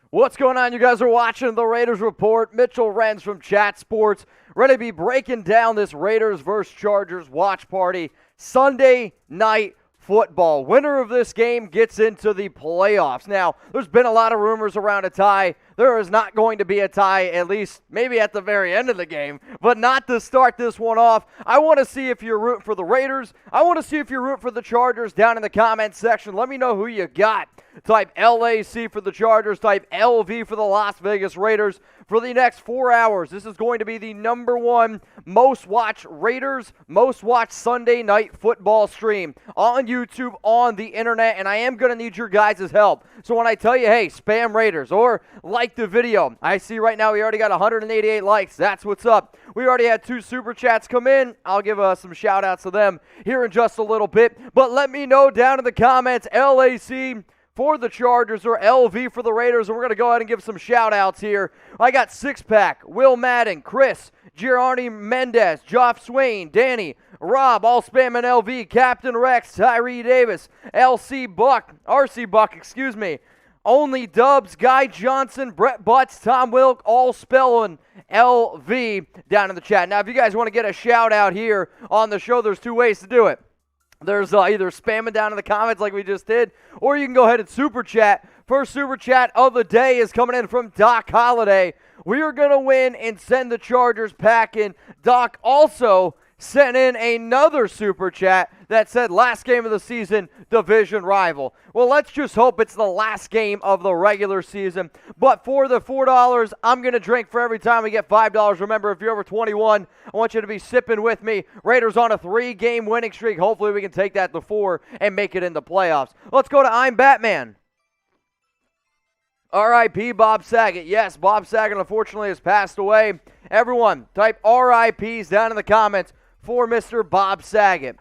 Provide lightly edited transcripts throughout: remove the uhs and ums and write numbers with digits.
What's going on? You guys are watching the Raiders Report. Mitchell Renz from Chat Sports, ready to be breaking down this Raiders versus Chargers watch party. Sunday night football. Winner of this game gets into the playoffs. Now, there's been a lot of rumors around a tie. There is not going to be a tie, at least maybe at the very end of the game, but not to start this one off. I want to see if you're rooting for the Raiders. I want to see if you're rooting for the Chargers down in the comments section. Let me know who you got. Type LAC for the Chargers. Type LV for the Las Vegas Raiders. For the next 4 hours, this is going to be the #1 most watched Raiders, most watched Sunday night football stream on YouTube, on the internet, and I am going to need your guys' help. So when I tell you, hey, spam Raiders or like the video, I see right now we already got 188 likes. That's what's up. We already had 2 super chats come in. I'll give some shout outs to them here in just a little bit. But let me know down in the comments, LAC for the Chargers or LV for the Raiders, and we're going to go ahead and give some shout-outs here. I got Six-Pack, Will Madden, Chris, Gianni Mendez, Joff Swain, Danny, Rob, all spamming LV, Captain Rex, Tyree Davis, RC Buck, Only Dubs, Guy Johnson, Brett Butts, Tom Wilk, all spelling LV down in the chat. Now, if you guys want to get a shout-out here on the show, there's 2 ways to do it. There's either spamming down in the comments like we just did, or you can go ahead and super chat. First super chat of the day is coming in from Doc Holliday. We are going to win and send the Chargers packing. Doc also sent in another super chat that said last game of the season, division rival. Well, let's just hope it's the last game of the regular season. But for the $4, I'm going to drink for every time we get $5. Remember, if you're over 21, I want you to be sipping with me. Raiders on a 3-game winning streak. Hopefully we can take that to 4 and make it in the playoffs. Let's go to I'm Batman. R.I.P. Bob Saget. Yes, Bob Saget unfortunately has passed away. Everyone, type R.I.P.s down in the comments for Mr. Bob Saget.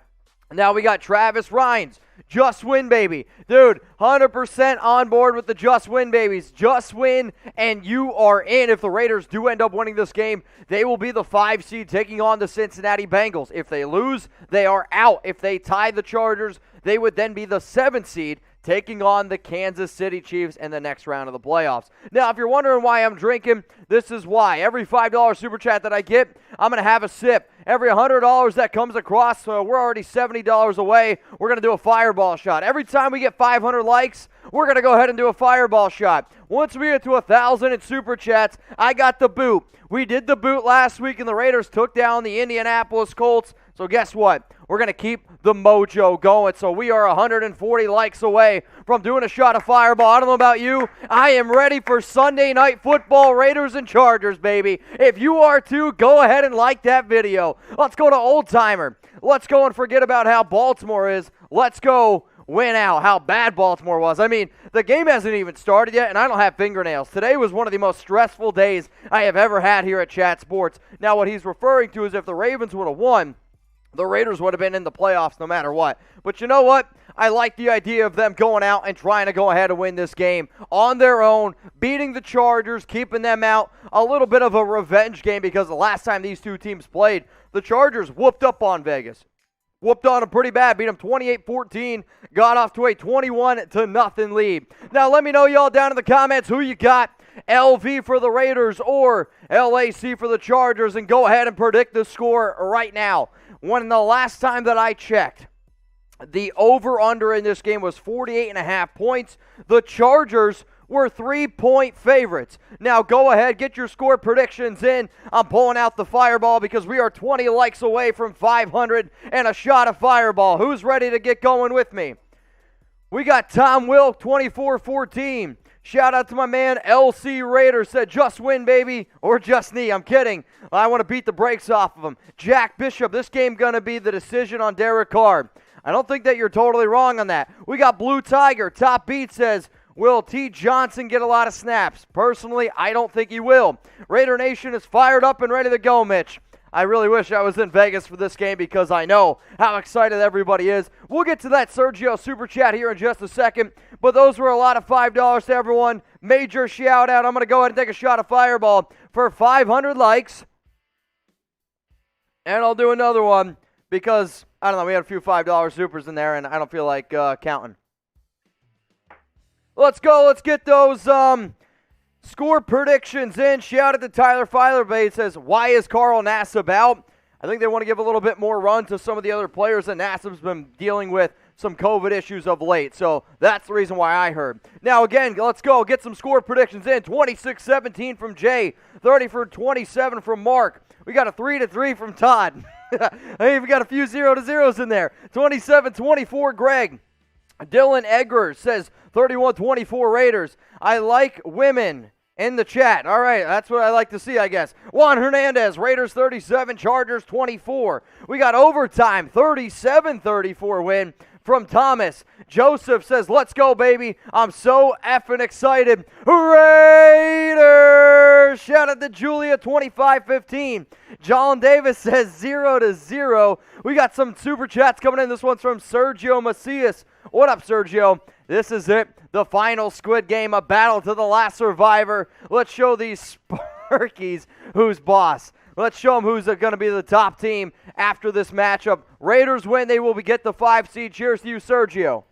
Now we got Travis Rhines. Just win, baby. Dude, 100% on board with the just win, babies. Just win, and you are in. If the Raiders do end up winning this game, they will be the 5 seed taking on the Cincinnati Bengals. If they lose, they are out. If they tie the Chargers, they would then be the 7th seed taking on the Kansas City Chiefs in the next round of the playoffs. Now, if you're wondering why I'm drinking, this is why. Every $5 super chat that I get, I'm going to have a sip. Every $100 that comes across, so we're already $70 away, we're going to do a fireball shot. Every time we get 500 likes, we're going to go ahead and do a fireball shot. Once we get to 1,000 in super chats, I got the boot. We did the boot last week, and the Raiders took down the Indianapolis Colts. So guess what? We're going to keep the mojo going. So we are 140 likes away from doing a shot of fireball. I don't know about you. I am ready for Sunday night football, Raiders and Chargers, baby. If you are too, go ahead and like that video. Let's go to Old Timer. Let's go and forget about how Baltimore is. Let's go win out how bad Baltimore was. I mean, the game hasn't even started yet, and I don't have fingernails. Today was one of the most stressful days I have ever had here at Chat Sports. Now, what he's referring to is if the Ravens would have won, the Raiders would have been in the playoffs no matter what. But you know what? I like the idea of them going out and trying to go ahead and win this game on their own, beating the Chargers, keeping them out. A little bit of a revenge game because the last time these two teams played, the Chargers whooped up on Vegas. Whooped on them pretty bad, beat them 28-14, got off to a 21-0 lead. Now let me know, y'all, down in the comments who you got. LV for the Raiders or LAC for the Chargers, and go ahead and predict the score right now. When the last time that I checked, the over-under in this game was 48.5 points. The Chargers were 3-point favorites. Now go ahead, get your score predictions in. I'm pulling out the fireball because we are 20 likes away from 500 and a shot of fireball. Who's ready to get going with me? We got Tom Wilk, 24-14. Shout out to my man LC Raider, said just win, baby, or just knee. I'm kidding. I want to beat the brakes off of him. Jack Bishop, this game going to be the decision on Derek Carr. I don't think that you're totally wrong on that. We got Blue Tiger. Top Beat says, will T. Johnson get a lot of snaps? Personally, I don't think he will. Raider Nation is fired up and ready to go, Mitch. I really wish I was in Vegas for this game because I know how excited everybody is. We'll get to that Sergio Super Chat here in just a second, but those were a lot of $5 to everyone. Major shout out. I'm going to go ahead and take a shot of Fireball for 500 likes. And I'll do another one because, I don't know, we had a few $5 supers in there and I don't feel like counting. Let's go. Let's get those Score predictions in. Shout out to Tyler Filerbay. He says, why is Carl Nassib out? I think they want to give a little bit more run to some of the other players that Nassib's been dealing with some COVID issues of late. So that's the reason why I heard. Now, again, let's go. Get some score predictions in. 26-17 from Jay. 30 for 27 from Mark. We got a 3-3 from Todd. Hey, we got a few 0-0s in there. 27-24 Greg. Dylan Edgar says 31-24 Raiders. I like women in the chat. All right, that's what I like to see, I guess. Juan Hernandez, Raiders 37, Chargers 24. We got overtime, 37-34 win from Thomas. Joseph says, let's go, baby. I'm so effing excited. Raiders! Shout out to Julia, 25-15. John Davis says 0-0. We got some super chats coming in. This one's from Sergio Macias. What up, Sergio? This is it. The final Squid Game, a battle to the last survivor. Let's show these Sparkies who's boss. Let's show them who's going to be the top team after this matchup. Raiders win. They will get the 5 seed. Cheers to you, Sergio.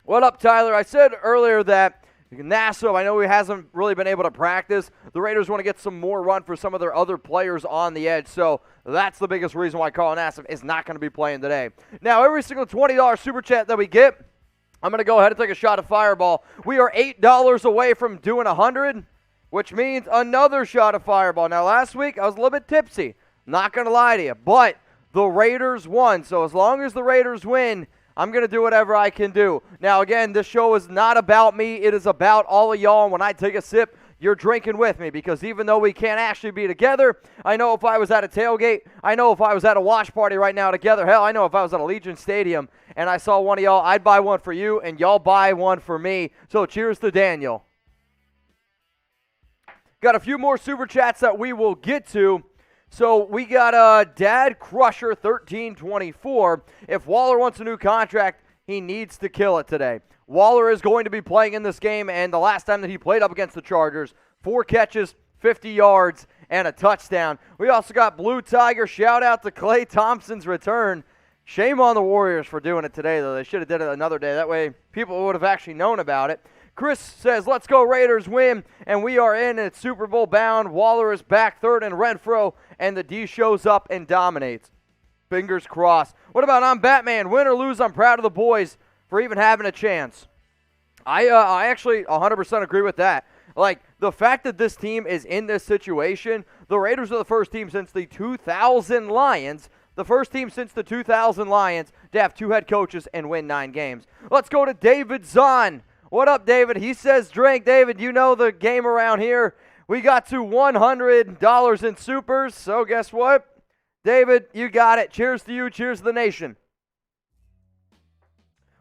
What up, Tyler? I said earlier that Nassib, I know he hasn't really been able to practice. The Raiders want to get some more run for some of their other players on the edge. So that's the biggest reason why Carl Nassib is not going to be playing today. Now, every single $20 super chat that we get, I'm going to go ahead and take a shot of Fireball. We are $8 away from doing 100, which means another shot of Fireball. Now, last week, I was a little bit tipsy. Not going to lie to you. But the Raiders won. So as long as the Raiders win, I'm going to do whatever I can do. Now, again, this show is not about me. It is about all of y'all. And when I take a sip, you're drinking with me. Because even though we can't actually be together, I know if I was at a tailgate, I know if I was at a watch party right now together, hell, I know if I was at Allegiant Stadium and I saw one of y'all, I'd buy one for you and y'all buy one for me. So cheers to Daniel. Got a few more super chats that we will get to. So we got Dad Crusher 1324. If Waller wants a new contract, he needs to kill it today. Waller is going to be playing in this game, and the last time that he played up against the Chargers, 4 catches, 50 yards, and a touchdown. We also got Blue Tiger. Shout out to Klay Thompson's return. Shame on the Warriors for doing it today, though. They should have did it another day. That way people would have actually known about it. Chris says, let's go Raiders win, and we are in. It's Super Bowl bound. Waller is back, third and Renfro, and the D shows up and dominates. Fingers crossed. What about I'm Batman? Win or lose, I'm proud of the boys for even having a chance. I actually 100% agree with that. Like, the fact that this team is in this situation, the Raiders are the first team since the 2000 Lions, to have 2 head coaches and win 9 games. Let's go to David Zahn. What up, David? He says, drink. David, you know the game around here. We got to $100 in supers, so guess what? David, you got it. Cheers to you. Cheers to the nation.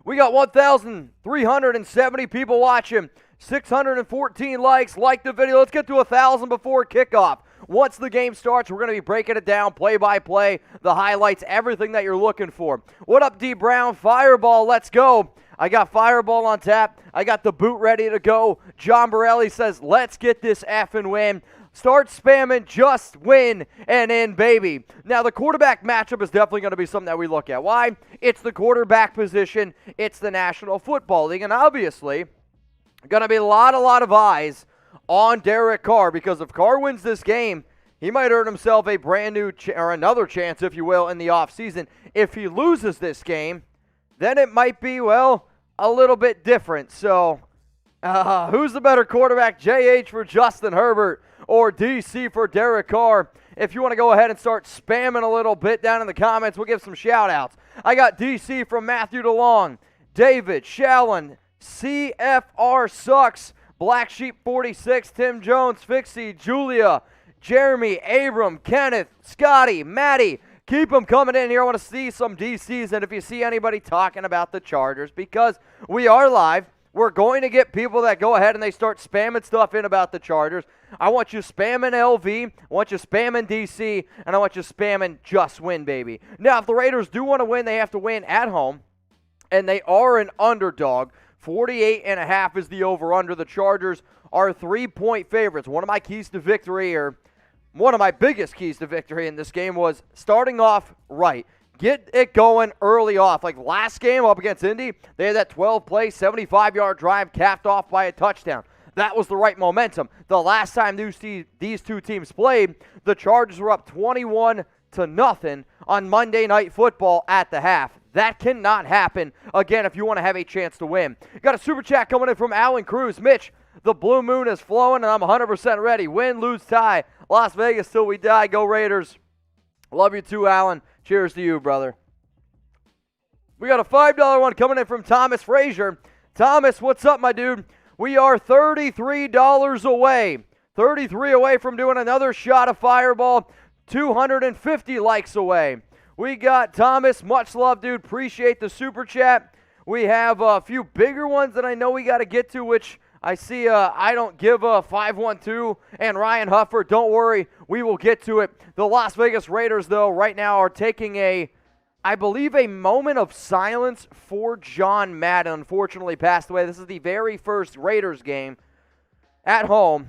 We got 1,370 people watching, 614 likes. Like the video. Let's get to 1,000 before kickoff. Once the game starts, we're going to be breaking it down play by play, the highlights, everything that you're looking for. What up, D Brown? Fireball, let's go. I got Fireball on tap. I got the boot ready to go. John Borelli says, let's get this effing win. Start spamming, just win, and in, baby. Now, the quarterback matchup is definitely going to be something that we look at. Why? It's the quarterback position. It's the National Football League. And obviously, going to be a lot of eyes on Derek Carr, because if Carr wins this game, he might earn himself a brand new or another chance, if you will, in the offseason. If he loses this game, then it might be, well, a little bit different. So, who's the better quarterback, JH for Justin Herbert or DC for Derek Carr? If you want to go ahead and start spamming a little bit down in the comments, we'll give some shout-outs. I got DC from Matthew DeLong, David, Shallon, CFR Sucks, Black Sheep 46, Tim Jones, Fixie, Julia, Jeremy, Abram, Kenneth, Scotty, Maddie. Keep them coming in here. I want to see some DCs, and if you see anybody talking about the Chargers, because we are live, we're going to get people that go ahead and they start spamming stuff in about the Chargers. I want you spamming LV, I want you spamming DC, and I want you spamming just win, baby. Now, if the Raiders do want to win, they have to win at home, and they are an underdog. 48.5 is the over-under. The Chargers are 3-point favorites. One of my keys to victory, or one of my biggest keys to victory in this game, was starting off right. Get it going early off. Like last game up against Indy, they had that 12-play, 75-yard drive capped off by a touchdown. that was the right momentum. The last time these two teams played, the Chargers were up 21-0 on Monday Night Football at the half. That cannot happen again if you want to have a chance to win. Got a super chat coming in from Alan Cruz. Mitch, the blue moon is flowing, and I'm 100% ready. Win, lose, tie. Las Vegas till we die. Go Raiders. Love you too, Alan. Cheers to you, brother. We got a $5 one coming in from Thomas Frazier. Thomas, what's up, my dude? We are $33 away. 33 away from doing another shot of Fireball. 250 likes away. We got Thomas. Much love, dude. Appreciate the super chat. We have a few bigger ones that I know we got to get to, which I see I don't give a 512 and Ryan Huffer. Don't worry. We will get to it. The Las Vegas Raiders, though, right now are taking I believe a moment of silence for John Madden. Unfortunately passed away. This is the very first Raiders game at home,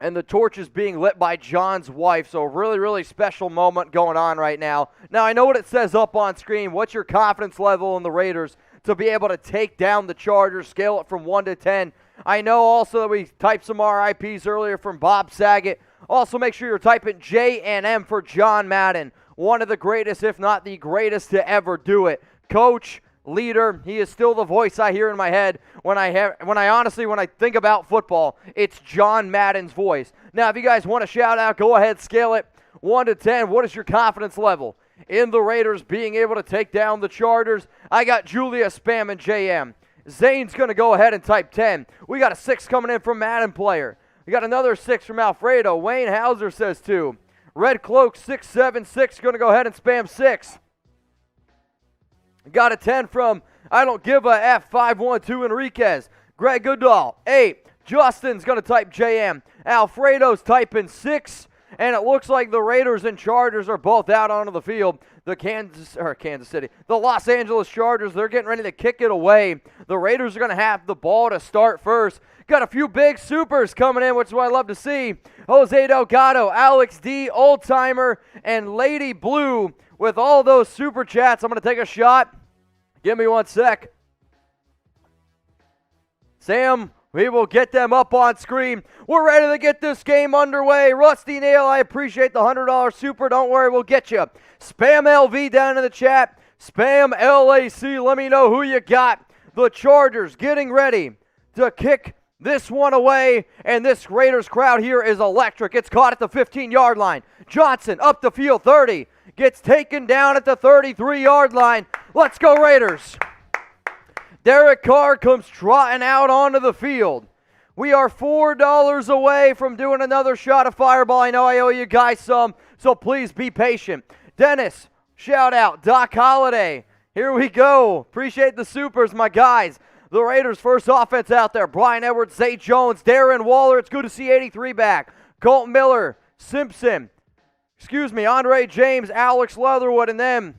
and the torch is being lit by John's wife. So a really, really special moment going on right now. Now, I know what it says up on screen. What's your confidence level in the Raiders to be able to take down the Chargers, scale it from 1 to 10? I know also that we typed some RIPs earlier from Bob Saget. Also, make sure you're typing J&M for John Madden. One of the greatest, if not the greatest, to ever do it. Coach, leader, he is still the voice I hear in my head when I think about football. It's John Madden's voice. Now, if you guys want to shout out, go ahead, scale it 1 to 10. What is your confidence level in the Raiders being able to take down the Chargers? I got Julia spamming JM. Zane's going to go ahead and type 10. We got a 6 coming in from Madden player. We got another 6 from Alfredo. Wayne Hauser says 2. Red Cloak 676 going to go ahead and spam 6. Got a 10 from I don't give a F512 Enriquez. Greg Goodall 8. Justin's going to type JM. Alfredo's typing 6. And it looks like the Raiders and Chargers are both out onto the field. The the Los Angeles Chargers, they're getting ready to kick it away. The Raiders are going to have the ball to start first. Got a few big supers coming in, which is what I love to see. Jose Delgado, Alex D, Old Timer, and Lady Blue with all those super chats. I'm going to take a shot. Give me 1 sec. Sam, we will get them up on screen. We're ready to get this game underway. Rusty Nail, I appreciate the $100 super. Don't worry, we'll get you. Spam LV down in the chat. Spam LAC. Let me know who you got. The Chargers getting ready to kick this one away, and this Raiders crowd here is electric. It's caught at the 15-yard line. Johnson up the field, 30. Gets taken down at the 33-yard line. Let's go Raiders. Derek Carr comes trotting out onto the field. We are $4 away from doing another shot of Fireball. I know I owe you guys some, so please be patient. Dennis, shout out. Doc Holliday, here we go. Appreciate the supers, my guys. The Raiders' first offense out there. Brian Edwards, Zay Jones, Darren Waller. It's good to see 83 back. Colt Miller, Simpson, Andre James, Alex Leatherwood, and then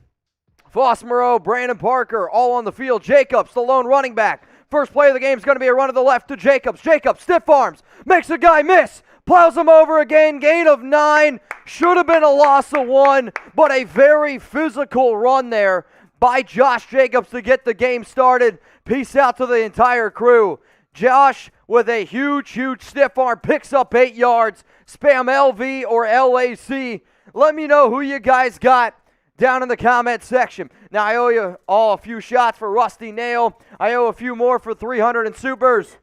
Foss Moreau, Brandon Parker, all on the field. Jacobs, the lone running back. First play of the game is going to be a run to the left to Jacobs. Jacobs, stiff arms, makes a guy miss. Plows him over again, gain of 9. Should have been a loss of 1, but a very physical run there by Josh Jacobs to get the game started. Peace out to the entire crew. Josh with a huge, huge stiff arm, picks up 8 yards. Spam LV or LAC. Let me know who you guys got down in the comment section. Now, I owe you all a few shots for Rusty Nail. I owe a few more for 300 and supers.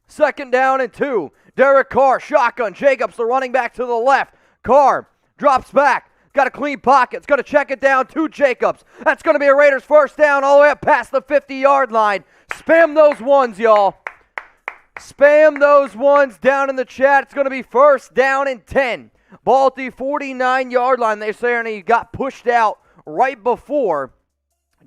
2nd down and 2. Derek Carr, shotgun. Jacobs, the running back to the left. Carr drops back. Got a clean pocket. It's going to check it down to Jacobs. That's going to be a Raiders first down all the way up past the 50-yard line. Spam those ones, y'all. Spam those ones down in the chat. It's going to be 1st down and 10. Ball at the 49-yard line. They say, and he got pushed out right before.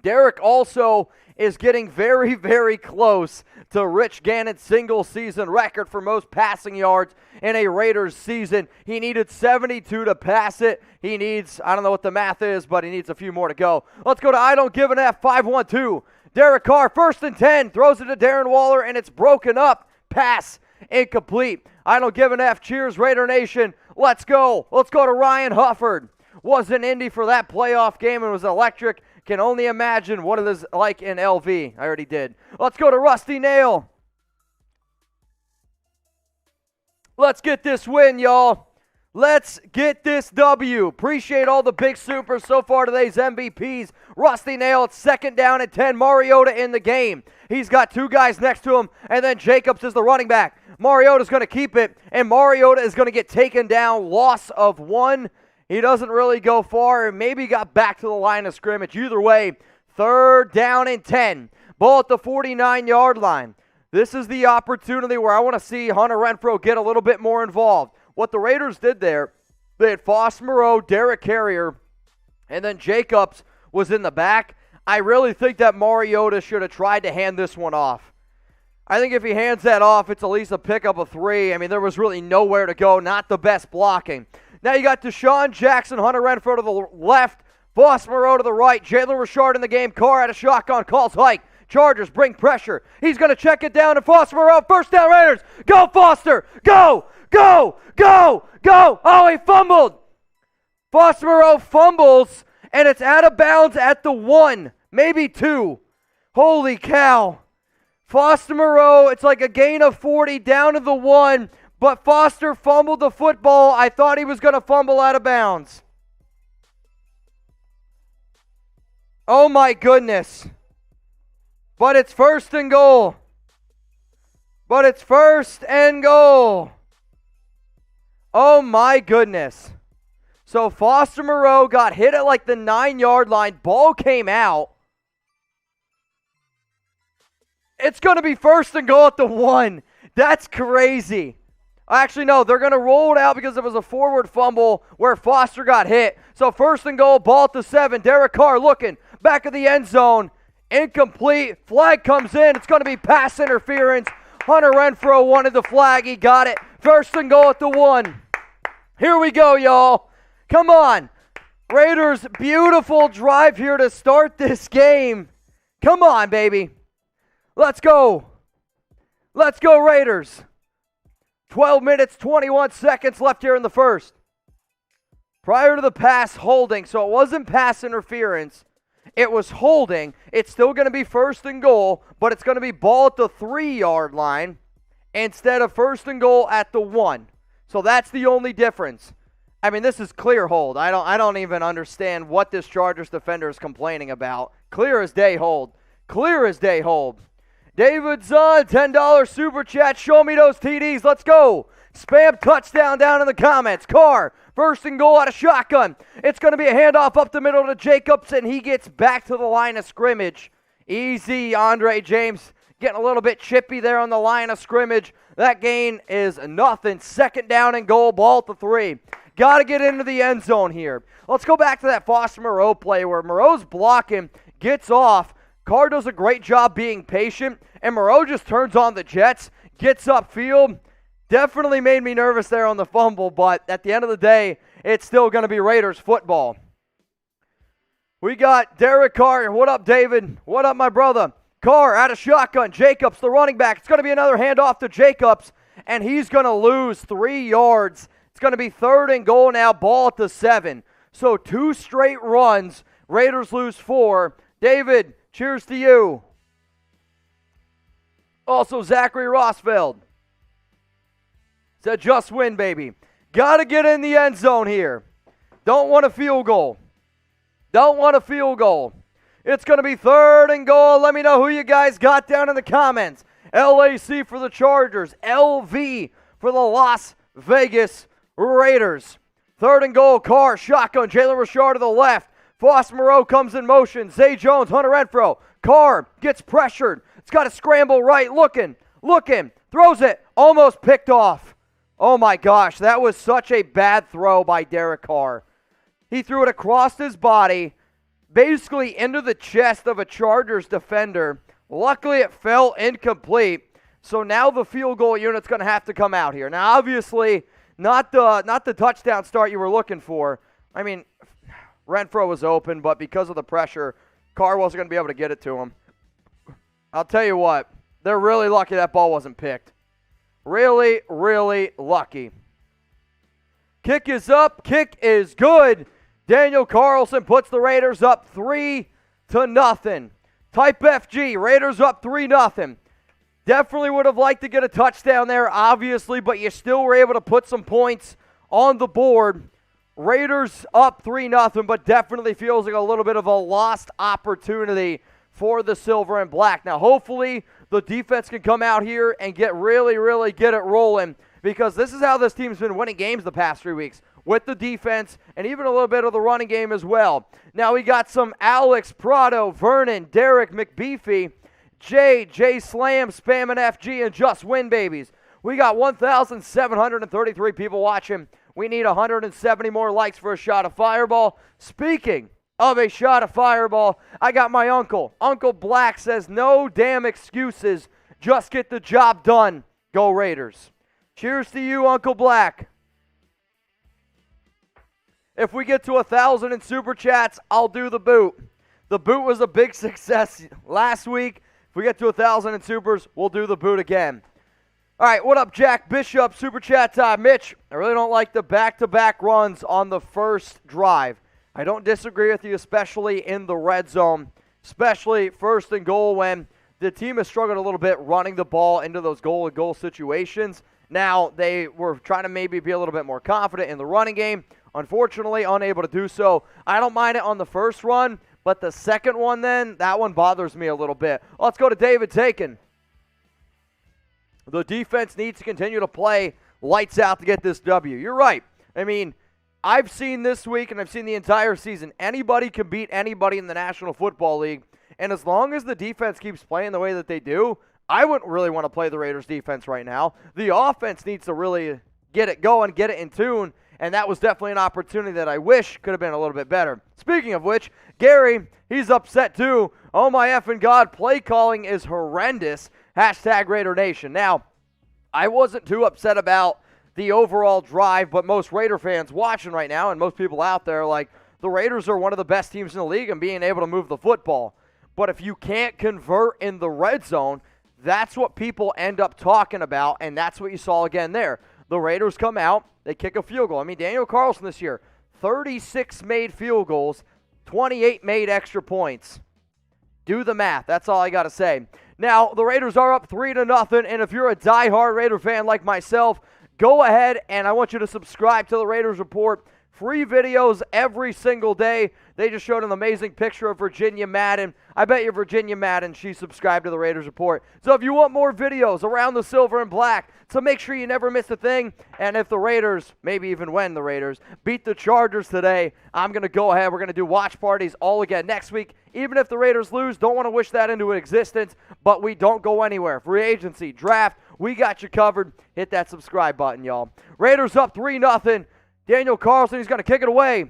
Derek also is getting very, very close to Rich Gannon's single-season record for most passing yards in a Raiders season. He needed 72 to pass it. He needs, I don't know what the math is, but he needs a few more to go. Let's go to I don't give an F, 5-1-2. Derek Carr, 1st and 10, throws it to Darren Waller, and it's broken up. Pass incomplete. I don't give an F. Cheers, Raider Nation. Let's go. Let's go to Ryan Hufford. Was in Indy for that playoff game and was electric. Can only imagine what it is like in LV. I already did. Let's go to Rusty Nail. Let's get this win, y'all. Let's get this W. Appreciate all the big supers so far today's MVPs. Rusty Nail, it's 2nd down and 10. Mariota in the game. He's got 2 guys next to him, and then Jacobs is the running back. Mariota's going to keep it, and Mariota is going to get taken down. Loss of 1. He doesn't really go far, and maybe got back to the line of scrimmage. Either way, 3rd down and 10. Ball at the 49-yard line. This is the opportunity where I want to see Hunter Renfrow get a little bit more involved. What the Raiders did there, they had Moreau, Derek Carrier, and then Jacobs was in the back. I really think that Mariota should have tried to hand this one off. I think if he hands that off, it's at least a pickup of 3. I mean, there was really nowhere to go, not the best blocking. Now you got DeSean Jackson, Hunter Renfrow to the left, Moreau to the right, Jalen Richard in the game, Carr at a shotgun, calls hike. Chargers bring pressure. He's going to check it down, and Moreau, 1st down Raiders. Go, Foster! Go! Go! Go! Go! Oh, he fumbled! Moreau fumbles, and it's out of bounds at the 1, maybe 2. Holy cow. Moreau, it's like a gain of 40 down to the 1, but Foster fumbled the football. I thought he was going to fumble out of bounds. Oh, my goodness. But it's 1st and goal. But it's 1st and goal. Oh my goodness. So Moreau got hit at like the 9-yard line. Ball came out. It's going to be 1st and goal at the 1. That's crazy. Actually, no, they're going to roll it out because it was a forward fumble where Foster got hit. So 1st and goal, ball at the 7. Derek Carr looking back of the end zone. Incomplete. Flag comes in. It's going to be pass interference. Hunter Renfrow wanted the flag. He got it. 1st and goal at the 1. Here we go, y'all. Come on. Raiders, beautiful drive here to start this game. Come on, baby. Let's go. Let's go, Raiders. 12 minutes, 21 seconds left here in the first. Prior to the pass, holding. So it wasn't pass interference. It was holding. It's still going to be 1st and goal, but it's going to be ball at the 3-yard line instead of 1st and goal at the 1. So that's the only difference. I mean, this is clear hold. I don't even understand what this Chargers defender is complaining about. Clear as day hold. Clear as day hold. David Zahn, $10 super chat. Show me those TDs. Let's go. Spam touchdown down in the comments. Carr, 1st and goal out of shotgun. It's going to be a handoff up the middle to Jacobs, and he gets back to the line of scrimmage. Easy, Andre James getting a little bit chippy there on the line of scrimmage. That gain is nothing. 2nd down and goal, ball at the 3. Got to get into the end zone here. Let's go back to that Moreau play where Moreau's blocking, gets off. Carr does a great job being patient, and Moreau just turns on the jets, gets upfield. Definitely made me nervous there on the fumble, but at the end of the day, it's still going to be Raiders football. We got Derek Carr. What up, David? What up, my brother? Carr out of shotgun. Jacobs, the running back. It's going to be another handoff to Jacobs, and he's going to lose 3 yards. It's going to be 3rd and goal now, ball at the 7. So 2 straight runs. Raiders lose 4. David, cheers to you. Also, Zachary Rossfeld said, just win, baby. Got to get in the end zone here. Don't want a field goal. Don't want a field goal. It's going to be 3rd and goal. Let me know who you guys got down in the comments. LAC for the Chargers. LV for the Las Vegas Raiders. 3rd and goal. Carr, shotgun. Jalen Richard to the left. Moreau comes in motion. Zay Jones, Hunter Renfrow. Carr gets pressured. It's got to scramble right. Looking. Throws it. Almost picked off. Oh my gosh, that was such a bad throw by Derek Carr. He threw it across his body, basically into the chest of a Chargers defender. Luckily, it fell incomplete. So now the field goal unit's going to have to come out here. Now, obviously, not the touchdown start you were looking for. I mean, Renfrow was open, but because of the pressure, Carr wasn't going to be able to get it to him. I'll tell you what, they're really lucky that ball wasn't picked. Really, really lucky. Kick is up. Kick is good. Daniel Carlson puts the Raiders up 3-0. Type FG. Raiders up 3-0. Definitely would have liked to get a touchdown there, obviously, but you still were able to put some points on the board. Raiders up 3-0, but definitely feels like a little bit of a lost opportunity for the Silver and Black. Now, hopefully, the defense can come out here and really get it rolling, because this is how this team's been winning games the past 3 weeks, with the defense and even a little bit of the running game as well. Now, we got some Alex, Prado, Vernon, Derek, McBeefy, J Slam, Spam and FG, and Just Win Babies. We got 1,733 people watching. We need 170 more likes for a shot of Fireball. Speaking of a shot of Fireball, I got my uncle. Uncle Black says, no damn excuses. Just get the job done. Go Raiders. Cheers to you, Uncle Black. If we get to 1,000 in Super Chats, I'll do the boot. The boot was a big success last week. If we get to 1,000 in Supers, we'll do the boot again. All right, what up, Jack Bishop? Super Chat time. Mitch, I really don't like the back-to-back runs on the first drive. I don't disagree with you, especially in the red zone, especially first and goal when the team has struggled a little bit running the ball into those goal-to-goal situations. Now, they were trying to maybe be a little bit more confident in the running game. Unfortunately, unable to do so. I don't mind it on the first run, but the second one then, that one bothers me a little bit. Let's go to David Taken. The defense needs to continue to play lights out to get this W. You're right. I mean, I've seen this week and I've seen the entire season, anybody can beat anybody in the National Football League. And as long as the defense keeps playing the way that they do, I wouldn't really want to play the Raiders defense right now. The offense needs to really get it going, get it in tune. And that was definitely an opportunity that I wish could have been a little bit better. Speaking of which, Gary, he's upset too. Oh my effing God, play calling is horrendous. Hashtag Raider Nation. Now, I wasn't too upset about the overall drive, but most Raider fans watching right now and most people out there, like, the Raiders are one of the best teams in the league in being able to move the football. But if you can't convert in the red zone, that's what people end up talking about, and that's what you saw again there. The Raiders come out, they kick a field goal. I mean, Daniel Carlson this year, 36 made field goals, 28 made extra points. Do the math. That's all I got to say. Now, the Raiders are up 3-0, and if you're a diehard Raider fan like myself, go ahead and I want you to subscribe to the Raiders Report. Free videos every single day. They just showed an amazing picture of Virginia Madden. I bet you Virginia Madden, she subscribed to the Raiders Report. So if you want more videos around the Silver and Black, so make sure you never miss a thing. And if the Raiders, maybe even when the Raiders, beat the Chargers today, I'm going to go ahead. We're going to do watch parties all again next week. Even if the Raiders lose, don't want to wish that into existence, but we don't go anywhere. Free agency, draft, we got you covered. Hit that subscribe button, y'all. Raiders up 3-0. Daniel Carlson, he's going to kick it away.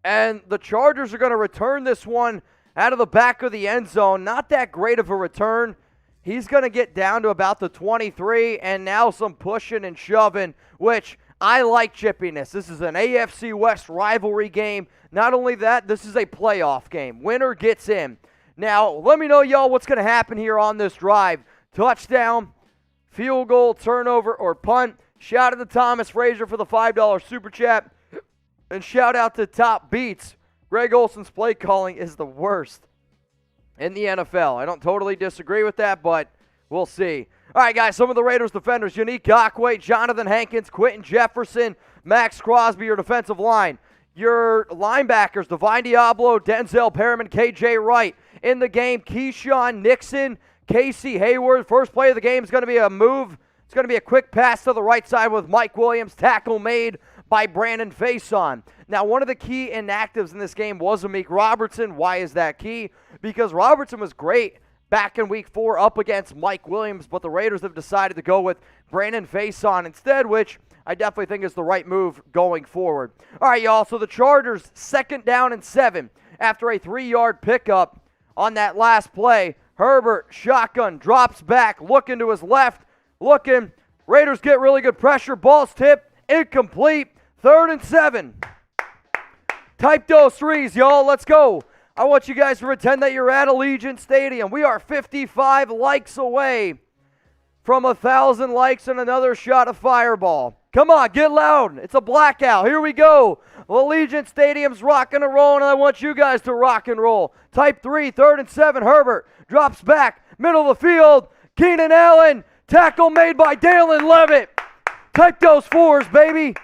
And the Chargers are going to return this one out of the back of the end zone. Not that great of a return. He's going to get down to about the 23, and now some pushing and shoving, which I like chippiness. This is an AFC West rivalry game. Not only that, this is a playoff game. Winner gets in. Now, let me know, y'all, what's going to happen here on this drive. Touchdown, field goal, turnover, or punt. Shout out to Thomas Frazier for the $5 super chat. And shout out to Top Beats. Greg Olson's play calling is the worst in the NFL. I don't totally disagree with that, but we'll see. All right, guys, some of the Raiders defenders. Unique Gakwe, Jonathan Hankins, Quentin Jefferson, Max Crosby, your defensive line. Your linebackers, Divine Diablo, Denzel Perryman, KJ Wright. In the game, Keyshawn Nixon, Casey Hayward. First play of the game is going to be a move. It's going to be a quick pass to the right side with Mike Williams. Tackle made by Brandon Faison. Now, one of the key inactives in this game was Amik Robertson. Why is that key? Because Robertson was great back in Week 4 up against Mike Williams, but the Raiders have decided to go with Brandon Faison instead, which I definitely think is the right move going forward. All right, y'all, so the Chargers, 2nd down and 7 after a 3-yard pickup on that last play. Herbert, shotgun, drops back, looking to his left, looking. Raiders get really good pressure. Ball's tipped, incomplete. 3rd and 7. Type those threes, y'all. Let's go. I want you guys to pretend that you're at Allegiant Stadium. We are 55 likes away from 1,000 likes and another shot of Fireball. Come on, get loud. It's a blackout. Here we go. Allegiant Stadium's rocking and rolling, and I want you guys to rock and roll. Type 3, 3rd and 7. Herbert drops back, middle of the field. Keenan Allen, tackle made by Dalen Levitt. Type those fours, baby.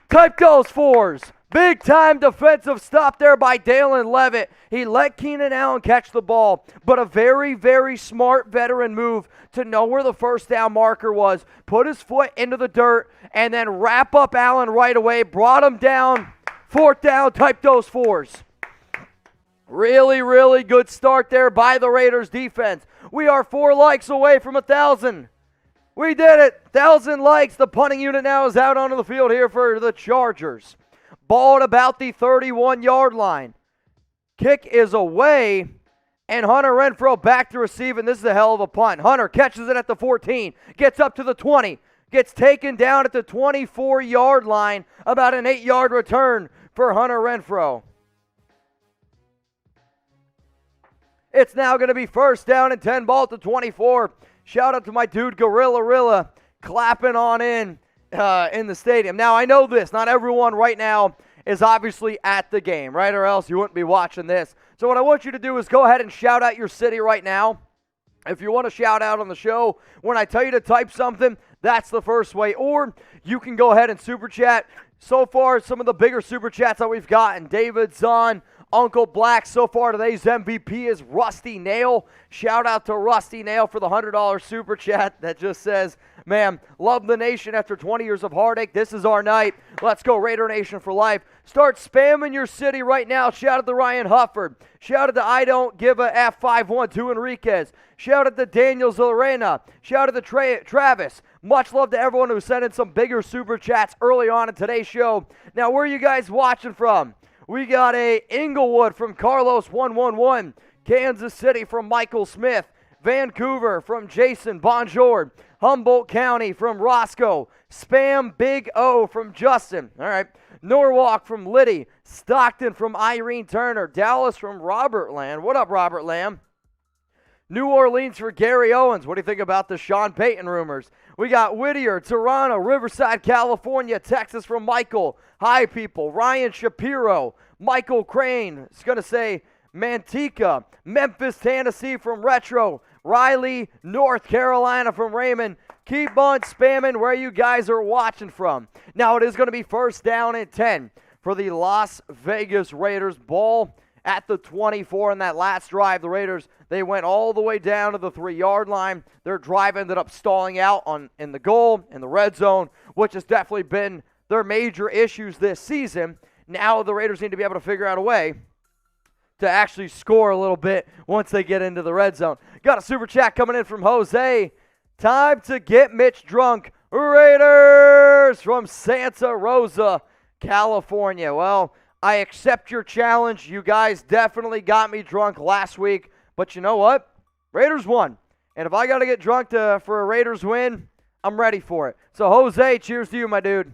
Type those fours. Big time defensive stop there by Dalen Levitt. He let Keenan Allen catch the ball, but a very, very smart veteran move to know where the first down marker was, put his foot into the dirt, and then wrap up Allen right away, brought him down, fourth down, type those fours. Really, really good start there by the Raiders defense. We are 4 likes away from 1,000. We did it. 1,000 likes. The punting unit now is out onto the field here for the Chargers. Ball at about the 31-yard line. Kick is away, and Hunter Renfrow back to receive, and this is a hell of a punt. Hunter catches it at the 14, gets up to the 20, gets taken down at the 24-yard line, about an 8-yard return for Hunter Renfrow. It's now going to be first down and 10, ball at the 24. Shout out to my dude Gorilla Rilla clapping on in the stadium. Now, I know this. Not everyone right now is obviously at the game, right? Or else you wouldn't be watching this. So what I want you to do is go ahead and shout out your city right now. If you want to shout out on the show, when I tell you to type something, that's the first way. Or you can go ahead and super chat. So far, some of the bigger super chats that we've gotten. David Zahn, Uncle Black. So far, today's MVP is Rusty Nail. Shout out to Rusty Nail for the $100 super chat that just says, man, love the nation after 20 years of heartache. This is our night. Let's go Raider Nation for life. Start spamming your city right now. Shout out to Ryan Hufford. Shout out to I Don't Give a F512 Enriquez. Shout out to Daniel Zilrena. Shout out to Travis. Much love to everyone who sent in some bigger super chats early on in today's show. Now, where are you guys watching from? We got a Inglewood from Carlos111. Kansas City from Michael Smith. Vancouver from Jason Bonjour. Humboldt County from Roscoe. Spam Big O from Justin. All right. Norwalk from Liddy. Stockton from Irene Turner. Dallas from Robert Lamb. What up, Robert Lamb? New Orleans for Gary Owens. What do you think about the Sean Payton rumors? We got Whittier, Toronto, Riverside, California, Texas from Michael. Hi, people. Ryan Shapiro. Michael Crane. It's going to say Manteca. Memphis, Tennessee from Retro. Riley, North Carolina from Raymond. Keep on spamming where you guys are watching from. Now it is going to be first down and 10 for the Las Vegas Raiders. Ball at the 24 in that last drive. The Raiders, they went all the way down to the 3-yard line. Their drive ended up stalling out in the goal, in the red zone, which has definitely been their major issues this season. Now the Raiders need to be able to figure out a way to actually score a little bit once they get into the red zone. Got a super chat coming in from Jose. Time to get Mitch drunk. Raiders from Santa Rosa, California. Well, I accept your challenge. You guys definitely got me drunk last week. But you know what? Raiders won. And if I got to get drunk for a Raiders win, I'm ready for it. So, Jose, cheers to you, my dude.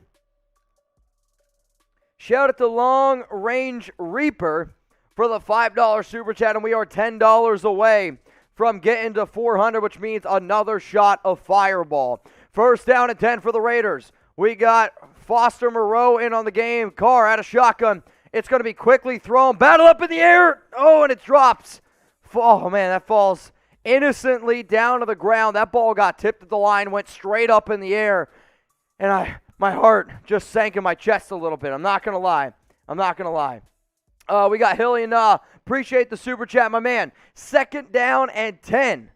Shout out to Long Range Reaper for the $5 super chat. And we are $10 away from getting to 400, which means another shot of Fireball. First down and 10 for the Raiders. We got Foster Moreau in on the game. Carr out of shotgun. It's going to be quickly thrown. Battle up in the air. Oh, and it drops. Oh, man, that falls innocently down to the ground. That ball got tipped at the line, went straight up in the air. And my heart just sank in my chest a little bit. I'm not going to lie. We got Hilly and appreciate the super chat, my man. Second down and 10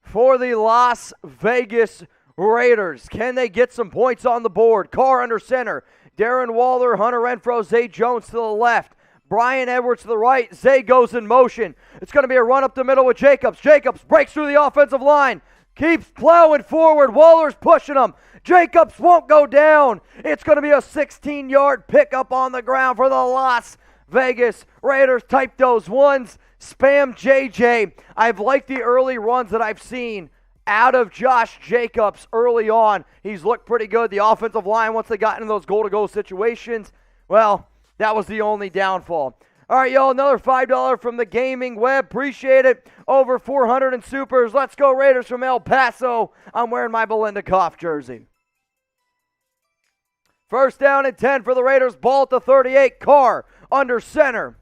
for the Las Vegas Raiders. Can they get some points on the board? Carr under center. Darren Waller, Hunter Renfrow, Zay Jones to the left. Brian Edwards to the right. Zay goes in motion. It's going to be a run up the middle with Jacobs. Jacobs breaks through the offensive line. Keeps plowing forward. Waller's pushing him. Jacobs won't go down. It's going to be a 16-yard pickup on the ground for the Las Vegas Raiders. Type those ones. Spam JJ. I've liked the early runs that I've seen out of Josh Jacobs early on. He's looked pretty good. The offensive line, once they got into those goal-to-goal situations, well, that was the only downfall. All right, y'all, another $5 from the Gaming Web. Appreciate it. Over 400 in supers. Let's go Raiders from El Paso. I'm wearing my Belinda Koff jersey. First down and 10 for the Raiders. Ball at the 38. Carr under center.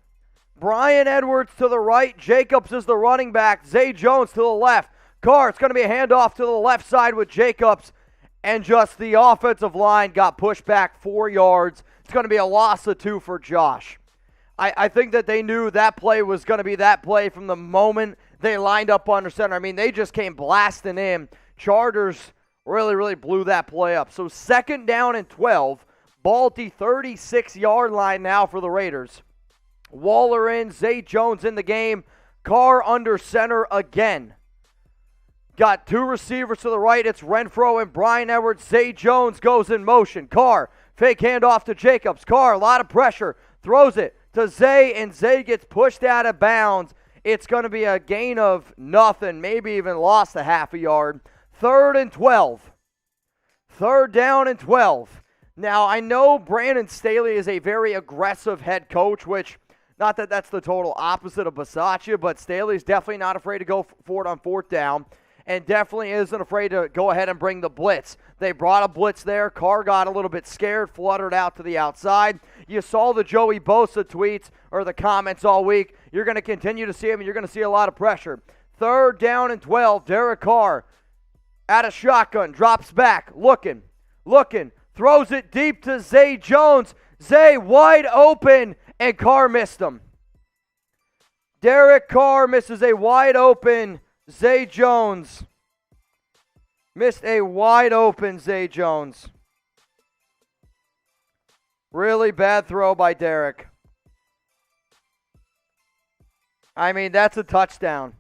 Brian Edwards to the right. Jacobs is the running back. Zay Jones to the left. Carr, it's going to be a handoff to the left side with Jacobs, and just the offensive line got pushed back 4 yards. It's going to be a loss of 2 for Josh. I think that they knew that play was going to be that play from the moment they lined up under center. I mean, they just came blasting in. Chargers really blew that play up. So 2nd down and 12. Ball at the 36-yard line now for the Raiders. Waller in, Zay Jones in the game. Carr under center again. Got 2 receivers to the right. It's Renfrow and Bryan Edwards. Zay Jones goes in motion. Carr, fake handoff to Jacobs. Carr, a lot of pressure. Throws it to Zay, and Zay gets pushed out of bounds. It's going to be a gain of nothing, maybe even lost a half a yard. 3rd and 12. 3rd down and 12. Now, I know Brandon Staley is a very aggressive head coach, which, not that that's the total opposite of Bisaccia, but Staley's definitely not afraid to go for it on 4th down, and definitely isn't afraid to go ahead and bring the blitz. They brought a blitz there. Carr got a little bit scared, fluttered out to the outside. You saw the Joey Bosa tweets or the comments all week. You're going to continue to see him, and you're going to see a lot of pressure. 3rd down and 12. Derek Carr out of shotgun, drops back, looking, throws it deep to Zay Jones. Zay wide open, and Carr missed him. Derek Carr misses a wide open Zay Jones. Missed a wide open Zay Jones. Really bad throw by Derek. I mean, that's a touchdown.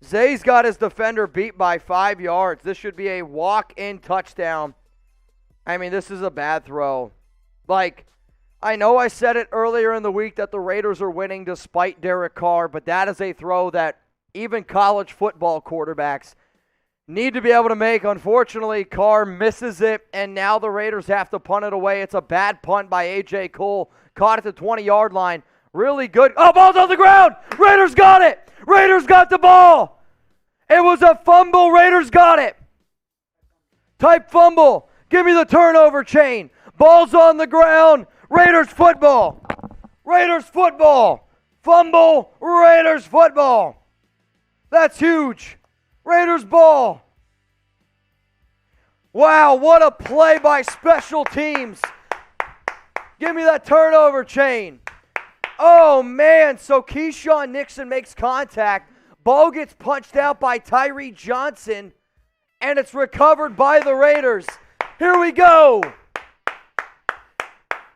Zay's got his defender beat by 5 yards. This should be a walk-in touchdown. I mean, this is a bad throw. Like, I know I said it earlier in the week that the Raiders are winning despite Derek Carr, but that is a throw that even college football quarterbacks need to be able to make. Unfortunately, Carr misses it, and now the Raiders have to punt it away. It's a bad punt by A.J. Cole. Caught at the 20-yard line. Really good. Oh, ball's on the ground. Raiders got it. Raiders got the ball. It was a fumble. Raiders got it. Type fumble. Give me the turnover chain. Ball's on the ground. Raiders football. Raiders football. Fumble. Raiders football. That's huge. Raiders ball. Wow, what a play by special teams. Give me that turnover chain. Oh, man. So Keyshawn Nixon makes contact. Ball gets punched out by Tyree Johnson, and it's recovered by the Raiders. Here we go.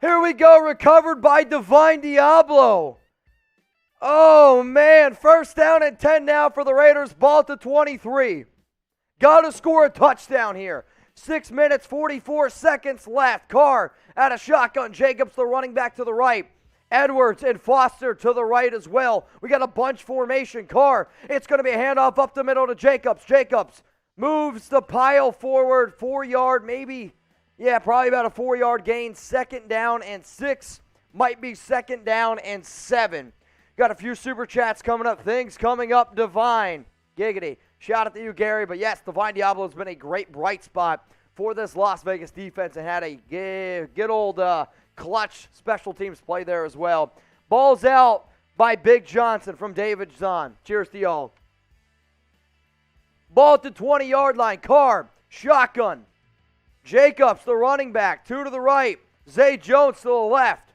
Here we go. Recovered by Divine Diablo. Oh, man. 1st down and 10 now for the Raiders. Ball at the 23. Got to score a touchdown here. 6 minutes, 44 seconds left. Carr out of shotgun. Jacobs, the running back, to the right. Edwards and Foster to the right as well. We got a bunch formation. Carr, it's going to be a handoff up the middle to Jacobs. Jacobs moves the pile forward. 4 yard, maybe. Yeah, probably about a 4 yard gain. 2nd down and 6. Might be 2nd down and 7. Got a few super chats coming up. Things coming up. Divine. Giggity. Shout out to you, Gary. But yes, Divine Diablo has been a great bright spot for this Las Vegas defense and had a good old clutch special teams play there as well. Ball's out by Big Johnson from David Zahn. Cheers to y'all. Ball at the 20-yard line. Carr, shotgun. Jacobs, the running back, 2 to the right. Zay Jones to the left.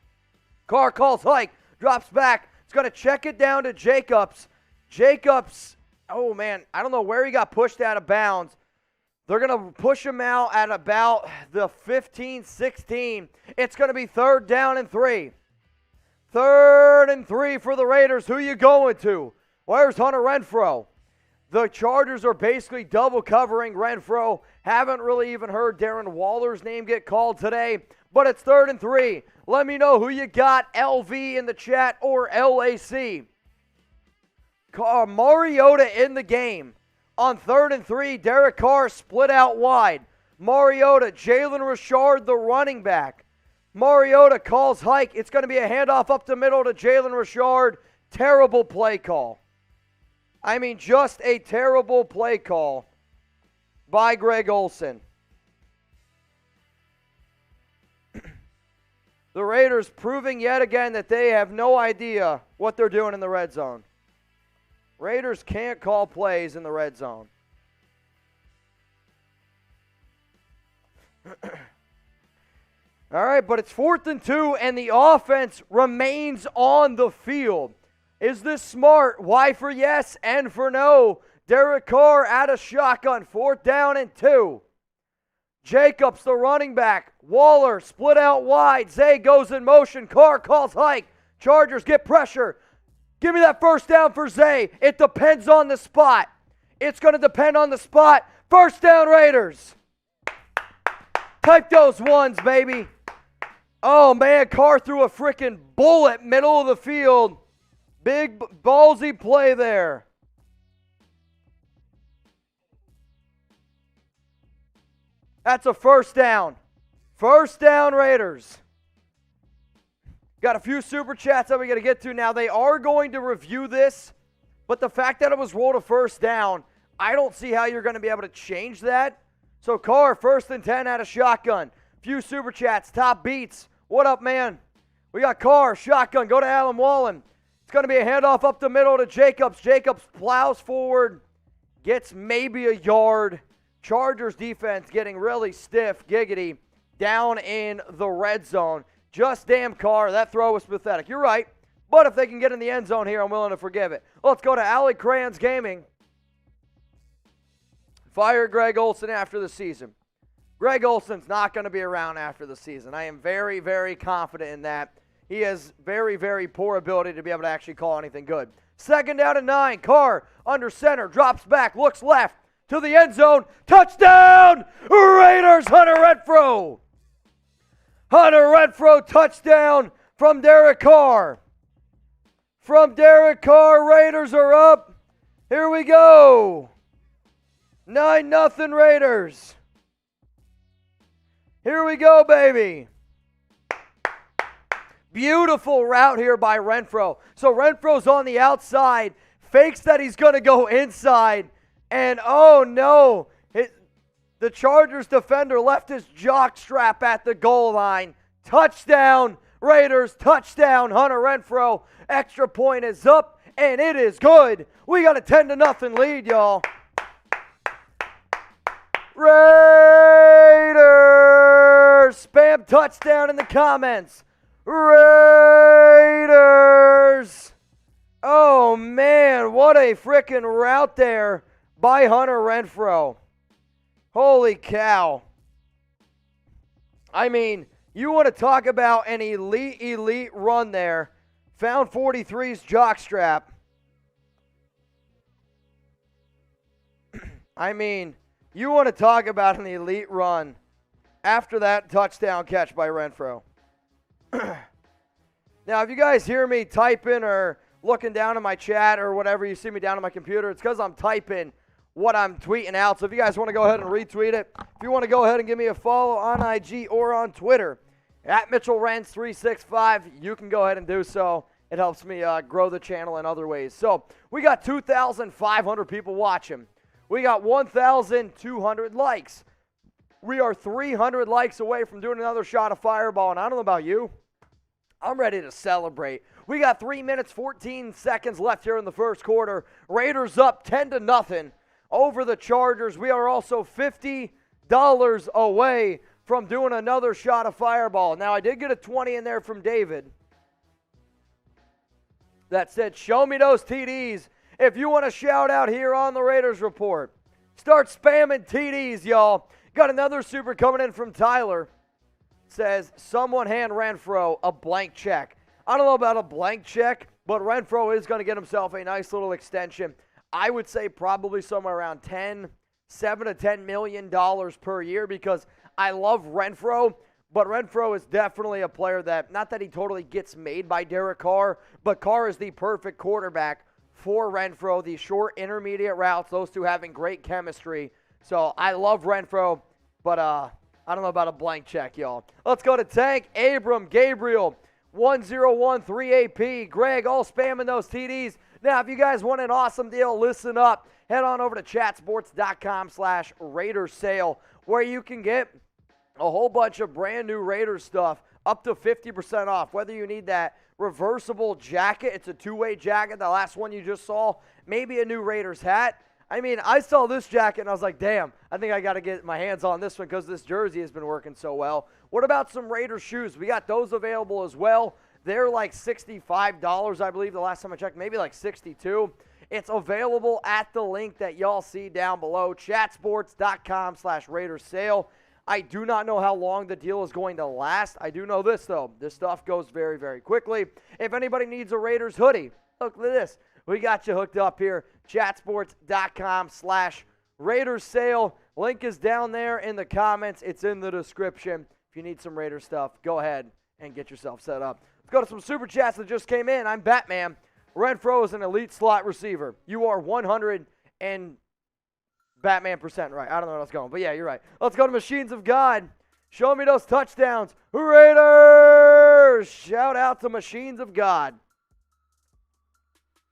Carr calls hike, drops back. It's going to check it down to Jacobs. Jacobs, oh man, I don't know where he got pushed out of bounds. They're going to push him out at about the 15, 16. It's going to be 3rd down and 3. 3rd and 3 for the Raiders. Who you going to? Where's Hunter Renfrow? The Chargers are basically double covering Renfrow. Haven't really even heard Darren Waller's name get called today, but it's 3rd and 3. Let me know who you got, LV in the chat or LAC. Mariota in the game. On 3rd and 3, Derek Carr split out wide. Mariota, Jalen Richard, the running back. Mariota calls hike. It's going to be a handoff up the middle to Jalen Richard. Terrible play call. I mean, just a terrible play call by Greg Olsen. The Raiders proving yet again that they have no idea what they're doing in the red zone. Raiders can't call plays in the red zone. All right, but it's 4th and 2, and the offense remains on the field. Is this smart? Y for yes, N for no. Derek Carr out of shotgun, 4th down and 2. Jacobs, the running back. Waller split out wide. Zay goes in motion. Carr calls hike. Chargers get pressure. Give me that 1st down for Zay. It depends on the spot. It's going to depend on the spot. 1st down, Raiders. Type those ones, baby. Oh, man, Carr threw a freaking bullet middle of the field. Big ballsy play there. That's a 1st down. 1st down, Raiders. Got a few super chats that we got to get to now. They are going to review this, but the fact that it was rolled a 1st down, I don't see how you're going to be able to change that. So Carr, 1st and 10 out of shotgun. Few super chats. Top Beats. What up, man? We got Carr, shotgun. Go to Alan Wallen. It's going to be a handoff up the middle to Jacobs. Jacobs plows forward. Gets maybe a yard. Chargers defense getting really stiff, giggity, down in the red zone. Just damn Carr. That throw was pathetic. You're right. But if they can get in the end zone here, I'm willing to forgive it. Let's go to Allie Crayons Gaming. Fire Greg Olsen after the season. Greg Olsen's not going to be around after the season. I am very, very confident in that. He has very, very poor ability to be able to actually call anything good. 2nd down and 9. Carr under center. Drops back. Looks left. To the end zone. Touchdown! Raiders, Hunter Renfrow. Hunter Renfrow, touchdown from Derek Carr. From Derek Carr, Raiders are up. Here we go. 9-0 Raiders. Here we go, baby. Beautiful route here by Renfrow. So Renfrow's on the outside, fakes that he's going to go inside, and oh no, the Chargers defender left his jock strap at the goal line. Touchdown, Raiders, touchdown, Hunter Renfrow. Extra point is up, and it is good. We got a 10-0 lead, y'all. Raiders! Spam touchdown in the comments. Raiders! Oh, man, what a freaking route there by Hunter Renfrow. Holy cow. I mean, you want to talk about an elite run there. Found 43's jockstrap. I mean, you want to talk about an elite run after that touchdown catch by Renfrow. Now, if you guys hear me typing or looking down at my chat or whatever, you see me down on my computer, it's because I'm typing what I'm tweeting out. So if you guys want to go ahead and retweet it, if you want to go ahead and give me a follow on IG or on Twitter, at Mitchell Renz 365, you can go ahead and do so. It helps me grow the channel in other ways. So we got 2,500 people watching. We got 1,200 likes. We are 300 likes away from doing another shot of Fireball, and I don't know about you. I'm ready to celebrate. We got 3 minutes, 14 seconds left here in the first quarter. Raiders up 10-0 over the Chargers. We are also $50 away from doing another shot of Fireball. Now, I did get a 20 in there from David that said, show me those TDs if you want to shout out here on the Raiders Report. Start spamming TDs, y'all. Got another super coming in from Tyler. Says, someone hand Renfrow a blank check. I don't know about a blank check, but Renfrow is going to get himself a nice little extension. I would say probably somewhere around $7 to $10 million per year, because I love Renfrow, but Renfrow is definitely a player that, not that he totally gets made by Derek Carr, but Carr is the perfect quarterback for Renfrow. The short intermediate routes, those two having great chemistry. So I love Renfrow, but I don't know about a blank check, y'all. Let's go to Tank, Abram, Gabriel, 1013AP, Greg, all spamming those TDs. Now, if you guys want an awesome deal, listen up. Head on over to chatsports.com/Raiders sale, where you can get a whole bunch of brand new Raiders stuff up to 50% off. Whether you need that reversible jacket, it's a two-way jacket, the last one you just saw, maybe a new Raiders hat. I mean, I saw this jacket and I was like, damn, I think I got to get my hands on this one because this jersey has been working so well. What about some Raiders shoes? We got those available as well. They're like $65, I believe, the last time I checked, maybe like $62. It's available at the link that y'all see down below, chatsports.com/Raiders sale. I do not know how long the deal is going to last. I do know this, though. This stuff goes very, very quickly. If anybody needs a Raiders hoodie, look at this. We got you hooked up here. Chatsports.com/Raiders sale. Link is down there in the comments. It's in the description. If you need some Raiders stuff, go ahead and get yourself set up. Let's go to some Super Chats that just came in. I'm Batman. Renfro is an elite slot receiver. You are 100 and Batman percent right. I don't know where I was going, but yeah, you're right. Let's go to Machines of God. Show me those touchdowns. Raiders! Shout out to Machines of God.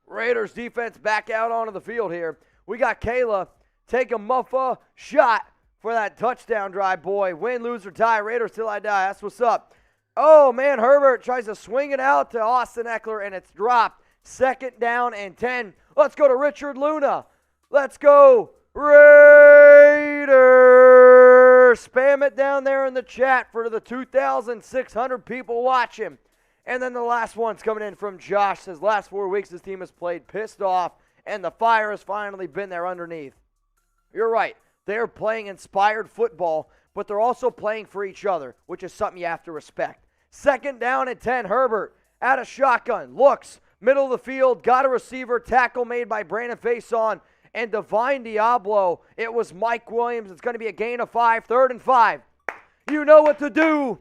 Raiders defense back out onto the field here. We got Kayla. Take a muffa shot for that touchdown drive, boy. Win, lose, or tie. Raiders till I die. That's what's up. Oh, man, Herbert tries to swing it out to Austin Eckler, and it's dropped. 2nd down and 10. Let's go to Richard Luna. Let's go Raiders. Spam it down there in the chat for the 2,600 people watching. And then the last one's coming in from Josh. Says, last 4 weeks his team has played pissed off, and the fire has finally been there underneath. You're right. They're playing inspired football, but they're also playing for each other, which is something you have to respect. 2nd down and 10. Herbert out of shotgun. Looks. Middle of the field. Got a receiver. Tackle made by Brandon Faison and Divine Diablo. It was Mike Williams. It's going to be a gain of 5. 3rd and 5. You know what to do.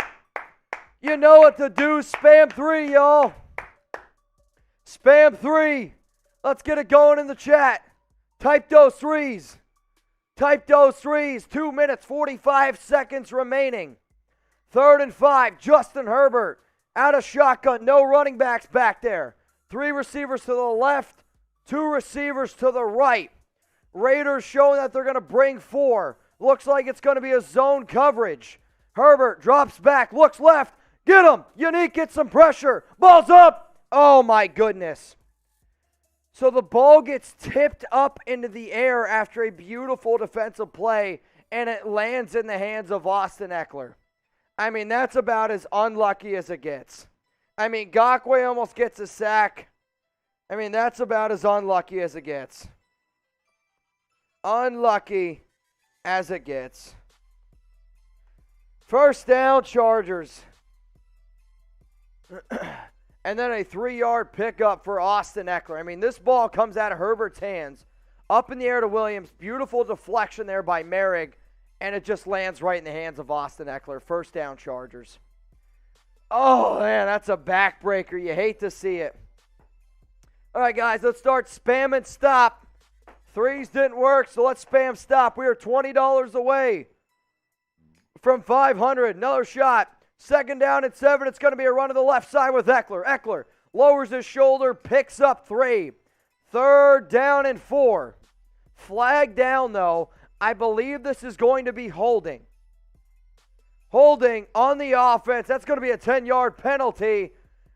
You know what to do. Spam 3, y'all. Spam 3. Let's get it going in the chat. Type those threes. Type those threes. 2 minutes, 45 seconds remaining. 3rd and 5. Justin Herbert out of shotgun. No running backs back there. 3 receivers to the left. 2 receivers to the right. Raiders showing that they're going to bring 4. Looks like it's going to be a zone coverage. Herbert drops back. Looks left. Get him. Unique gets some pressure. Ball's up. Oh, my goodness. So the ball gets tipped up into the air after a beautiful defensive play, and it lands in the hands of Austin Eckler. I mean, that's about as unlucky as it gets. I mean, Gakwe almost gets a sack. I mean, that's about as unlucky as it gets. Unlucky as it gets. 1st down, Chargers. And then a 3-yard pickup for Austin Eckler. I mean, this ball comes out of Herbert's hands. Up in the air to Williams. Beautiful deflection there by Merrick. And it just lands right in the hands of Austin Eckler. 1st down, Chargers. Oh, man, that's a backbreaker. You hate to see it. All right, guys, let's start spamming stop. 3s didn't work, so let's spam stop. We are $20 away from 500. Another shot. 2nd down and 7. It's going to be a run to the left side with Eckler. Eckler lowers his shoulder, picks up 3. 3rd down and 4. Flag down, though. I believe this is going to be holding. Holding on the offense. That's going to be a 10-yard penalty.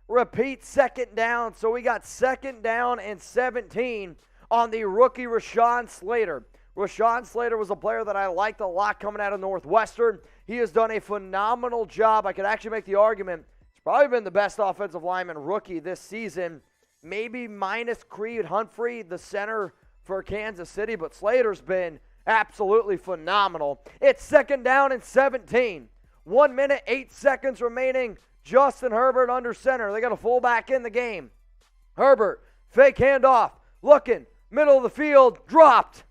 Repeat 2nd down. So we got 2nd down and 17 on the rookie Rashawn Slater. Rashawn Slater was a player that I liked a lot coming out of Northwestern. He has done a phenomenal job. I could actually make the argument he's probably been the best offensive lineman rookie this season. Maybe minus Creed Humphrey, the center for Kansas City, but Slater's been absolutely phenomenal. It's 2nd down and 17. 1 minute, 8 seconds remaining. Justin Herbert under center. They got a fullback in the game. Herbert, fake handoff, looking, middle of the field, dropped.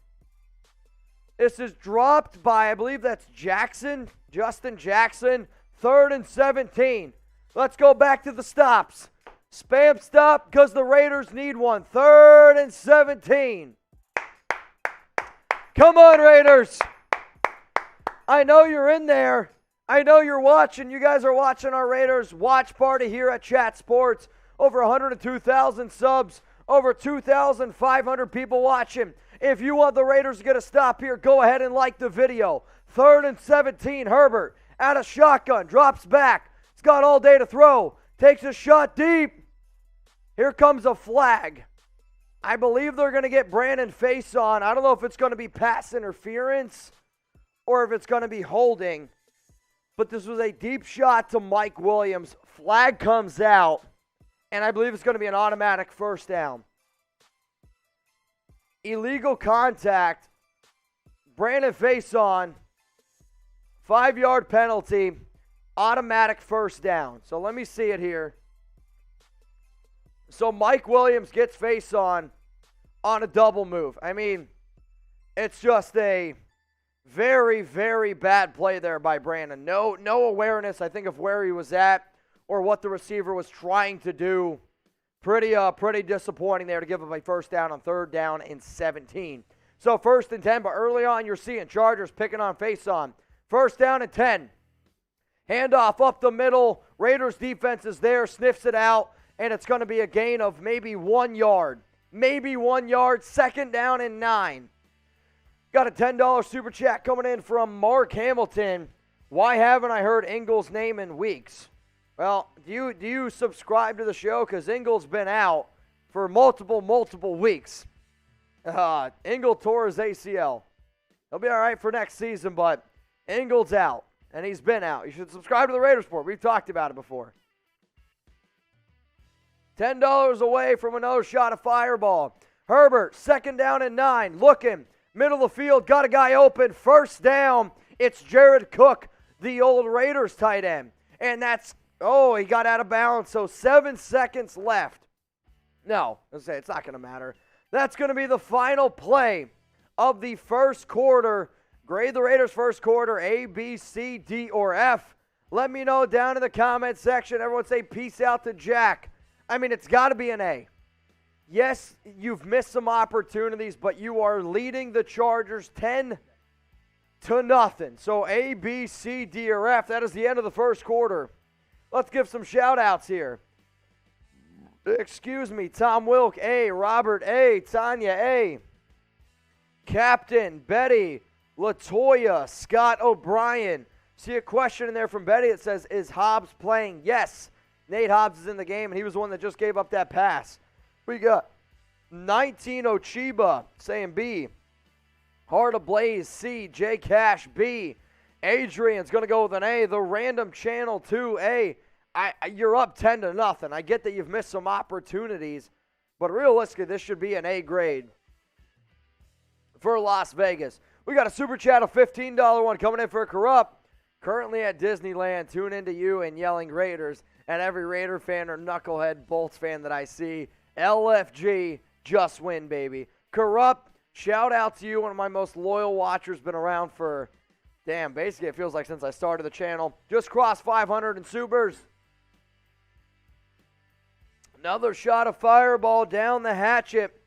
This is dropped by, I believe that's Jackson, Justin Jackson. 3rd and 17. Let's go back to the stops. Spam stop because the Raiders need one. 3rd and 17. Come on, Raiders. I know you're in there. I know you're watching. You guys are watching our Raiders watch party here at Chat Sports. Over 102,000 subs. Over 2,500 people watching. If you want the Raiders to get a stop here, go ahead and like the video. 3rd and 17. Herbert out of shotgun. Drops back. He's got all day to throw. Takes a shot deep. Here comes a flag. I believe they're going to get Brandon face on. I don't know if it's going to be pass interference or if it's going to be holding. But this was a deep shot to Mike Williams. Flag comes out, and I believe it's going to be an automatic first down. Illegal contact. Brandon face on. 5-yard penalty. Automatic first down. So let me see it here. So Mike Williams gets face on a double move. I mean, it's just a very, very bad play there by Brandon. No awareness, I think, of where he was at or what the receiver was trying to do. Pretty disappointing there to give up a first down on 3rd down and 17. So 1st and 10, but early on you're seeing Chargers picking on face on. 1st down and 10. Handoff up the middle. Raiders defense is there, sniffs it out, and it's going to be a gain of maybe 1 yard. Maybe 1 yard, 2nd down and 9. Got a $10 super chat coming in from Mark Hamilton. Why haven't I heard Ingles' name in weeks? Well, do you subscribe to the show? Because Ingles been out for multiple weeks. Ingle tore his ACL. He'll be all right for next season, but Ingles out, and he's been out. You should subscribe to the Raiders Report. We've talked about it before. $10 away from another shot of fireball. Herbert, 2nd down and 9, looking. Middle of the field, got a guy open. 1st down, it's Jared Cook, the old Raiders tight end. And that's, he got out of bounds, so 7 seconds left. No, let's say it's not going to matter. That's going to be the final play of the first quarter. Grade the Raiders' first quarter, A, B, C, D, or F. Let me know down in the comment section. Everyone say peace out to Jack. I mean, it's got to be an A. Yes, you've missed some opportunities, but you are leading the Chargers 10-0. So A, B, C, D, or F. That is the end of the first quarter. Let's give some shout-outs here. Excuse me, Tom Wilk, A. Robert, A. Tanya, A. Captain, Betty, Latoya, Scott O'Brien. See a question in there from Betty. It says, is Hobbs playing? Yes. Nate Hobbs is in the game, and he was the one that just gave up that pass. We got 19 Ochiba saying B. Heart Ablaze, C. J Cash, B. Adrian's going to go with an A. The Random Channel 2, A. You're up 10-0. I get that you've missed some opportunities, but realistically, this should be an A grade for Las Vegas. We got a super chat, a $15 one coming in for Corrupt. Currently at Disneyland, tune into you and yelling Raiders. And every Raider fan or knucklehead Bolts fan that I see, LFG, just win, baby. Corrupt, shout out to you, one of my most loyal watchers, been around for, basically it feels like since I started the channel. Just crossed 500 in supers. Another shot of fireball down the hatchet.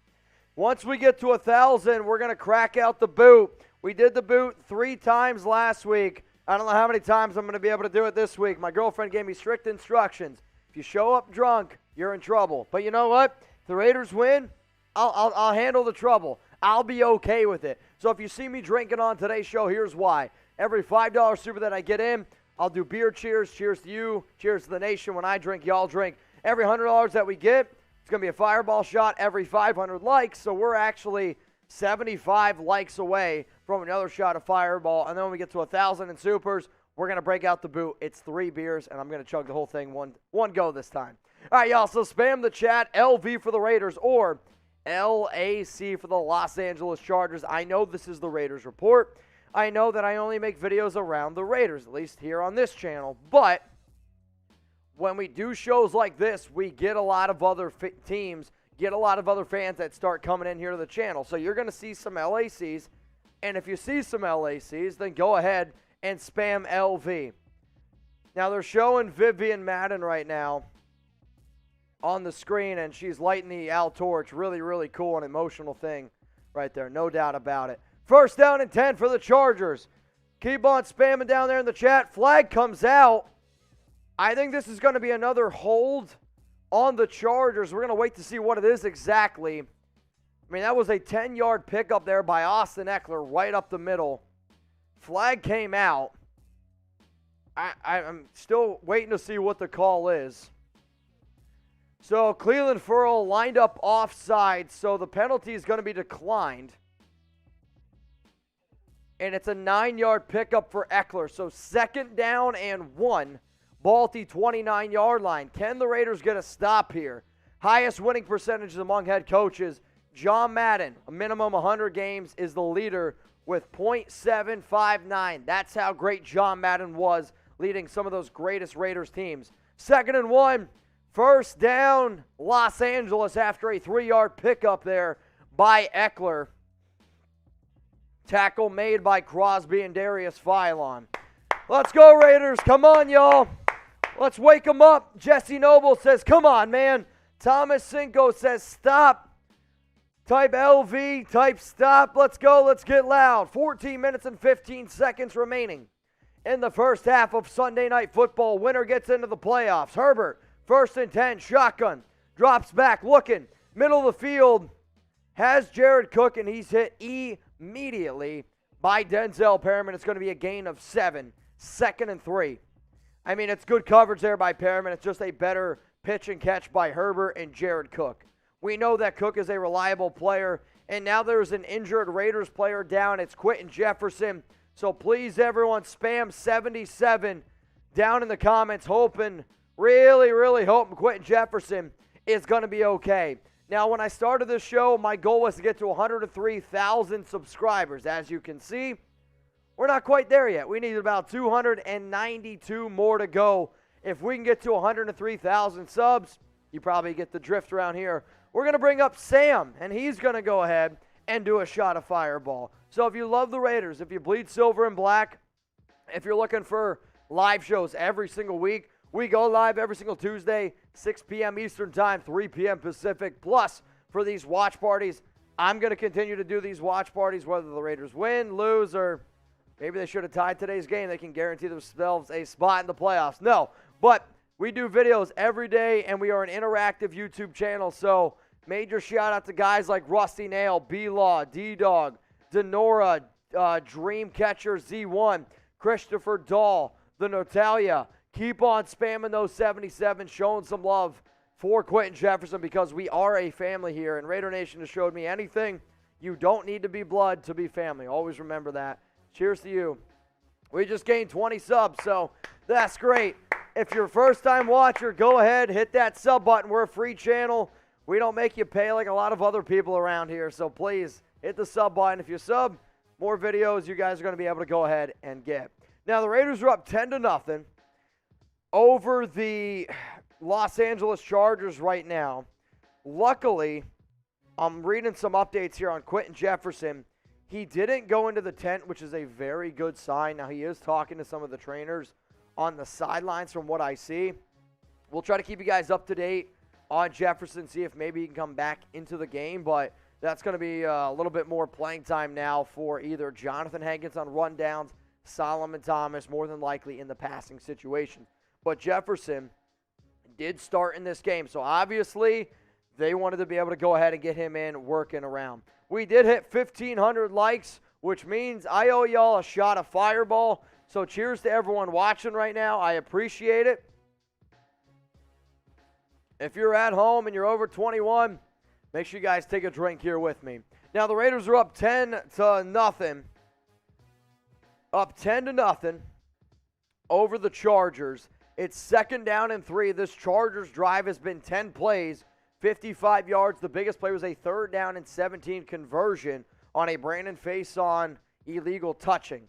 Once we get to 1,000, we're going to crack out the boot. We did the boot 3 times last week. I don't know how many times I'm going to be able to do it this week. My girlfriend gave me strict instructions. If you show up drunk, you're in trouble. But you know what? If the Raiders win, I'll handle the trouble. I'll be okay with it. So if you see me drinking on today's show, here's why. Every $5 super that I get in, I'll do beer cheers. Cheers to you. Cheers to the nation. When I drink, y'all drink. Every $100 that we get, it's going to be a fireball shot every 500 likes. So we're actually 75 likes away from another shot of fireball. And then when we get to 1,000 in supers, we're going to break out the boot. It's 3 beers, and I'm going to chug the whole thing one go this time. All right, y'all, so spam the chat, LV for the Raiders or LAC for the Los Angeles Chargers. I know this is the Raiders Report. I know that I only make videos around the Raiders, at least here on this channel. But when we do shows like this, we get a lot of other teams, get a lot of other fans that start coming in here to the channel. So you're going to see some LACs. And if you see some LACs, then go ahead and spam LV. Now, they're showing Vivian Madden right now on the screen, and she's lighting the Al torch. Really, really cool and emotional thing right there. No doubt about it. 1st down and 10 for the Chargers. Keep on spamming down there in the chat. Flag comes out. I think this is going to be another hold on the Chargers. We're going to wait to see what it is exactly. I mean, that was a 10-yard pickup there by Austin Eckler right up the middle. Flag came out. I'm still waiting to see what the call is. So Cleveland Furl lined up offside, so the penalty is going to be declined. And it's a 9-yard pickup for Eckler. So 2nd down and 1. Ball at the 29-yard line. Can the Raiders get a stop here? Highest winning percentages among head coaches. John Madden, a minimum 100 games, is the leader with .759. That's how great John Madden was, leading some of those greatest Raiders teams. 2nd and 1. 1st down, Los Angeles after a 3-yard pickup there by Eckler. Tackle made by Crosby and Darius Philon. Let's go, Raiders. Come on, y'all. Let's wake them up. Jesse Noble says, come on, man. Thomas Cinco says, stop. Type LV, type stop. Let's go. Let's get loud. 14 minutes and 15 seconds remaining in the first half of Sunday Night Football. Winner gets into the playoffs. Herbert, 1st and 10, shotgun. Drops back, looking. Middle of the field. Has Jared Cook, and he's hit immediately by Denzel Perryman. It's going to be a gain of 7. 2nd and 3. I mean, it's good coverage there by Perryman. It's just a better pitch and catch by Herbert and Jared Cook. We know that Cook is a reliable player, and now there's an injured Raiders player down. It's Quentin Jefferson. So please, everyone, spam 77 down in the comments, hoping, really hoping Quentin Jefferson is going to be okay. Now, when I started this show, my goal was to get to 103,000 subscribers. As you can see, we're not quite there yet. We need about 292 more to go. If we can get to 103,000 subs, you probably get the drift around here. We're going to bring up Sam, and he's going to go ahead and do a shot of Fireball. So if you love the Raiders, if you bleed silver and black, if you're looking for live shows every single week, we go live every single Tuesday, 6 p.m. Eastern Time, 3 p.m. Pacific. Plus, for these watch parties, I'm going to continue to do these watch parties, whether the Raiders win, lose, or maybe they should have tied today's game. They can guarantee themselves a spot in the playoffs. No, but we do videos every day, and we are an interactive YouTube channel. So major shout-out to guys like Rusty Nail, B-Law, D-Dog, Denora, Dreamcatcher Z1, Christopher Dahl, the Notalia. Keep on spamming those 77, showing some love for Quentin Jefferson, because we are a family here, and Raider Nation has showed me anything. You don't need to be blood to be family. Always remember that. Cheers to you. We just gained 20 subs, so that's great. If you're a first-time watcher, go ahead, hit that sub button. We're a free channel. We don't make you pay like a lot of other people around here, so please hit the sub button. If you sub, more videos you guys are going to be able to go ahead and get. Now, the Raiders are up 10-0 over the Los Angeles Chargers right now. Luckily, I'm reading some updates here on Quentin Jefferson. He didn't go into the tent, which is a very good sign. Now, he is talking to some of the trainers on the sidelines from what I see. We'll try to keep you guys up to date on Jefferson, see if maybe he can come back into the game, but that's going to be a little bit more playing time now for either Jonathan Hankins on rundowns, Solomon Thomas, more than likely in the passing situation. But Jefferson did start in this game, so obviously they wanted to be able to go ahead and get him in working around. We did hit 1,500 likes, which means I owe y'all a shot of Fireball. So cheers to everyone watching right now. I appreciate it. If you're at home and you're over 21, make sure you guys take a drink here with me. Now, the Raiders are up 10-0. Up 10-0 over the Chargers. It's 2nd down and 3. This Chargers drive has been 10 plays, 55 yards. The biggest play was a 3rd down and 17 conversion on a Brandon face-on illegal touching.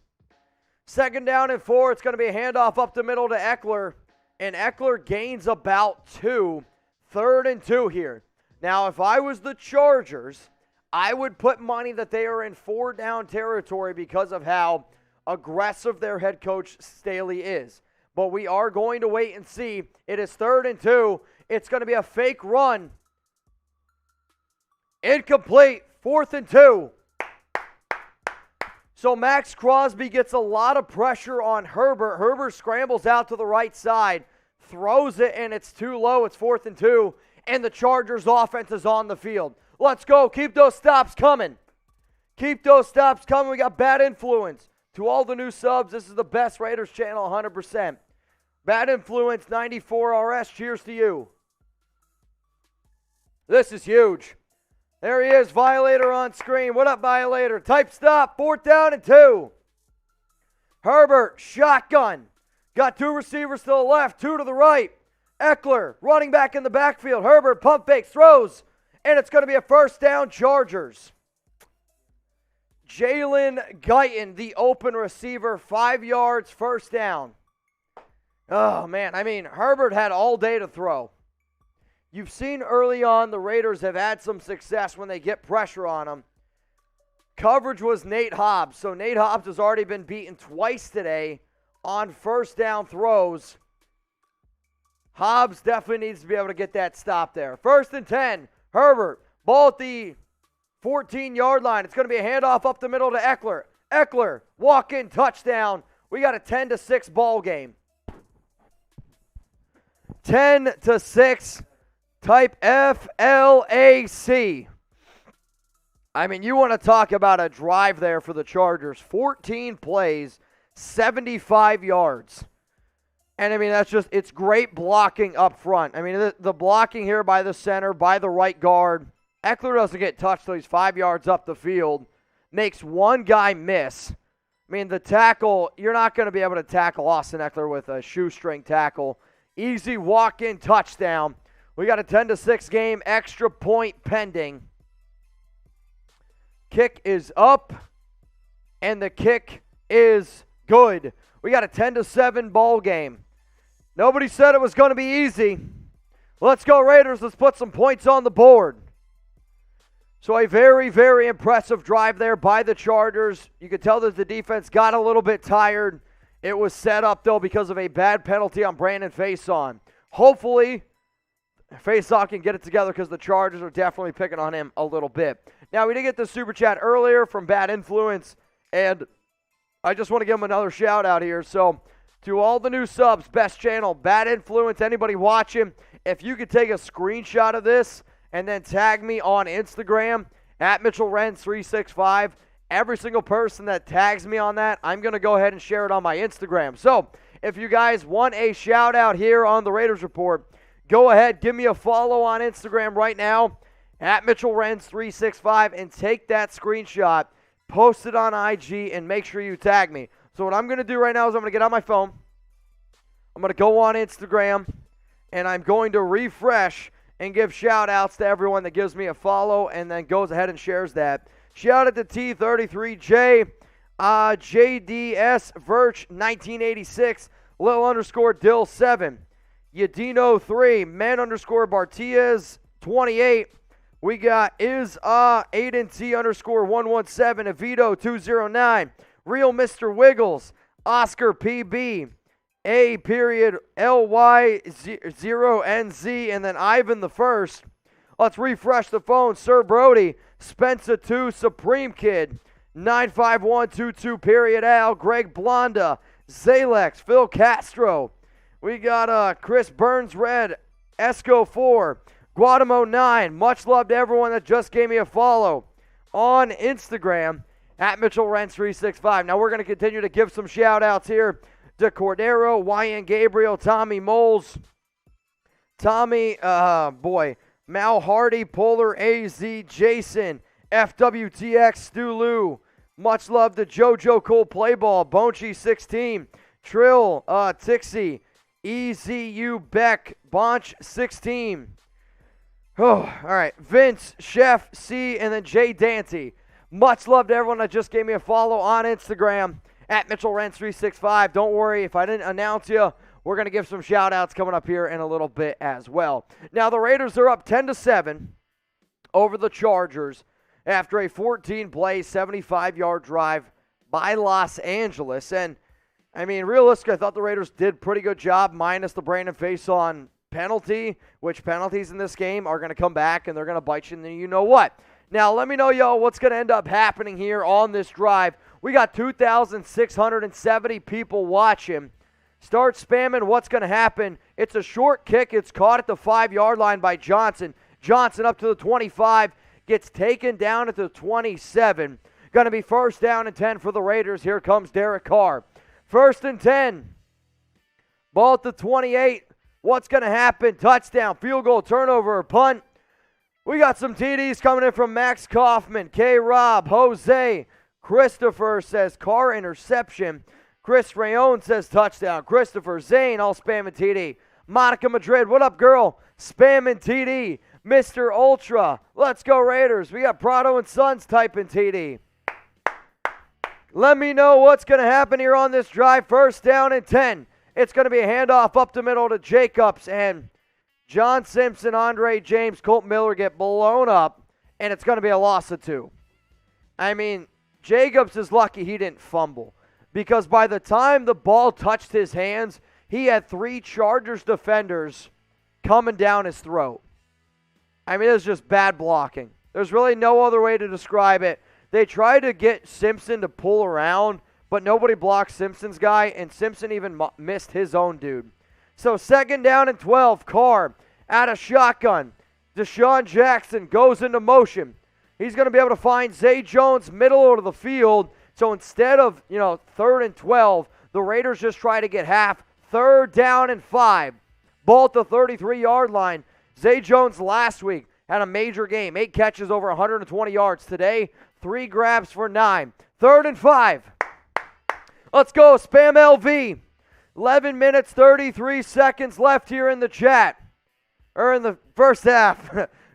2nd down and 4. It's going to be a handoff up the middle to Eckler, and Eckler gains about 2. 3rd and 2 here. Now, if I was the Chargers, I would put money that they are in 4-down territory because of how aggressive their head coach Staley is. But we are going to wait and see. It is 3rd and 2. It's going to be a fake run. Incomplete. 4th and 2. So Max Crosby gets a lot of pressure on Herbert. Herbert scrambles out to the right side, throws it, and it's too low. It's 4th and 2, and the Chargers offense is on the field. Let's go. Keep those stops coming. Keep those stops coming. We got Bad Influence. To all the new subs, this is the best Raiders channel, 100%. Bad Influence 94 RS, cheers to you. This is huge. There he is, Violator on screen. What up, Violator? Type stop, 4th down and 2. Herbert, shotgun. Got 2 receivers to the left, 2 to the right. Eckler, running back in the backfield. Herbert, pump fakes, throws. And it's going to be a 1st down, Chargers. Jalen Guyton, the open receiver, 5 yards, 1st down. Oh, man, I mean, Herbert had all day to throw. You've seen early on the Raiders have had some success when they get pressure on them. Coverage was Nate Hobbs, so Nate Hobbs has already been beaten twice today on 1st down throws. Hobbs definitely needs to be able to get that stop there. 1st and 10, Herbert, ball at the 14-yard line. It's going to be a handoff up the middle to Eckler. Eckler, walk-in touchdown. We got a 10-6 ball game. 10-6, type FLAC. I mean, you want to talk about a drive there for the Chargers. 14 plays, 75 yards. And, I mean, it's great blocking up front. I mean, the blocking here by the center, by the right guard. Eckler doesn't get touched till he's 5 yards up the field. Makes one guy miss. I mean, the tackle, you're not going to be able to tackle Austin Eckler with a shoestring tackle. Easy walk-in touchdown. We got a 10-6 game, extra point pending. Kick is up, and the kick is good. We got a 10-7 ball game. Nobody said it was going to be easy. Let's go Raiders. Let's put some points on the board. So a very, very impressive drive there by the Chargers. You could tell that the defense got a little bit tired. It was set up, though, because of a bad penalty on Brandon Faison. Hopefully, Faison can get it together because the Chargers are definitely picking on him a little bit. Now, we did get the super chat earlier from Bad Influence, and I just want to give him another shout-out here. So, to all the new subs, best channel, Bad Influence, anybody watching, if you could take a screenshot of this and then tag me on Instagram, at Mitchell Renz 365, every single person that tags me on that, I'm going to go ahead and share it on my Instagram. So, if you guys want a shout-out here on the Raiders Report, go ahead, give me a follow on Instagram right now, at Mitchell Renz 365, and take that screenshot, post it on IG, and make sure you tag me. So what I'm going to do right now is I'm going to get on my phone. I'm going to go on Instagram, and I'm going to refresh and give shout-outs to everyone that gives me a follow and then goes ahead and shares that. Shout out to T33J, JDS Virch 1986, Lil underscore Dill 7, Yadino 3, Man underscore Bartiez 28. We got Aiden T underscore 117, Evito 209, Real Mr. Wiggles, Oscar PB, A period LY 0NZ, and then Ivan the First. Let's refresh the phone. Sir Brody, Spencer 2, Supreme Kid, 95122 period Al, Greg Blonda, Zalex, Phil Castro. We got Chris Burns Red, Esco 4, Guadamo 9. Much love to everyone that just gave me a follow on Instagram at Mitchell Renz 365. Now we're going to continue to give some shout outs here to Cordero, YN Gabriel, Tommy Moles, Tommy, Mal Hardy, Polar AZ, Jason, FWTX, Stu Lou. Much love to JoJo Cool Playball, Bonchi 16, Trill, Tixie, EZU Beck, Bonch 16. Oh, all right. Vince, Chef C, and then Jay Dante. Much love to everyone that just gave me a follow on Instagram at Mitchell Renz 365. Don't worry, if I didn't announce you, we're going to give some shout-outs coming up here in a little bit as well. Now, the Raiders are up 10-7 over the Chargers after a 14-play, 75-yard drive by Los Angeles. And, I mean, realistically, I thought the Raiders did a pretty good job minus the Brandon Faison penalty, which penalties in this game are going to come back and they're going to bite you, and then you know what. Now, let me know, y'all, what's going to end up happening here on this drive. We got 2,670 people watching. Start spamming what's going to happen. It's a short kick. It's caught at the 5-yard line by Johnson. Johnson up to the 25. Gets taken down at the 27. Going to be 1st down and 10 for the Raiders. Here comes Derek Carr. 1st and 10. Ball at the 28. What's going to happen? Touchdown, field goal, turnover, or punt. We got some TDs coming in from Max Kaufman, K-Rob, Jose, Christopher says Carr interception. Chris Rayon says touchdown. Christopher Zane, all spamming TD. Monica Madrid, what up, girl? Spamming TD. Mr. Ultra, let's go Raiders. We got Prado and Sons typing TD. Let me know what's going to happen here on this drive. First down and 10. It's going to be a handoff up the middle to Jacobs, and John Simpson, Andre James, Colt Miller get blown up, and it's going to be a loss of 2. I mean, Jacobs is lucky he didn't fumble, because by the time the ball touched his hands, he had 3 Chargers defenders coming down his throat. I mean, it was just bad blocking. There's really no other way to describe it. They tried to get Simpson to pull around, but nobody blocked Simpson's guy, and Simpson even missed his own dude. So second down and 12, Carr out of shotgun. DeSean Jackson goes into motion. He's going to be able to find Zay Jones middle of the field. So instead of, third and 12, the Raiders just try to get half. Third down and 5. Ball at the 33-yard line. Zay Jones last week had a major game. 8 catches over 120 yards. Today, 3 grabs for 9. Third and 5. Let's go, Spam LV. 11 minutes, 33 seconds left here in the chat. Or in the first half.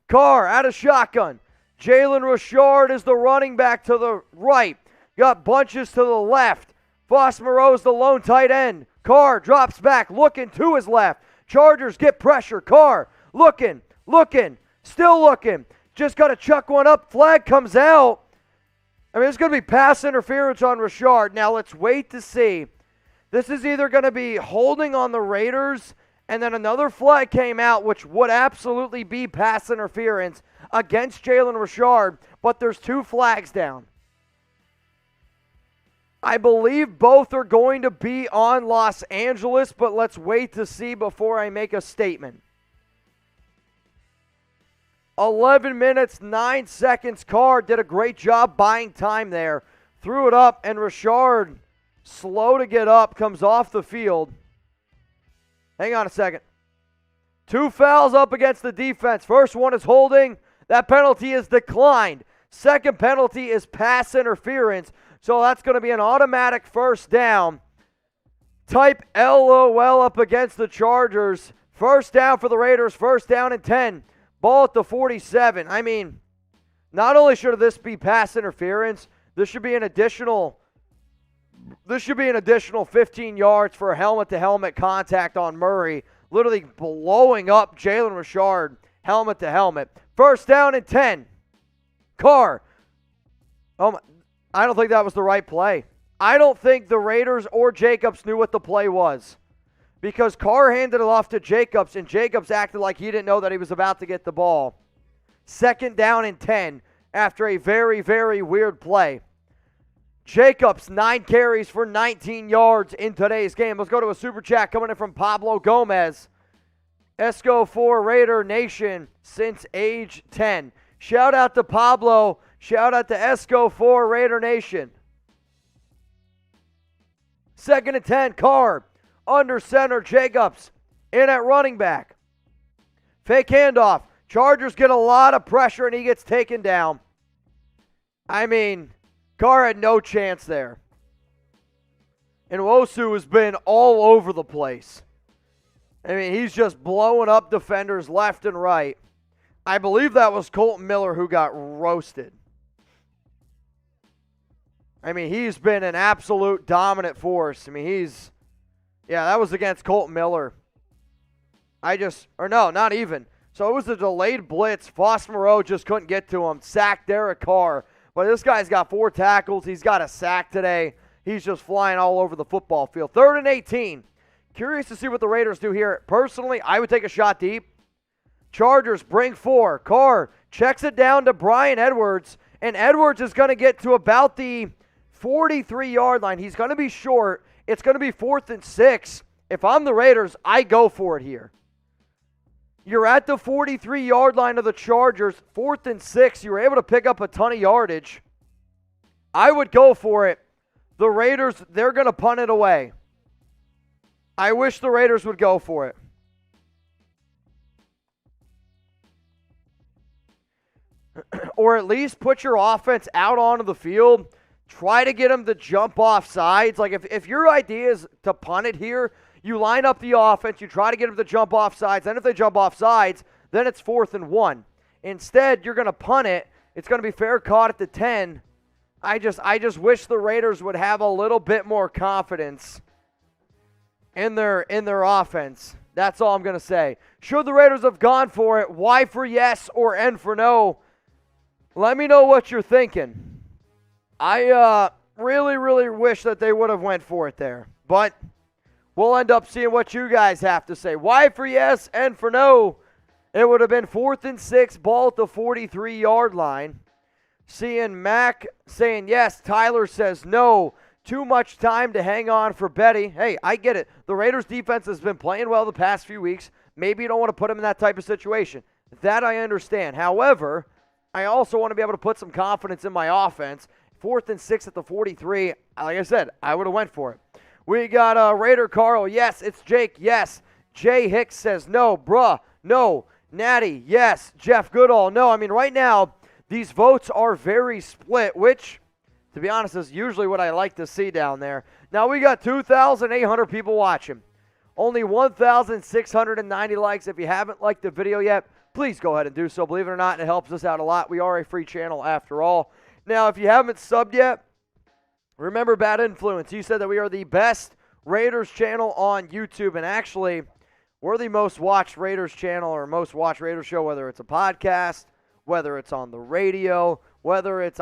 Carr out of shotgun. Jalen Richard is the running back to the right. Got Bunches to the left. Moreau's the lone tight end. Carr drops back, looking to his left. Chargers get pressure. Carr looking, still looking. Just got to chuck one up. Flag comes out. I mean, it's going to be pass interference on Richard. Now, let's wait to see. This is either going to be holding on the Raiders, and then another flag came out, which would absolutely be pass interference against Jalen Richard, but there's 2 flags down. I believe both are going to be on Los Angeles, but let's wait to see before I make a statement. 11 minutes, 9 seconds. Carr did a great job buying time there. Threw it up, and Richard, slow to get up, comes off the field. Hang on a second. 2 fouls up against the defense. First one is holding. That penalty is declined. Second penalty is pass interference. So that's going to be an automatic first down. Type LOL up against the Chargers. First down for the Raiders. First down and 10. Ball at the 47. I mean, not only should this be pass interference, this should be an additional 15 yards for a helmet-to-helmet contact on Murray, literally blowing up Jalen Richard helmet-to-helmet. First down and 10. Carr. I don't think that was the right play. I don't think the Raiders or Jacobs knew what the play was, because Carr handed it off to Jacobs, and Jacobs acted like he didn't know that he was about to get the ball. Second down and 10 after a very, very weird play. Jacobs, 9 carries for 19 yards in today's game. Let's go to a super chat coming in from Pablo Gomez. Esco for Raider Nation since age 10. Shout out to Pablo. Shout out to Esco for Raider Nation. Second and 10, Carr. Under center, Jacobs in at running back. Fake handoff. Chargers get a lot of pressure, and he gets taken down. I mean, Carr had no chance there. And Nwosu has been all over the place. I mean, he's just blowing up defenders left and right. I believe that was Colt Miller who got roasted. I mean, he's been an absolute dominant force. I mean, that was against Colt Miller. Not even. So it was a delayed blitz. Moreau just couldn't get to him. Sacked Derek Carr. But this guy's got 4 tackles. He's got a sack today. He's just flying all over the football field. 3rd and 18. Curious to see what the Raiders do here. Personally, I would take a shot deep. Chargers bring 4. Carr checks it down to Brian Edwards. And Edwards is going to get to about the 43-yard line. He's going to be short. It's going to be 4th and 6. If I'm the Raiders, I go for it here. You're at the 43-yard line of the Chargers, 4th and 6. You were able to pick up a ton of yardage. I would go for it. The Raiders, they're going to punt it away. I wish the Raiders would go for it. or at least put your offense out onto the field. Try to get them to jump off sides. Like if your idea is to punt it here, you line up the offense, you try to get them to jump off sides. Then if they jump off sides, then it's 4th and 1. Instead, you're going to punt it. It's going to be fair caught at the 10. I just wish the Raiders would have a little bit more confidence in their offense. That's all I'm going to say. Should the Raiders have gone for it? Y for yes or N for no? Let me know what you're thinking. I really, really wish that they would have went for it there. But we'll end up seeing what you guys have to say. Y for yes, N for no. It would have been 4th and 6, ball at the 43-yard line. Seeing Mac saying yes. Tyler says no. Too much time to hang on for Betty. Hey, I get it. The Raiders defense has been playing well the past few weeks. Maybe you don't want to put them in that type of situation. That I understand. However, I also want to be able to put some confidence in my offense. 4th and 6 at the 43. Like I said, I would have went for it. We got Raider Carl. Yes. It's Jake. Yes. Jay Hicks says no. Bruh. No. Natty. Yes. Jeff Goodall. No. I mean, right now, these votes are very split, which, to be honest, is usually what I like to see down there. Now, we got 2,800 people watching. Only 1,690 likes. If you haven't liked the video yet, please go ahead and do so. Believe it or not, it helps us out a lot. We are a free channel after all. Now, if you haven't subbed yet, remember Bad Influence. He said that we are the best Raiders channel on YouTube, and actually, we're the most watched Raiders channel or most watched Raiders show, whether it's a podcast, whether it's on the radio, whether it's,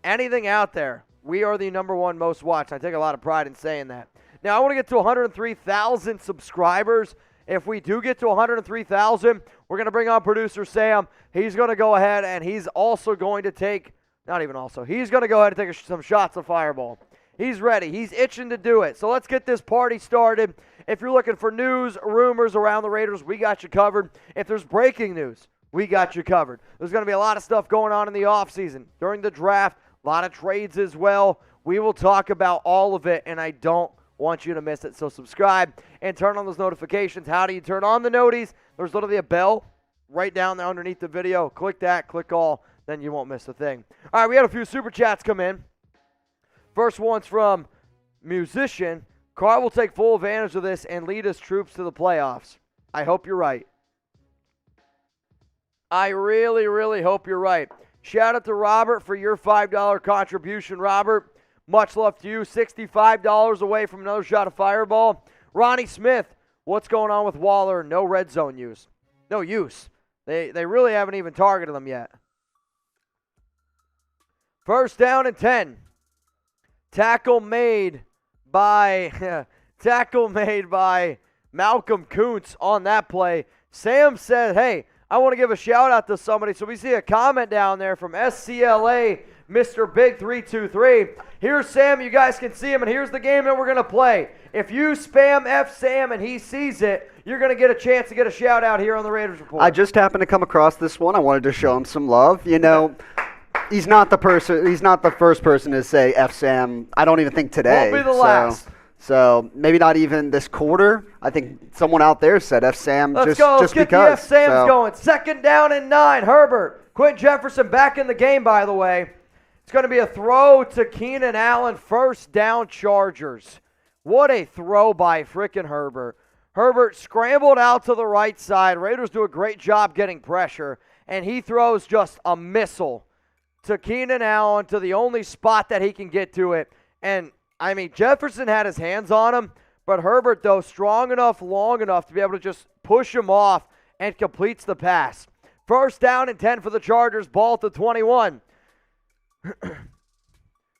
anything out there. We are the number 1 most watched. I take a lot of pride in saying that. Now, I want to get to 103,000 subscribers. If we do get to 103,000, we're going to bring on producer Sam. He's going to go ahead and he's also going to take, he's going to go ahead and take some shots of Fireball. He's ready. He's itching to do it. So let's get this party started. If you're looking for news, rumors around the Raiders, we got you covered. If there's breaking news, we got you covered. There's going to be a lot of stuff going on in the offseason, during the draft, a lot of trades as well. We will talk about all of it, and I don't want you to miss it. So subscribe and turn on those notifications. How do you turn on the noties? There's literally a bell right down there underneath the video. Click that, click all, then you won't miss a thing. All right, we had a few super chats come in. First one's from Musician. Carr will take full advantage of this and lead his troops to the playoffs. I hope you're right. I really, really hope you're right. Shout out to Robert for your $5 contribution, Robert. Much love to you. $65 away from another shot of Fireball. Ronnie Smith, what's going on with Waller? No red zone use. No use. They really haven't even targeted them yet. 1st down and 10. Tackle made by Malcolm Kuntz on that play. Sam said, hey, I want to give a shout out to somebody. So we see a comment down there from SCLA, Mr. Big 323. Here's Sam. You guys can see him, and here's the game that we're going to play. If you spam F Sam and he sees it, you're going to get a chance to get a shout out here on the Raiders Report. I just happened to come across this one. I wanted to show him some love. You know, he's not the first person to say F Sam. I don't even think today. Won't be the last. So maybe not even this quarter. I think someone out there said F Sam Let's go. Let's get the F Sam's going. 2nd down and 9. Herbert. Quentin Jefferson back in the game, by the way. It's going to be a throw to Keenan Allen. 1st down Chargers. What a throw by frickin' Herbert. Herbert scrambled out to the right side. Raiders do a great job getting pressure. And he throws just a missile to Keenan Allen to the only spot that he can get to it. And I mean, Jefferson had his hands on him, but Herbert, though, strong enough, long enough to be able to just push him off and completes the pass. 1st down and 10 for the Chargers, ball at the 21.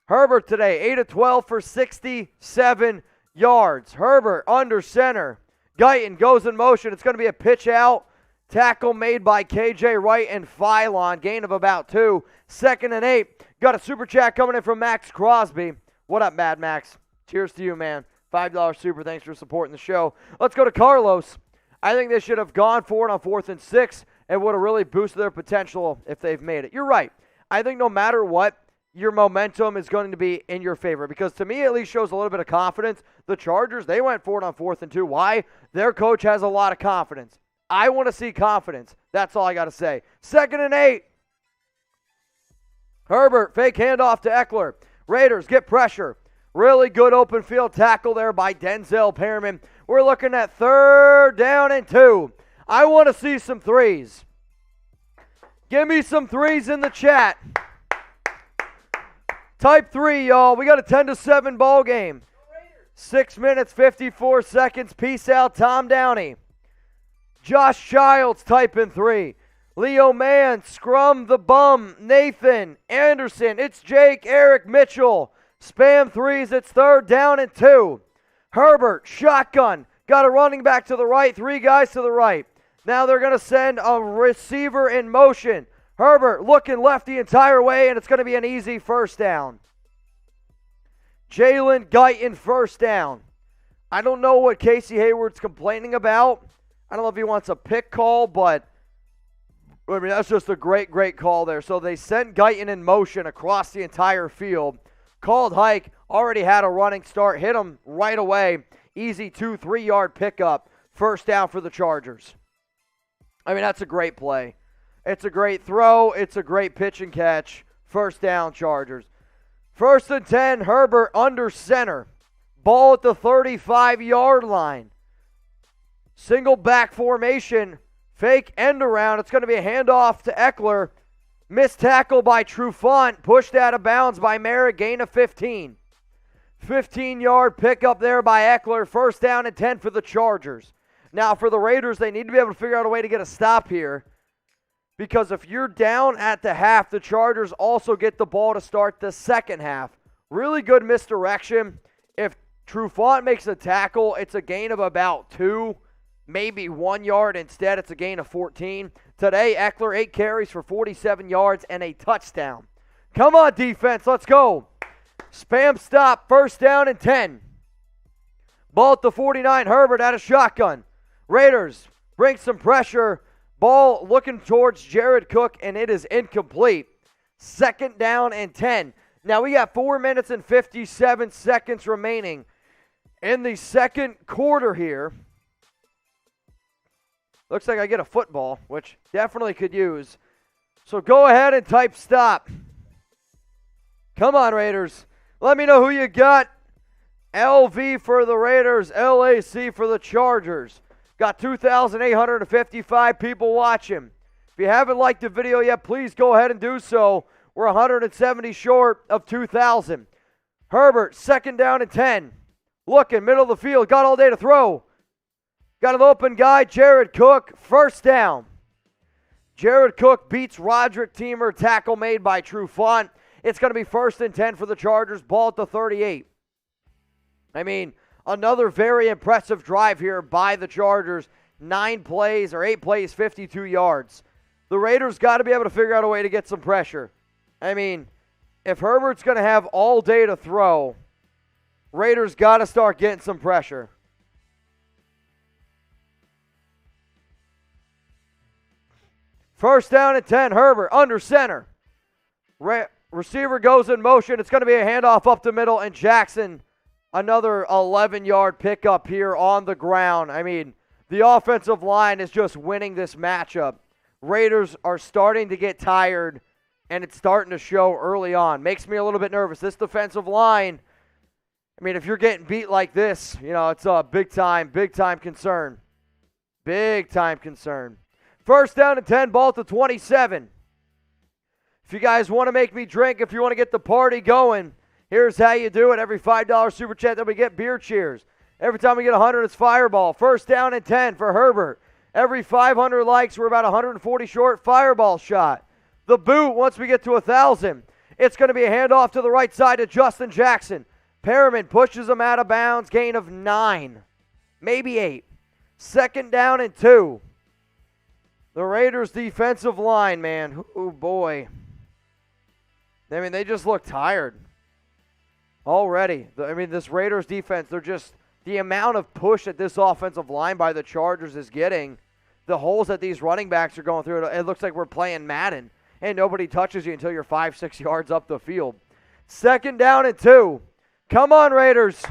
Herbert today, 8 of 12 for 67 yards. Herbert under center. Guyton goes in motion. It's going to be a pitch out. Tackle made by KJ Wright and Phylon. Gain of about 2. 2nd and 8. Got a super chat coming in from Max Crosby. What up, Mad Max? Cheers to you, man. $5 super. Thanks for supporting the show. Let's go to Carlos. I think they should have gone for it on 4th and 6. It would have really boosted their potential if they've made it. You're right. I think no matter what, your momentum is going to be in your favor because to me at least shows a little bit of confidence. The Chargers, they went for it on 4th and 2. Why? Their coach has a lot of confidence. I want to see confidence. That's all I got to say. 2nd and 8. Herbert, fake handoff to Eckler. Raiders get pressure. Really good open field tackle there by Denzel Perryman. We're looking at 3rd down and 2. I want to see some threes. Give me some threes in the chat. Type 3, y'all. We got a 10-7 ball game. 6 minutes, 54 seconds. Peace out, Tom Downey. Josh Childs typing 3. Leo Mann, Scrum the Bum, Nathan, Anderson. It's Jake, Eric, Mitchell. Spam 3s. It's 3rd down and 2. Herbert, shotgun. Got a running back to the right, 3 guys to the right. Now they're going to send a receiver in motion. Herbert looking left the entire way, and it's going to be an easy 1st down. Jalen Guyton 1st down. I don't know what Casey Hayward's complaining about. I don't know if he wants a pick call, but I mean, that's just a great, great call there. So they sent Guyton in motion across the entire field. Called hike, already had a running start, hit him right away. Easy 2-3 yard pickup. 1st down for the Chargers. I mean, that's a great play. It's a great throw. It's a great pitch and catch. 1st down, Chargers. 1st and 10, Herbert under center. Ball at the 35-yard line. Single back formation. Fake end around. It's going to be a handoff to Eckler. Missed tackle by Trufant. Pushed out of bounds by Merritt. Gain of 15. 15-yard pickup there by Eckler. 1st down and 10 for the Chargers. Now for the Raiders, they need to be able to figure out a way to get a stop here. Because if you're down at the half, the Chargers also get the ball to start the 2nd half. Really good misdirection. If Trufant makes a tackle, it's a gain of about 2, maybe 1 yard. Instead, it's a gain of 14. Today, Eckler, 8 carries for 47 yards and a touchdown. Come on, defense, let's go. Spam stop, 1st down and 10. Ball at the 49, Herbert out of shotgun. Raiders bring some pressure. Ball looking towards Jared Cook, and it is incomplete. 2nd down and 10. Now we got 4 minutes and 57 seconds remaining in the 2nd quarter here. Looks like I get a football, which definitely could use. So go ahead and type stop. Come on, Raiders. Let me know who you got. LV for the Raiders, LAC for the Chargers. Got 2,855 people watching. If you haven't liked the video yet, please go ahead and do so. We're 170 short of 2,000. Herbert, 2nd down and 10. Looking, middle of the field, got all day to throw. Got an open guy, Jared Cook, 1st down. Jared Cook beats Roderick Teamer, tackle made by Trufant. It's going to be 1st and 10 for the Chargers, ball at the 38. I mean, another very impressive drive here by the Chargers. 8 plays, 52 yards. The Raiders got to be able to figure out a way to get some pressure. I mean, if Herbert's going to have all day to throw, Raiders got to start getting some pressure. First down and 10, Herbert under center. Receiver goes in motion. It's going to be a handoff up the middle, and Jackson, another 11-yard pickup here on the ground. I mean, the offensive line is just winning this matchup. Raiders are starting to get tired, and it's starting to show early on. Makes me a little bit nervous. This defensive line, I mean, if you're getting beat like this, you know, it's a big-time concern. Big-time concern. First down and 10, ball to 27. If you guys want to make me drink, if you want to get the party going, here's how you do it. Every $5 super chat that we get, beer cheers. Every time we get 100, it's Fireball. First down and 10 for Herbert. Every 500 likes, we're about 140 short, Fireball shot. The boot, once we get to 1,000, it's going to be a handoff to the right side to DeSean Jackson. Perryman pushes him out of bounds, gain of 9, maybe 8. Second down and 2. The Raiders' defensive line, man, oh boy. I mean, they just look tired already. I mean, this Raiders defense, they're just, the amount of push that this offensive line by the Chargers is getting, the holes that these running backs are going through, it looks like we're playing Madden, and nobody touches you until you're 5-6 yards up the field. Second down and 2. Come on, Raiders.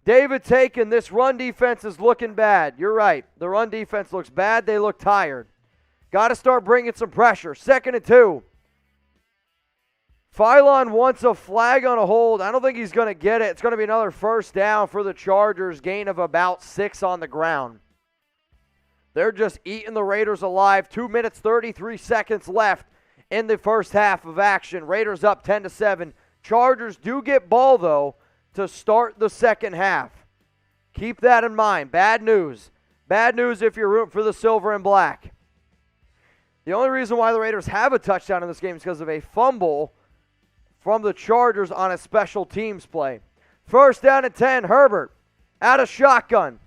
David Taken, this run defense is looking bad. You're right. The run defense looks bad. They look tired. Got to start bringing some pressure. Second and 2. Phylon wants a flag on a hold. I don't think he's going to get it. It's going to be another first down for the Chargers, gain of about 6 on the ground. They're just eating the Raiders alive. 2 minutes, 33 seconds left in the first half of action. Raiders up 10-7. Chargers do get ball, though, to start the second half. Keep that in mind. Bad news. Bad news if you're rooting for the silver and black. The only reason why the Raiders have a touchdown in this game is because of a fumble from the Chargers on a special teams play. First down and 10, Herbert out of shotgun.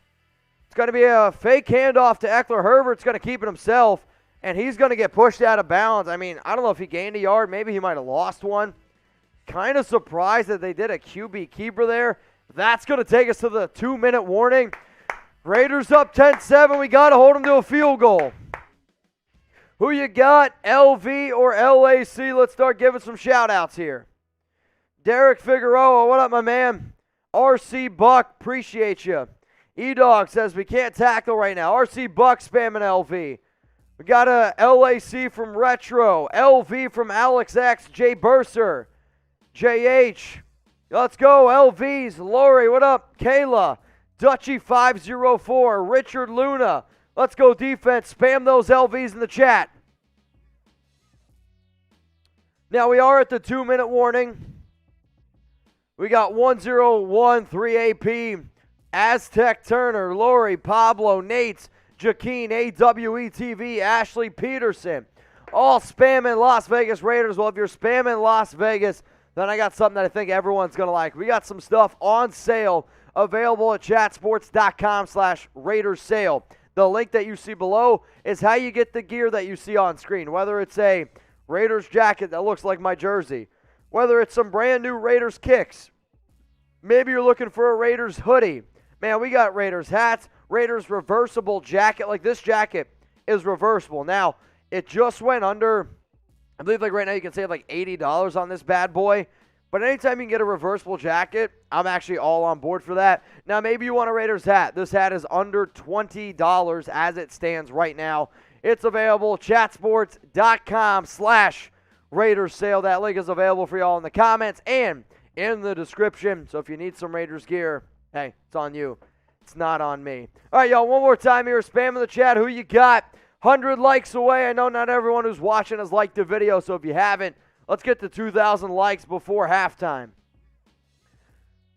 It's going to be a fake handoff to Eckler. Herbert's going to keep it himself, and he's going to get pushed out of bounds. I mean, I don't know if he gained a yard. Maybe he might have lost one. Kind of surprised that they did a QB keeper there. That's going to take us to the 2-minute warning. Raiders up 10-7. We got to hold them to a field goal. Who you got, LV or LAC? Let's start giving some shout-outs here. Derek Figueroa, what up, my man? RC Buck, appreciate you. E-Dog says we can't tackle right now. RC Buck spamming LV. We got a LAC from Retro. LV from Alex X. Jay Burser. JH. Let's go, LVs. Lori, what up? Kayla. Dutchy504. Richard Luna. Let's go defense. Spam those LVs in the chat. Now we are at the 2-minute warning. We got 1013 AP. Aztec Turner, Lori, Pablo, Nates, Jaqueen, AWETV, Ashley Peterson. All spamming Las Vegas Raiders. Well, if you're spamming Las Vegas, then I got something that I think everyone's going to like. We got some stuff on sale available at chatsports.com/Raiders sale. The link that you see below is how you get the gear that you see on screen, whether it's a Raiders jacket that looks like my jersey, whether it's some brand new Raiders kicks. Maybe you're looking for a Raiders hoodie. Man, we got Raiders hats, Raiders reversible jacket. Like this jacket is reversible. Now, it just went under, I believe like right now you can save like $80 on this bad boy. But anytime you can get a reversible jacket, I'm actually all on board for that. Now, maybe you want a Raiders hat. This hat is under $20 as it stands right now. It's available at chatsports.com/Raiders sale. That link is available for y'all in the comments and in the description. So if you need some Raiders gear, hey, it's on you. It's not on me. All right, y'all, one more time here. Spam in the chat. Who you got? 100 likes away. I know not everyone who's watching has liked the video, so if you haven't, let's get to 2,000 likes before halftime.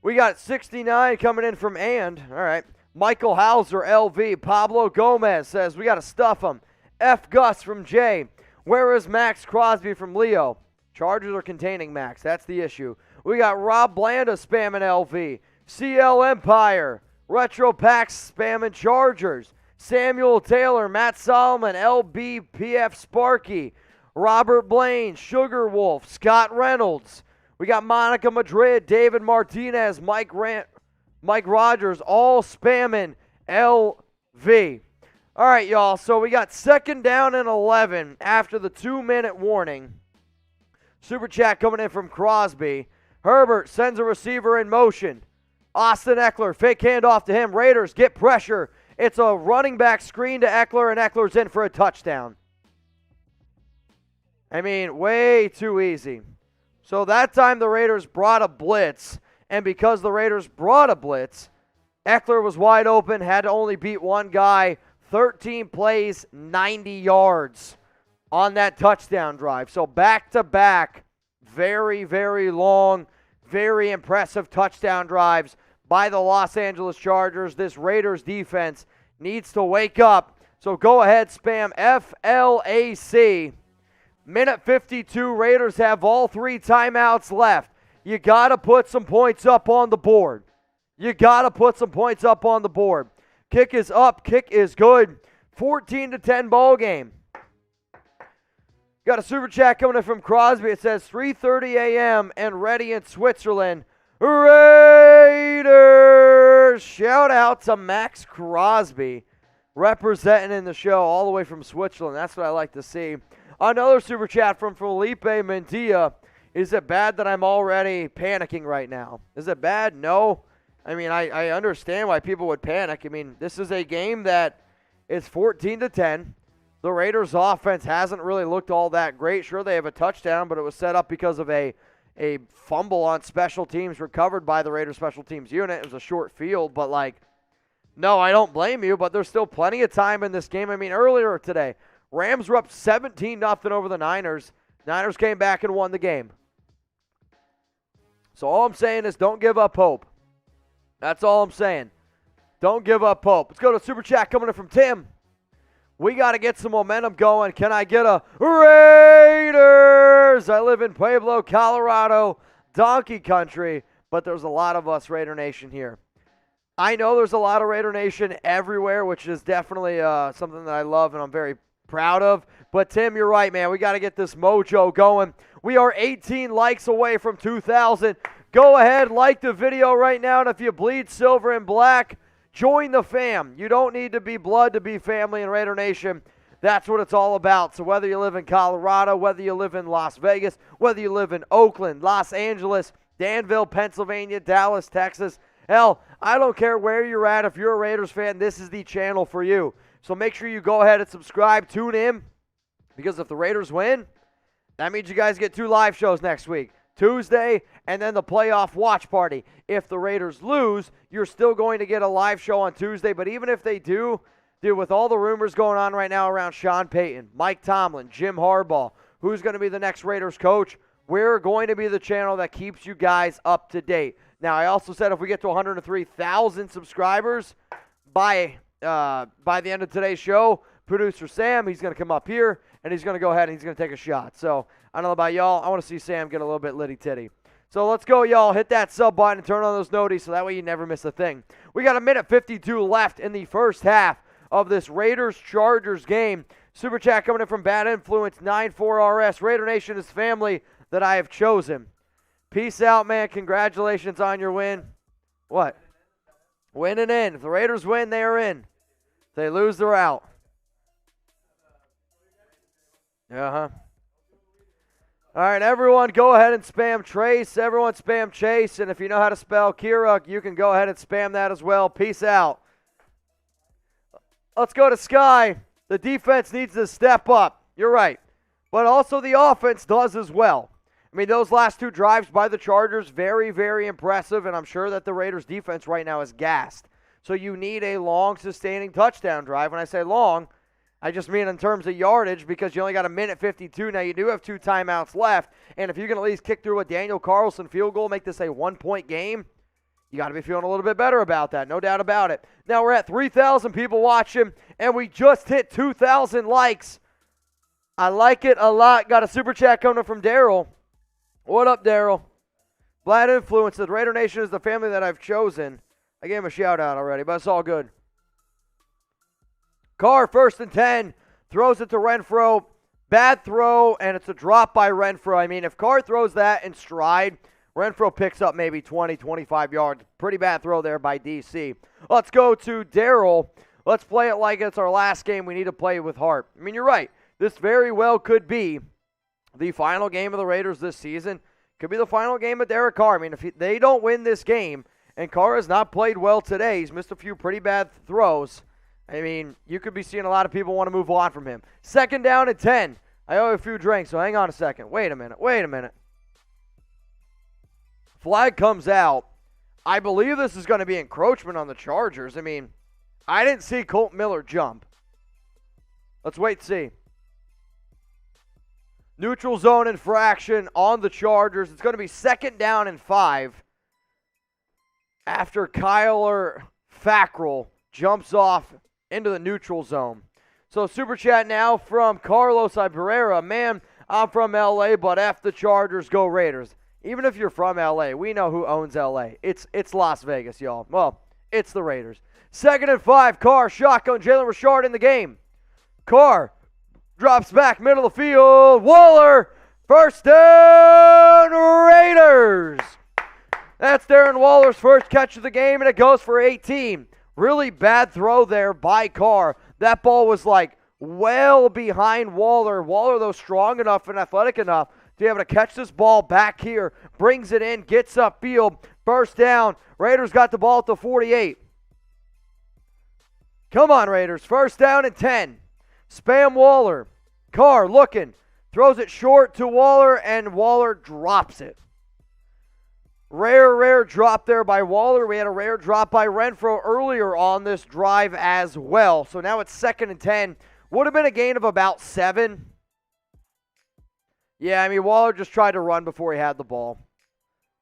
We got 69 coming in from And. All right. Michael Hauser, LV. Pablo Gomez says, we got to stuff them. F. Gus from Jay. Where is Max Crosby from Leo? Chargers are containing Max. That's the issue. We got Rob Blanda spamming LV. CL Empire. Retro Packs spamming Chargers. Samuel Taylor, Matt Solomon, LBPF Sparky. Robert Blaine, Sugar Wolf, Scott Reynolds. We got Monica Madrid, David Martinez, Mike Rogers, all spamming LV. All right, y'all, so we got second down and 11 after the 2-minute warning. Super chat coming in from Crosby. Herbert sends a receiver in motion. Austin Eckler, fake handoff to him. Raiders get pressure. It's a running back screen to Eckler, and Eckler's in for a touchdown. I mean, way too easy. So that time the Raiders brought a blitz, and because the Raiders brought a blitz, Eckler was wide open, had to only beat one guy, 13 plays, 90 yards on that touchdown drive. So back-to-back, very, very long, very impressive touchdown drives by the Los Angeles Chargers. This Raiders defense needs to wake up. So go ahead, spam FLAC. Minute 52, Raiders have all 3 timeouts left. You got to put some points up on the board. You got to put some points up on the board. Kick is up. Kick is good. 14-10 ball game. Got a super chat coming in from Crosby. It says 3:30 a.m. and ready in Switzerland. Raiders! Shout out to Max Crosby representing in the show all the way from Switzerland. That's what I like to see. Another super chat from Felipe Mendia. Is it bad that I'm already panicking right now? Is it bad? No. I mean, I understand why people would panic. I mean, this is a game that is 14-10. the Raiders' offense hasn't really looked all that great. Sure, they have a touchdown, but it was set up because of a fumble on special teams recovered by the Raiders special teams unit. It was a short field, but no, I don't blame you, but there's still plenty of time in this game. I mean, earlier today, Rams were up 17-0 over the Niners. Niners came back and won the game. So all I'm saying is don't give up hope. That's all I'm saying. Don't give up hope. Let's go to Super Chat coming in from Tim. We got to get some momentum going. Can I get a Raiders? I live in Pueblo, Colorado, donkey country, but there's a lot of us Raider Nation here. I know there's a lot of Raider Nation everywhere, which is definitely something that I love and I'm very proud of. But, Tim, you're right, man. We got to get this mojo going. We are 18 likes away from 2,000. Go ahead, like the video right now, and if you bleed silver and black, join the fam. You don't need to be blood to be family in Raider Nation. That's what it's all about. So whether you live in Colorado, whether you live in Las Vegas, whether you live in Oakland, Los Angeles, Danville, Pennsylvania, Dallas, Texas, hell, I don't care where you're at. If you're a Raiders fan, this is the channel for you. So make sure you go ahead and subscribe, tune in, because if the Raiders win, that means you guys get 2 live shows next week. Tuesday, and then the playoff watch party. If the Raiders lose, you're still going to get a live show on Tuesday, but even if they do, dude, with all the rumors going on right now around Sean Payton, Mike Tomlin, Jim Harbaugh, who's going to be the next Raiders coach, we're going to be the channel that keeps you guys up to date. Now, I also said if we get to 103,000 subscribers by the end of today's show, producer Sam, he's going to come up here, and he's going to go ahead and he's going to take a shot. So, I don't know about y'all. I want to see Sam get a little bit litty-titty. So, let's go, y'all. Hit that sub button and turn on those noties so that way you never miss a thing. We got 1:52 left in the first half of this Raiders-Chargers game. Super chat coming in from Bad Influence 94RS. Raider Nation is family that I have chosen. Peace out, man. Congratulations on your win. What? Winning in. If the Raiders win, they are in. If they lose, they're out. Uh-huh. All right, everyone, go ahead and spam Trace. Everyone spam Chase. And if you know how to spell Kira, you can go ahead and spam that as well. Peace out. Let's go to Sky. The defense needs to step up. You're right. But also the offense does as well. I mean, those last 2 drives by the Chargers, very, very impressive. And I'm sure that the Raiders defense right now is gassed. So you need a long, sustaining touchdown drive. When I say long, I just mean in terms of yardage because you only got 1:52. Now, you do have 2 timeouts left. And if you can at least kick through a Daniel Carlson field goal, make this a 1-point game, you got to be feeling a little bit better about that. No doubt about it. Now, we're at 3,000 people watching, and we just hit 2,000 likes. I like it a lot. Got a super chat coming from Daryl. What up, Daryl? Bad Influence. The Raider Nation is the family that I've chosen. I gave him a shout-out already, but it's all good. Carr, 1st and 10, throws it to Renfrow. Bad throw, and it's a drop by Renfrow. I mean, if Carr throws that in stride, Renfrow picks up maybe 20, 25 yards. Pretty bad throw there by DC. Let's go to Daryl. Let's play it like it's our last game. We need to play with heart. I mean, you're right. This very well could be the final game of the Raiders this season. Could be the final game of Derek Carr. I mean, if they don't win this game, and Carr has not played well today, he's missed a few pretty bad throws. I mean, you could be seeing a lot of people want to move on from him. 2nd down and 10. I owe a few drinks, so hang on a second. Wait a minute. Flag comes out. I believe this is going to be encroachment on the Chargers. I mean, I didn't see Colt Miller jump. Let's wait and see. Neutral zone infraction on the Chargers. It's going to be 2nd down and 5 after Kyler Fackrell jumps off into the neutral zone. So super chat now from Carlos Ibarrera. Man, I'm from LA, but F the Chargers, go Raiders. Even if you're from LA, we know who owns LA. It's Las Vegas, y'all. Well, it's the Raiders. 2nd and 5, Carr, shotgun, Jalen Richard in the game. Carr drops back, middle of the field. Waller, 1st down, Raiders. That's Darren Waller's first catch of the game, and it goes for 18. Really bad throw there by Carr. That ball was well behind Waller. Waller, though, strong enough and athletic enough to be able to catch this ball back here. Brings it in, gets upfield. 1st down. Raiders got the ball at the 48. Come on, Raiders. 1st down and 10. Spam Waller. Carr looking. Throws it short to Waller, and Waller drops it. Rare drop there by Waller. We had a rare drop by Renfrow earlier on this drive as well. So now it's 2nd and 10. Would have been a gain of about 7. Yeah, I mean, Waller just tried to run before he had the ball.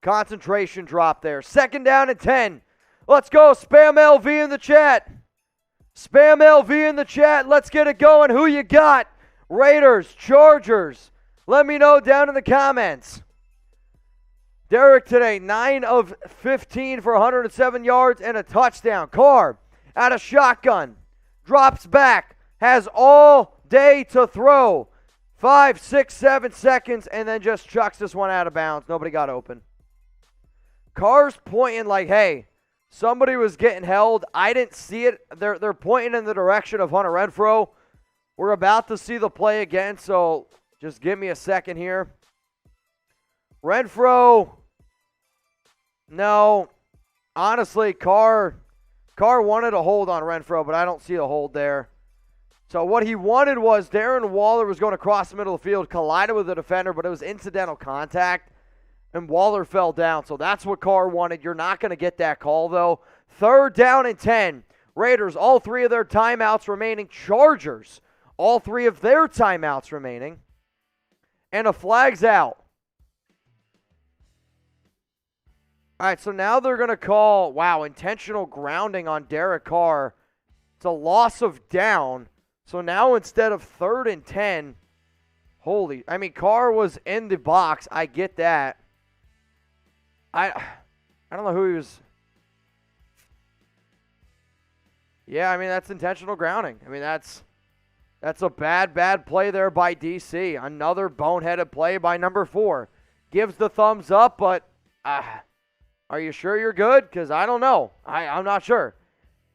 Concentration drop there. 2nd down and 10. Let's go. Spam LV in the chat. Spam LV in the chat. Let's get it going. Who you got? Raiders, Chargers. Let me know down in the comments. Derek today, 9 of 15 for 107 yards and a touchdown. Carr out of shotgun. Drops back. Has all day to throw. 5, 6, 7 seconds, and then just chucks this one out of bounds. Nobody got open. Carr's pointing like, hey, somebody was getting held. I didn't see it. They're pointing in the direction of Hunter Renfrow. We're about to see the play again, so just give me a second here. Renfrow, no. Honestly, Carr wanted a hold on Renfrow, but I don't see a hold there. So what he wanted was Darren Waller was going to cross the middle of the field, collided with the defender, but it was incidental contact, and Waller fell down. So that's what Carr wanted. You're not going to get that call, though. 3rd down and 10. Raiders, all 3 of their timeouts remaining. Chargers, all 3 of their timeouts remaining. And a flag's out. All right, so now they're going to call, intentional grounding on Derek Carr. It's a loss of down. So now instead of 3rd and 10, Carr was in the box. I get that. I don't know who he was. Yeah, that's intentional grounding. That's a bad play there by DC. Another boneheaded play by number 4. Gives the thumbs up, but are you sure you're good? Because I don't know. I'm not sure.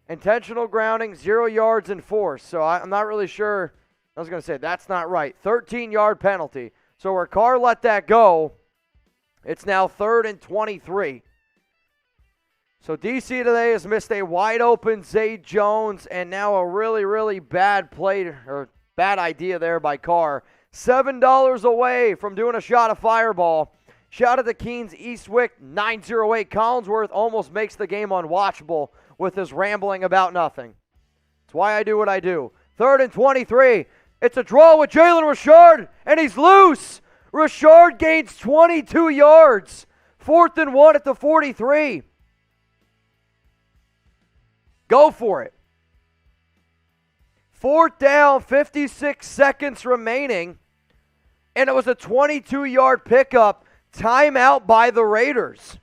Intentional grounding, 0 yards and force. So I'm not really sure. I was going to say, that's not right. 13-yard penalty. So where Carr let that go, it's now 3rd and 23. So DC today has missed a wide-open Zay Jones, and now a really bad play, or bad idea there by Carr. $7 away from doing a shot of fireball. Shout out to Keens Eastwick, 908. Collinsworth almost makes the game unwatchable with his rambling about nothing. That's why I do what I do. 3rd and 23. It's a draw with Jalen Richard, and he's loose. Richard gains 22 yards. 4th and 1 at the 43. Go for it. 4th down, 56 seconds remaining, and it was a 22-yard pickup. Timeout by the Raiders.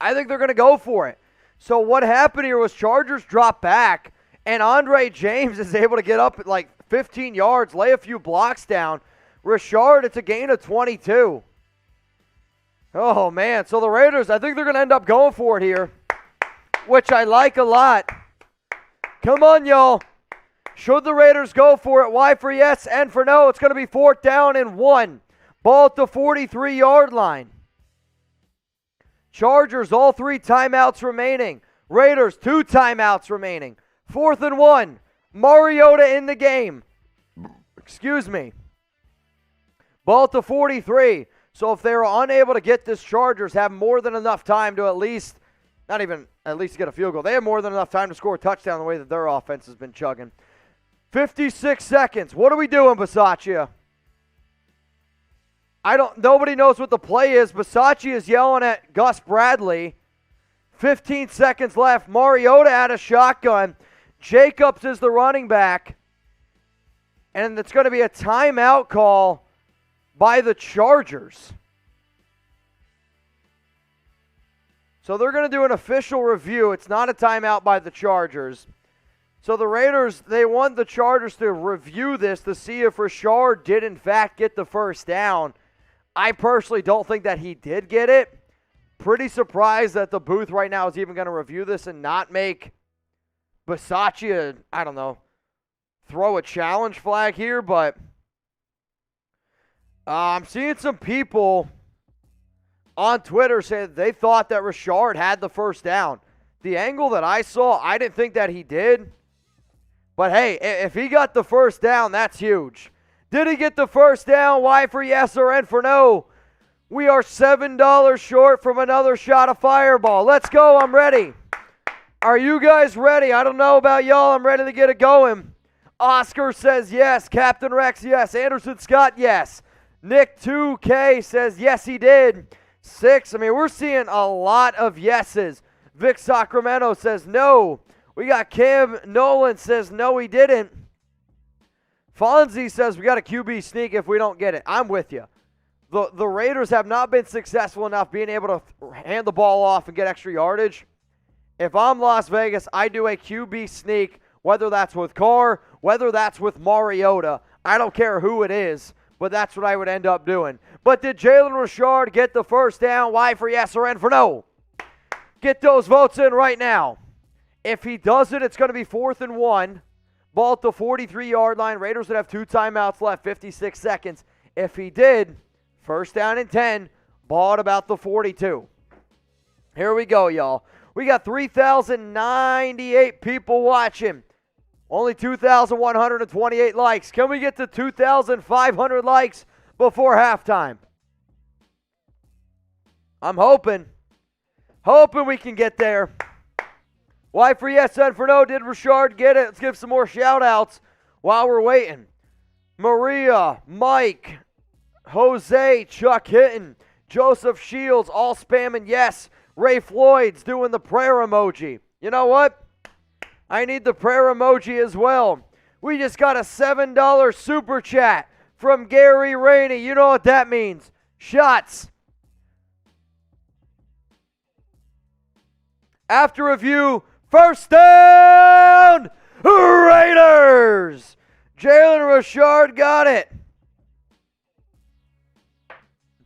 I think they're going to go for it. So what happened here was Chargers drop back, and Andre James is able to get up at like 15 yards, lay a few blocks down. Richard, it's a gain of 22. Oh, man. So the Raiders, I think they're going to end up going for it here, which I like a lot. Come on, y'all. Should the Raiders go for it? Y for yes, N for no. It's going to be 4th down and 1. Ball at the 43-yard line. Chargers, all 3 timeouts remaining. Raiders, 2 timeouts remaining. 4th and 1. Mariota in the game. Excuse me. Ball at the 43. So if they were unable to get this, Chargers have more than enough time to at least get a field goal. They have more than enough time to score a touchdown the way that their offense has been chugging. 56 seconds. What are we doing, Bisaccia? Nobody knows what the play is. Bisaccia is yelling at Gus Bradley. 15 seconds left. Mariota out of shotgun. Jacobs is the running back. And it's going to be a timeout call by the Chargers. So they're going to do an official review. It's not a timeout by the Chargers. So the Raiders, they want the Chargers to review this to see if Richard did in fact get the first down. I personally don't think that he did get it. Pretty surprised that the booth right now is even going to review this and not make Bisaccia, throw a challenge flag here, but I'm seeing some people on Twitter say that they thought that Richard had the first down. The angle that I saw, I didn't think that he did. But hey, if he got the first down, that's huge. Did he get the first down? Y for yes or N for no? We are $7 short from another shot of Fireball. Let's go. I'm ready. Are you guys ready? I don't know about y'all. I'm ready to get it going. Oscar says yes. Captain Rex, yes. Anderson Scott, yes. Nick 2K says yes, he did. 6. I mean, we're seeing a lot of yeses. Vic Sacramento says no. We got Cam Nolan says no, he didn't. Fonzie says we got a QB sneak if we don't get it. I'm with you. The Raiders have not been successful enough being able to hand the ball off and get extra yardage. If I'm Las Vegas, I do a QB sneak, whether that's with Carr, whether that's with Mariota. I don't care who it is, but that's what I would end up doing. But did Jalen Richard get the first down? Y for yes or N for no? Get those votes in right now. If he doesn't, it's going to be 4th and 1. Ball at the 43-yard line. Raiders would have 2 timeouts left, 56 seconds. If he did, first down and 10. Ball at about the 42. Here we go, y'all. We got 3,098 people watching. Only 2,128 likes. Can we get to 2,500 likes before halftime? I'm hoping we can get there. Y for yes, N for no. Did Richard get it? Let's give some more shout-outs while we're waiting. Maria, Mike, Jose, Chuck Hitton, Joseph Shields, all spamming yes. Ray Floyd's doing the prayer emoji. You know what? I need the prayer emoji as well. We just got a $7 super chat from Gary Rainey. You know what that means. Shots. After review, first down, Raiders. Jalen Richard got it.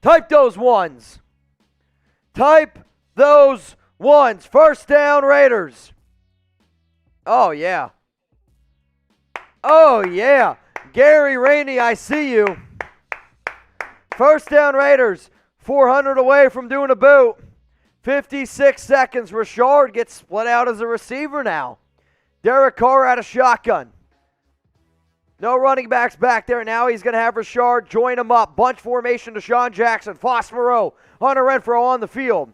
Type those ones. Type those ones. First down, Raiders. Oh, yeah. Oh, yeah. Gary Rainey, I see you. First down, Raiders. 400 away from doing a boot. 56 seconds. Richard gets split out as a receiver now. Derek Carr out of shotgun. No running backs back there. Now he's going to have Richard join him up. Bunch formation, DeSean Jackson, Foss Moreau, Hunter Renfrow on the field.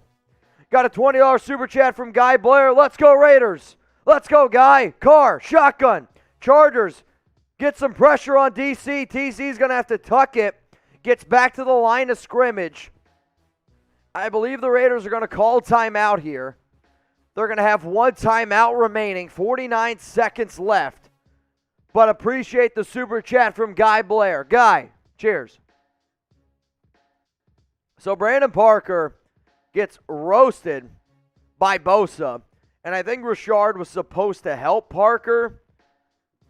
Got a $20 super chat from Guy Blair. Let's go Raiders. Let's go, Guy. Carr, shotgun. Chargers get some pressure on DC. TC's going to have to tuck it. Gets back to the line of scrimmage. I believe the Raiders are going to call timeout here. They're going to have 1 timeout remaining. 49 seconds left. But appreciate the super chat from Guy Blair. Guy, cheers. So Brandon Parker gets roasted by Bosa. And I think Richard was supposed to help Parker.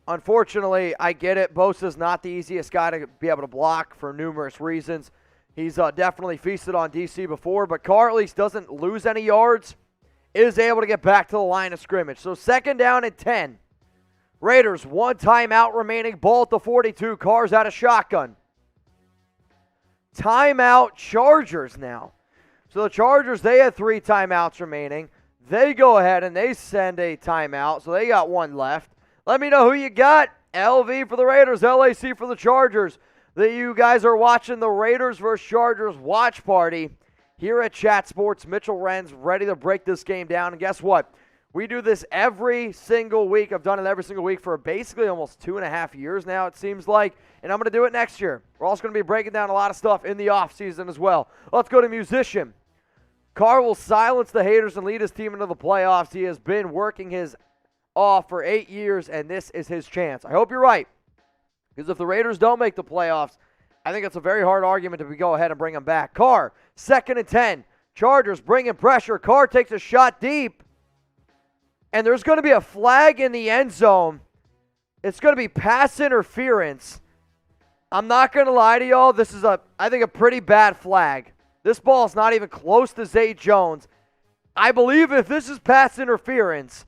Unfortunately, I get it. Bosa's not the easiest guy to be able to block for numerous reasons. He's definitely feasted on DC before, but Carr at least doesn't lose any yards, is able to get back to the line of scrimmage. So second down and 10. Raiders, 1 timeout remaining. Ball at the 42. Carr's out of shotgun. Timeout Chargers now. So the Chargers, they had 3 timeouts remaining. They go ahead and they send a timeout, so they got 1 left. Let me know who you got. LV for the Raiders, LAC for the Chargers. That you guys are watching the Raiders versus Chargers watch party here at Chat Sports. Mitchell Renz ready to break this game down. And guess what? We do this every single week. I've done it every single week for basically almost 2.5 years now, it seems like. And I'm going to do it next year. We're also going to be breaking down a lot of stuff in the offseason as well. Let's go to musician. Carr will silence the haters and lead his team into the playoffs. He has been working his off for 8 years, and this is his chance. I hope you're right. Because if the Raiders don't make the playoffs, I think it's a very hard argument if we go ahead and bring them back. Carr, 2nd and 10. Chargers bringing pressure. Carr takes a shot deep. And there's going to be a flag in the end zone. It's going to be pass interference. I'm not going to lie to y'all. This is, I think, a pretty bad flag. This ball is not even close to Zay Jones. I believe if this is pass interference,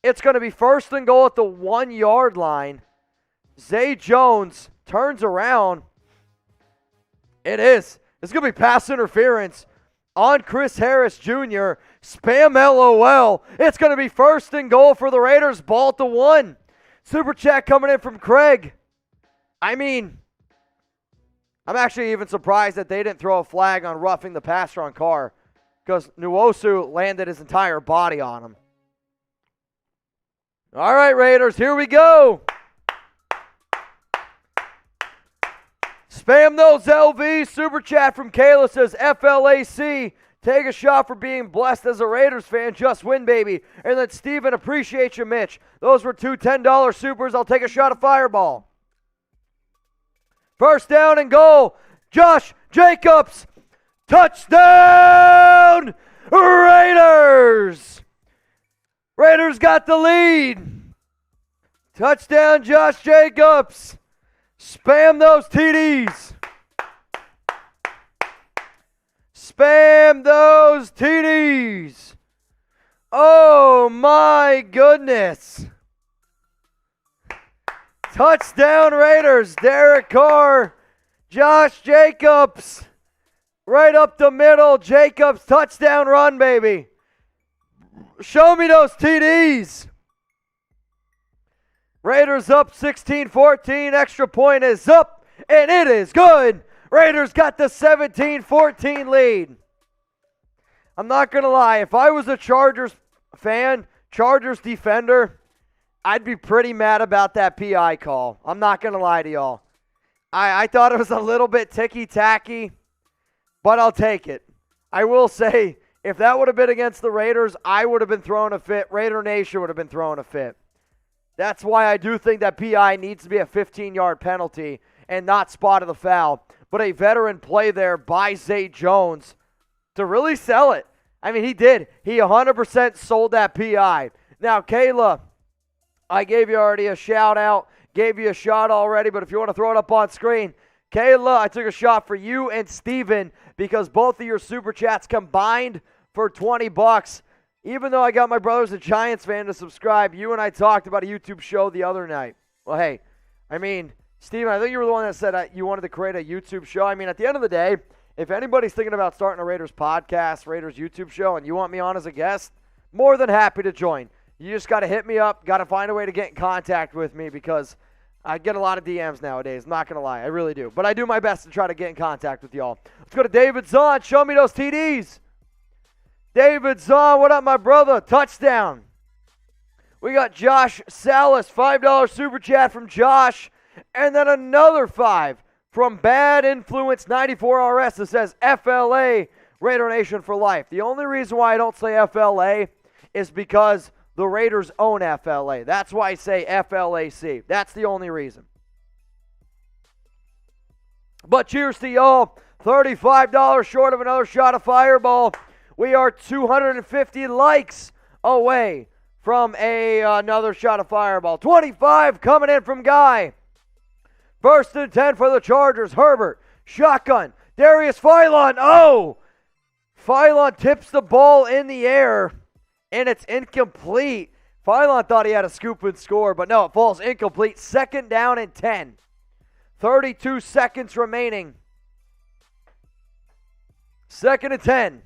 it's going to be 1st and goal at the 1-yard line. Zay Jones turns around. It is. It's going to be pass interference on Chris Harris Jr. Spam LOL. It's going to be 1st and goal for the Raiders. Ball at the 1. Super chat coming in from Craig. I mean, I'm actually even surprised that they didn't throw a flag on roughing the passer on Carr because Nwosu landed his entire body on him. All right, Raiders, here we go. Spam those LVs. Super chat from Kayla says, FLAC, take a shot for being blessed as a Raiders fan. Just win, baby. And then Steven, appreciate you, Mitch. Those were two $10 supers. I'll take a shot of Fireball. First down and goal. Josh Jacobs. Touchdown, Raiders. Raiders got the lead. Touchdown, Josh Jacobs. Spam those TDs. Spam those TDs. Oh, my goodness. Touchdown, Raiders. Derek Carr, Josh Jacobs. Right up the middle. Jacobs, touchdown run, baby. Show me those TDs. Raiders up 16-14. Extra point is up, and it is good. Raiders got the 17-14 lead. I'm not going to lie. If I was a Chargers fan, Chargers defender, I'd be pretty mad about that PI call. I'm not going to lie to y'all. I thought it was a little bit ticky-tacky, but I'll take it. I will say, if that would have been against the Raiders, I would have been throwing a fit. Raider Nation would have been throwing a fit. That's why I do think that PI needs to be a 15-yard penalty and not spot of the foul. But a veteran play there by Zay Jones to really sell it. I mean, he did. He 100% sold that PI. Now, Kayla, I gave you already a shout-out, gave you a shot already, but if you want to throw it up on screen, Kayla, I took a shot for you and Steven because both of your Super Chats combined for $20. Even though I got my brother's a Giants fan to subscribe, you and I talked about a YouTube show the other night. Well, hey, I mean, Steven, I think you were the one that said you wanted to create a YouTube show. I mean, at the end of the day, if anybody's thinking about starting a Raiders podcast, Raiders YouTube show, and you want me on as a guest, more than happy to join. You just got to hit me up, got to find a way to get in contact with me because I get a lot of DMs nowadays. I'm not going to lie. I really do. But I do my best to try to get in contact with y'all. Let's go to David Zahn. Show me those TDs. David Zahn, what up, my brother? Touchdown. We got Josh Salas, $5 Super Chat from Josh. And then another 5 from Bad Influence 94RS that says FLA, Raider Nation for life. The only reason why I don't say FLA is because the Raiders own FLA. That's why I say FLAC. That's the only reason. But cheers to y'all. $35 short of another shot of Fireball. We are 250 likes away from another shot of Fireball. 25 coming in from Guy. First and 10 for the Chargers. Herbert, shotgun. Darius Philon. Oh! Philon tips the ball in the air, and it's incomplete. Philon thought he had a scoop and score, but no, it falls incomplete. Second down and 10. 32 seconds remaining. Second and 10.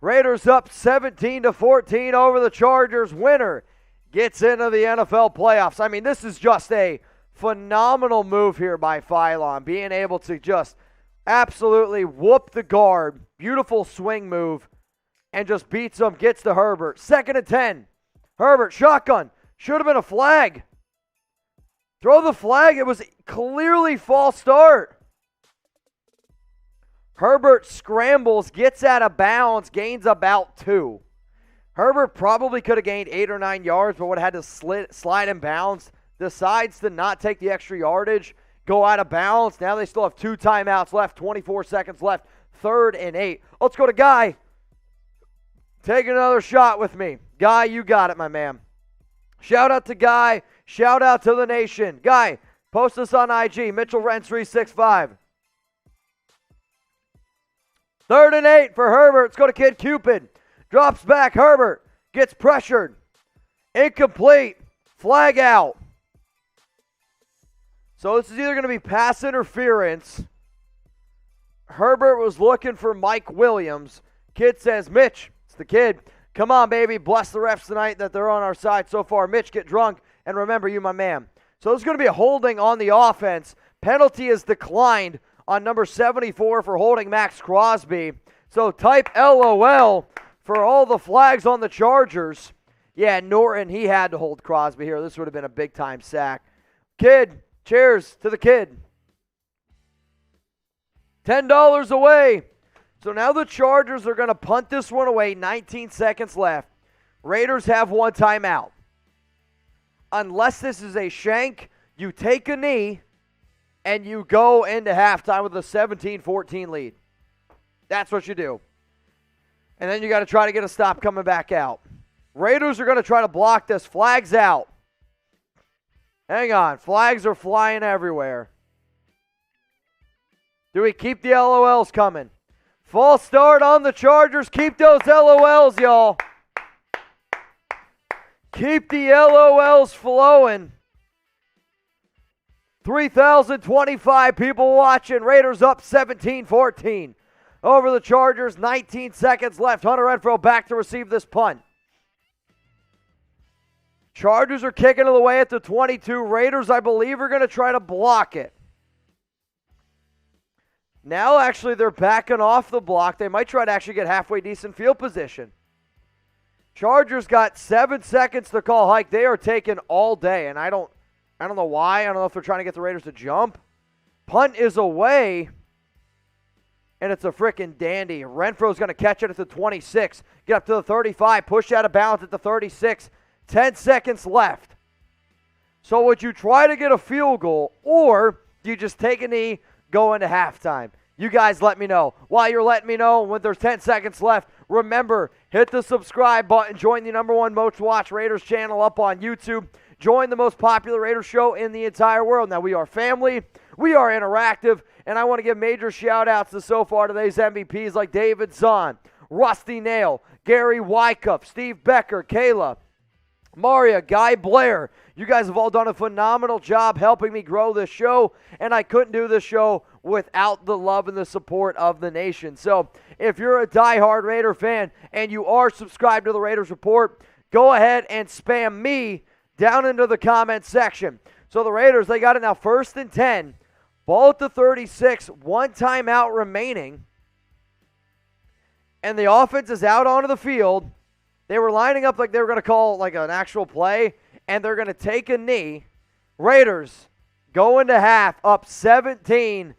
Raiders up 17-14 over the Chargers. Winner gets into the NFL playoffs. I mean, this is just a phenomenal move here by Philon, being able to just absolutely whoop the guard. Beautiful swing move, and just beats him, gets to Herbert. Second and 10. Herbert, shotgun. Should have been a flag. Throw the flag. It was clearly false start. Herbert scrambles, gets out of bounds, gains about 2. Herbert probably could have gained 8 or 9 yards, but would have had to slide in bounds. Decides to not take the extra yardage, go out of bounds. Now they still have 2 timeouts left, 24 seconds left, 3rd and 8. Let's go to Guy. Take another shot with me. Guy, you got it, my man. Shout out to Guy. Shout out to the nation. Guy, post us on IG. Mitchell Renz 365. 3rd and 8 for Herbert. Let's go to Kid Cupid. Drops back. Herbert gets pressured. Incomplete. Flag out. So this is either going to be pass interference. Herbert was looking for Mike Williams. Kid says, Mitch, it's the kid. Come on, baby. Bless the refs tonight that they're on our side so far. Mitch, get drunk And remember, you my man. So there's going to be a holding on the offense. Penalty is declined on number 74 for holding Max Crosby. So type LOL for all the flags on the Chargers. Yeah, Norton, he had to hold Crosby here. This would have been a big-time sack. Kid, cheers to the kid. $10 away. So now the Chargers are going to punt this one away. 19 seconds left. Raiders have one timeout. Unless this is a shank, you take a knee and you go into halftime with a 17-14 lead. That's what you do. And then you got to try to get a stop coming back out. Raiders are going to try to block this. Flags out. Hang on. Flags are flying everywhere. Do we keep the LOLs coming? False start on the Chargers. Keep those LOLs, y'all. Keep the LOLs flowing. 3,025 people watching. Raiders up 17-14 over the Chargers. 19 seconds left. Hunter Renfrow back to receive this punt. Chargers are kicking it away at the 22. Raiders, I believe, are going to try to block it. Now, actually, they're backing off the block. They might try to actually get halfway decent field position. Chargers got 7 seconds to call hike. They are taking all day, and I don't know why. I don't know if they're trying to get the Raiders to jump. Punt is away, and it's a freaking dandy. Renfro's going to catch it at the 26. Get up to the 35. Push out of bounds at the 36. 10 seconds left. So would you try to get a field goal, or do you just take a knee, go into halftime? You guys let me know. While you're letting me know, when there's 10 seconds left, remember, hit the subscribe button. Join the #1 most watched Raiders channel up on YouTube. Join the most popular Raiders show in the entire world. Now, we are family. We are interactive. And I want to give major shout-outs to so far today's MVPs like David Zahn, Rusty Nail, Gary Wycuff, Steve Becker, Kayla, Maria, Guy Blair. You guys have all done a phenomenal job helping me grow this show, and I couldn't do this show without the love and the support of the nation. So if you're a diehard Raider fan and you are subscribed to the Raiders Report, go ahead and spam me down into the comment section. So the Raiders, they got it now 1st and 10. Ball at the 36, one timeout remaining. And the offense is out onto the field. They were lining up like they were going to call like an actual play, and they're going to take a knee. Raiders go into half up 17-14.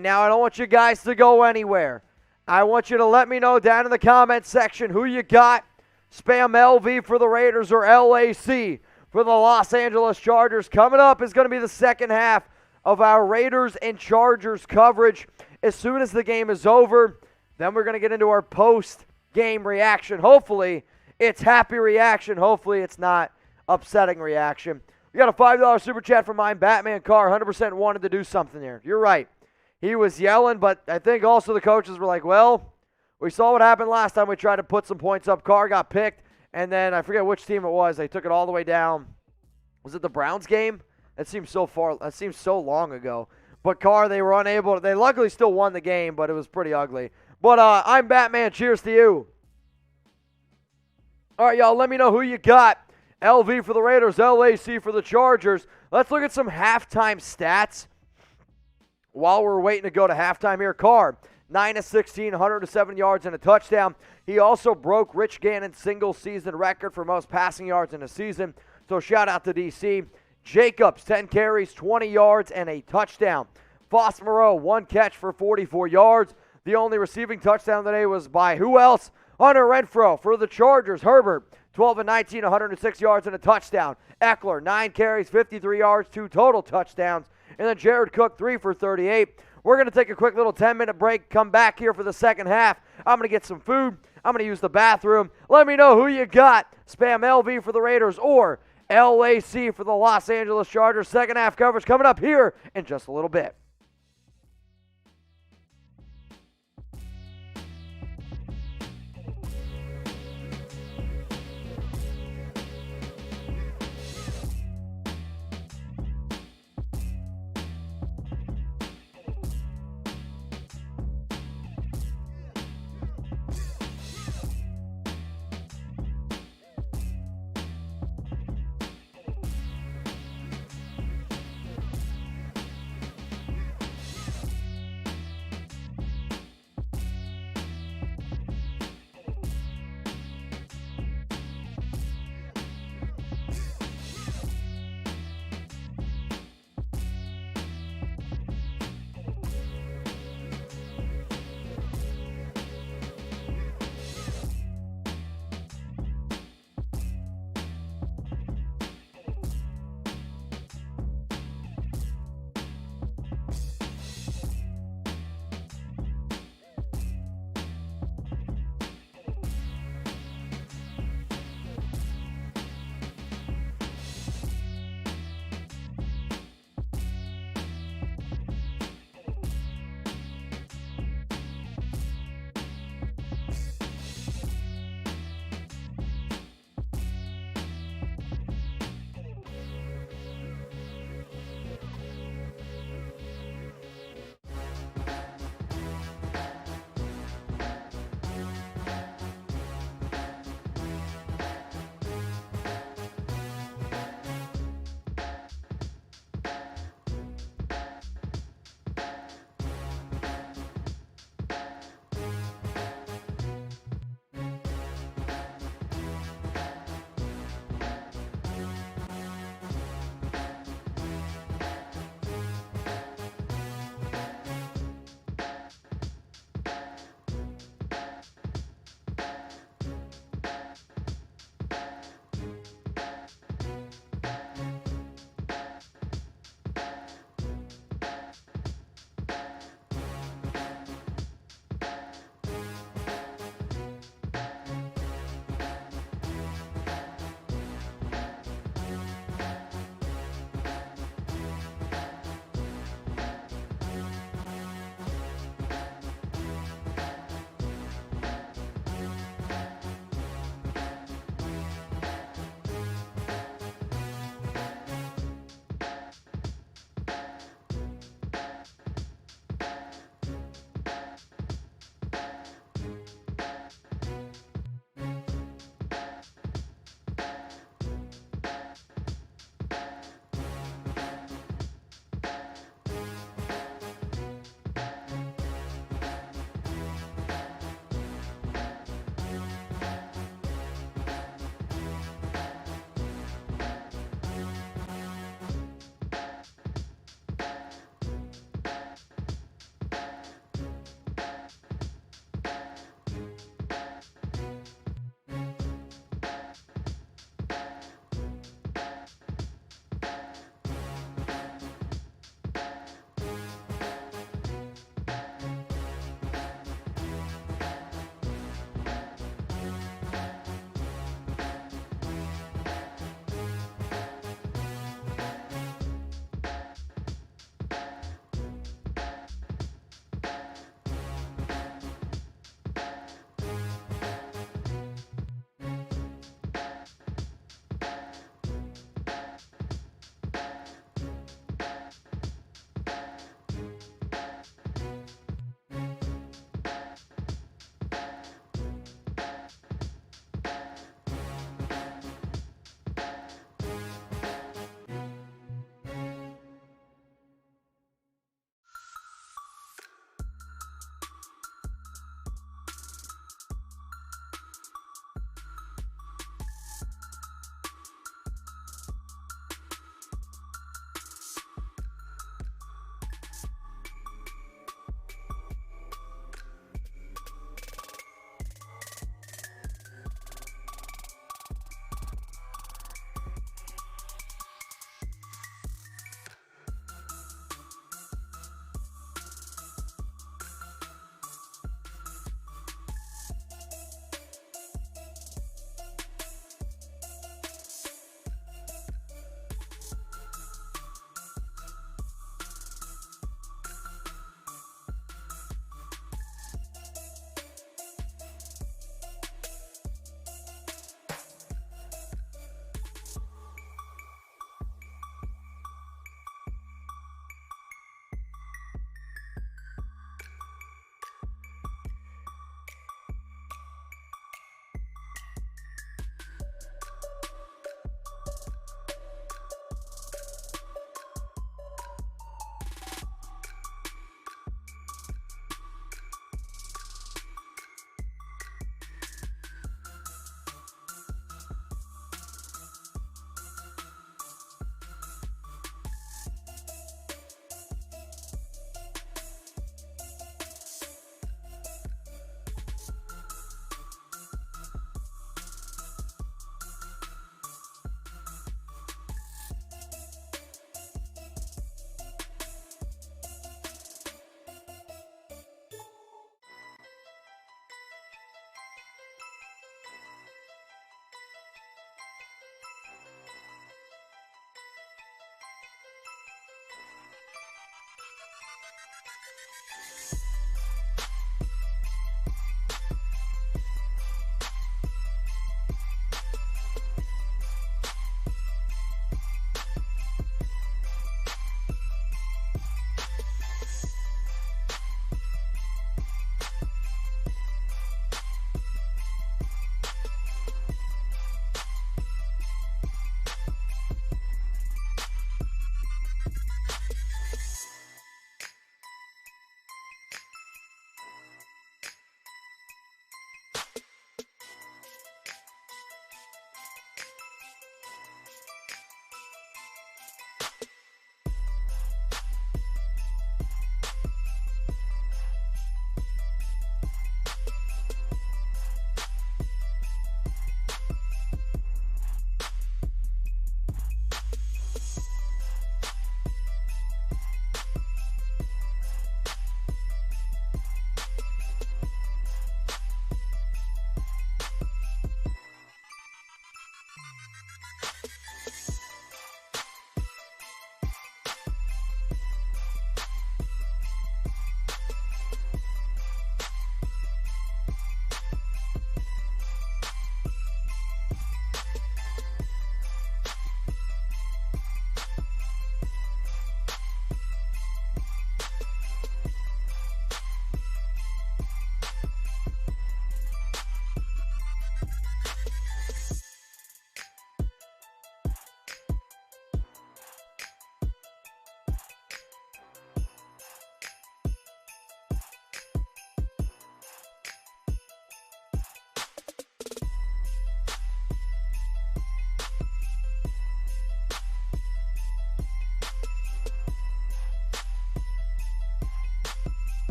Now, I don't want you guys to go anywhere. I want you to let me know down in the comment section who you got. Spam LV for the Raiders or LAC for the Los Angeles Chargers. Coming up is going to be the second half of our Raiders and Chargers coverage. As soon as the game is over, then we're going to get into our post-game reaction. Hopefully, it's happy reaction. Hopefully, it's not upsetting reaction. We got a $5 super chat from mine. Batman Carr 100% wanted to do something there. You're right. He was yelling, but I think also the coaches were like, well, we saw what happened last time we tried to put some points up. Carr got picked, and then I forget which team it was. They took it all the way down. Was it the Browns game? That seems so far. That seems so long ago. But Carr, they were unable to. They luckily still won the game, but it was pretty ugly. But I'm Batman. Cheers to you. All right, y'all, let me know who you got. LV for the Raiders, LAC for the Chargers. Let's look at some halftime stats while we're waiting to go to halftime here. Carr, 9-16, 107 yards and a touchdown. He also broke Rich Gannon's single-season record for most passing yards in a season. So shout out to DC. Jacobs, 10 carries, 20 yards, and a touchdown. Foss Moreau, 1 catch for 44 yards. The only receiving touchdown today was by who else? Hunter Renfrow for the Chargers. Herbert, 12-19, 106 yards and a touchdown. Eckler, 9 carries, 53 yards, 2 total touchdowns. And then Jared Cook, 3 for 38. We're going to take a quick little 10-minute break, come back here for the second half. I'm going to get some food. I'm going to use the bathroom. Let me know who you got. Spam LV for the Raiders or LAC for the Los Angeles Chargers. Second half coverage coming up here in just a little bit.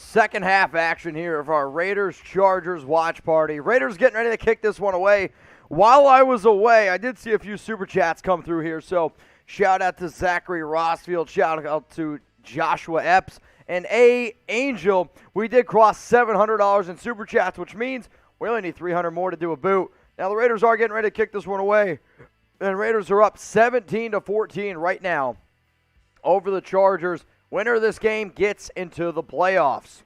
second half action here of our Raiders-Chargers watch party. Raiders getting ready to kick this one away. While I was away, I did see a few Super Chats come through here, so shout out to Zachary Rossfield, shout out to Joshua Epps, and A. Angel. We did cross $700 in Super Chats, which means we only need 300 more to do a boot. Now the Raiders are getting ready to kick this one away, and Raiders are up 17-14 right now over the Chargers. Winner of this game gets into the playoffs.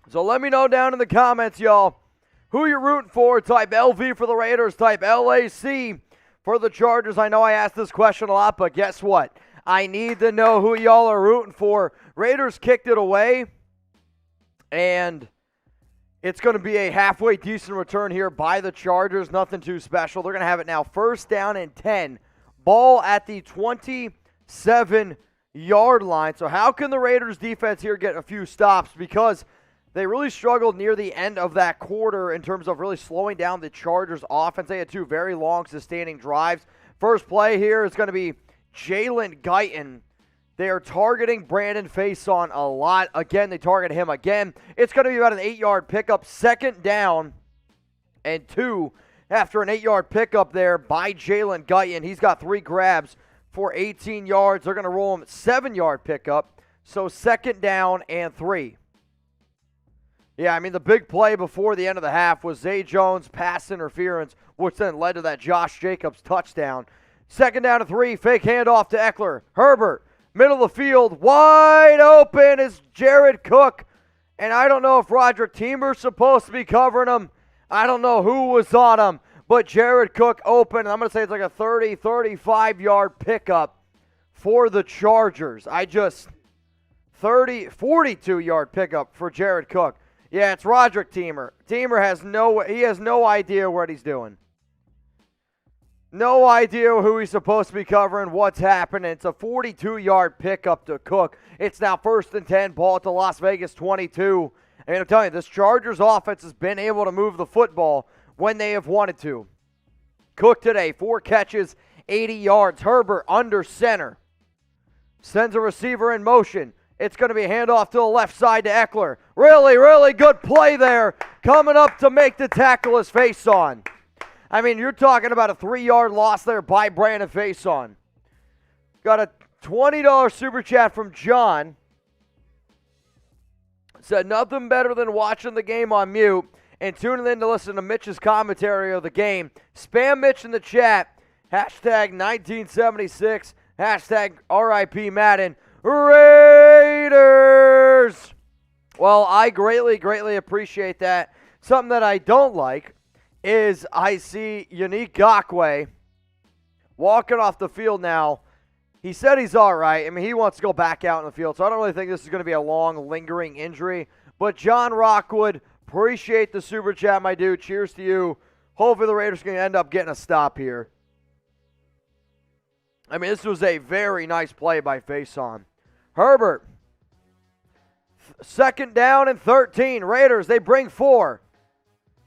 So let me know down in the comments, y'all, who you're rooting for. Type LV for the Raiders. Type LAC for the Chargers. I know I asked this question a lot, but guess what? I need to know who y'all are rooting for. Raiders kicked it away, and it's going to be a halfway decent return here by the Chargers. Nothing too special. They're going to have it now first down and 10. Ball at the 27-yard line. So how can the Raiders defense here get a few stops? Because they really struggled near the end of that quarter in terms of really slowing down the Chargers offense. They had two very long sustaining drives. First play here is going to be Jalen Guyton. They are targeting Brandon Faison a lot. Again, they target him again. It's going to be about an 8-yard pickup. Second down and 2 after an 8-yard pickup there by Jalen Guyton. He's got 3 grabs for 18 yards. They're going to roll him 7-yard pickup. So second down and 3. Yeah, I mean, the big play before the end of the half was Zay Jones' pass interference, which then led to that Josh Jacobs touchdown. Second down and 3, fake handoff to Eckler. Herbert, middle of the field, wide open is Jared Cook. And I don't know if Roderick Teamer's supposed to be covering him. I don't know who was on him, but Jared Cook open. I'm going to say it's like a 30, 35-yard pickup for the Chargers. 42-yard pickup for Jared Cook. Yeah, it's Roderick Teamer. Teamer has no idea what he's doing. No idea who he's supposed to be covering, what's happening. It's a 42-yard pickup to Cook. It's now first and 10, ball at the Las Vegas 22. And I'm telling you, this Chargers offense has been able to move the football when they have wanted to. Cook today, 4 catches, 80 yards. Herbert under center. Sends a receiver in motion. It's going to be a handoff to the left side to Eckler. Really, really good play there. Coming up to make the tackle is Faison. I mean, you're talking about a 3-yard loss there by Brandon Faison. Got a $20 super chat from John. Said nothing better than watching the game on mute and tuning in to listen to Mitch's commentary of the game. Spam Mitch in the chat. Hashtag 1976. Hashtag RIP Madden. Raiders! Well, I greatly, greatly appreciate that. Something that I don't like is I see Yannick Ngakoue walking off the field now. He said he's all right. I mean, he wants to go back out in the field, so I don't really think this is going to be a long, lingering injury. But John Rockwood, appreciate the super chat, my dude. Cheers to you. Hopefully the Raiders can end up getting a stop here. I mean, this was a very nice play by Faison. Herbert, second down and 13. Raiders, they bring 4.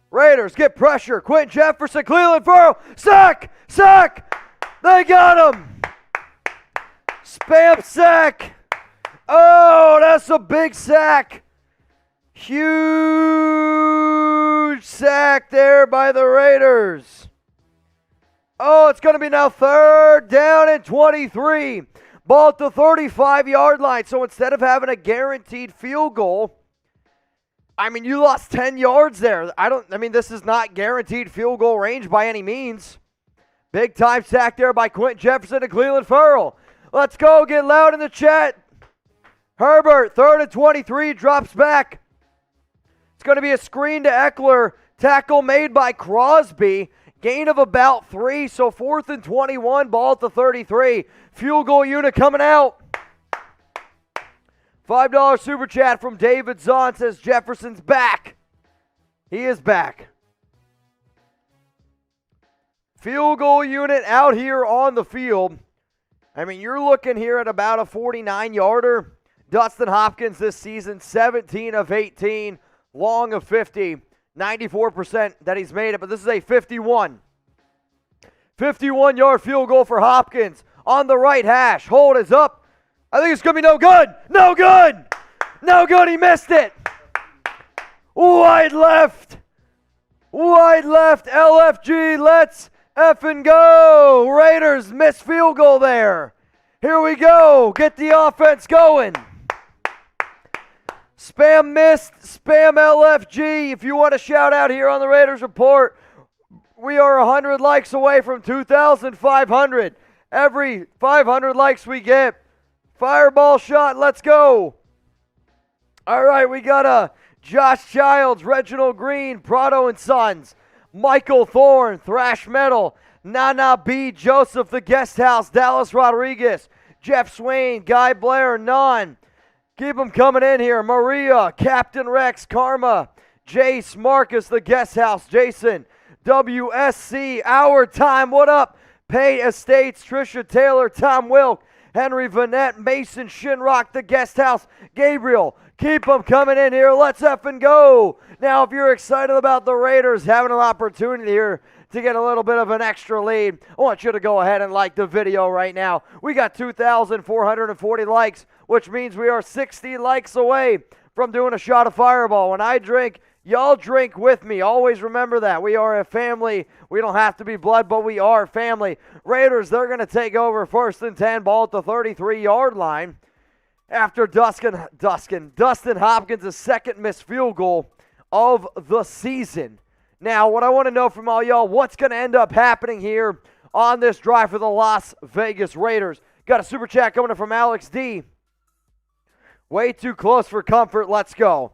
Raiders get pressure. Quentin Jefferson, Cleveland Farrell. Sack! Sack! They got him! Spam sack! Oh, that's a big sack. Huge sack there by the Raiders. Oh, it's going to be now third down and 23. Ball at the 35-yard line. So instead of having a guaranteed field goal, I mean, you lost 10 yards there. This is not guaranteed field goal range by any means. Big time sack there by Quentin Jefferson and Cleveland Farrell. Let's go. Get loud in the chat. Herbert, third and 23, drops back. It's going to be a screen to Eckler. Tackle made by Crosby. Gain of about 3, so 4th and 21, ball at the 33. Field goal unit coming out. $5 super chat from David Zahn says Jefferson's back. He is back. Field goal unit out here on the field. I mean, you're looking here at about a 49-yarder. Dustin Hopkins this season, 17 of 18, long of 50. 94% that he's made it, but this is a 51-yard field goal for Hopkins on the right hash. Hold is up. I think it's going to be no good. No good. No good. He missed it. Wide left. Wide left. LFG. Let's effing go. Raiders missed field goal there. Here we go. Get the offense going. Spam missed. Spam LFG. If you want to shout out here on the Raiders Report, we are 100 likes away from 2,500. Every 500 likes we get, fireball shot. Let's go. All right, we got Josh Childs, Reginald Green, Prado and Sons, Michael Thorne, Thrash Metal, Nana B, Joseph the Guest House, Dallas Rodriguez, Jeff Swain, Guy Blair, None. Keep them coming in here. Maria, Captain Rex, Karma, Jace, Marcus the Guest House, Jason, WSC, Our Time, what up? Pay Estates, Trisha Taylor, Tom Wilk, Henry Vanette, Mason Shinrock, the Guest House, Gabriel. Keep them coming in here. Let's effing go. Now, if you're excited about the Raiders having an opportunity here to get a little bit of an extra lead, I want you to go ahead and like the video right now. We got 2,440 likes, which means we are 60 likes away from doing a shot of Fireball. When I drink, y'all drink with me. Always remember that. We are a family. We don't have to be blood, but we are family. Raiders, they're going to take over 1st and 10, ball at the 33-yard line after Dustin Hopkins' second missed field goal of the season. Now, what I want to know from all y'all, what's going to end up happening here on this drive for the Las Vegas Raiders? Got a super chat coming in from Alex D. Way too close for comfort. Let's go.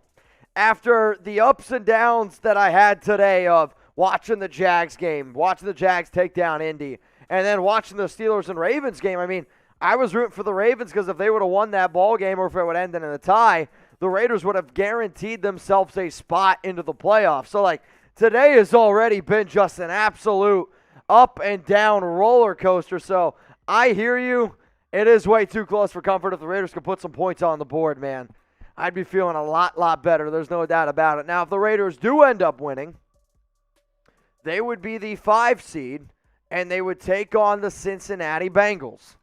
After the ups and downs that I had today of watching the Jags game, watching the Jags take down Indy, and then watching the Steelers and Ravens game, I mean, I was rooting for the Ravens because if they would have won that ball game or if it would end in a tie, the Raiders would have guaranteed themselves a spot into the playoffs. So, like, today has already been just an absolute up and down roller coaster. So, I hear you. It is way too close for comfort. If the Raiders could put some points on the board, man, I'd be feeling a lot better. There's no doubt about it. Now, if the Raiders do end up winning, they would be the 5 seed, and they would take on the Cincinnati Bengals,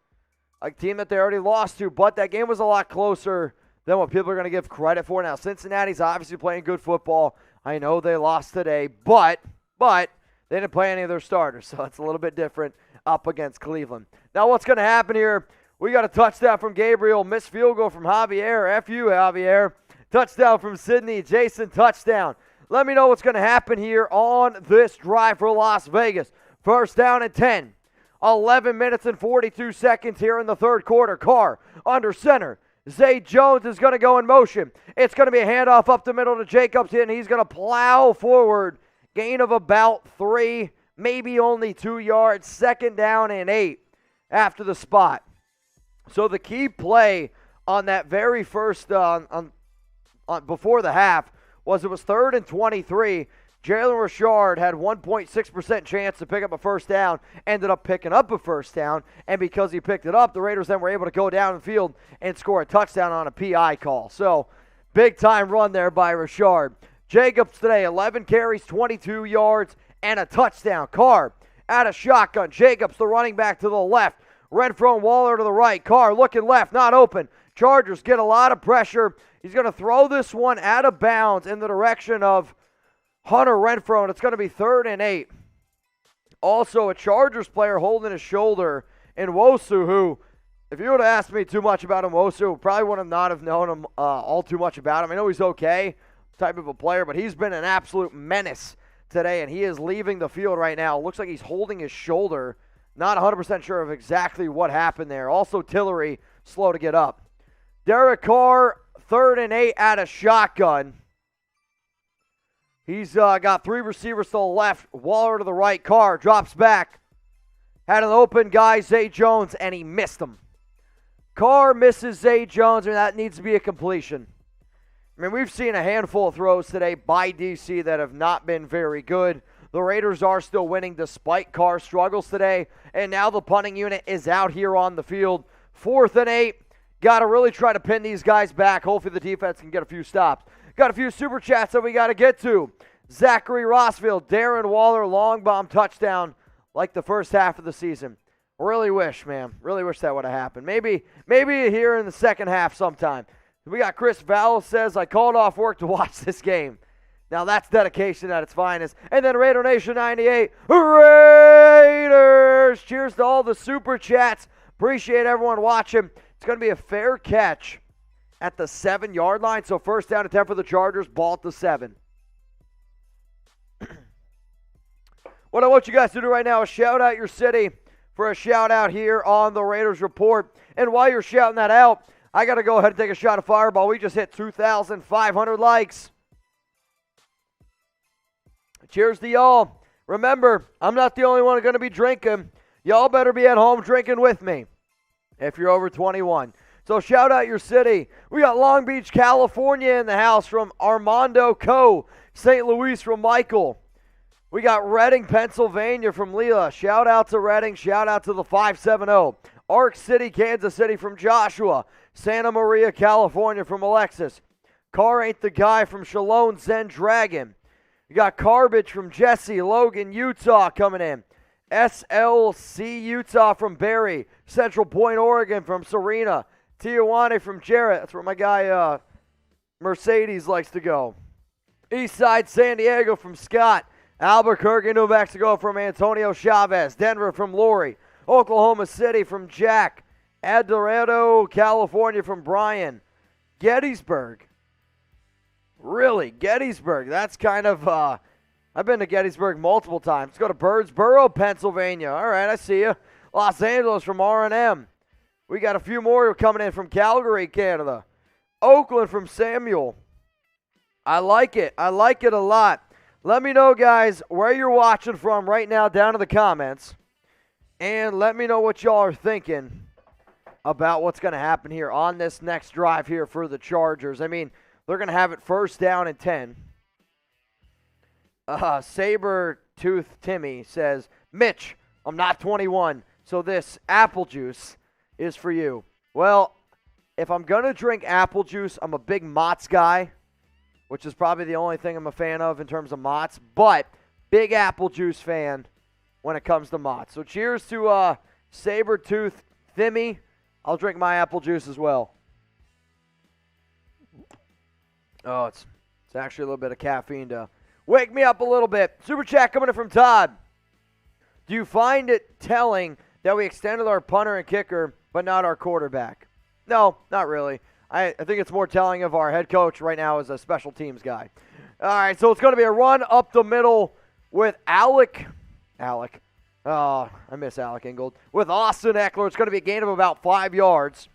a team that they already lost to. But that game was a lot closer than what people are going to give credit for. Now, Cincinnati's obviously playing good football. I know they lost today, but they didn't play any of their starters, so it's a little bit different up against Cleveland. Now, what's going to happen here? We got a touchdown from Gabriel, missed field goal from Javier. F you, Javier. Touchdown from Sydney. Jason, touchdown. Let me know what's going to happen here on this drive for Las Vegas. 1st down and 10. 11 minutes and 42 seconds here in the third quarter. Carr under center. Zay Jones is going to go in motion. It's going to be a handoff up the middle to Jacobs, and he's going to plow forward. Gain of about 3, maybe only 2 yards. 2nd down and 8 after the spot. So the key play on that very first, before the half, was it was 3rd and 23. Jalen Richard had 1.6% chance to pick up a first down, ended up picking up a first down, and because he picked it up, the Raiders then were able to go down the field and score a touchdown on a PI call. So, big-time run there by Richard. Jacobs today, 11 carries, 22 yards, and a touchdown. Carr out of shotgun. Jacobs, the running back, to the left. Renfro and Waller to the right. Carr looking left, not open. Chargers get a lot of pressure. He's going to throw this one out of bounds in the direction of Hunter Renfro, and it's going to be 3rd and 8. Also, a Chargers player holding his shoulder in Nwosu, who, if you would have asked me too much about Nwosu, probably would have not have known him all too much about him. I know he's okay, type of a player, but he's been an absolute menace today, and he is leaving the field right now. Looks like he's holding his shoulder. Not 100% sure of exactly what happened there. Also, Tillery, slow to get up. Derek Carr, 3rd and 8 out of shotgun. He's got 3 receivers to the left, Waller to the right. Carr drops back. Had an open guy, Zay Jones, and he missed him. Carr misses Zay Jones, and that needs to be a completion. I mean, we've seen a handful of throws today by DC that have not been very good. The Raiders are still winning despite Carr's struggles today, and now the punting unit is out here on the field. 4th and 8. Got to really try to pin these guys back. Hopefully the defense can get a few stops. Got a few super chats that we got to get to. Zachary Rossfield, Darren Waller, long bomb touchdown like the first half of the season. Really wish, man. Really wish that would have happened. Maybe here in the second half sometime. We got Chris Vowell says, I called off work to watch this game. Now that's dedication at its finest. And then Raider Nation 98, Raiders! Cheers to all the super chats. Appreciate everyone watching. It's going to be a fair catch at the 7-yard line. So first down and 10 for the Chargers, ball at the 7. What I want you guys to do right now is shout out your city for a shout out here on the Raiders Report. And while you're shouting that out, I got to go ahead and take a shot of Fireball. We just hit 2,500 likes. Cheers to y'all. Remember, I'm not the only one going to be drinking. Y'all better be at home drinking with me if you're over 21. So shout out your city. We got Long Beach, California in the house from Armando Co. St. Louis from Michael. We got Reading, Pennsylvania from Leela. Shout out to Reading. Shout out to the 570. Arc City, Kansas City from Joshua. Santa Maria, California from Alexis. Carr ain't the guy from Shalom Zen Dragon. You got Carbage from Jesse. Logan, Utah coming in. SLC Utah from Barry. Central Point, Oregon from Serena. Tijuana from Jarrett. That's where my guy Mercedes likes to go. Eastside San Diego from Scott. Albuquerque, New Mexico from Antonio Chavez. Denver from Lori. Oklahoma City from Jack. El Dorado, California from Brian. Gettysburg. Really, Gettysburg. That's kind of, I've been to Gettysburg multiple times. Let's go to Birdsboro, Pennsylvania. All right, I see you. Los Angeles from R&M. We got a few more coming in from Calgary, Canada. Oakland from Samuel. I like it. I like it a lot. Let me know, guys, where you're watching from right now down in the comments. And let me know what y'all are thinking about what's going to happen here on this next drive here for the Chargers. I mean, they're going to have it first down and 10. Saber-Tooth Timmy says, Mitch, I'm not 21, so this apple juice is for you. Well, if I'm going to drink apple juice, I'm a big Mott's guy, which is probably the only thing I'm a fan of in terms of Mott's, but big apple juice fan when it comes to Mott's. So cheers to Saber-Tooth Timmy. I'll drink my apple juice as well. Oh, it's actually a little bit of caffeine to wake me up a little bit. Super chat coming in from Todd. Do you find it telling that we extended our punter and kicker, but not our quarterback? No, not really. I think it's more telling of our head coach right now as a special teams guy. All right, so it's going to be a run up the middle with Alec. Oh, I miss Alec Ingold. With Austin Eckler. It's going to be a gain of about 5 yards.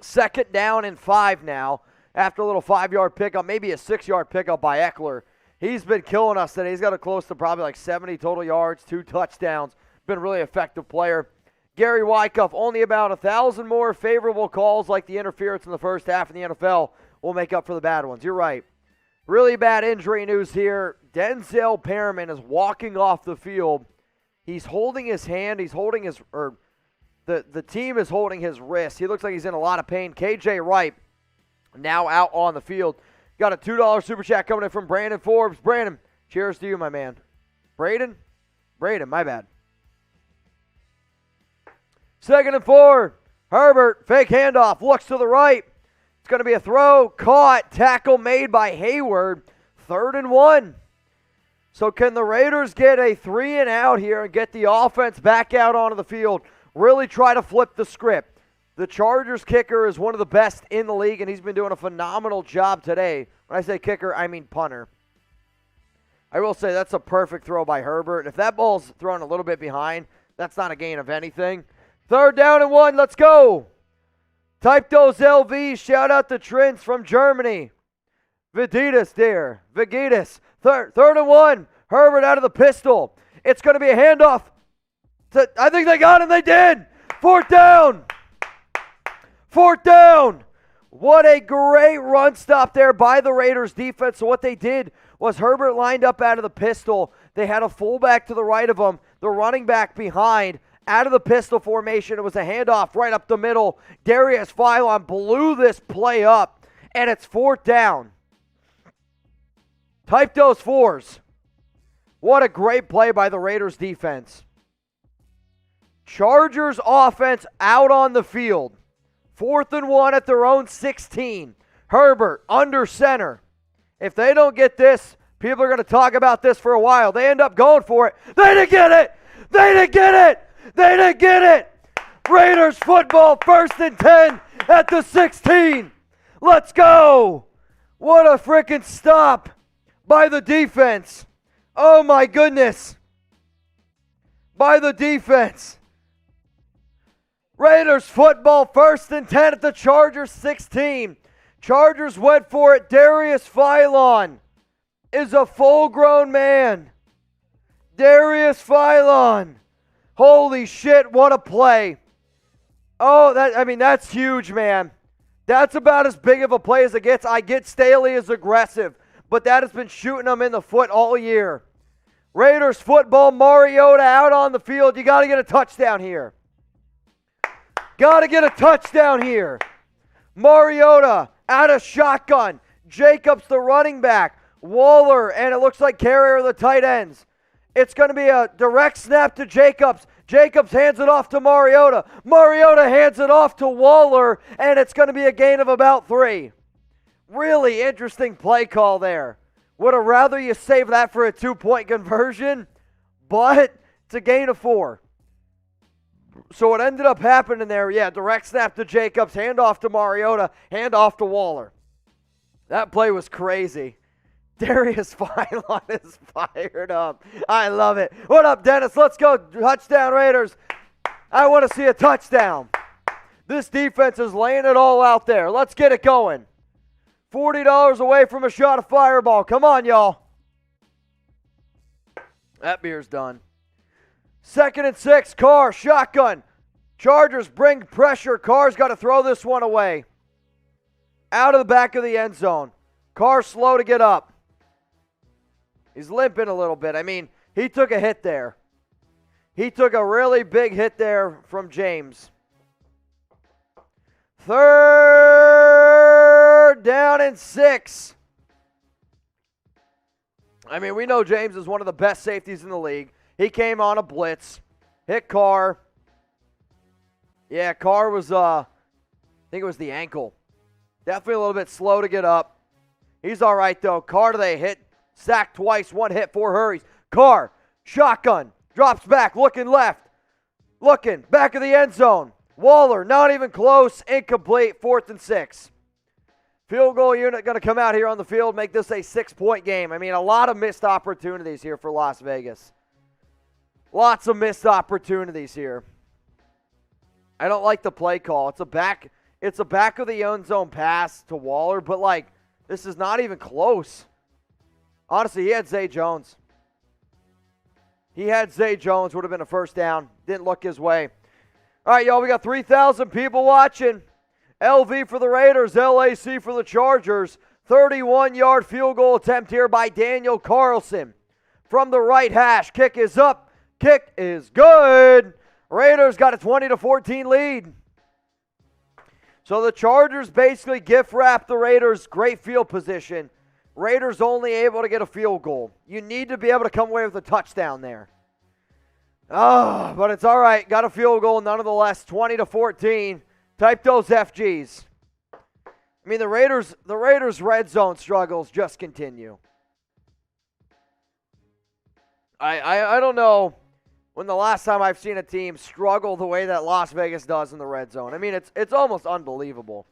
Second down and 5 now. After a little 5-yard pickup, maybe a 6-yard pickup by Eckler. He's been killing us today. He's got a close to probably like 70 total yards, 2 touchdowns. Been a really effective player. Gary Wyckoff, only about 1,000 more favorable calls like the interference in the first half in the NFL will make up for the bad ones. You're right. Really bad injury news here. Denzel Perryman is walking off the field. He's holding his hand. He's holding his, or the team is holding his wrist. He looks like he's in a lot of pain. KJ Wright now out on the field. Got a $2 super chat coming in from Brandon Forbes. Brandon, cheers to you, my man. Braden, my bad. 2nd and 4. Herbert, fake handoff, looks to the right. It's going to be a throw, caught, tackle made by Hayward. 3rd and 1. So can the Raiders get a 3 and out here and get the offense back out onto the field? Really try to flip the script. The Chargers kicker is one of the best in the league, and he's been doing a phenomenal job today. When I say kicker, I mean punter. I will say that's a perfect throw by Herbert. If that ball's thrown a little bit behind, that's not a gain of anything. 3rd down and 1, let's go. Type those LVs. Shout out to Trins from Germany. Viditas there. Vigitas. 3rd and 1. Herbert out of the pistol. It's going to be a handoff. I think they got him. They did. 4th down. 4th down. What a great run stop there by the Raiders defense. So what they did was Herbert lined up out of the pistol. They had a fullback to the right of him, the running back behind. Out of the pistol formation, it was a handoff right up the middle. Darius Philon blew this play up, and it's 4th down. Type those 4s. What a great play by the Raiders defense. Chargers offense out on the field. 4th and 1 at their own 16. Herbert under center. If they don't get this, people are going to talk about this for a while. They end up going for it. They didn't get it. They didn't get it. They didn't get it. Raiders football, 1st and 10 at the 16. Let's go. What a freaking stop by the defense. Oh, my goodness. By the defense. Raiders football, 1st and 10 at the Chargers 16. Chargers went for it. Darius Philon is a full-grown man. Darius Philon. Holy shit, what a play. Oh, that's huge, man. That's about as big of a play as it gets. I get Staley is aggressive, but that has been shooting him in the foot all year. Raiders football, Mariota out on the field. You got to get a touchdown here. Got to get a touchdown here. Mariota out of shotgun. Jacobs the running back. Waller, and it looks like Carrier the tight ends. It's going to be a direct snap to Jacobs. Jacobs hands it off to Mariota. Mariota hands it off to Waller, and it's going to be a gain of about 3. Really interesting play call there. Would have rather you save that for a 2-point conversion, but it's a gain of 4. So what ended up happening there, direct snap to Jacobs, hand off to Mariota, hand off to Waller. That play was crazy. Darius Philon is fired up. I love it. What up, Dennis? Let's go. Touchdown, Raiders. I want to see a touchdown. This defense is laying it all out there. Let's get it going. $40 away from a shot of Fireball. Come on, y'all. That beer's done. 2nd and 6. Carr, shotgun. Chargers bring pressure. Carr's got to throw this one away. Out of the back of the end zone. Carr slow to get up. He's limping a little bit. He took a hit there. He took a really big hit there from James. 3rd down and 6. We know James is one of the best safeties in the league. He came on a blitz. Hit Carr. Yeah, Carr was, I think it was the ankle. Definitely a little bit slow to get up. He's all right, though. Carr to the hit. Sacked twice, 1 hit, 4 hurries. Carr, shotgun, drops back, looking left. Looking, back of the end zone. Waller, not even close, incomplete, 4th and 6. Field goal unit going to come out here on the field, make this a 6-point game. A lot of missed opportunities here for Las Vegas. Lots of missed opportunities here. I don't like the play call. It's a back of the end zone pass to Waller, but this is not even close. Honestly, he had Zay Jones. Would have been a 1st down. Didn't look his way. All right, y'all, we got 3,000 people watching. LV for the Raiders, LAC for the Chargers. 31-yard field goal attempt here by Daniel Carlson. From the right hash, kick is up. Kick is good. Raiders got a 20-14 lead. So the Chargers basically gift wrap the Raiders. Great field position. Raiders only able to get a field goal. You need to be able to come away with a touchdown there. But it's all right. Got a field goal nonetheless. 20-14. Type those FGs. The Raiders' red zone struggles just continue. I don't know when the last time I've seen a team struggle the way that Las Vegas does in the red zone. It's almost unbelievable.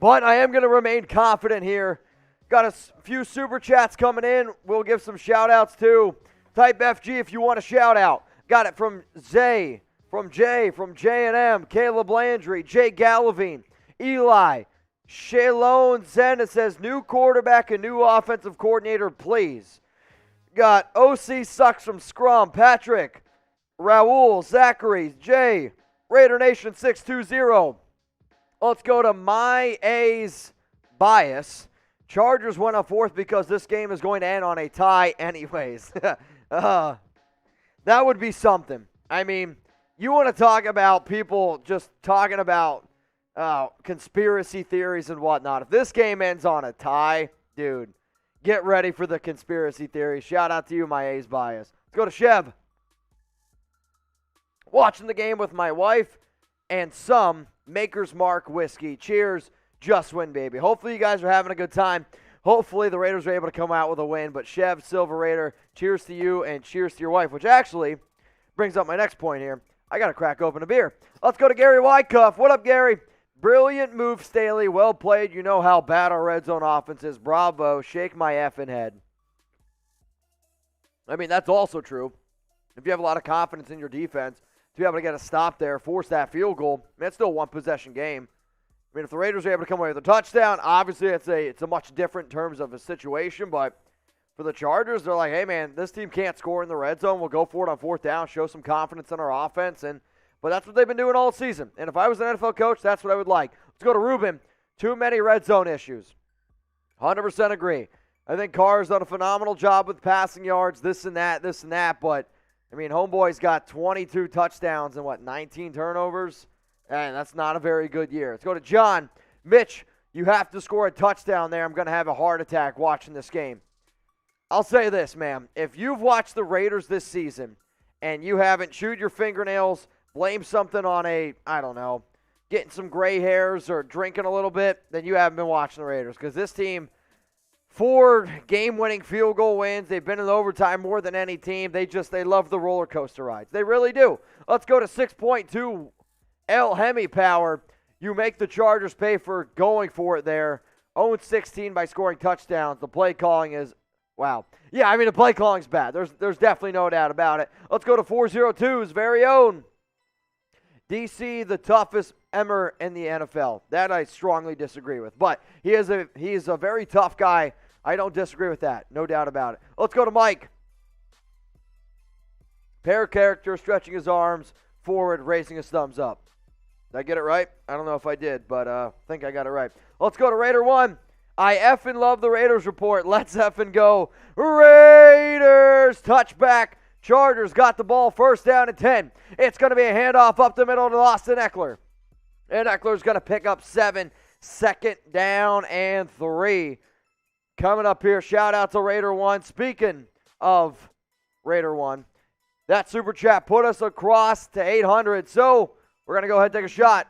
But I am going to remain confident here. Got a few super chats coming in. We'll give some shout outs too. Type FG if you want a shout out. Got it from Zay, from Jay, from J&M, Caleb Landry, Jay Gallavine, Eli, Shalone Zen. It says new quarterback and new offensive coordinator, please. Got OC Sucks from Scrum, Patrick, Raul, Zachary, Jay, Raider Nation 620. Let's go to my A's bias. Chargers went up 4th because this game is going to end on a tie anyways. That would be something. You want to talk about people just talking about conspiracy theories and whatnot. If this game ends on a tie, dude, get ready for the conspiracy theories. Shout out to you, my A's bias. Let's go to Chev. Watching the game with my wife and some Maker's Mark whiskey. Cheers. just win, baby. Hopefully you guys are having a good time. Hopefully the Raiders are able to come out with a win. But Chev, Silver Raider, cheers to you and cheers to your wife, which actually brings up my next point here. I got to crack open a beer. Let's go to Gary Wyckoff. What up, Gary? Brilliant move, Staley. Well played. You know how bad our red zone offense is. Bravo. Shake my effing head. I mean, that's also true. If you have a lot of confidence in your defense, to be able to get a stop there, force that field goal, that's still a one-possession game. I mean, if the Raiders are able to come away with a touchdown, obviously it's a much different terms of a situation, but for the Chargers, they're like, hey, man, this team can't score in the red zone. We'll go for it on fourth down, show some confidence in our offense, but that's what they've been doing all season. And if I was an NFL coach, that's what I would like. Let's go to Ruben. Too many red zone issues. 100% agree. I think Carr has done a phenomenal job with passing yards, this and that, but, I mean, homeboy's got 22 touchdowns and, 19 turnovers? And that's not a very good year. Let's go to John. Mitch, you have to score a touchdown there. I'm going to have a heart attack watching this game. I'll say this, man. If you've watched the Raiders this season and you haven't chewed your fingernails, blamed something on getting some gray hairs or drinking a little bit, then you haven't been watching the Raiders. Because this team, 4 game-winning field goal wins. They've been in overtime more than any team. They love the roller coaster rides. They really do. Let's go to 6.2 El Hemi Power. You make the Chargers pay for going for it there. Own 16 by scoring touchdowns. The play calling is, wow. Yeah, I mean, the play calling's bad. There's definitely no doubt about it. Let's go to 402's very own. DC, the toughest Emmer in the NFL. That I strongly disagree with. But he is a very tough guy. I don't disagree with that. No doubt about it. Let's go to Mike. Pair character, stretching his arms forward, raising his thumbs up. Did I get it right? I don't know if I did, but I think I got it right. Let's go to Raider 1. I effing love the Raiders report. Let's effing go. Raiders touchback. Chargers got the ball, first down and 10. It's going to be a handoff up the middle to Austin Eckler. And Eckler's going to pick up 7, second down and 3. Coming up here, shout out to Raider 1. Speaking of Raider 1, that super chat put us across to 800. So we're going to go ahead and take a shot.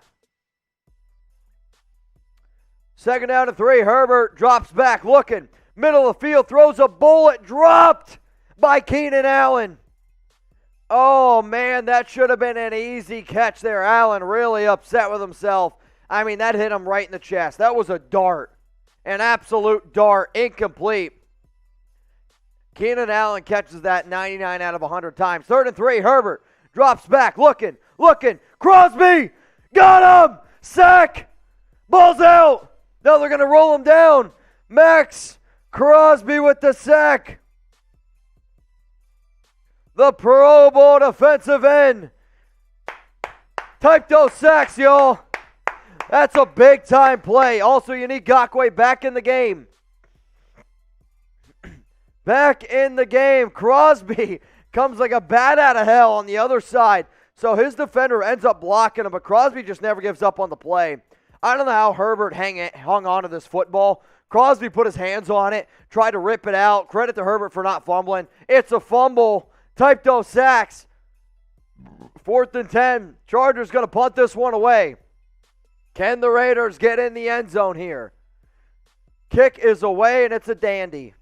Second down and 3. Herbert drops back, looking. Middle of the field, throws a bullet, dropped by Keenan Allen. Oh, man, that should have been an easy catch there. Allen really upset with himself. I mean, that hit him right in the chest. That was a dart, an absolute dart, incomplete. Keenan Allen catches that 99 out of 100 times. Third and 3, Herbert drops back, looking. Crosby, got him, sack, ball's out. No, they're going to roll him down. Max Crosby with the sack. The Pro Bowl defensive end. Type those sacks, y'all. That's a big-time play. Also, you need Gakwe back in the game. Back in the game. Crosby comes like a bat out of hell on the other side. So his defender ends up blocking him, but Crosby just never gives up on the play. I don't know how Herbert hung on to this football. Crosby put his hands on it, tried to rip it out. Credit to Herbert for not fumbling. It's a fumble. Type those sacks. 4th and 10. Chargers going to punt this one away. Can the Raiders get in the end zone here? Kick is away, and it's a dandy.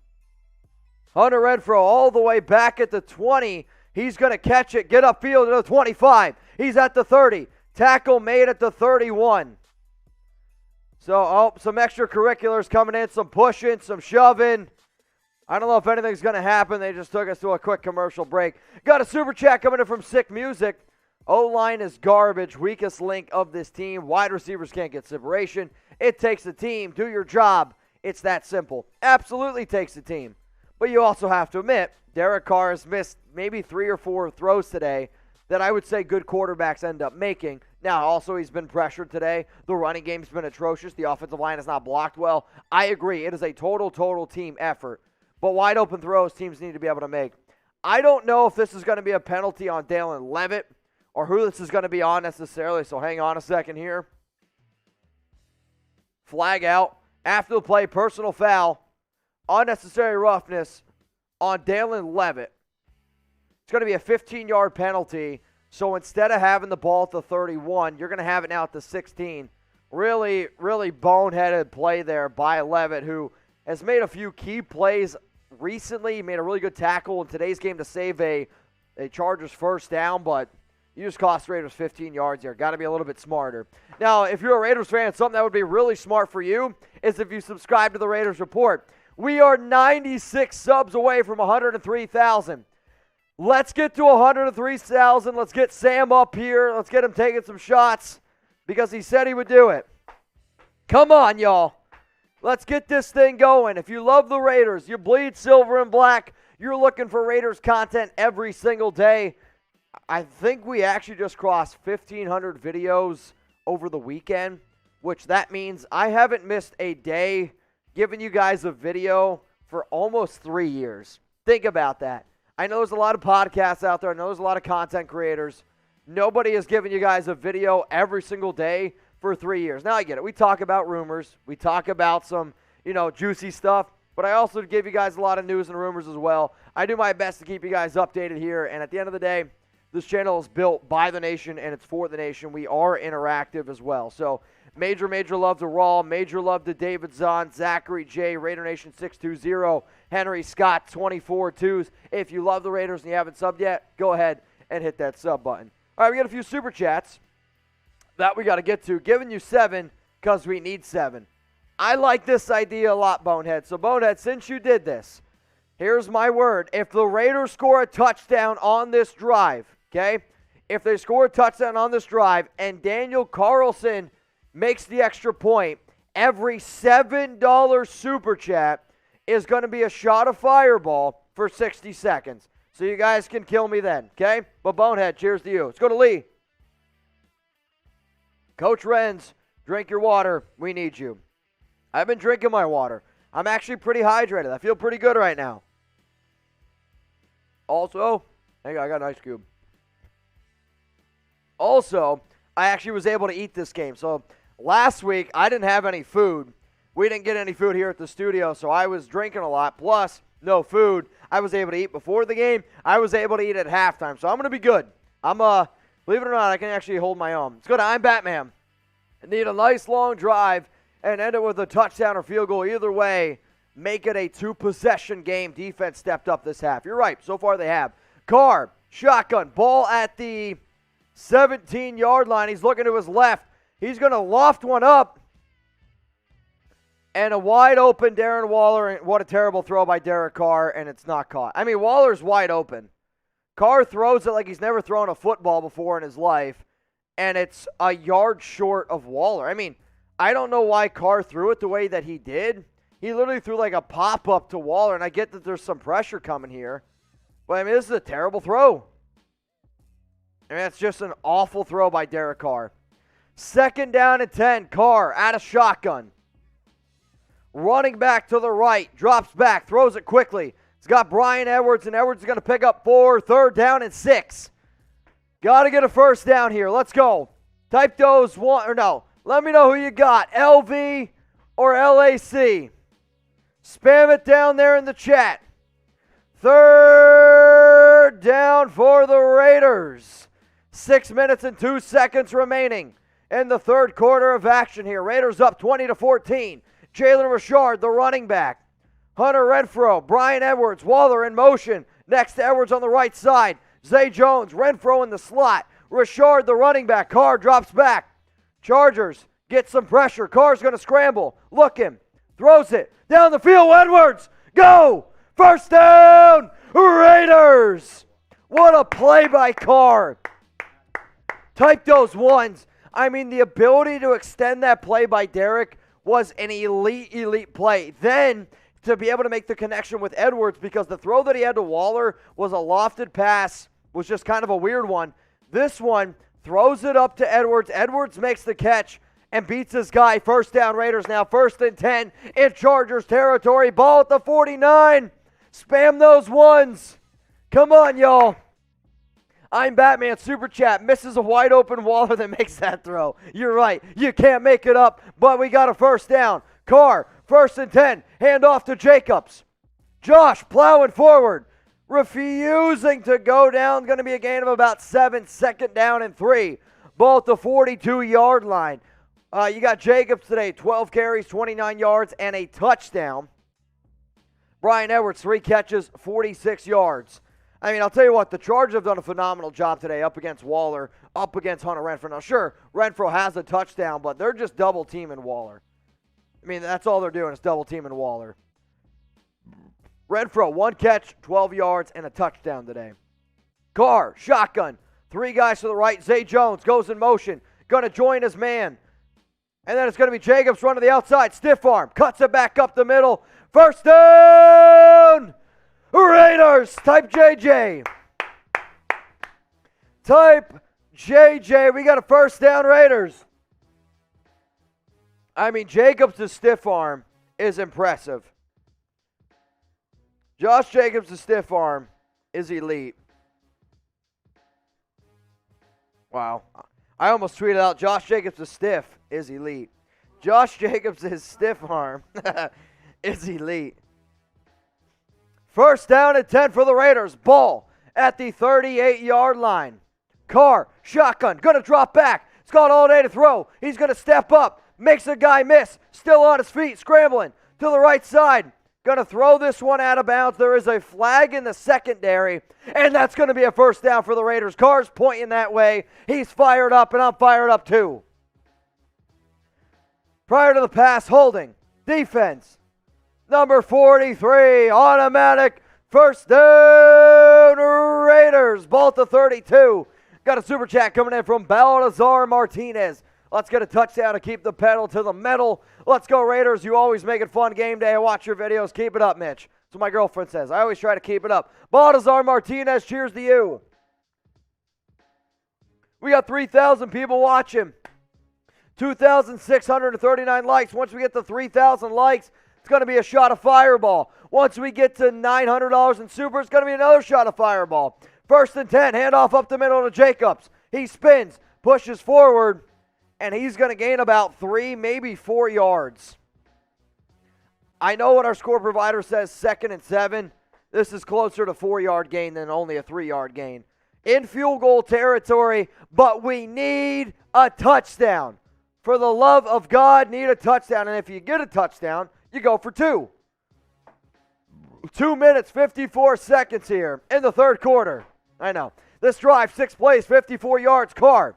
Hunter Renfrow all the way back at the 20. He's going to catch it, get upfield to the 25. He's at the 30. Tackle made at the 31. So, some extracurriculars coming in, some pushing, some shoving. I don't know if anything's going to happen. They just took us to a quick commercial break. Got a super chat coming in from Sick Music. O-line is garbage. Weakest link of this team. Wide receivers can't get separation. It takes a team. Do your job. It's that simple. Absolutely takes a team. But you also have to admit, Derek Carr has missed maybe 3 or 4 throws today that I would say good quarterbacks end up making. Now, also, he's been pressured today. The running game's been atrocious. The offensive line has not blocked well. I agree. It is a total team effort. But wide open throws teams need to be able to make. I don't know if this is going to be a penalty on Dalen Levitt or who this is going to be on necessarily, so hang on a second here. Flag out. After the play, personal foul. Unnecessary roughness on Dalen Levitt. It's going to be a 15-yard penalty. So instead of having the ball at the 31, you're going to have it now at the 16. Really, really boneheaded play there by Levitt, who has made a few key plays recently. He made a really good tackle in today's game to save a Chargers first down, but you just cost Raiders 15 yards here. Got to be a little bit smarter. Now, if you're a Raiders fan, something that would be really smart for you is if you subscribe to the Raiders Report. We are 96 subs away from 103,000. Let's get to 103,000. Let's get Sam up here. Let's get him taking some shots because he said he would do it. Come on, y'all. Let's get this thing going. If you love the Raiders, you bleed silver and black, you're looking for Raiders content every single day. I think we actually just crossed 1,500 videos over the weekend, which that means I haven't missed a day giving you guys a video for almost 3 years. Think about that. I know there's a lot of podcasts out there. I know there's a lot of content creators. Nobody has given you guys a video every single day for 3 years. Now I get it. We talk about rumors. We talk about some, juicy stuff. But I also give you guys a lot of news and rumors as well. I do my best to keep you guys updated here. And at the end of the day, this channel is built by the nation and it's for the nation. We are interactive as well. So major love to Raw. Major love to David Zahn, Zachary J, Raider Nation 620, Henry Scott 24-2s. If you love the Raiders and you haven't subbed yet, go ahead and hit that sub button. All right, we got a few super chats that we got to get to. Giving you 7 because we need 7. I like this idea a lot, Bonehead. So, Bonehead, since you did this, here's my word. If the Raiders score a touchdown on this drive, okay, if they score a touchdown on this drive and Daniel Carlson makes the extra point, every $7 super chat is going to be a shot of Fireball for 60 seconds. So you guys can kill me then, okay? But Bonehead, cheers to you. Let's go to Lee. Coach Renz, drink your water. We need you. I've been drinking my water. I'm actually pretty hydrated. I feel pretty good right now. Also, hang on, I got an ice cube. Also, I actually was able to eat this game. So last week, I didn't have any food. We didn't get any food here at the studio, so I was drinking a lot. Plus, no food. I was able to eat before the game. I was able to eat at halftime, so I'm going to be good. Believe it or not, I can actually hold my own. Let's go to I'm Batman. I need a nice long drive and end it with a touchdown or field goal. Either way, make it a 2-possession game. Defense stepped up this half. You're right. So far they have. Carr, shotgun, ball at the 17-yard line. He's looking to his left. He's going to loft one up. And a wide open Darren Waller. And what a terrible throw by Derek Carr, and it's not caught. I mean, Waller's wide open. Carr throws it like he's never thrown a football before in his life, and it's a yard short of Waller. I mean, I don't know why Carr threw it the way that he did. He literally threw like a pop-up to Waller, and I get that there's some pressure coming here. But, I mean, this is a terrible throw. I mean, it's just an awful throw by Derek Carr. 2nd down and 10. Carr out of shotgun. Running back to the right. Drops back. Throws it quickly. He's got Brian Edwards, and Edwards is going to pick up 4. 3rd down and 6. Got to get a first down here. Let's go. Type those one, or no. Let me know who you got. LV or LAC. Spam it down there in the chat. 3rd down for the Raiders. 6 minutes and 2 seconds remaining in the 3rd quarter of action here. Raiders up 20-14. Jalen Richard, the running back. Hunter Renfrow, Brian Edwards, Waller in motion. Next to Edwards on the right side. Zay Jones, Renfrow in the slot. Richard, the running back. Carr drops back. Chargers get some pressure. Carr's going to scramble. Looking. Throws it. Down the field. Edwards. Go. First down. Raiders. What a play by Carr. Type those ones. I mean, the ability to extend that play by Derek was an elite play. Then to be able to make the connection with Edwards, because the throw that he had to Waller was a lofted pass, was just kind of a weird one. This one throws it up to Edwards. Edwards makes the catch and beats his guy. First down, Raiders now 1st and 10 in Chargers territory. Ball at the 49. Spam those ones. Come on, y'all. I'm Batman Super Chat. Misses a wide open Waller that makes that throw. You're right. You can't make it up, but we got a first down. Carr, 1st and 10. Hand off to Jacobs. Josh plowing forward. Refusing to go down. Going to be a gain of about 7. 2nd down and 3. Ball at the 42-yard line. You got Jacobs today, 12 carries, 29 yards, and a touchdown. Bryan Edwards, 3 catches, 46 yards. I mean, I'll tell you what, the Chargers have done a phenomenal job today up against Waller, up against Hunter Renfrow. Now, sure, Renfrow has a touchdown, but they're just double-teaming Waller. I mean, that's all they're doing is double-teaming Waller. Renfrow, 1 catch, 12 yards, and a touchdown today. Carr, shotgun, 3 guys to the right. Zay Jones goes in motion, going to join his man. And then it's going to be Jacobs running to the outside. Stiff arm. Cuts it back up the middle. First down. Raiders. Type JJ. Type JJ. We got a first down, Raiders. I mean, Jacobs' stiff arm is impressive. Josh Jacobs' stiff arm is elite. Wow. I almost tweeted out Josh Jacobs' stiff is elite. Josh Jacobs' stiff arm is elite. First down and 10 for the Raiders. Ball at the 38-yard line. Carr, shotgun, going to drop back. He's got all day to throw. He's going to step up. Makes a guy miss. Still on his feet, scrambling to the right side. Going to throw this one out of bounds. There is a flag in the secondary, and that's going to be a first down for the Raiders. Carr's pointing that way. He's fired up, and I'm fired up too. Prior to the pass, holding. Defense. Number 43, automatic first down, Raiders. Ball to 32. Got a super chat coming in from Baltazar Martinez. Let's get a touchdown to keep the pedal to the metal. Let's go, Raiders. You always make it fun game day. I watch your videos. Keep it up, Mitch. That's what my girlfriend says. I always try to keep it up. Baltazar Martinez, cheers to you. We got 3,000 people watching. 2,639 likes. Once we get to 3,000 likes, it's going to be a shot of Fireball. Once we get to $900 in super, it's going to be another shot of Fireball. First and 10, handoff up the middle to Jacobs. He spins, pushes forward, and he's going to gain about 3, maybe 4 yards. I know what our score provider says, 2nd and 7. This is closer to 4-yard gain than only a 3-yard gain. In field goal territory, but we need a touchdown. For the love of God, need a touchdown. And if you get a touchdown, you go for 2. 2 minutes, 54 seconds here in the third quarter. I know. This drive, 6 plays, 54 yards. Carr.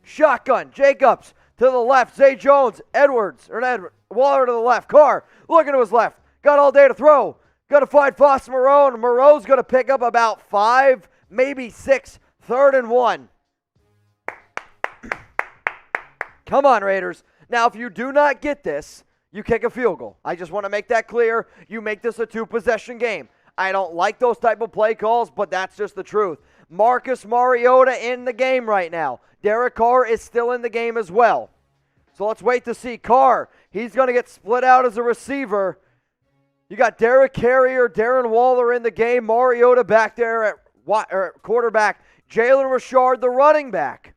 Shotgun. Jacobs to the left. Zay Jones. Waller to the left. Carr looking to his left. Got all day to throw. Going to find Foss Moreau, and Moreau's going to pick up about 5, maybe 6. 3rd and 1. Come on, Raiders. Now, if you do not get this, you kick a field goal. I just want to make that clear. You make this a 2-possession game. I don't like those type of play calls, but that's just the truth. Marcus Mariota in the game right now. Derek Carr is still in the game as well. So let's wait to see. Carr, he's going to get split out as a receiver. You got Derek Carrier, Darren Waller in the game. Mariota back there at quarterback. Jalen Richard, the running back.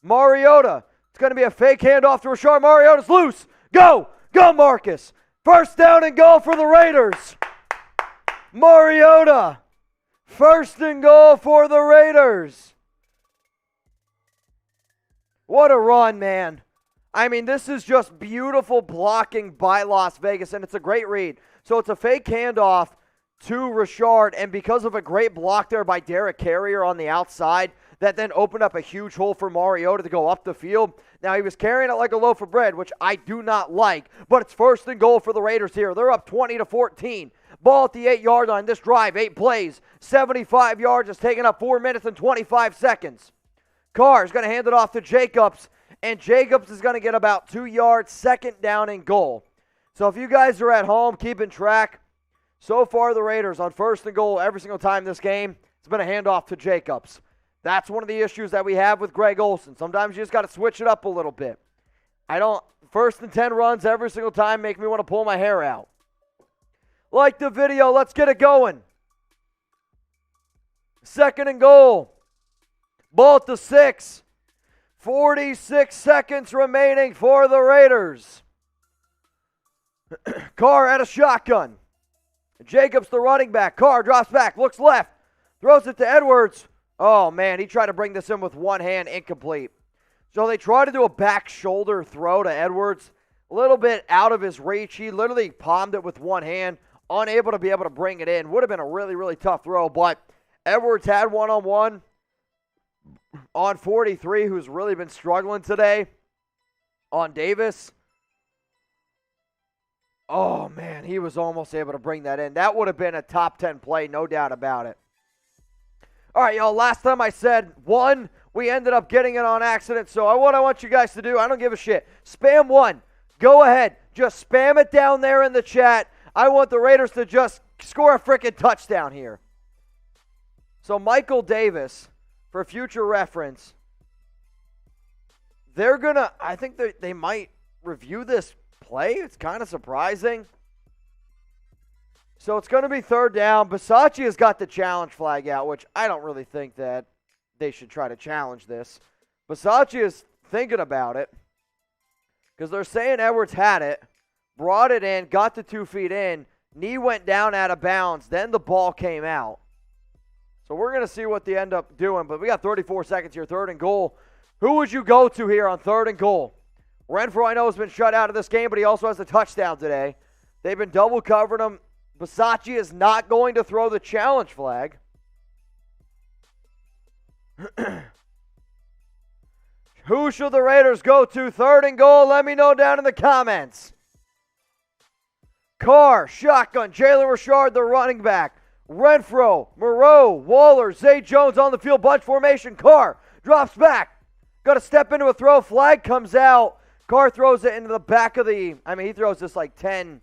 Mariota, it's going to be a fake handoff to Richard. Mariota's loose. Go! Go, Marcus! First down and goal for the Raiders. Mariota. First and goal for the Raiders. What a run, man. I mean, this is just beautiful blocking by Las Vegas, and it's a great read. So it's a fake handoff to Richard, and because of a great block there by Derek Carrier on the outside, that then opened up a huge hole for Mariota to go up the field. Now, he was carrying it like a loaf of bread, which I do not like, but it's first and goal for the Raiders here. They're up 20-14. Ball at the 8-yard line. This drive, 8 plays, 75 yards. It's taken up 4 minutes and 25 seconds. Carr is going to hand it off to Jacobs, and Jacobs is going to get about 2 yards, 2nd down and goal. So if you guys are at home keeping track, so far the Raiders on first and goal every single time this game, it's been a handoff to Jacobs. That's one of the issues that we have with Greg Olsen. Sometimes you just got to switch it up a little bit. First and 10 runs every single time make me want to pull my hair out. Like the video, let's get it going. 2nd and goal. Ball at the 6. 46 seconds remaining for the Raiders. Carr at a shotgun. Jacobs, the running back. Carr drops back, looks left, throws it to Edwards. Oh, man, he tried to bring this in with one hand, incomplete. So they tried to do a back shoulder throw to Edwards, a little bit out of his reach. He literally palmed it with one hand, unable to be able to bring it in. Would have been a really, really tough throw, but Edwards had one-on-one on 43, who's really been struggling today, on Davis. Oh, man, he was almost able to bring that in. That would have been a top 10 play, no doubt about it. All right, y'all, last time I said one, we ended up getting it on accident. So what I want you guys to do, I don't give a shit. Spam one. Go ahead. Just spam it down there in the chat. I want the Raiders to just score a freaking touchdown here. So Michael Davis, for future reference, they're going to, I think they might review this play. It's kind of surprising. So it's going to be third down. Bisaccia has got the challenge flag out, which I don't really think that they should try to challenge this. Bisaccia is thinking about it because they're saying Edwards had it, brought it in, got the 2 feet in, knee went down out of bounds, then the ball came out. So we're going to see what they end up doing, but we got 34 seconds here, third and goal. Who would you go to here on third and goal? Renfro, I know, has been shut out of this game, but he also has a touchdown today. They've been double covering him. Bisaccia is not going to throw the challenge flag. Who should the Raiders go to? Third and goal. Let me know down in the comments. Carr, shotgun. Jalen Richard, the running back. Renfro, Moreau, Waller, Zay Jones on the field. Bunch formation. Carr drops back. Got to step into a throw. Flag comes out. Carr throws it into the back of the, he throws this like 10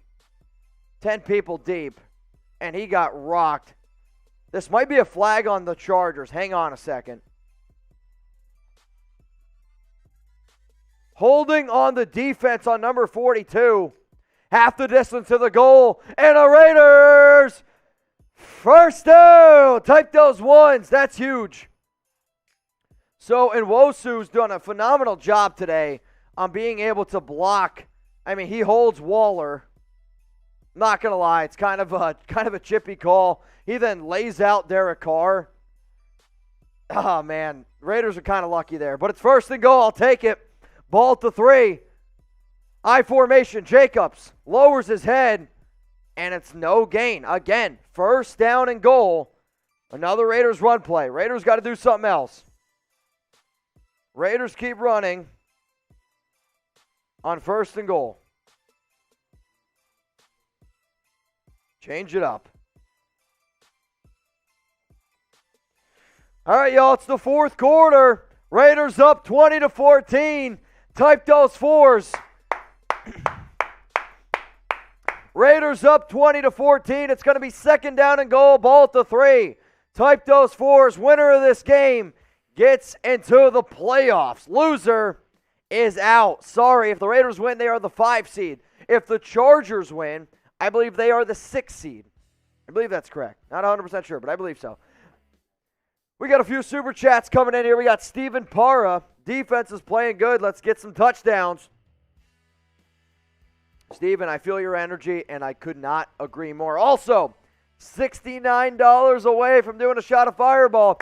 people deep, and he got rocked. This might be a flag on the Chargers. Hang on a second. Holding on the defense on number 42. Half the distance to the goal, and the Raiders first down. Type those ones. That's huge. So, Nwosu's done a phenomenal job today on being able to block. He holds Waller. Not going to lie, it's kind of a chippy call. He then lays out Derek Carr. Oh, man. Raiders are kind of lucky there. But it's first and goal. I'll take it. Ball at the 3. I formation. Jacobs lowers his head, and it's no gain. Again, first down and goal. Another Raiders run play. Raiders got to do something else. Raiders keep running on first and goal. Change it up. All right, y'all, it's the fourth quarter. Raiders up 20-14. Type those fours. Raiders up 20-14. It's going to be second down and goal. Ball at the 3. Type those fours. Winner of this game gets into the playoffs. Loser is out. Sorry, if the Raiders win, they are the 5 seed. If the Chargers win, I believe they are the 6 seed. I believe that's correct. Not 100% sure, but I believe so. We got a few super chats coming in here. We got Steven Parra. Defense is playing good. Let's get some touchdowns. Steven, I feel your energy, and I could not agree more. Also, $69 away from doing a shot of Fireball.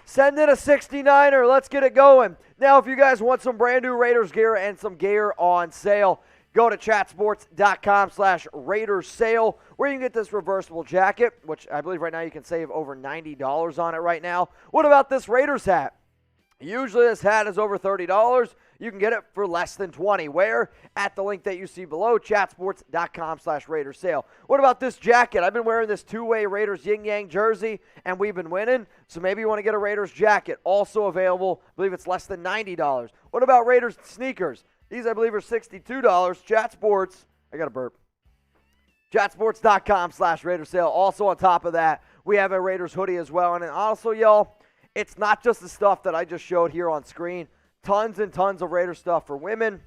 Send in a 69er. Let's get it going. Now, if you guys want some brand new Raiders gear and some gear on sale, go to chatsports.com/Raiders sale, where you can get this reversible jacket, which I believe right now you can save over $90 on it right now. What about this Raiders hat? Usually this hat is over $30. You can get it for less than $20. Where? At the link that you see below, chatsports.com/Raiders sale. What about this jacket? I've been wearing this two-way Raiders yin-yang jersey, and we've been winning, so maybe you want to get a Raiders jacket. Also available, I believe it's less than $90. What about Raiders sneakers? These, I believe, are $62. Chat Sports, I got a burp. Chatsports.com/Raiders sale. Also on top of that, we have a Raiders hoodie as well. And also, y'all, it's not just the stuff that I just showed here on screen. Tons and tons of Raiders stuff for women.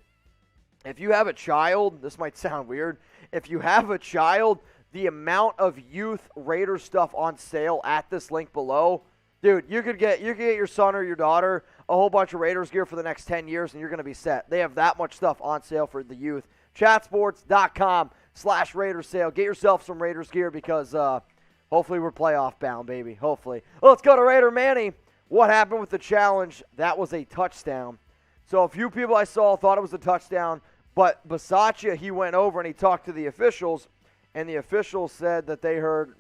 If you have a child, this might sound weird. If you have a child, the amount of youth Raiders stuff on sale at this link below, dude, you could get your son or your daughter a whole bunch of Raiders gear for the next 10 years, and you're going to be set. They have that much stuff on sale for the youth. Chatsports.com/Raiders sale. Get yourself some Raiders gear because hopefully we're playoff bound, baby. Hopefully. Well, let's go to Raider Manny. What happened with the challenge? That was a touchdown. So a few people I saw thought it was a touchdown, but Bisaccia, he went over and he talked to the officials, and the officials said that they heard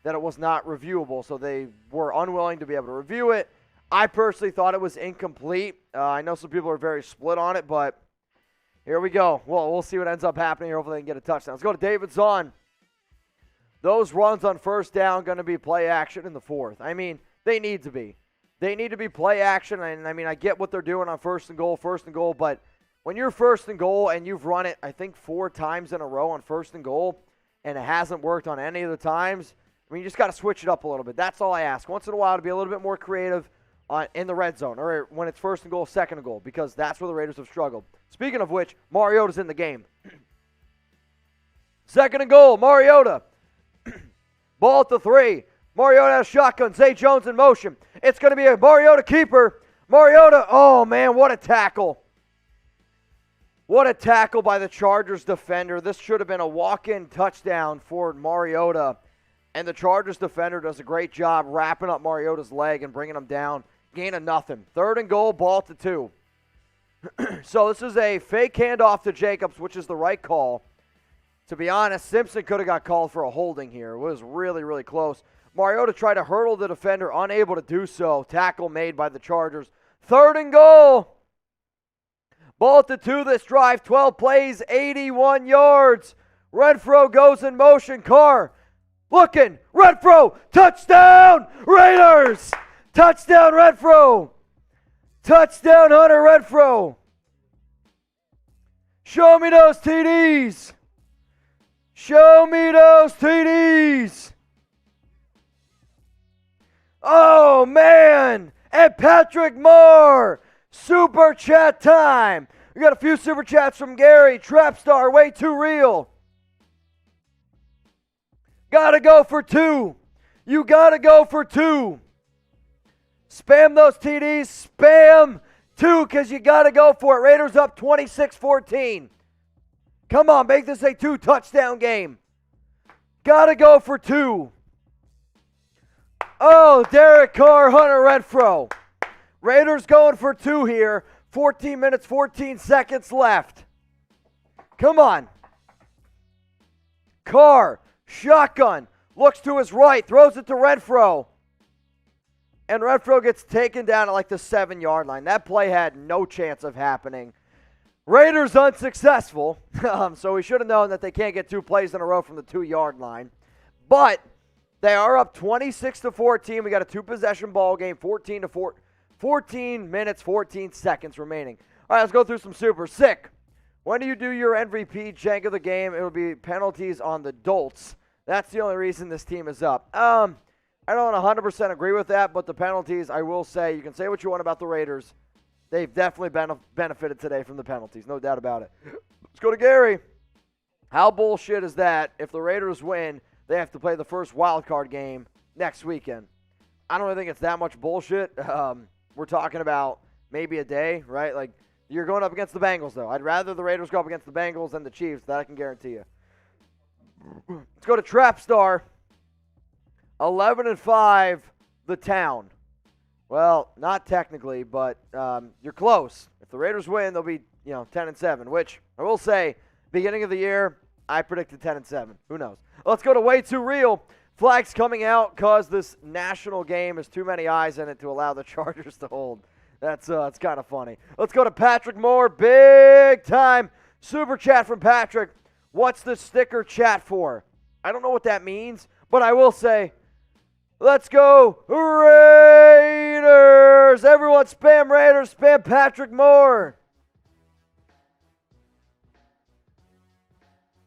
that it was not reviewable, so they were unwilling to be able to review it. I personally thought it was incomplete. I know some people are very split on it, but here we go. Well, we'll see what ends up happening here. Hopefully they can get a touchdown. Let's go to David Zahn. Those runs on first down going to be play action in the fourth. I mean, they need to be. They need to be play action, and I mean, I get what they're doing on first and goal, but when you're first and goal and you've run it, I think 4 times in a row on first and goal, and it hasn't worked on any of the times, I mean, you just got to switch it up a little bit. That's all I ask. Once in a while to be a little bit more creative in the red zone, or when it's first and goal, second and goal, because that's where the Raiders have struggled. Speaking of which, Mariota's in the game. Second and goal, Mariota. Ball at the 3. Mariota has shotgun. Zay Jones in motion. It's going to be a Mariota keeper. Mariota, oh man, what a tackle. What a tackle by the Chargers defender. This should have been a walk-in touchdown for Mariota. And the Chargers defender does a great job wrapping up Mariota's leg and bringing him down. Gain of nothing. Third and goal, ball to 2. So this is a fake handoff to Jacobs, which is the right call. To be honest, Simpson could have got called for a holding here. It was really, really close. Mariota tried to hurdle the defender, unable to do so. Tackle made by the Chargers. Third and goal. Ball to 2 this drive. 12 plays, 81 yards. Renfro goes in motion. Carr looking. Renfro. Touchdown, Raiders. Touchdown, Renfro. Touchdown, Hunter Renfro. Show me those TDs. Show me those TDs. Oh, man. And Patrick Moore. Super chat time. We got a few super chats from Gary. Trapstar, way too real. Gotta go for 2. You gotta go for 2. Spam those TDs. Spam 2 because you gotta go for it. Raiders up 26-14. Come on, make this a 2-touchdown game. Gotta go for 2. Oh, Derek Carr, Hunter Renfro. Raiders going for 2 here. 14 minutes, 14 seconds left. Come on. Carr, shotgun, looks to his right, throws it to Renfro. And Renfro gets taken down at like the 7-yard line. That play had no chance of happening. Raiders unsuccessful, so we should have known that they can't get 2 plays in a row from the 2-yard line. But they are up 26-14. We got a 2-possession ball game, 14 minutes, 14 seconds remaining. All right, let's go through some super. Sick. When do you do your MVP jank of the game? It will be penalties on the Dolts. That's the only reason this team is up. I don't 100% agree with that, but the penalties, I will say, you can say what you want about the Raiders. They've definitely benefited today from the penalties, no doubt about it. Let's go to Gary. How bullshit is that if the Raiders win, they have to play the first wild card game next weekend? I don't really think it's that much bullshit. We're talking about maybe a day, right? Like, you're going up against the Bengals, though. I'd rather the Raiders go up against the Bengals than the Chiefs. That I can guarantee you. Let's go to Trapstar. 11-5, the town. Well, not technically, but you're close. If the Raiders win, they'll be 10-7, which I will say, beginning of the year, I predicted 10-7. Who knows? Let's go to Way Too Real. Flags coming out because this national game has too many eyes in it to allow the Chargers to hold. That's kind of funny. Let's go to Patrick Moore. Big time super chat from Patrick. What's the sticker chat for? I don't know what that means, but I will say, let's go Raiders. Everyone spam Raiders, spam Patrick Moore.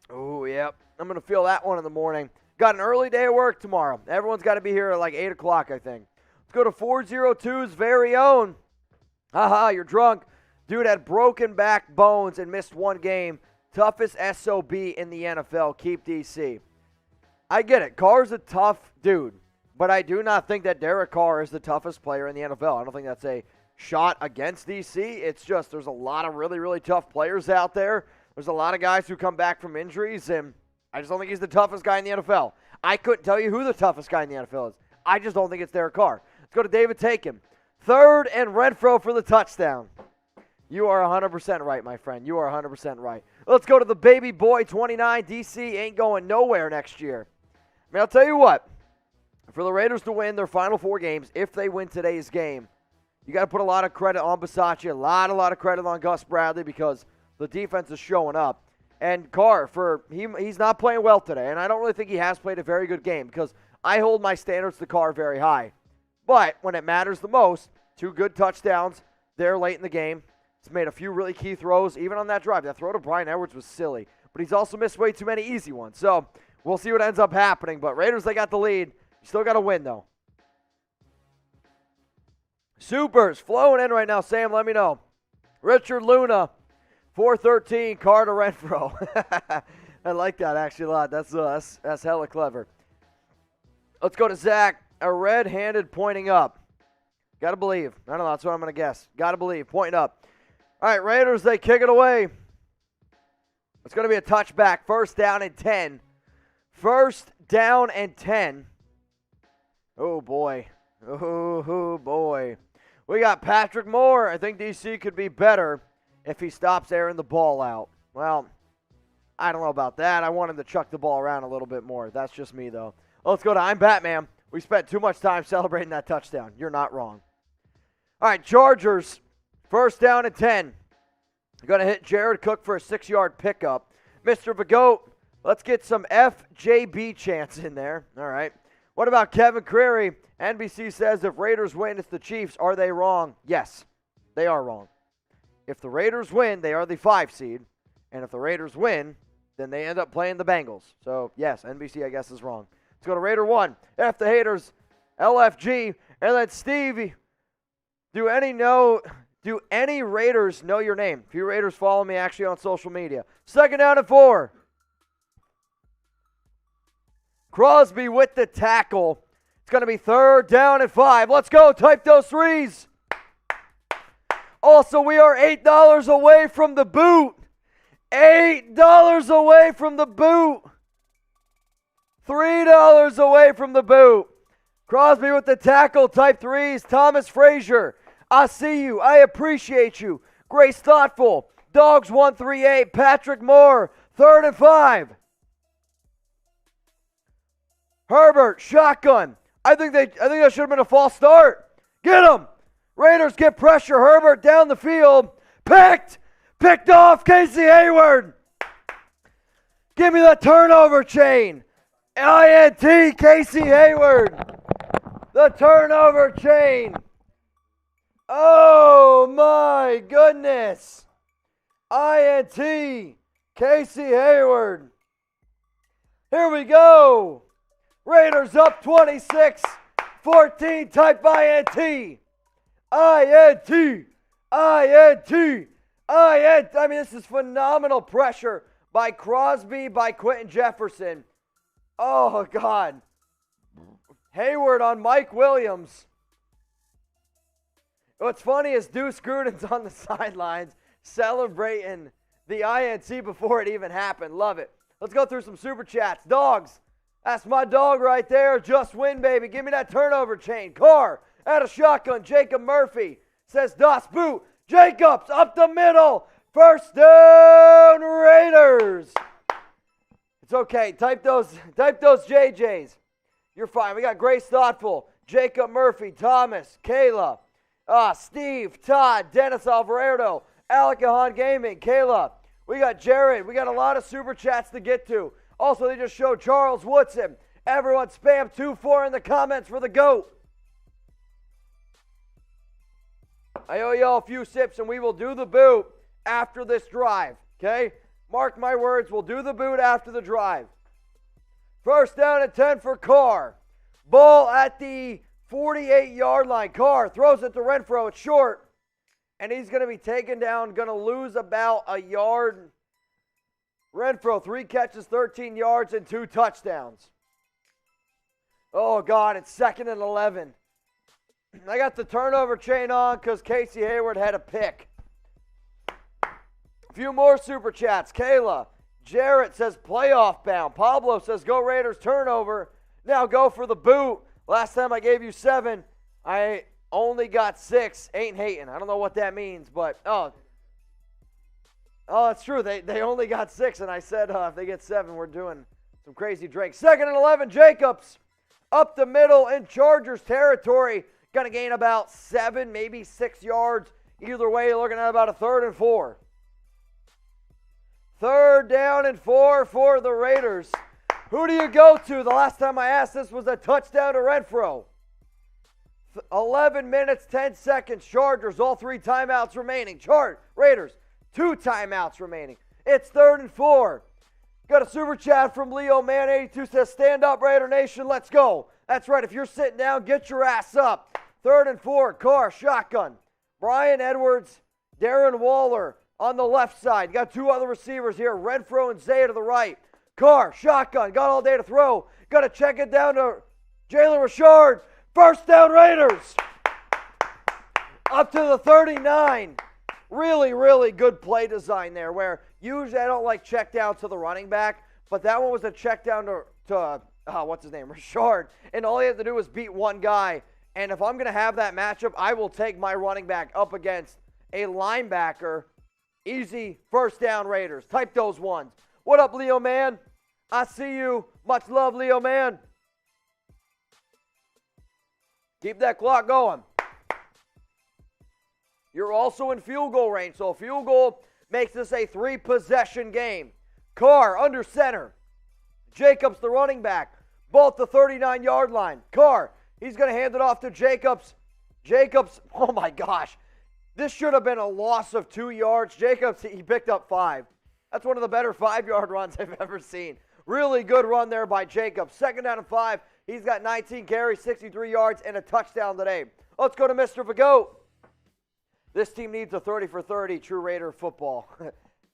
Oh, yep. I'm going to feel that one in the morning. Got an early day of work tomorrow. Everyone's got to be here at like 8 o'clock, I think. Let's go to 402's very own. Haha, you're drunk. Dude had broken back bones and missed 1 game. Toughest SOB in the NFL. Keep DC. I get it. Carr's a tough dude. But I do not think that Derek Carr is the toughest player in the NFL. I don't think that's a shot against DC. It's just there's a lot of really, really tough players out there. There's a lot of guys who come back from injuries, and I just don't think he's the toughest guy in the NFL. I couldn't tell you who the toughest guy in the NFL is. I just don't think it's Derek Carr. Let's go to David Taken. 3rd and Renfro for the touchdown. You are 100% right, my friend. You are 100% right. Let's go to the baby boy, 29. DC ain't going nowhere next year. I mean, I'll tell you what. For the Raiders to win their final 4 games, if they win today's game, you got to put a lot of credit on Bisaccia, a lot of credit on Gus Bradley because the defense is showing up. And Carr, he's not playing well today, and I don't really think he has played a very good game because I hold my standards to Carr very high. But when it matters the most, 2 good touchdowns there late in the game. He's made a few really key throws, even on that drive. That throw to Bryan Edwards was silly, but he's also missed way too many easy ones. So we'll see what ends up happening. But Raiders, they got the lead. You still got to win, though. Supers flowing in right now. Sam, let me know. Richard Luna, 413, Carr to Renfro. I like that actually a lot. That's hella clever. Let's go to Zach. A red-handed pointing up. Got to believe. I don't know. That's what I'm going to guess. Got to believe. Pointing up. All right, Raiders, they kick it away. It's going to be a touchback. First down and 10. First down and 10. Oh, boy. Oh, boy. We got Patrick Moore. I think DC could be better if he stops airing the ball out. Well, I don't know about that. I want him to chuck the ball around a little bit more. That's just me, though. Let's go to I'm Batman. We spent too much time celebrating that touchdown. You're not wrong. All right, Chargers. First down and 10. Going to hit Jared Cook for a 6-yard pickup. Mr. Bagoat, let's get some FJB chants in there. All right. What about Kevin Creary? NBC says if Raiders win, it's the Chiefs. Are they wrong? Yes, they are wrong. If the Raiders win, they are the 5 seed. And if the Raiders win, then they end up playing the Bengals. So, yes, NBC, I guess, is wrong. Let's go to Raider 1. F the haters. LFG. And then Stevie. Do any Raiders know your name? A few Raiders follow me actually on social media. Second down and 4. Crosby with the tackle. It's going to be third down and 5. Let's go. Type those threes. Also, we are $8 away from the boot. $8 away from the boot. $3 away from the boot. Crosby with the tackle. Type threes. Thomas Frazier. I see you. I appreciate you. Grace Thoughtful. Dogs 138. Patrick Moore. Third and 5. Herbert. Shotgun. I think that should have been a false start. Get him. Raiders get pressure. Herbert down the field. Picked off. Casey Hayward. Give me that turnover chain. INT Casey Hayward. The turnover chain. Oh my goodness. INT Casey Hayward. Here we go. Raiders up 26-14. Type INT. INT. I mean, this is phenomenal pressure by Crosby, by Quentin Jefferson. Oh, God. Hayward on Mike Williams. What's funny is Deuce Gruden's on the sidelines celebrating the INT before it even happened. Love it. Let's go through some super chats. Dogs. That's my dog right there. Just win, baby. Give me that turnover chain. Carr out of shotgun. Jacob Murphy says, Das Boot. Jacobs up the middle. First down, Raiders. It's okay. Type those JJs. You're fine. We got Grace Thoughtful, Jacob Murphy, Thomas, Kayla, Steve, Todd, Dennis Alvarado, Alakahan Gaming, Kayla. We got Jared. We got a lot of super chats to get to. Also, they just showed Charles Woodson. Everyone spam 2-4 in the comments for the GOAT. I owe y'all a few sips, and we will do the boot after this drive, okay? Mark my words, we'll do the boot after the drive. First down and 10 for Carr. Ball at the 48-yard line. Carr throws it to Renfro. It's short, and he's going to be taken down, going to lose about a yard. Renfro, 3 catches, 13 yards, and 2 touchdowns. Oh, God, it's 2nd and 11. I got the turnover chain on because Casey Hayward had a pick. A few more super chats. Kayla. Jarrett says playoff bound. Pablo says go Raiders turnover. Now go for the boot. Last time I gave you 7. I only got 6. Ain't hating. I don't know what that means, but Oh, it's true. They only got 6, and I said if they get 7, we're doing some crazy drinks. 2nd and 11, Jacobs up the middle in Chargers territory. Going to gain about 7, maybe 6 yards. Either way, looking at about a 3rd and 4. 3rd down and 4 for the Raiders. Who do you go to? The last time I asked this was a touchdown to Renfro. 11 minutes, 10 seconds. Chargers, all 3 timeouts remaining. Raiders, 2 timeouts remaining. It's 3rd and 4. Got a super chat from Leo Man 82 says, stand up, Raider Nation, let's go. That's right, if you're sitting down, get your ass up. 3rd and 4, Carr, shotgun. Brian Edwards, Darren Waller on the left side. Got 2 other receivers here, Renfro and Zay to the right. Carr, shotgun, got all day to throw. Got to check it down to Jalen Richard. First down, Raiders. Up to the 39. Really, really good play design there where usually I don't like check down to the running back, but that one was a check down to what's his name, Richard. And all he had to do was beat one guy. And if I'm going to have that matchup, I will take my running back up against a linebacker. Easy first down, Raiders. Type those ones. What up, Leo Man? I see you. Much love, Leo Man. Keep that clock going. You're also in field goal range, so a field goal makes this a 3-possession game. Carr under center. Jacobs, the running back, both the 39-yard line. Carr, he's going to hand it off to Jacobs. Jacobs, oh my gosh. This should have been a loss of 2 yards. Jacobs, he picked up 5. That's one of the better 5-yard runs I've ever seen. Really good run there by Jacobs. 2nd down and 5. He's got 19 carries, 63 yards, and a touchdown today. Let's go to Mr. Vagoat. This team needs a 30 for 30 true Raider football.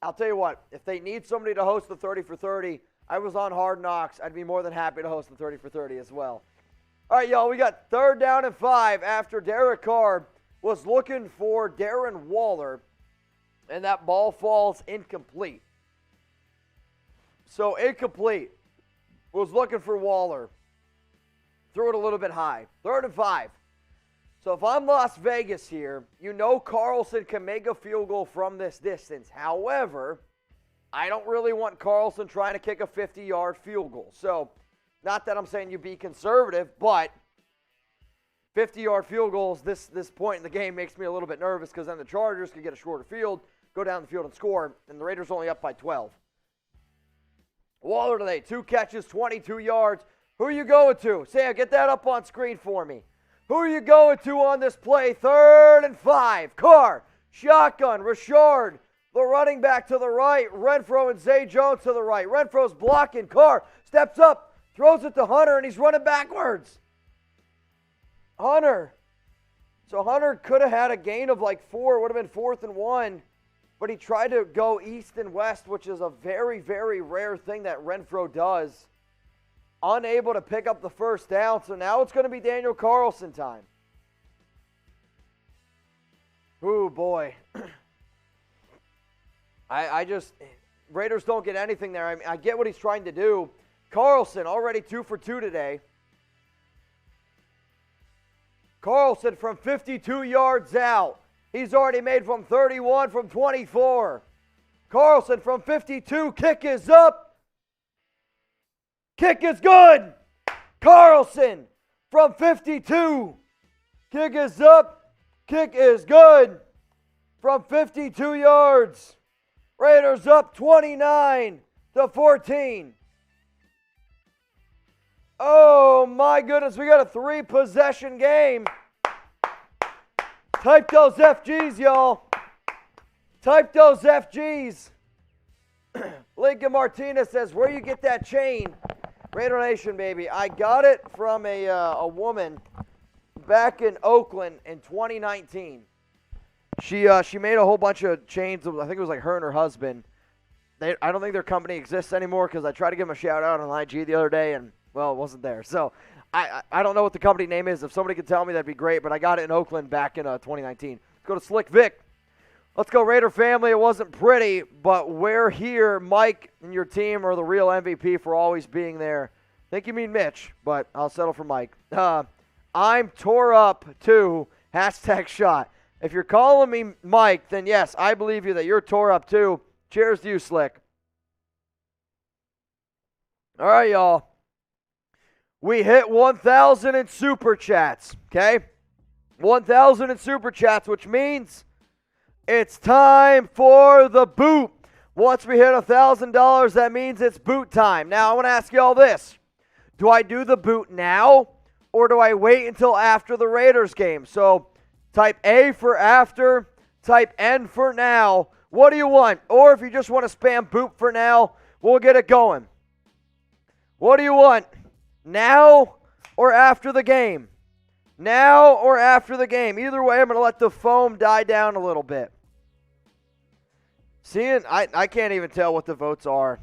I'll tell you what, if they need somebody to host the 30 for 30, I was on Hard Knocks. I'd be more than happy to host the 30 for 30 as well. All right, y'all, we got 3rd down and 5 after Derek Carr was looking for Darren Waller, and that ball falls incomplete. So incomplete. Was looking for Waller. Threw it a little bit high. 3rd and 5. So if I'm Las Vegas here, you know Carlson can make a field goal from this distance. However, I don't really want Carlson trying to kick a 50-yard field goal. So not that I'm saying you be conservative, but 50-yard field goals this point in the game makes me a little bit nervous because then the Chargers could get a shorter field, go down the field and score, and the Raiders only up by 12. Waller today, 2 catches, 22 yards. Who are you going to? Sam, get that up on screen for me. Who are you going to on this play? 3rd and 5. Carr, shotgun, Richard, the running back to the right. Renfro and Zay Jones to the right. Renfro's blocking. Carr steps up, throws it to Hunter, and he's running backwards. Hunter. So Hunter could have had a gain of like 4. It would have been 4th and 1. But he tried to go east and west, which is a very, very rare thing that Renfro does. Unable to pick up the first down, so now it's going to be Daniel Carlson time. Ooh, boy. Raiders don't get anything there. I mean, I get what he's trying to do. Carlson already 2 for 2 today. Carlson from 52 yards out. He's already made from 31, from 24. Carlson from 52. Kick is up. Kick is good. Carlson from 52. Kick is up. Kick is good. From 52 yards. Raiders up 29-14. Oh my goodness, we got a 3-possession game. Type those FGs, y'all. Type those FGs. Lincoln Martinez says, where you get that chain? Raider Nation, baby. I got it from a woman back in Oakland in 2019. She made a whole bunch of chains. I think it was like her and her husband. I don't think their company exists anymore because I tried to give them a shout out on IG the other day and, well, it wasn't there. So I don't know what the company name is. If somebody could tell me, that'd be great. But I got it in Oakland back in 2019. Let's go to Slick Vic. Let's go Raider family. It wasn't pretty, but we're here. Mike and your team are the real MVP for always being there. I think you mean Mitch, but I'll settle for Mike. I'm tore up too. #shot. If you're calling me Mike, then yes, I believe you that you're tore up too. Cheers to you, Slick. All right, y'all. We hit 1,000 in Super Chats, okay? 1,000 in Super Chats, which means it's time for the boot. Once we hit $1,000, that means it's boot time. Now, I want to ask y'all this. Do I do the boot now, or do I wait until after the Raiders game? So, type A for after, type N for now. What do you want? Or if you just want to spam boot for now, we'll get it going. What do you want? Now or after the game? Now or after the game? Either way, I'm going to let the foam die down a little bit. Seeing, I can't even tell what the votes are.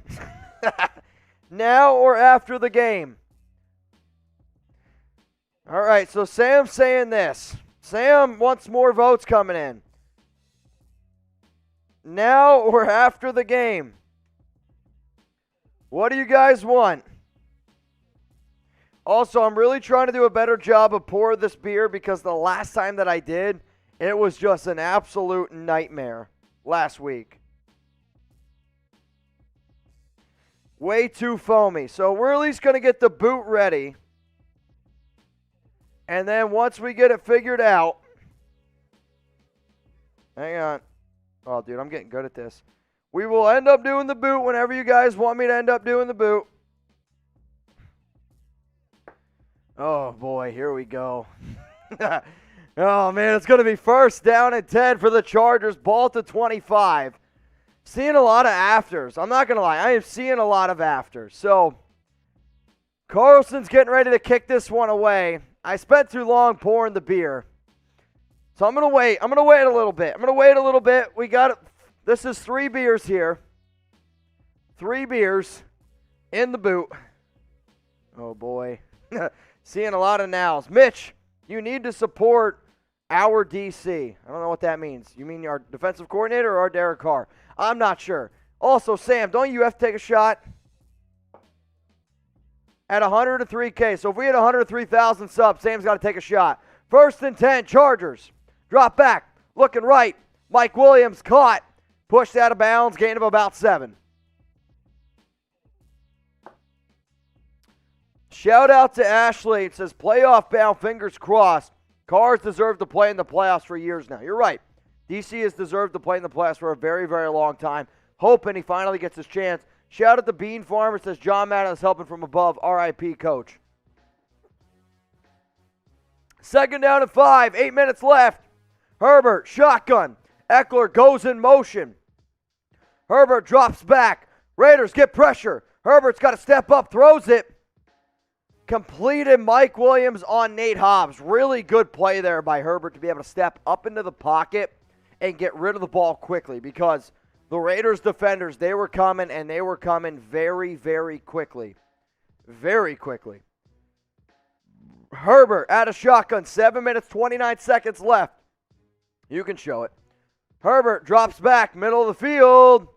Now or after the game? All right, so Sam's saying this. Sam wants more votes coming in. Now or after the game? What do you guys want? Also, I'm really trying to do a better job of pouring this beer because the last time that I did, it was just an absolute nightmare last week. Way too foamy. So we're at least going to get the boot ready. And then once we get it figured out. Hang on. Oh, dude, I'm getting good at this. We will end up doing the boot whenever you guys want me to end up doing the boot. Oh, boy, here we go. Oh, man, it's going to be first down and 10 for the Chargers. Ball to 25. Seeing a lot of afters. I'm not going to lie. I am seeing a lot of afters. So, Carlson's getting ready to kick this one away. I spent too long pouring the beer. So, I'm going to wait. I'm going to wait a little bit. We got it. This is 3 beers here. 3 beers in the boot. Oh, boy. Seeing a lot of nows. Mitch, you need to support our DC. I don't know what that means. You mean our defensive coordinator or our Derek Carr? I'm not sure. Also, Sam, don't you have to take a shot? At 103K. So if we hit 103,000 subs, Sam's got to take a shot. First and 10, Chargers. Drop back. Looking right. Mike Williams caught. Pushed out of bounds. Gain of about 7. Shout out to Ashley. It says, playoff bound, fingers crossed. Carr's deserved to play in the playoffs for years now. You're right. DC has deserved to play in the playoffs for a very, very long time. Hoping he finally gets his chance. Shout out to Bean Farmer. Says John Madden is helping from above. RIP, coach. Second down and 5. 8 minutes left. Herbert, shotgun. Eckler goes in motion. Herbert drops back. Raiders get pressure. Herbert's got to step up, throws it. Completed Mike Williams on Nate Hobbs. Really good play there by Herbert to be able to step up into the pocket and get rid of the ball quickly because the Raiders defenders, they were coming and they were coming very, very quickly. Very quickly. Herbert out of shotgun. 7 minutes, 29 seconds left. You can show it. Herbert drops back, middle of the field.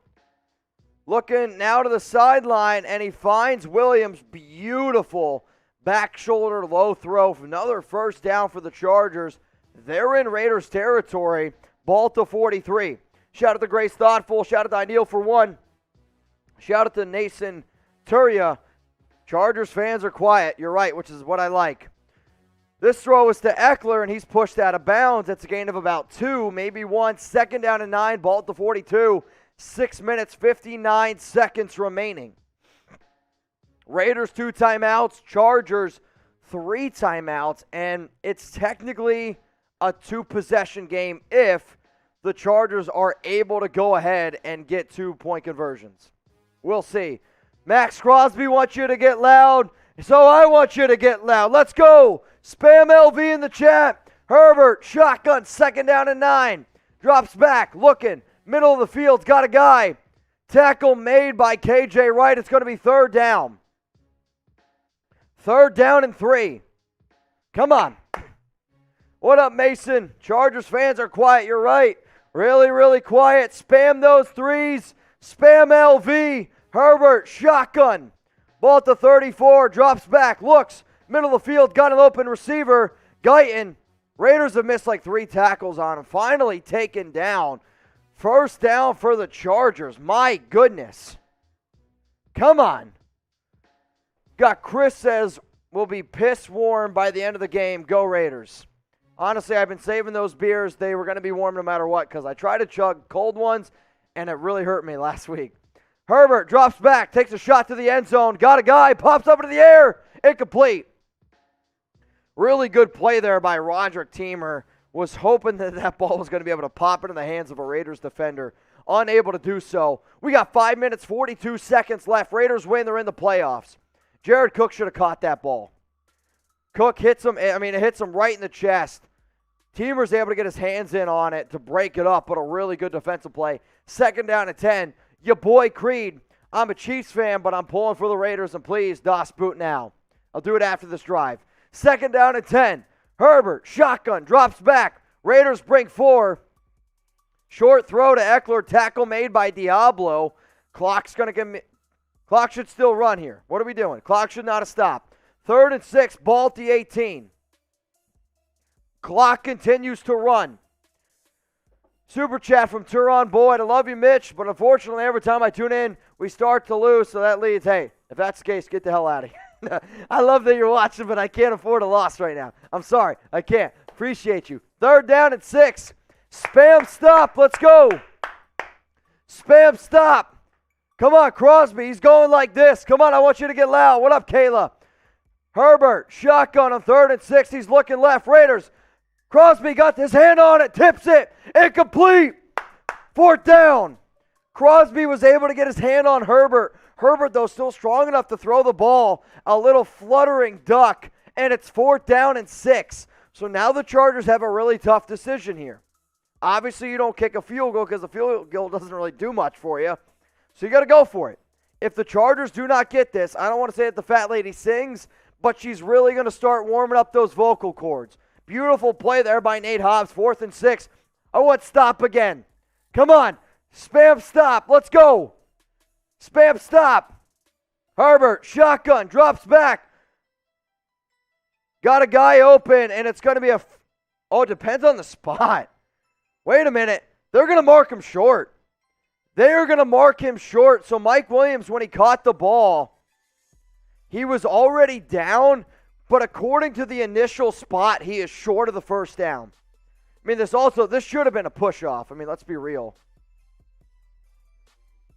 Looking now to the sideline, and he finds Williams. Beautiful back shoulder low throw. Another first down for the Chargers. They're in Raiders territory. Ball to 43. Shout out to Grace Thoughtful. Shout out to Ideal for One. Shout out to Nason Turia. Chargers fans are quiet. You're right, which is what I like. This throw is to Eckler, and he's pushed out of bounds. It's a gain of about 2, maybe 1. Second down and 9. Ball to 42. 6 minutes, 59 seconds remaining. Raiders 2 timeouts, Chargers 3 timeouts, and it's technically a 2-possession game if the Chargers are able to go ahead and get 2-point conversions. We'll see. Max Crosby wants you to get loud, so I want you to get loud. Let's go. Spam LV in the chat. Herbert, shotgun, second down and 9. Drops back, looking. Middle of the field's got a guy. Tackle made by KJ Wright. It's going to be third down. Third down and 3. Come on. What up, Mason? Chargers fans are quiet. You're right. Really, really quiet. Spam those 3s. Spam LV. Herbert, shotgun. Ball to 34. Drops back. Looks. Middle of the field. Got an open receiver. Guyton. Raiders have missed like 3 tackles on him. Finally taken down. First down for the Chargers. My goodness. Come on. Got Chris says, we'll be piss warm by the end of the game. Go Raiders. Honestly, I've been saving those beers. They were going to be warm no matter what because I tried to chug cold ones, and it really hurt me last week. Herbert drops back, takes a shot to the end zone. Got a guy, pops up into the air. Incomplete. Really good play there by Roderick Teamer. Was hoping that that ball was going to be able to pop into the hands of a Raiders defender. Unable to do so. We got 5 minutes, 42 seconds left. Raiders win. They're in the playoffs. Jared Cook should have caught that ball. Cook hits him. It hits him right in the chest. Teamer's able to get his hands in on it to break it up, but a really good defensive play. 2nd down and 10. Your boy Creed. I'm a Chiefs fan, but I'm pulling for the Raiders, and please, DOS boot now. I'll do it after this drive. 2nd down and 10. Herbert, shotgun, drops back. Raiders bring 4. Short throw to Eckler, tackle made by Diablo. Clock should still run here. What are we doing? Clock should not have stopped. 3rd and 6, ball at the 18. Clock continues to run. Super chat from Turon Boyd. I love you, Mitch, but unfortunately every time I tune in, we start to lose, so that leads, hey, if that's the case, get the hell out of here. I love that you're watching, but I can't afford a loss right now. I'm sorry. I can't. Appreciate you. 3rd down and 6. Spam stop. Let's go. Spam stop. Come on, Crosby. He's going like this. Come on, I want you to get loud. What up, Kayla? Herbert, shotgun on 3rd and 6. He's looking left. Raiders. Crosby got his hand on it. Tips it. Incomplete. 4th down. Crosby was able to get his hand on Herbert. Herbert, though, still strong enough to throw the ball. A little fluttering duck, and it's 4th down and 6. So now the Chargers have a really tough decision here. Obviously, you don't kick a field goal because the field goal doesn't really do much for you. So you got to go for it. If the Chargers do not get this, I don't want to say that the fat lady sings, but she's really going to start warming up those vocal cords. Beautiful play there by Nate Hobbs, 4th and 6. I want stop again. Come on. Spam stop. Let's go. Spam stop. Herbert, shotgun, drops back. Got a guy open, and it's going to be it depends on the spot. Wait a minute. They're going to mark him short. They are going to mark him short. So Mike Williams, when he caught the ball, he was already down, but according to the initial spot, he is short of the 1st down. This should have been a push-off. Let's be real.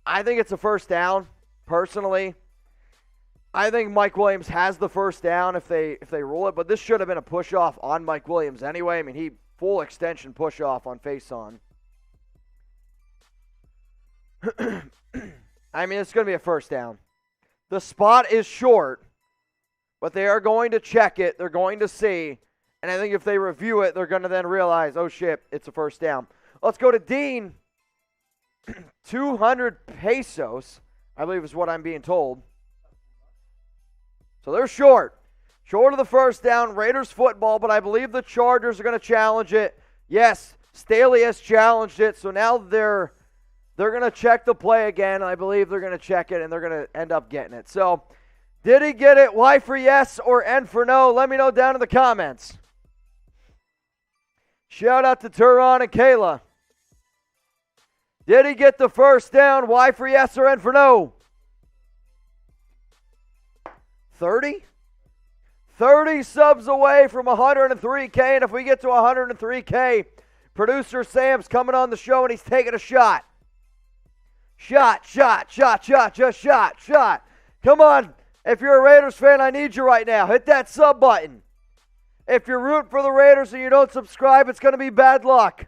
I think it's a 1st down, personally. I think Mike Williams has the 1st down if they rule it, but this should have been a push-off on Mike Williams anyway. He full extension push-off on face-on. It's going to be a 1st down. The spot is short, but they are going to check it. They're going to see, and I think if they review it, they're going to then realize, oh, shit, it's a 1st down. Let's go to Dean. 200 pesos, I believe is what I'm being told. So they're short. Short of the 1st down. Raiders football, but I believe the Chargers are going to challenge it. Yes, Staley has challenged it, so now they're going to check the play again, and I believe they're going to check it, and they're going to end up getting it. So, did he get it? Y for yes or N for no? Let me know down in the comments. Shout out to Turon and Kayla. Did he get the 1st down? Y for yes or N for no? 30? 30 subs away from 103K, and if we get to 103K, producer Sam's coming on the show, and he's taking a shot. Shot. Come on. If you're a Raiders fan, I need you right now. Hit that sub button. If you're rooting for the Raiders and you don't subscribe, it's going to be bad luck.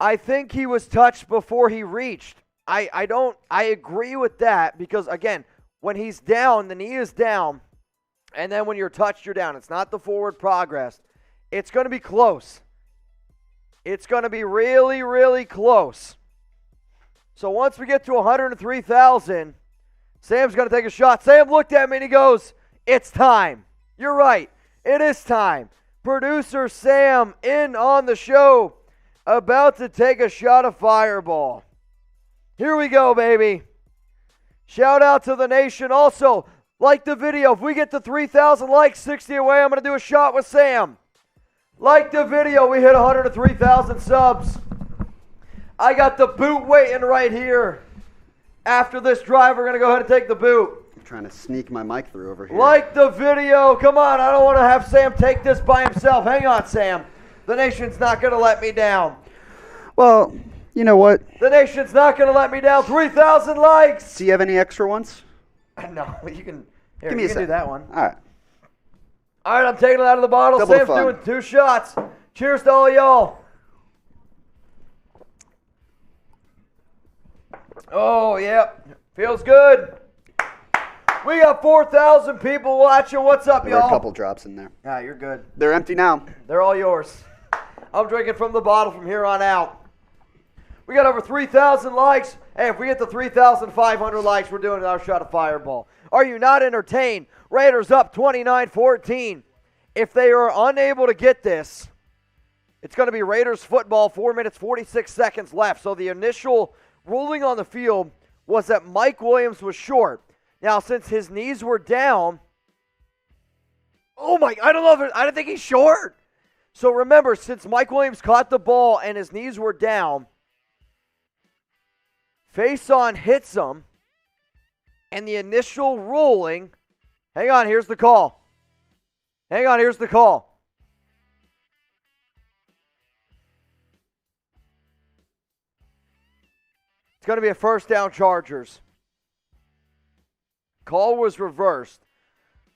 I think he was touched before he reached. I agree with that because, again, when he's down, the knee is down, and then when you're touched, you're down. It's not the forward progress. It's going to be close. It's going to be really, really close. So once we get to 103,000, Sam's going to take a shot. Sam looked at me and he goes, it's time. You're right. It is time. Producer Sam in on the show, about to take a shot of Fireball. Here we go, baby. Shout out to the nation. Also, like the video. If we get to 3,000 likes, 60 away, I'm going to do a shot with Sam. Like the video. We hit 103,000 subs. I got the boot waiting right here. After this drive, we're going to go ahead and take the boot. I'm trying to sneak my mic through over here. Like the video. Come on, I don't want to have Sam take this by himself. Hang on, Sam. The nation's not going to let me down. Well, you know what? The nation's not going to let me down. 3,000 likes. Do you have any extra ones? No, you can. Here, Give me you a can do that one. All right. All right, I'm taking it out of the bottle. Double Sam's fun. doing 2 shots. Cheers to all y'all. Oh, yep. Feels good. We got 4,000 people watching. What's up, There were y'all? a couple drops in there. Ah, you're good. They're empty now. They're all yours. I'm drinking from the bottle from here on out. We got over 3,000 likes. Hey, if we get to 3,500 likes, we're doing another shot of Fireball. Are you not entertained? Raiders up 29-14. If they are unable to get this, it's going to be Raiders football, 4 minutes, 46 seconds left. So the initial ruling on the field was that Mike Williams was short. Now, since his knees were down, I don't think he's short. So remember, since Mike Williams caught the ball and his knees were down, face-on hits him, and the initial ruling, hang on, here's the call. It's going to be a first down Chargers. Call was reversed.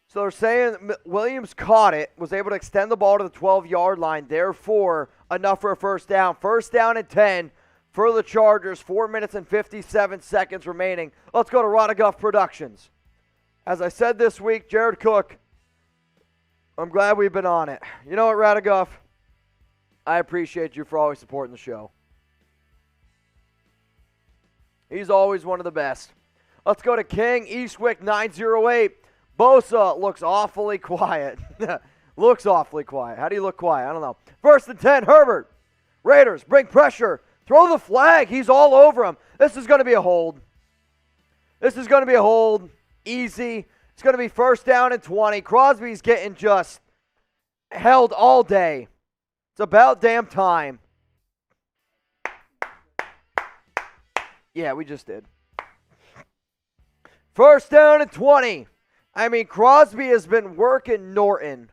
So they're saying Williams caught it, was able to extend the ball to the 12-yard line, therefore enough for a first down. First down and 10 for the Chargers, 4 minutes and 57 seconds remaining. Let's go to Rodaguff Productions. As I said this week, Jared Cook, I'm glad we've been on it. You know what, Rodaguff? I appreciate you for always supporting the show. He's always one of the best. Let's go to King Eastwick 908. Bosa looks awfully quiet. Looks awfully quiet. How do you look quiet? I don't know. First and 10, Herbert. Raiders bring pressure. Throw the flag. He's all over him. This is going to be a hold. Easy. It's going to be first down and 20. Crosby's getting just held all day. It's about damn time. Yeah, we just did. First down and 20. I mean, Crosby has been working Norton.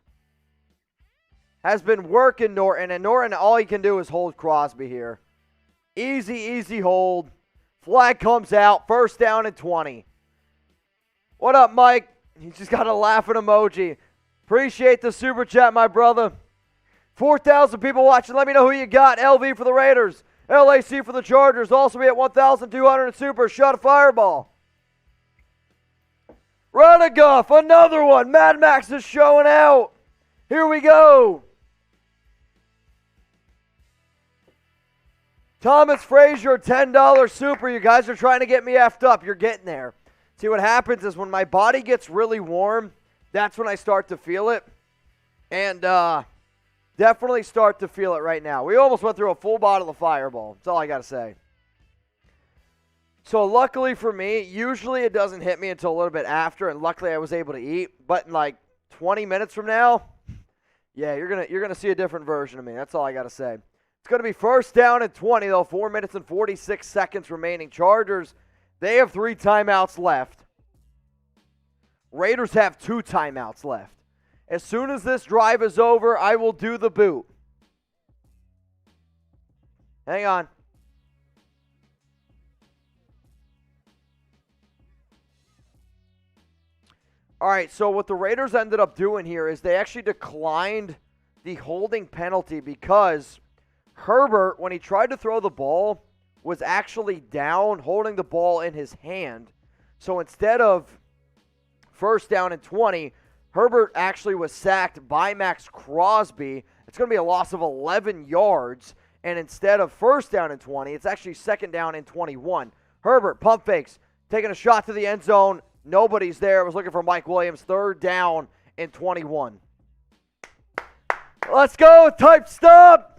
And Norton, all he can do is hold Crosby here. Easy hold. Flag comes out. First down and 20. What up, Mike? He's just got a laughing emoji. Appreciate the super chat, my brother. 4,000 people watching. Let me know who you got. LV for the Raiders. LAC for the Chargers. Also be at 1,200 in super. Shot a Fireball. Rodaguff, another one. Mad Max is showing out. Here we go. Thomas Frazier, $10 super. You guys are trying to get me effed up. You're getting there. See, what happens is when my body gets really warm, that's when I start to feel it. And definitely start to feel it right now. We almost went through a full bottle of Fireball. That's all I got to say. So luckily for me, usually it doesn't hit me until a little bit after, and luckily I was able to eat. But in like 20 minutes from now, yeah, you're gonna see a different version of me. That's all I got to say. It's going to be first down and 20, though. 4 minutes and 46 seconds remaining. Chargers, they have 3 timeouts left. Raiders have 2 timeouts left. As soon as this drive is over, I will do the boot. Hang on. All right, so what the Raiders ended up doing here is they actually declined the holding penalty because Herbert, when he tried to throw the ball, was actually down, holding the ball in his hand. So instead of first down and 20, Herbert actually was sacked by Max Crosby. It's going to be a loss of 11 yards. And instead of first down and 20, it's actually second down and 21. Herbert, pump fakes, taking a shot to the end zone. Nobody's there. Was looking for Mike Williams. Third down and 21. Let's go. Type stop.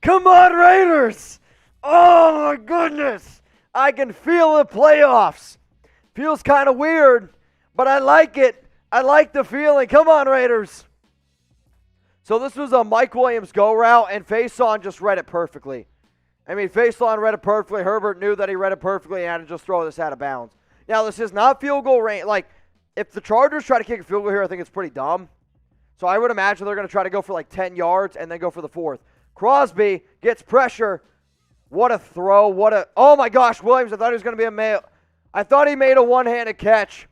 Come on, Raiders. Oh, my goodness. I can feel the playoffs. Feels kind of weird, but I like it. I like the feeling. Come on, Raiders. So this was a Mike Williams go route, and Faison just read it perfectly. I mean, Faceline read it perfectly. Herbert knew that he read it perfectly and had to just throw this out of bounds. Now, this is not field goal range. Like, if the Chargers try to kick a field goal here, I think it's pretty dumb. So I would imagine they're going to try to go for like 10 yards and then go for the fourth. Crosby gets pressure. What a throw. Oh my gosh, Williams, I thought he was going to be I thought he made a one-handed catch.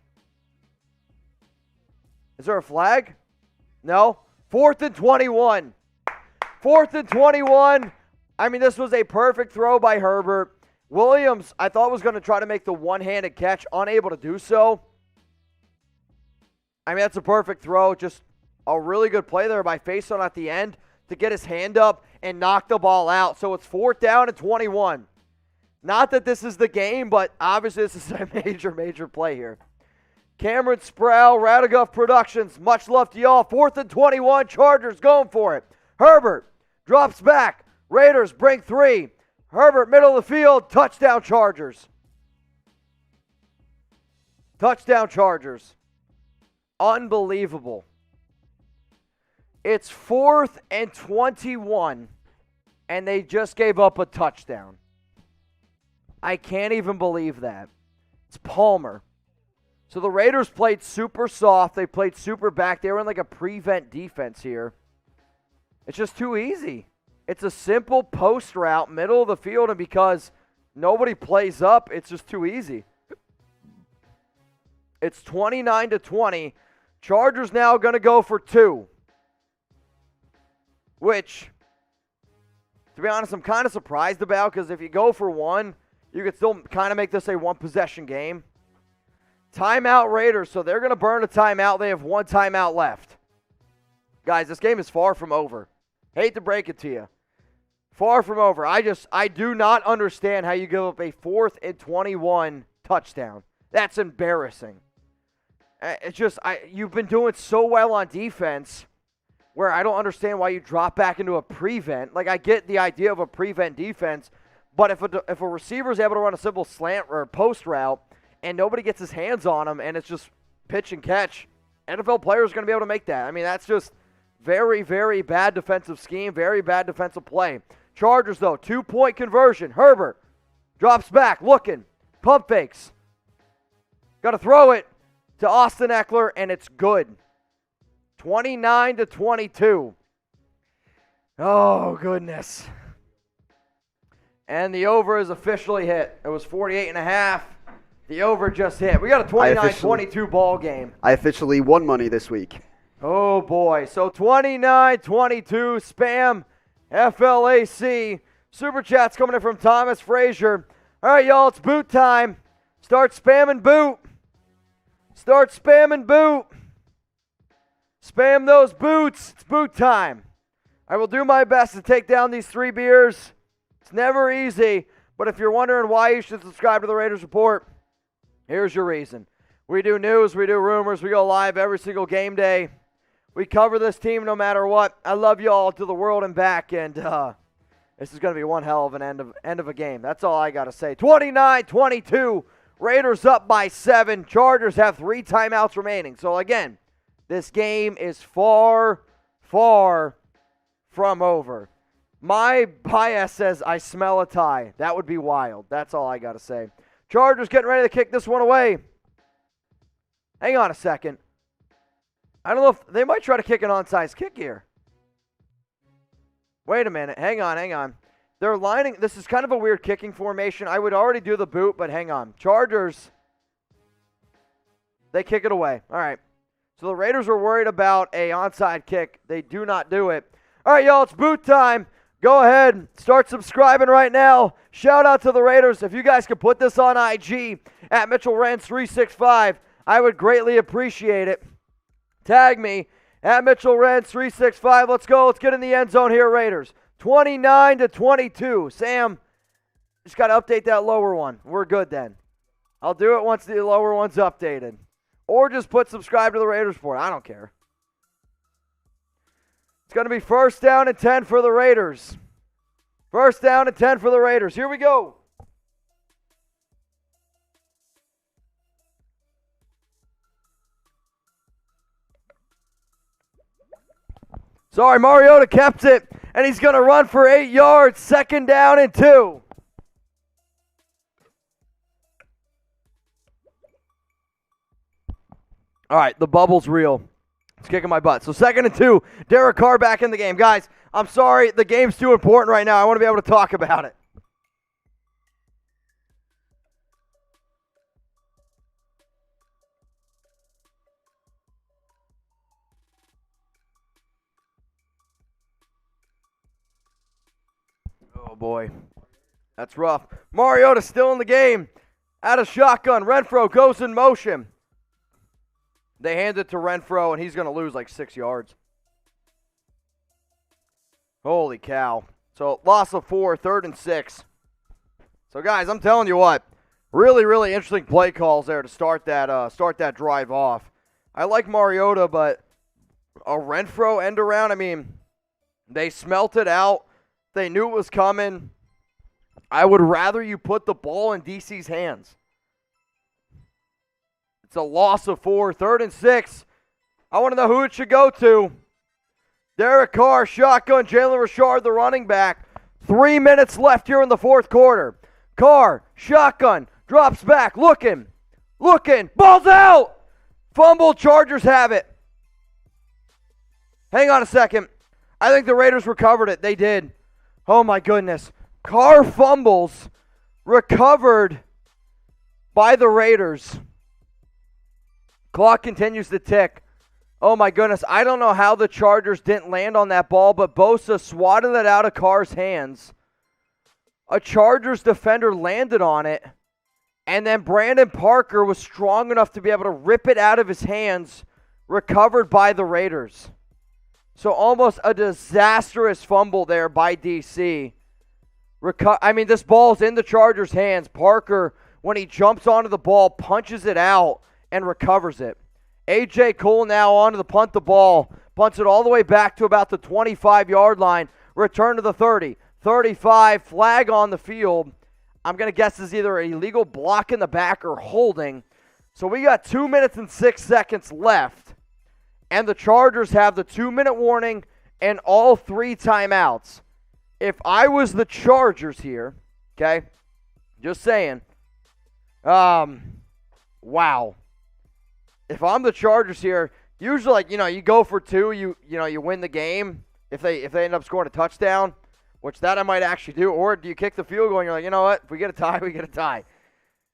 Is there a flag? No. 4th and 21. 4th and 21. I mean, this was a perfect throw by Herbert. Williams, I thought, was going to try to make the one-handed catch, unable to do so. I mean, that's a perfect throw. Just a really good play there by Faceline at the end to get his hand up and knock the ball out. So it's 4th down and 21. Not that this is the game, but obviously this is a major play here. Cameron Sproul, Radigoff Productions, much love to y'all. 4th and 21, Chargers going for it. Herbert drops back. Raiders bring 3. Herbert, middle of the field, touchdown Chargers. Touchdown Chargers. Unbelievable. It's 4th and 21, and they just gave up a touchdown. I can't even believe that. It's Palmer. So the Raiders played super soft. They played super back. They were in like a prevent defense here. It's just too easy. It's a simple post route, middle of the field, and because nobody plays up, it's just too easy. It's 29-20. Chargers now going to go for 2. Which, to be honest, I'm kind of surprised about, because if you go for 1, you could still kind of make this a one-possession game. Timeout Raiders, so they're going to burn a timeout. They have 1 timeout left. Guys, this game is far from over. Hate to break it to you. Far from over. I do not understand how you give up a 4th and 21 touchdown. That's embarrassing. It's just, you've been doing so well on defense where I don't understand why you drop back into a prevent. Like, I get the idea of a prevent defense, but if a receiver is able to run a simple slant or a post route and nobody gets his hands on him and it's just pitch and catch, NFL players are going to be able to make that. I mean, that's just very, very bad defensive scheme, very bad defensive play. Chargers, though, 2-point conversion. Herbert drops back, looking, pump fakes. Got to throw it to Austin Eckler, and it's good. 29-22. Oh, goodness. And the over is officially hit. It was 48.5. The over just hit. We got a 29-22 ball game. I officially won money this week. Oh, boy. So 29-22, spam, FLAC. Super Chat's coming in from Thomas Frazier. All right, y'all, it's boot time. Start spamming boot. Start spamming boot. Spam those boots. It's boot time. I will do my best to take down these 3 beers. It's never easy, but if you're wondering why you should subscribe to the Raiders Report, here's your reason. We do news, we do rumors, we go live every single game day. We cover this team no matter what. I love you all to the world and back, and this is going to be one hell of an end of a game. That's all I got to say. 29-22, Raiders up by 7. Chargers have 3 timeouts remaining. So, again, this game is far, far from over. My bias says I smell a tie. That would be wild. That's all I got to say. Chargers getting ready to kick this one away. Hang on a second. I don't know if they might try to kick an onside kick here. Wait a minute. Hang on. They're lining. This is kind of a weird kicking formation. I would already do the boot, but hang on. Chargers, they kick it away. All right. So the Raiders were worried about a onside kick. They do not do it. All right, y'all, it's boot time. Go ahead. Start subscribing right now. Shout out to the Raiders. If you guys could put this on IG at Mitchell Renz 365, I would greatly appreciate it. Tag me at Mitchell Renz 365. Let's go. Let's get in the end zone here, Raiders. 29-22. Sam, just got to update that lower one. We're good then. I'll do it once the lower one's updated. Or just put subscribe to the Raiders Report. I don't care. It's going to be 1st down and 10 for the Raiders. 1st down and 10 for the Raiders. Here we go. Sorry, Mariota kept it. and he's going to run for 8 yards. 2nd down and 2. All right, the bubble's real. It's kicking my butt. So 2nd and 2, Derek Carr back in the game. Guys, I'm sorry, the game's too important right now. I want to be able to talk about it. Oh, boy. That's rough. Mariota still in the game. Out of shotgun. Renfro goes in motion. They hand it to Renfro, and he's going to lose like 6 yards. Holy cow. So, loss of 4, 3rd and 6. So, guys, I'm telling you what. Really, really interesting play calls there to start that drive off. I like Mariota, but a Renfro end around, I mean, they smelt it out. They knew it was coming. I would rather you put the ball in DC's hands. It's a loss of 4, 3rd and 6. I want to know who it should go to. Derek Carr, shotgun, Jalen Richard, the running back. 3 minutes left here in the 4th quarter. Carr, shotgun, drops back, looking, ball's out! Fumble, Chargers have it. Hang on a second. I think the Raiders recovered it. They did. Oh my goodness. Carr fumbles, recovered by the Raiders. Clock continues to tick. Oh my goodness. I don't know how the Chargers didn't land on that ball, but Bosa swatted it out of Carr's hands. A Chargers defender landed on it, and then Brandon Parker was strong enough to be able to rip it out of his hands, recovered by the Raiders. So almost a disastrous fumble there by DC. This ball's in the Chargers' hands. Parker, when he jumps onto the ball, punches it out and recovers it. A.J. Cole now on to the punt the ball. Punts it all the way back to about the 25-yard line. Return to the 30. 35, flag on the field. I'm going to guess is either an illegal block in the back or holding. So we got 2 minutes and 6 seconds left. And the Chargers have the 2-minute warning and all 3 timeouts. If I was the Chargers here, okay, just saying, wow. If I'm the Chargers here, usually, you go for 2, you win the game if they end up scoring a touchdown, which that I might actually do. Or do you kick the field goal and you're like, you know what, if we get a tie, we get a tie.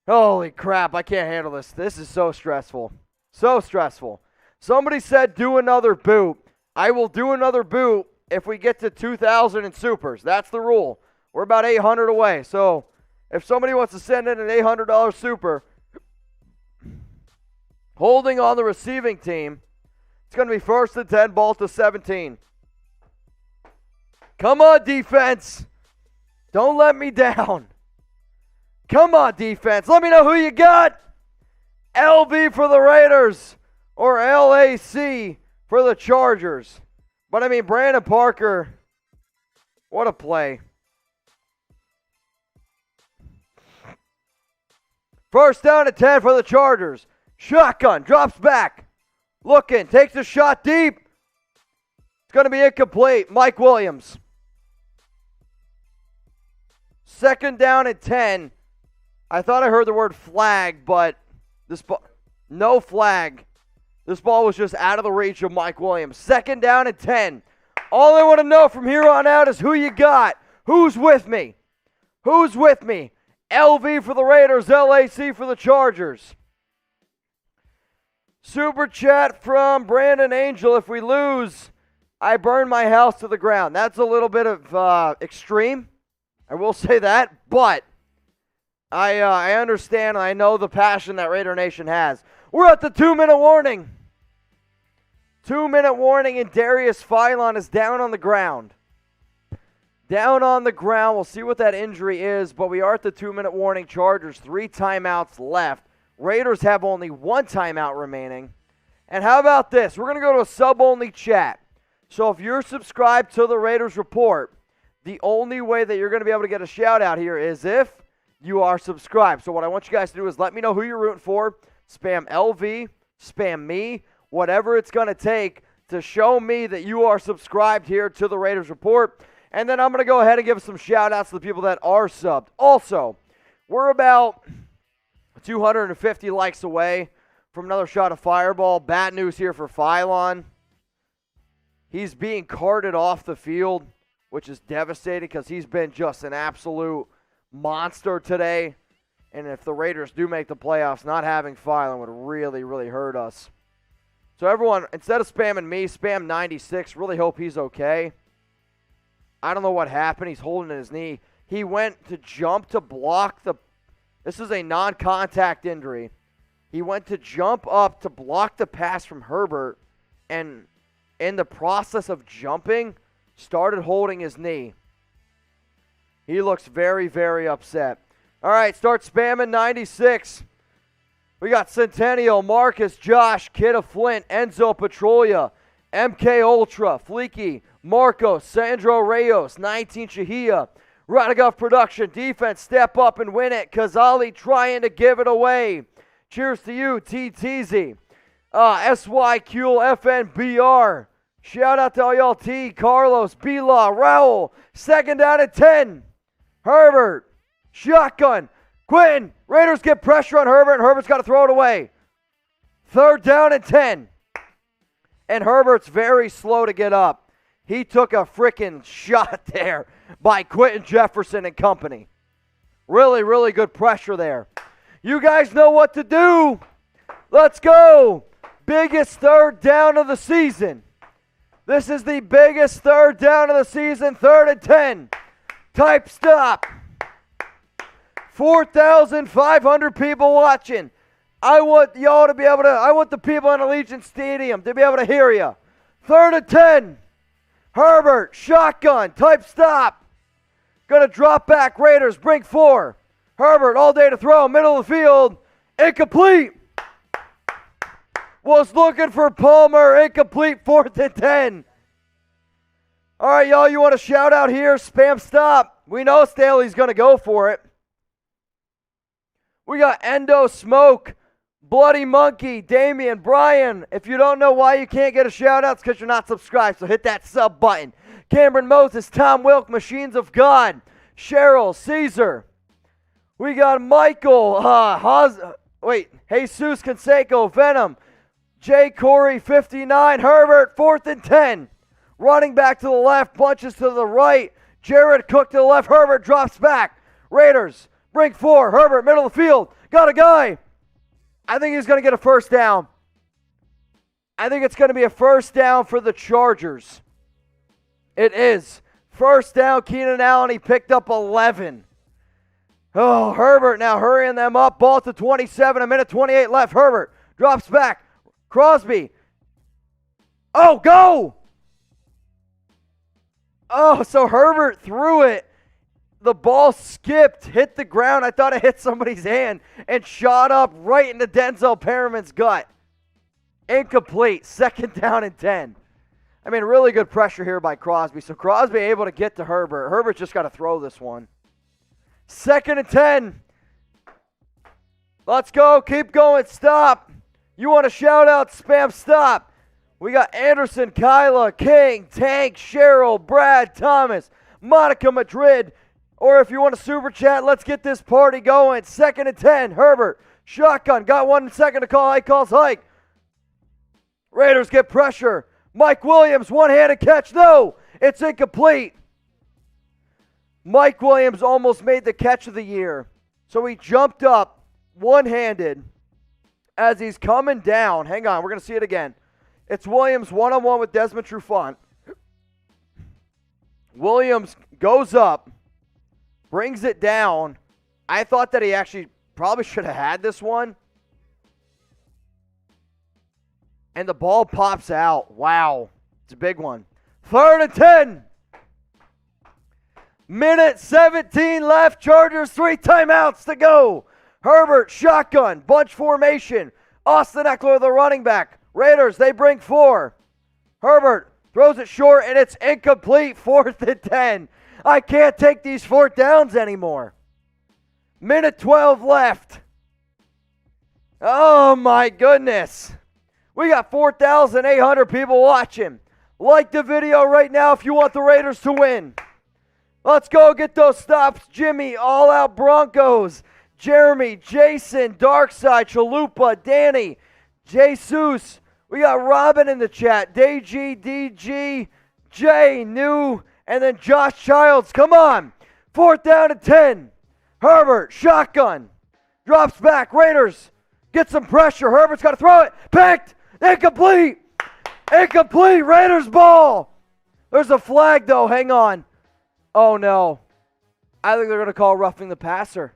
Holy crap, I can't handle this. This is so stressful. So stressful. Somebody said do another boot. I will do another boot if we get to 2,000 in supers. That's the rule. We're about 800 away. So if somebody wants to send in an $800 super, holding on the receiving team, it's going to be 1st and 10, ball to 17. Come on, defense. Don't let me down. Come on, defense. Let me know who you got. LB for the Raiders or LAC for the Chargers. But, Brandon Parker, what a play. 1st down and 10 for the Chargers. Shotgun, drops back. Looking, takes a shot deep. It's going to be incomplete. Mike Williams. 2nd down and 10. I thought I heard the word flag, but no flag. This ball was just out of the reach of Mike Williams. 2nd down and 10. All I want to know from here on out is who you got. Who's with me? Who's with me? LV for the Raiders, LAC for the Chargers. Super chat from Brandon Angel. If we lose, I burn my house to the ground. That's a little bit of extreme. I will say that, but I understand. I know the passion that Raider Nation has. We're at the 2-minute warning. 2-minute warning, and Darius Philon is down on the ground. Down on the ground. We'll see what that injury is, but we are at the 2-minute warning. Chargers, 3 timeouts left. Raiders have only 1 timeout remaining. And how about this? We're going to go to a sub-only chat. So if you're subscribed to the Raiders Report, the only way that you're going to be able to get a shout-out here is if you are subscribed. So what I want you guys to do is let me know who you're rooting for. Spam LV, spam me, whatever it's going to take to show me that you are subscribed here to the Raiders Report. And then I'm going to go ahead and give some shout-outs to the people that are subbed. Also, we're about 250 likes away from another shot of Fireball. Bad news here for Phylon. He's being carted off the field, which is devastating because he's been just an absolute monster today. And if the Raiders do make the playoffs, not having Phylon would really, really hurt us. So everyone, instead of spamming me, spam 96. Really hope he's okay. I don't know what happened. He's holding his knee. He went to jump to block the... This is a non-contact injury. He went to jump up to block the pass from Herbert, and in the process of jumping, started holding his knee. He looks very, very upset. All right, start spamming 96. We got Centennial, Marcus, Josh, Kid of Flint, Enzo Petrolia, MK Ultra, Fleeky, Marcos, Sandro Reyes, 19 Shahia, Radagov Production, defense, step up and win it. Kazali trying to give it away. Cheers to you, TTZ. SYQ FNBR. Shout out to all y'all, T, Carlos, B-Law, Raul. Second down and 10. Herbert, shotgun. Quentin, Raiders get pressure on Herbert, and Herbert's got to throw it away. Third down and 10. And Herbert's very slow to get up. He took a freaking shot there by Quentin Jefferson and company. Really, really good pressure there. You guys know what to do. Let's go. Biggest third down of the season. This is the biggest third down of the season, 3rd and 10. Type stop. 4,500 people watching. I want y'all to be able to, I want the people in Allegiant Stadium to be able to hear you. 3rd and 10. Herbert, shotgun, type stop. Gonna drop back, Raiders, bring 4. Herbert, all day to throw, middle of the field, incomplete. Was looking for Palmer, incomplete, 4th and 10. All right, y'all, you want a shout out here? Spam stop. We know Staley's gonna go for it. We got Endo Smoke, Bloody Monkey, Damian, Brian. If you don't know why you can't get a shout out, it's because you're not subscribed, so hit that sub button. Cameron Moses, Tom Wilk, Machines of God, Cheryl, Caesar. We got Michael, Jesus Canseco, Venom, Jay Corey, 59, Herbert, 4th and 10. Running back to the left, bunches to the right. Jared Cook to the left, Herbert drops back. Raiders, bring 4, Herbert, middle of the field, got a guy. I think he's going to get a first down. I think it's going to be a first down for the Chargers. It is. First down, Keenan Allen, he picked up 11. Oh, Herbert now hurrying them up. Ball to 27, a minute 28 left. Herbert drops back. Crosby. Oh, go! Oh, so Herbert threw it. The ball skipped, hit the ground. I thought it hit somebody's hand and shot up right into Denzel Perryman's gut. Incomplete. 2nd down and 10. I mean, really good pressure here by Crosby. So Crosby able to get to Herbert. Herbert's just got to throw this one. 2nd and 10. Let's go. Keep going. Stop. You want to shout out? Spam stop. We got Anderson, Kyla, King, Tank, Cheryl, Brad, Thomas, Monica Madrid. Or if you want to super chat, let's get this party going. 2nd and 10. Herbert, shotgun. Got 1 second to call. Hike calls hike. Raiders get pressure. Mike Williams, one-handed catch. No, it's incomplete. Mike Williams almost made the catch of the year. So he jumped up one-handed as he's coming down. Hang on, we're going to see it again. It's Williams one-on-one with Desmond Trufant. Williams goes up, brings it down. I thought that he actually probably should have had this one. And the ball pops out. Wow. It's a big one. 3rd and 10. Minute 17 left. Chargers 3 timeouts to go. Herbert, shotgun, bunch formation. Austin Eckler, the running back. Raiders, they bring 4. Herbert throws it short, and it's incomplete. 4th and 10. I can't take these 4th downs anymore. Minute 12 left. Oh, my goodness. We got 4,800 people watching. Like the video right now if you want the Raiders to win. Let's go get those stops. Jimmy, All Out Broncos. Jeremy, Jason, Darkside, Chalupa, Danny, Jesus. We got Robin in the chat. DG, DG, Jay, New, and then Josh Childs. Come on. 4th down and 10. Herbert, shotgun. Drops back. Raiders get some pressure. Herbert's got to throw it. Picked. Incomplete. Incomplete. Raiders ball. There's a flag, though. Hang on. Oh, no. I think they're going to call roughing the passer.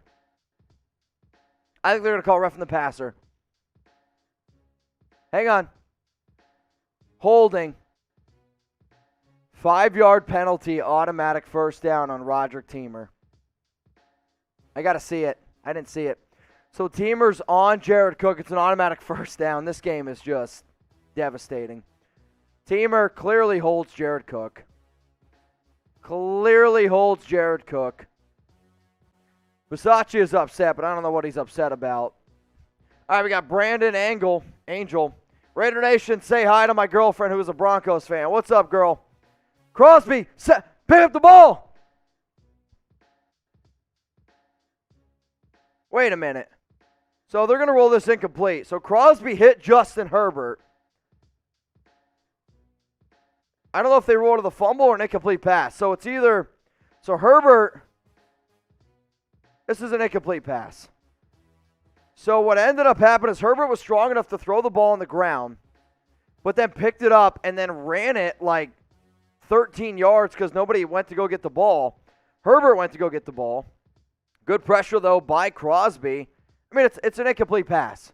Hang on. Holding. 5-yard penalty, automatic first down on Roderick Teamer. I got to see it. I didn't see it. So Teamer's on Jared Cook. It's an automatic first down. This game is just devastating. Teamer clearly holds Jared Cook. Versace is upset, but I don't know what he's upset about. All right, we got Brandon Angel. Raider Nation, say hi to my girlfriend who is a Broncos fan. What's up, girl? Crosby, pick up the ball. Wait a minute. So they're going to roll this incomplete. So Crosby hit Justin Herbert. I don't know if they rolled to the fumble or an incomplete pass. So it's either, so Herbert, this is an incomplete pass. So what ended up happening is Herbert was strong enough to throw the ball on the ground, but then picked it up and then ran it like 13 yards because nobody went to go get the ball. Herbert went to go get the ball. Good pressure, though, by Crosby. I mean, it's an incomplete pass.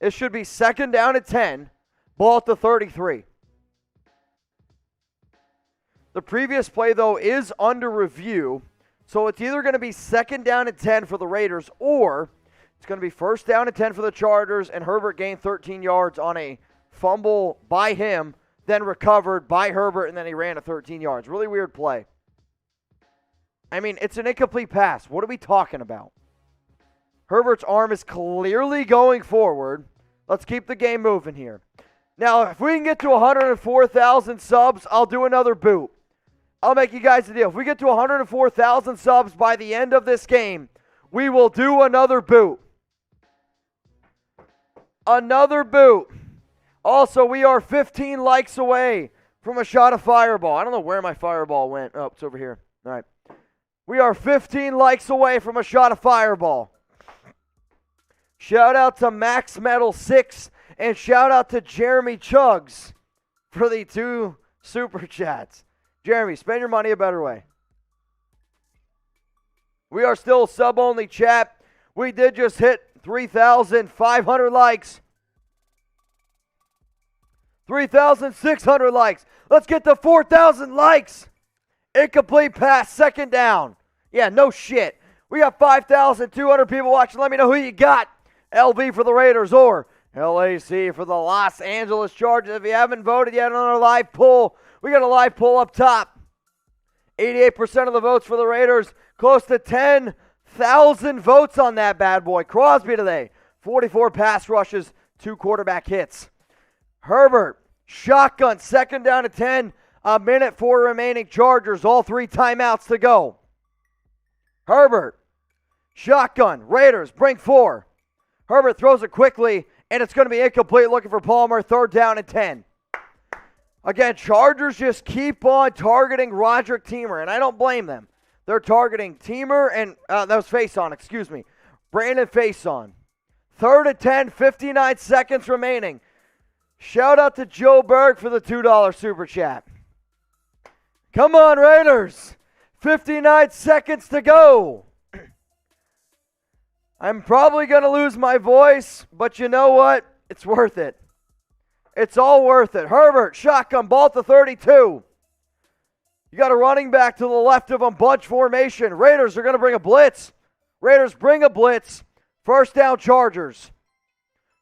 It should be 2nd down at 10, ball at the 33. The previous play, though, is under review, so it's either going to be 2nd down at 10 for the Raiders or it's going to be 1st down and 10 for the Chargers, and Herbert gained 13 yards on a fumble by him, then recovered by Herbert, and then he ran a 13 yards. Really weird play. I mean, it's an incomplete pass. What are we talking about? Herbert's arm is clearly going forward. Let's keep the game moving here. Now, if we can get to 104,000 subs, I'll do another boot. I'll make you guys a deal. If we get to 104,000 subs by the end of this game, we will do another boot. Also, we are 15 likes away from a shot of Fireball. I don't know where my Fireball went. Oh, it's over here. All right. We are 15 likes away from a shot of Fireball. Shout out to Max Metal 6 and shout out to Jeremy Chugs for the 2 super chats. Jeremy, spend your money a better way. We are still sub-only chat. We did just hit 3,500 likes. 3,600 likes. Let's get to 4,000 likes. Incomplete pass, 2nd down. Yeah, no shit. We got 5,200 people watching. Let me know who you got. LV for the Raiders or LAC for the Los Angeles Chargers. If you haven't voted yet on our live poll, we got a live poll up top. 88% of the votes for the Raiders. Close to 10,000 votes on that bad boy. Crosby today, 44 pass rushes, 2 quarterback hits. Herbert, shotgun, 2nd down at 10. A minute 4 remaining. Chargers, all 3 timeouts to go. Herbert, shotgun. Raiders, bring 4. Herbert throws it quickly, and it's going to be incomplete. Looking for Palmer, 3rd down and 10. Again, Chargers just keep on targeting Roderick Teamer, and I don't blame them. They're targeting Teamer and, that was Faison, excuse me. Brandon Faison. 3rd and 10, 59 seconds remaining. Shout out to Joe Berg for the $2 super chat. Come on, Raiders. 59 seconds to go. I'm probably going to lose my voice, but you know what? It's worth it. It's all worth it. Herbert, shotgun, ball at the 32. You got a running back to the left of him, bunch formation. Raiders are going to bring a blitz. Raiders bring a blitz. 1st down, Chargers.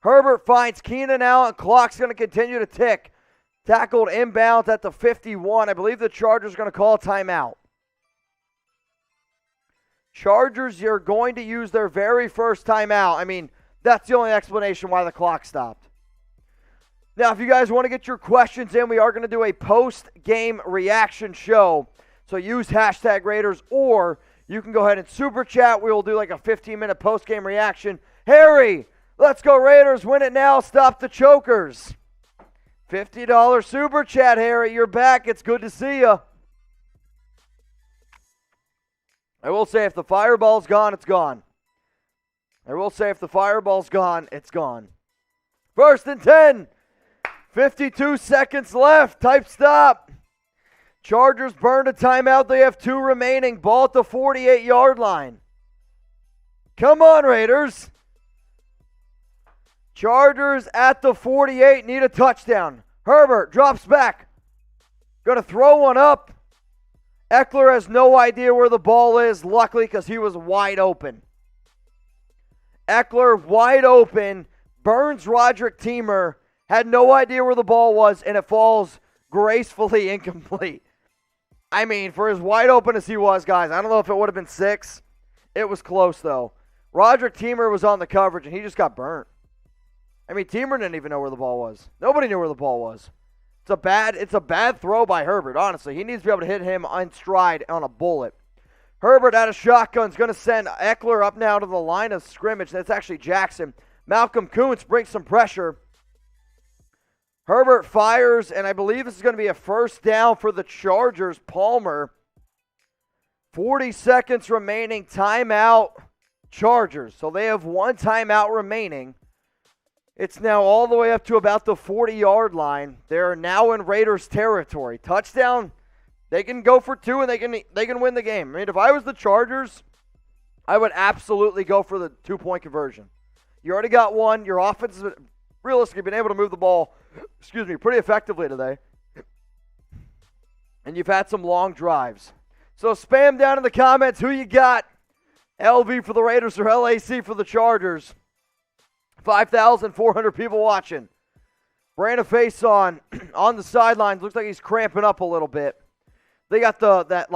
Herbert finds Keenan Allen. Clock's going to continue to tick. Tackled inbound at the 51. I believe the Chargers are going to call a timeout. Chargers are going to use their very first timeout. I mean, that's the only explanation why the clock stopped. Now, if you guys want to get your questions in, we are going to do a post-game reaction show. So use hashtag Raiders, or you can go ahead and super chat. We will do like a 15-minute post-game reaction. Harry, let's go Raiders. Win it now. Stop the chokers. $50 super chat, Harry. You're back. It's good to see you. I will say if the fireball's gone, it's gone. I will say if the fireball's gone, it's gone. 1st and 10. 52 seconds left. Type stop. Chargers burned a timeout. They have 2 remaining. Ball at the 48-yard line. Come on, Raiders. Chargers at the 48 need a touchdown. Herbert drops back. Going to throw one up. Eckler has no idea where the ball is, luckily, because he was wide open. Eckler wide open. Burns Roderick Teamer. Had no idea where the ball was, and it falls gracefully incomplete. I mean, for as wide open as he was, guys, I don't know if it would have been 6. It was close, though. Roderick Teamer was on the coverage, and he just got burnt. I mean, Teamer didn't even know where the ball was. Nobody knew where the ball was. It's a bad throw by Herbert, honestly. He needs to be able to hit him on stride on a bullet. Herbert out of shotgun is going to send Eckler up now to the line of scrimmage. That's actually Jackson. Malcolm Kuntz brings some pressure. Herbert fires, and I believe this is going to be a first down for the Chargers. Palmer. 40 seconds remaining. Timeout, Chargers. So they have 1 timeout remaining. It's now all the way up to about the 40-yard line. They're now in Raiders territory. Touchdown, they can go for 2 and they can win the game. I mean, if I was the Chargers, I would absolutely go for the 2-point conversion. You already got 1. Your offense has realistically been able to move the ball, pretty effectively today. And you've had some long drives. So spam down in the comments who you got. LV for the Raiders or LAC for the Chargers. 5,400 people watching. Brandon Faison on the sidelines. Looks like he's cramping up a little bit. They got that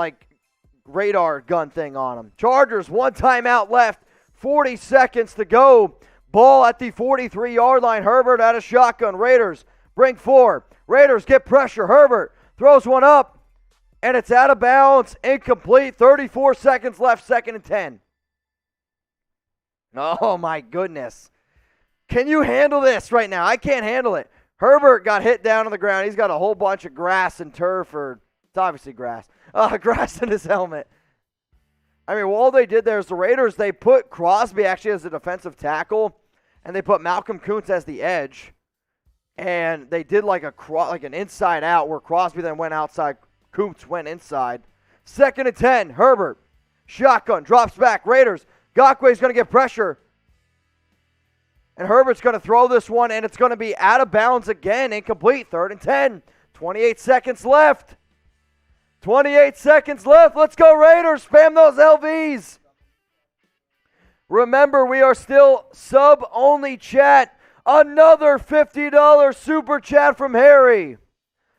radar gun thing on him. Chargers, 1 timeout left. 40 seconds to go. Ball at the 43-yard line. Herbert out of shotgun. Raiders bring 4. Raiders get pressure. Herbert throws one up, and it's out of bounds. Incomplete. 34 seconds left. 2nd and 10. Oh, my goodness. Can you handle this right now? I can't handle it. Herbert got hit down on the ground. He's got a whole bunch of grass and turf, or it's obviously grass. Grass in his helmet. I mean, all they did there is the Raiders, they put Crosby actually as a defensive tackle, and they put Malcolm Kuntz as the edge. And they did like an inside out where Crosby then went outside, Kuntz went inside. 2nd and 10, Herbert. Shotgun, drops back, Raiders. Gakwe's going to get pressure. And Herbert's going to throw this one, and it's going to be out of bounds again. Incomplete. 3rd and 10. 28 seconds left. 28 seconds left. Let's go, Raiders. Spam those LVs. Remember, we are still sub-only chat. Another $50 super chat from Harry.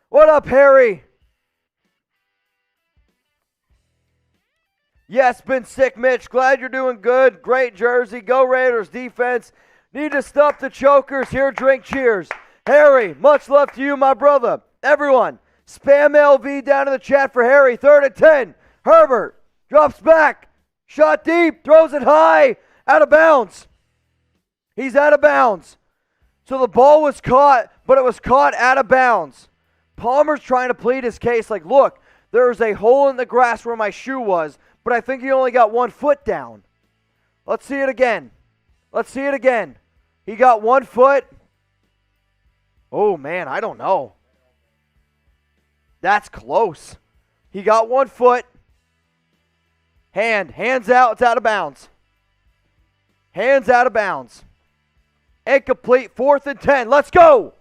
What up, Harry? Yes, been sick, Mitch. Glad you're doing good. Great jersey. Go Raiders defense. Need to stop the chokers. Here, drink cheers. Harry, much love to you, my brother. Everyone, spam LV down in the chat for Harry. 3rd and 10. Herbert drops back. Shot deep. Throws it high. Out of bounds. He's out of bounds. So the ball was caught, but it was caught out of bounds. Palmer's trying to plead his case like, look, there's a hole in the grass where my shoe was, but I think he only got 1 foot down. Let's see it again. Let's see it again. He got 1 foot. Oh, man, I don't know. That's close. He got 1 foot. Hands out. It's out of bounds. Hands out of bounds. Incomplete. 4th and 10. Let's go.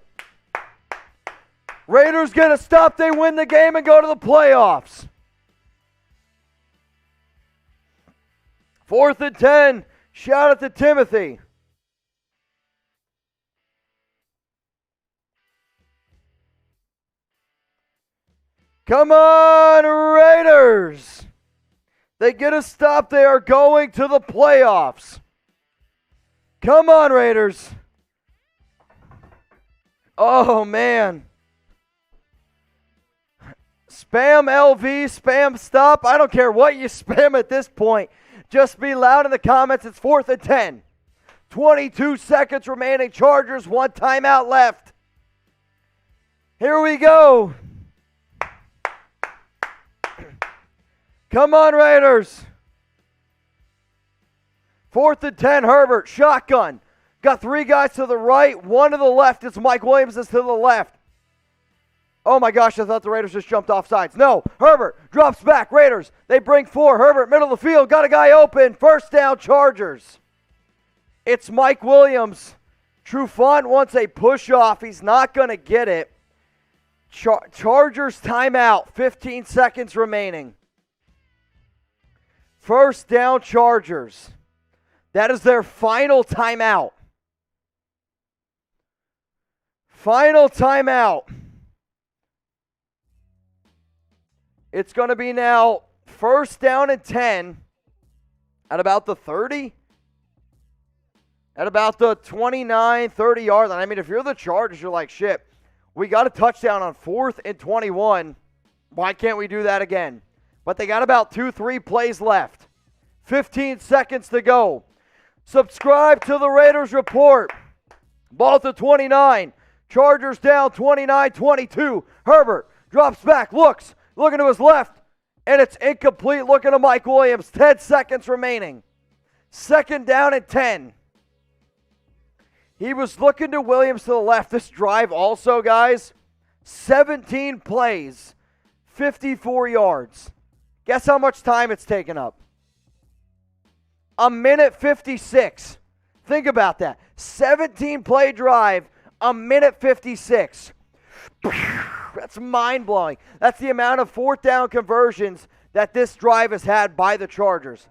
Raiders get a stop. They win the game and go to the playoffs. 4th and 10. Shout out to Timothy. Come on, Raiders. They get a stop. They are going to the playoffs. Come on, Raiders. Oh, man. Spam LV, spam stop. I don't care what you spam at this point. Just be loud in the comments. It's 4th and 10. 22 seconds remaining. Chargers, 1 timeout left. Here we go. Come on, Raiders. 4th and 10, Herbert, shotgun. Got 3 guys to the right, 1 to the left. It's Mike Williams is to the left. Oh my gosh, I thought the Raiders just jumped off sides. No, Herbert drops back. Raiders, they bring 4. Herbert, middle of the field, got a guy open. First down, Chargers. It's Mike Williams. Trufant wants a push off. He's not going to get it. Chargers timeout, 15 seconds remaining. First down, Chargers. That is their final timeout. Final timeout. It's going to be now first down and 10 at about the 30. At about the 29, 30 yard line. I mean, if you're the Chargers, you're like, shit, we got a touchdown on 4th and 21. Why can't we do that again? But they got about 2-3 plays left. 15 seconds to go. Subscribe to the Raiders Report. Ball to 29. Chargers down 29-22. Herbert drops back, looking to his left, and it's incomplete. Looking to Mike Williams. 10 seconds remaining. Second down and 10. He was looking to Williams to the left. This drive also, guys, 17 plays, 54 yards. Guess how much time it's taken up? 1:56. Think about that. 17-play drive, 1:56. That's mind-blowing. That's the amount of 4th down conversions that this drive has had by the Chargers.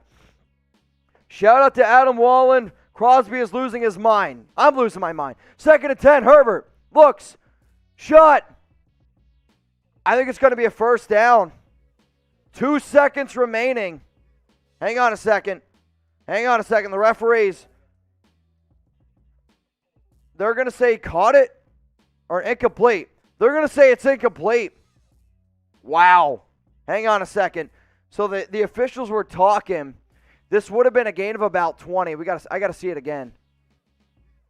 Shout out to Adam Wallen. Crosby is losing his mind. I'm losing my mind. 2nd and 10, Herbert looks, shot. I think it's going to be a first down. 2 seconds remaining. Hang on a second. The referees, they're going to say he caught it or incomplete. They're going to say it's incomplete. Wow. Hang on a second. So the officials were talking. This would have been a gain of about 20. I got to see it again.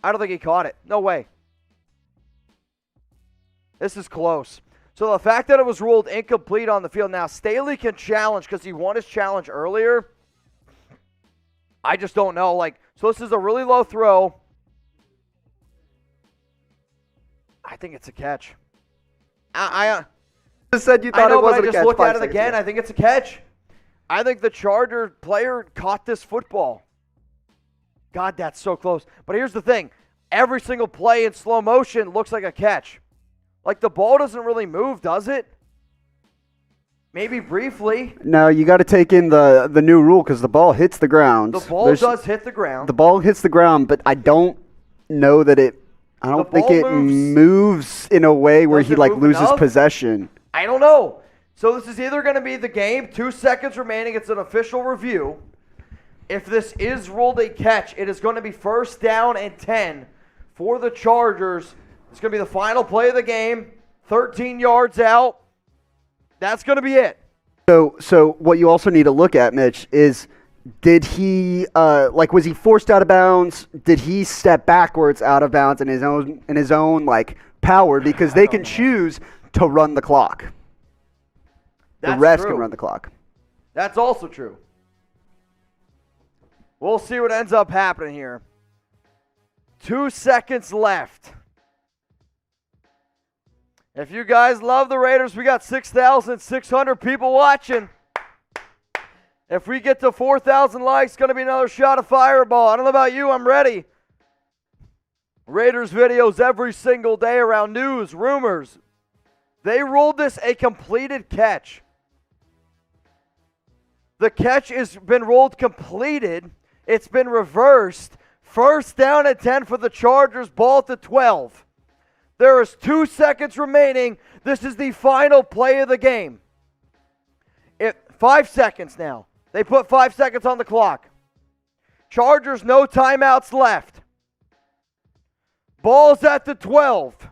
I don't think he caught it. No way. This is close. So the fact that it was ruled incomplete on the field. Now, Staley can challenge because he won his challenge earlier. I just don't know. So this is a really low throw. I think it's a catch. I just said you thought it wasn't a catch. I just looked at it again. I think it's a catch. I think the Charger player caught this football. God, that's so close. But here's the thing. Every single play in slow motion looks like a catch. The ball doesn't really move, does it? Maybe briefly. No, you got to take in the new rule because the ball hits the ground. The ball does hit the ground. The ball hits the ground, but I don't know that it – I don't think it moves in a way where he loses possession. I don't know. So this is either going to be the game, 2 seconds remaining. It's an official review. If this is ruled a catch, it is going to be first down and 10 for the Chargers. It's going to be the final play of the game, 13 yards out. That's going to be it. So what you also need to look at, Mitch, is did he was he forced out of bounds? Did he step backwards out of bounds in his own power? Because they can choose to run the clock. The refs can run the clock. That's also true. We'll see what ends up happening here. 2 seconds left. If you guys love the Raiders, we got 6,600 people watching. If we get to 4,000 likes, it's going to be another shot of Fireball. I don't know about you, I'm ready. Raiders videos every single day around news, rumors. They ruled this a completed catch. The catch has been ruled completed. It's been reversed. First down and 10 for the Chargers, ball to 12. There is 2 seconds remaining. This is the final play of the game. 5 seconds now. They put 5 seconds on the clock. Chargers, no timeouts left. Ball's at the 12.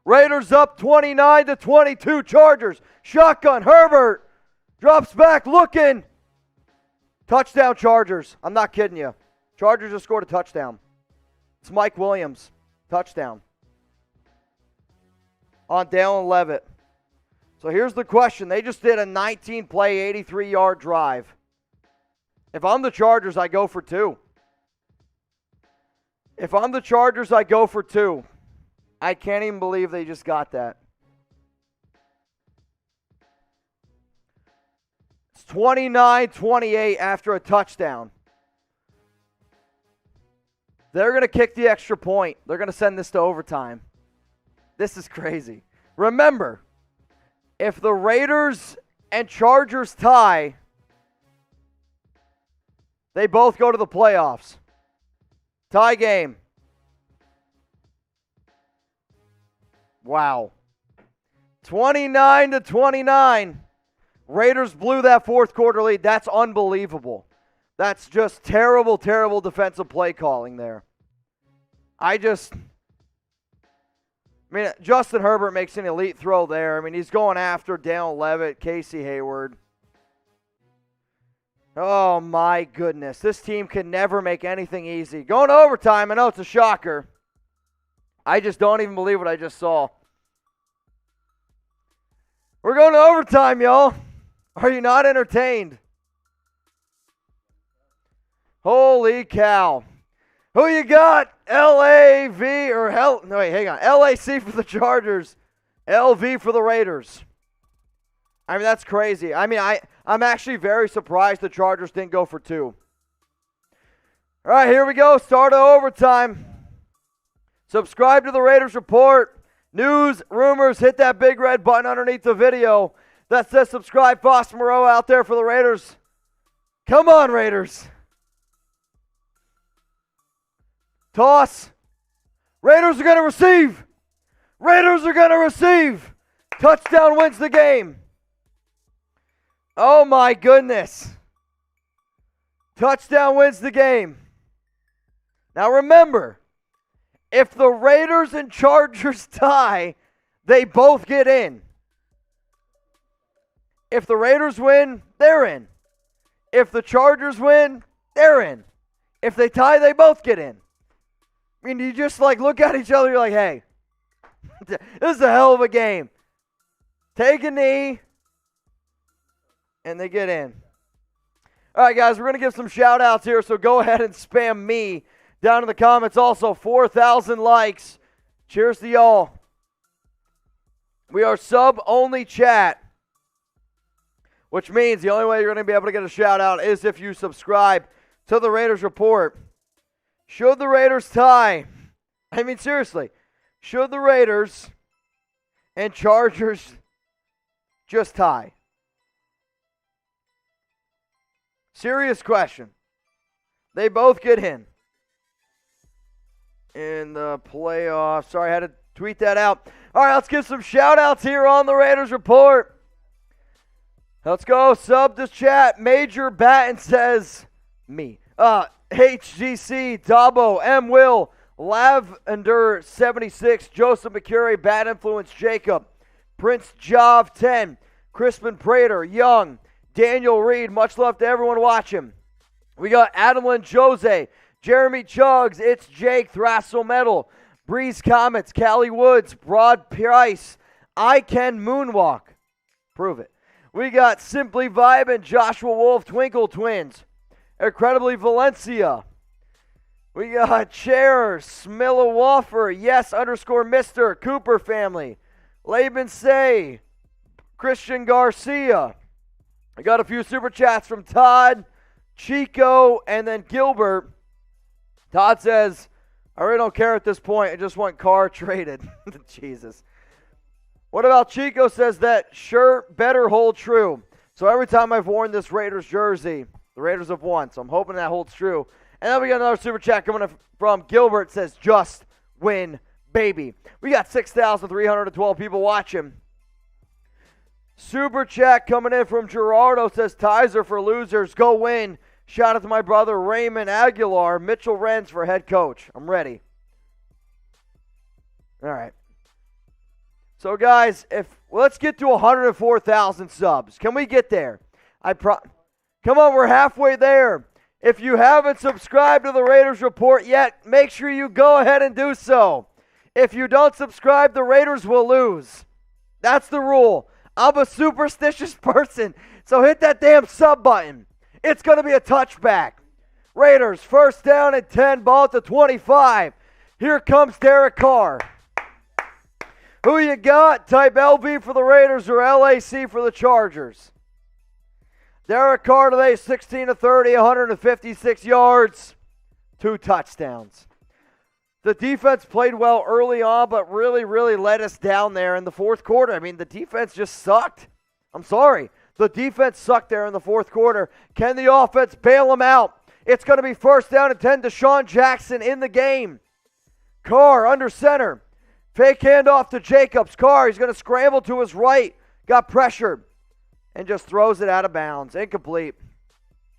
Raiders up 29-22. Chargers. Shotgun. Herbert. Drops back looking. Touchdown Chargers. I'm not kidding you. Chargers just scored a touchdown. It's Mike Williams. Touchdown. On Dalen Levitt. So here's the question. They just did a 19-play, 83-yard drive. If I'm the Chargers, I go for two. If I'm the Chargers, I go for two. I can't even believe they just got that. It's 29-28 after a touchdown. They're going to kick the extra point. They're going to send this to overtime. This is crazy. Remember, if the Raiders and Chargers tie, they both go to the playoffs. Tie game. Wow. 29-29. Raiders blew that fourth quarter lead. That's unbelievable. That's just terrible, terrible defensive play calling there. Justin Herbert makes an elite throw there. He's going after Dale Levitt, Casey Hayward. Oh, my goodness. This team can never make anything easy. Going to overtime. I know it's a shocker. I just don't even believe what I just saw. We're going to overtime, y'all. Are you not entertained? Holy cow. Who you got? LAV or hell? No, wait, hang on. LAC for the Chargers. LV for the Raiders. That's crazy. I'm actually very surprised the Chargers didn't go for two. All right, here we go. Start of overtime. Subscribe to the Raiders Report. News, rumors, hit that big red button underneath the video that says subscribe. Foster Moreau out there for the Raiders. Come on, Raiders. Toss. Raiders are going to receive. Raiders are going to receive. Touchdown wins the game. Oh, my goodness. Touchdown wins the game. Now, remember, if the Raiders and Chargers tie, they both get in. If the Raiders win, they're in. If the Chargers win, they're in. If they tie, they both get in. You just look at each other, you're like, hey, this is a hell of a game. Take a knee, and they get in. All right, guys, we're going to give some shout-outs here, so go ahead and spam me down in the comments. Also, 4,000 likes. Cheers to y'all. We are sub-only chat, which means the only way you're going to be able to get a shout-out is if you subscribe to the Raiders Report. Should the Raiders tie? Seriously. Should the Raiders and Chargers just tie? Serious question. They both get in the playoffs. Sorry, I had to tweet that out. All right, let's give some shout-outs here on the Raiders Report. Let's go. Sub this chat. Major Batten says me. HGC, Dabo, M. Will, Lavender 76, Joseph McCurry, Bad Influence Jacob, Prince Jav 10, Crispin Prater, Young, Daniel Reed, much love to everyone watching. We got Adeline Jose, Jeremy Chuggs, It's Jake, Thrassel Metal, Breeze Comets, Callie Woods, Broad Price, I Can Moonwalk. Prove it. We got Simply Vibin', Joshua Wolf, Twinkle Twins, Incredibly Valencia. We got Chair, Smilla Waffer, Yes _Mr. Cooper Family, Laban Say, Christian Garcia. I got a few super chats from Todd, Chico, and then Gilbert. Todd says, I really don't care at this point. I just want Carr traded. Jesus. What about Chico says that shirt better hold true. So every time I've worn this Raiders jersey, the Raiders have won, so I'm hoping that holds true. And then we got another super chat coming from Gilbert. Says, just win, baby. We got 6,312 people watching. Super chat coming in from Gerardo. Says, ties are for losers. Go win. Shout out to my brother Raymond Aguilar. Mitchell Renz for head coach. I'm ready. All right. So, guys, let's get to 104,000 subs. Can we get there? Come on, we're halfway there. If you haven't subscribed to the Raiders Report yet, make sure you go ahead and do so. If you don't subscribe, the Raiders will lose. That's the rule. I'm a superstitious person, so hit that damn sub button. It's going to be a touchback. Raiders, first down and 10, ball at the 25. Here comes Derek Carr. Who you got? Type LV for the Raiders or LAC for the Chargers. Derek Carr today, 16 of 30, 156 yards, 2 touchdowns. The defense played well early on, but really, really let us down there in the fourth quarter. I mean, the defense just sucked. I'm sorry. The defense sucked there in the fourth quarter. Can the offense bail them out? It's going to be first down and 10. DeSean Jackson in the game. Carr under center. Fake handoff to Jacobs. Carr, he's going to scramble to his right. Got pressured. And just throws it out of bounds. Incomplete.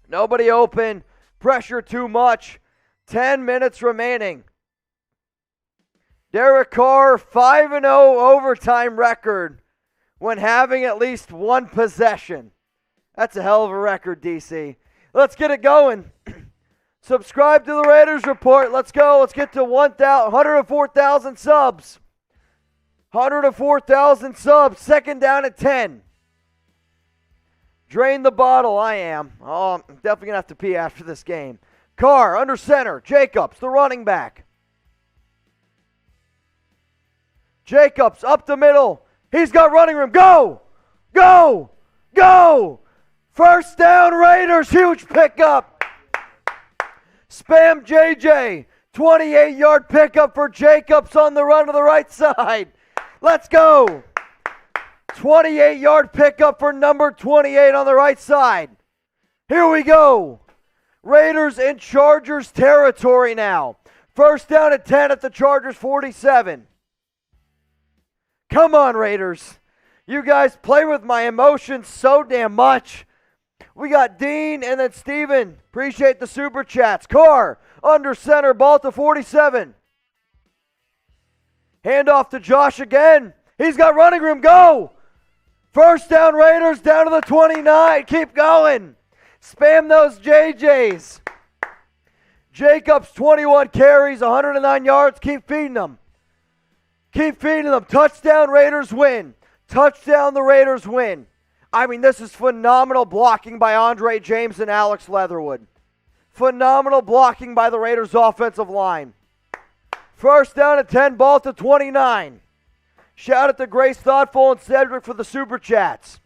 Nobody open. Pressure too much. 10 minutes remaining. Derek Carr, 5-0 overtime record when having at least one possession. That's a hell of a record, DC. Let's get it going. Subscribe to the Raiders Report. Let's go. Let's get to 104,000 subs. 104,000 subs. Second down at 10. Drain the bottle. I am. Oh, I'm definitely going to have to pee after this game. Carr under center. Jacobs, the running back. Jacobs up the middle. He's got running room. Go! Go! Go! First down, Raiders. Huge pickup. Spam JJ. 28-yard pickup for Jacobs on the run to the right side. Let's go. 28-yard pickup for number 28 on the right side. Here we go. Raiders in Chargers territory now. First down at 10 at the Chargers 47. Come on, Raiders. You guys play with my emotions so damn much. We got Dean and then Steven. Appreciate the super chats. Carr under center, ball to 47. Handoff to Josh again. He's got running room. Go! First down, Raiders, down to the 29. Keep going. Spam those JJs. Jacobs, 21 carries, 109 yards. Keep feeding them. Keep feeding them. Touchdown, Raiders win. Touchdown, the Raiders win. I mean, this is phenomenal blocking by Andre James and Alex Leatherwood. Phenomenal blocking by the Raiders offensive line. First down at 10, ball to 29. Shout out to Grace Thoughtful and Cedric for the super chats.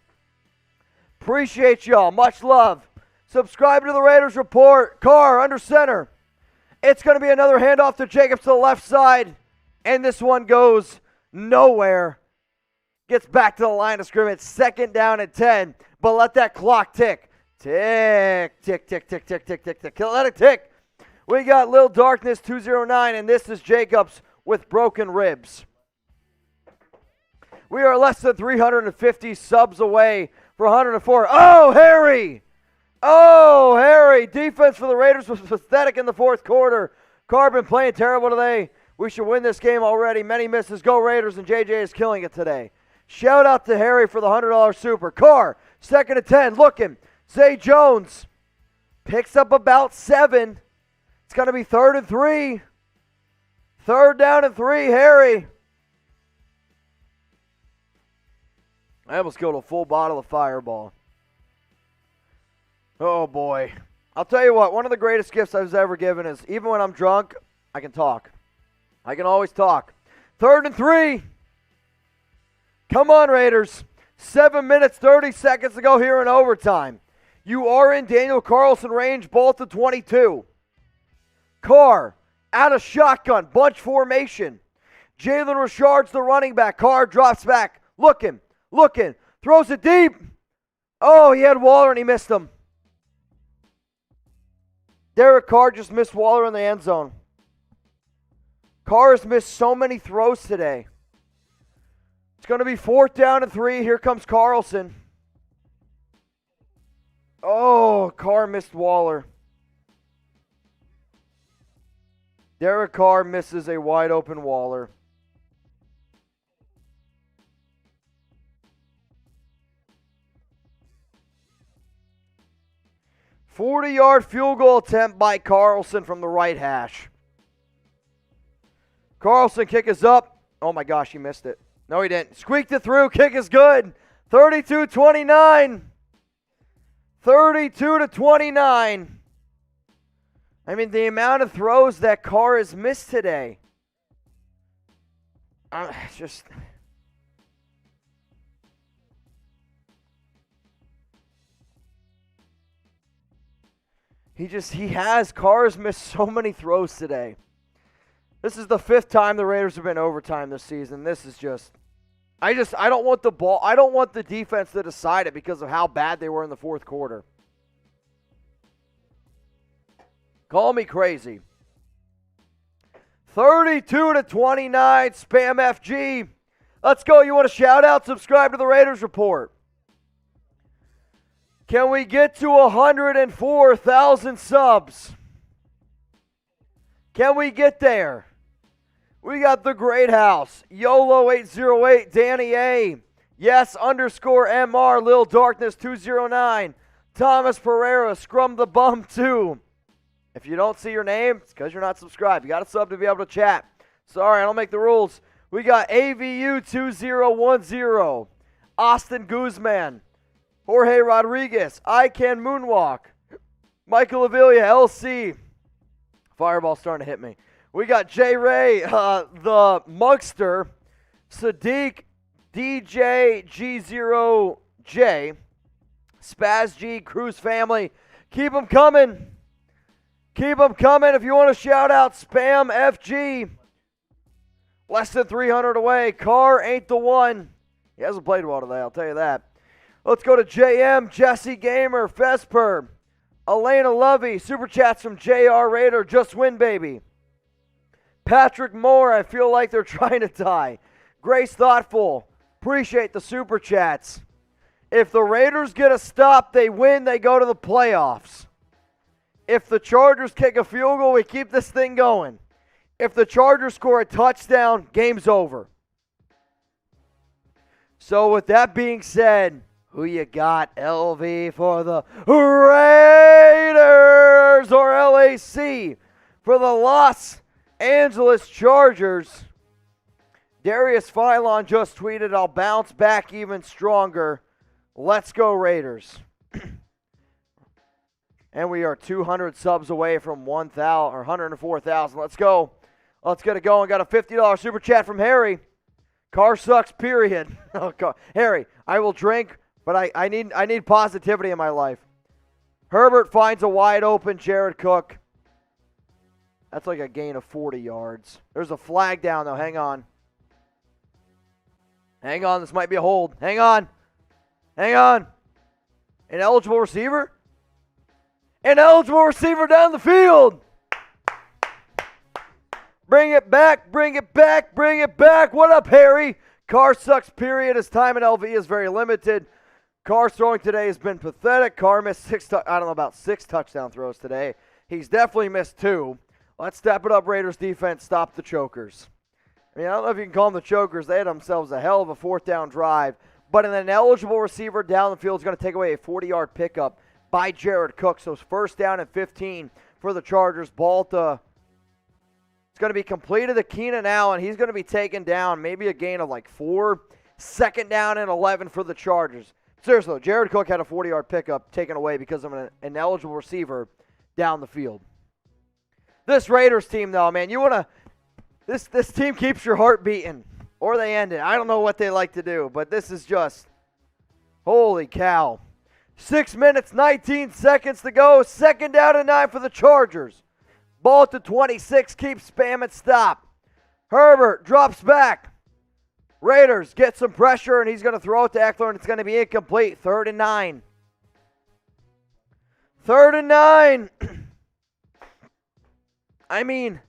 Appreciate y'all. Much love. Subscribe to the Raiders Report. Carr under center. It's going to be another handoff to Jacobs to the left side. And this one goes nowhere. Gets back to the line of scrimmage. Second down at 10. But let that clock tick. Tick, tick, tick, tick, tick, tick, tick, tick. Let it tick. We got Lil Darkness 209, and this is Jacobs with broken ribs. We are less than 350 subs away for 104. Oh, Harry! Oh, Harry! Defense for the Raiders was pathetic in the fourth quarter. Carr been playing terrible today. We should win this game already. Many misses. Go Raiders, and JJ is killing it today. Shout out to Harry for the $100 super. Carr, second and 10, looking. Zay Jones picks up about 7. It's going to be 3rd and 3. Third down and 3, Harry. I almost killed a full bottle of Fireball. Oh, boy. I'll tell you what, one of the greatest gifts I was ever given is even when I'm drunk, I can talk. I can always talk. 3rd and 3. Come on, Raiders. 7 minutes, 30 seconds to go here in overtime. You are in Daniel Carlson range, ball to 22. Carr, out of shotgun, bunch formation. Jalen Richard's the running back. Carr drops back, looking, throws it deep. Oh, he had Waller and he missed him. Derek Carr just missed Waller in the end zone. Carr has missed so many throws today. It's going to be 4th down and 3. Here comes Carlson. Oh, Carr missed Waller. Derek Carr misses a wide open Waller. 40-yard field goal attempt by Carlson from the right hash. Carlson, kick is up. Oh my gosh, he missed it. No, he didn't. Squeaked it through. Kick is good. 32-29. 32-29. I mean, the amount of throws that Carr has missed today. Just... Carr's missed so many throws today. This is the 5th time the Raiders have been overtime this season. This is just, I don't want the ball, I don't want the defense to decide it because of how bad they were in the 4th quarter. Call me crazy. 32-29, Spam FG. Let's go. You want to shout out? Subscribe to the Raiders Report. Can we get to 104,000 subs? Can we get there? We got the Great House, YOLO808, Danny A. Yes, _MR, Lil Darkness 209, Thomas Pereira, Scrum the Bum 2. If you don't see your name, it's because you're not subscribed. You got to sub to be able to chat. Sorry, I don't make the rules. We got AVU 2010, Austin Guzman, Jorge Rodriguez, I Can Moonwalk, Michael Avila, LC. Fireball starting to hit me. We got J Ray, the Mugster, Sadiq, DJ G0J, Spaz G, Cruz family. Keep them coming. Keep them coming. If you want to shout out, Spam FG. Less than 300 away. Carr ain't the one. He hasn't played well today, I'll tell you that. Let's go to JM, Jesse Gamer, Fesper, Elena Lovey, Super Chats from JR Raider, Just Win Baby. Patrick Moore, I feel like they're trying to tie. Grace Thoughtful, appreciate the Super Chats. If the Raiders get a stop, they win, they go to the playoffs. If the Chargers kick a field goal, we keep this thing going. If the Chargers score a touchdown, game's over. So with that being said, who you got, LV, for the Raiders or LAC for the Los Angeles Chargers? Darius Philon just tweeted, I'll bounce back even stronger. Let's go Raiders. And we are 200 subs away from 1,000 or 104,000. Let's go. Let's get it going. Got a $50 super chat from Harry. Carr sucks, period. Harry, I will drink, but I need positivity in my life. Herbert finds a wide open Jared Cook. That's like a gain of 40 yards. There's a flag down, though. Hang on. Hang on. This might be a hold. Hang on. Hang on. An eligible receiver? An eligible receiver down the field. Bring it back, bring it back, bring it back. What up, Harry? Carr sucks, period. His time in LV is very limited. Carr's throwing today has been pathetic. Carr missed six touchdown throws today. He's definitely missed 2. Let's step it up, Raiders defense. Stop the chokers. I mean, I don't know if you can call them the chokers. They had themselves a hell of a 4th down drive. But an ineligible receiver down the field is going to take away a 40-yard pickup by Jared Cook. So it's 1st down and 15 for the Chargers. Ball to... It's going to be completed to Keenan Allen. He's going to be taken down, maybe a gain of like 4. 2nd down and 11 for the Chargers. Seriously, Jared Cook had a 40-yard pickup taken away because of an ineligible receiver down the field. This Raiders team, though, man, you want to... This team keeps your heart beating, or they end it. I don't know what they like to do, but this is just... Holy cow. 6 minutes, 19 seconds to go. 2nd down and 9 for the Chargers. Ball to 26, keep spamming, stop. Herbert drops back. Raiders get some pressure, and he's going to throw it to Eckler, and it's going to be incomplete. 3rd and 9. 3rd and 9. I mean,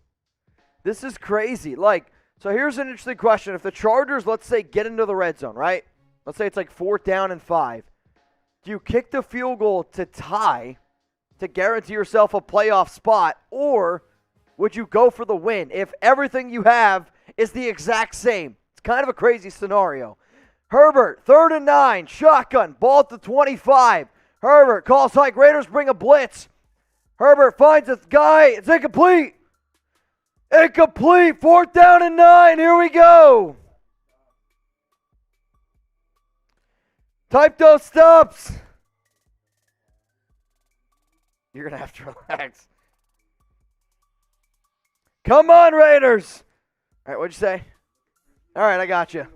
this is crazy. So here's an interesting question. If the Chargers, let's say, get into the red zone, right? Let's say it's like 4th down and 5. Do you kick the field goal to tie to guarantee yourself a playoff spot, or would you go for the win if everything you have is the exact same? It's kind of a crazy scenario. Herbert, 3rd and 9, shotgun, ball at the 25. Herbert calls hike. Raiders bring a blitz. Herbert finds a guy. It's incomplete. Incomplete. 4th down and 9. Here we go. Type those stops. You're going to have to relax. Come on, Raiders. All right, what'd you say? All right, I got you.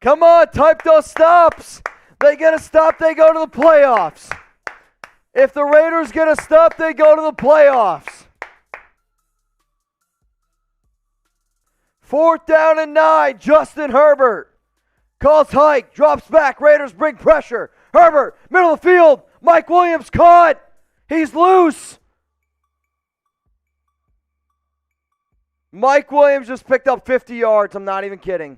Come on, type those stops. They get a stop, they go to the playoffs. If the Raiders get a stop, they go to the playoffs. 4th down and 9, Justin Herbert. Calls hike, drops back, Raiders bring pressure. Herbert, middle of the field. Mike Williams caught. He's loose. Mike Williams just picked up 50 yards. I'm not even kidding.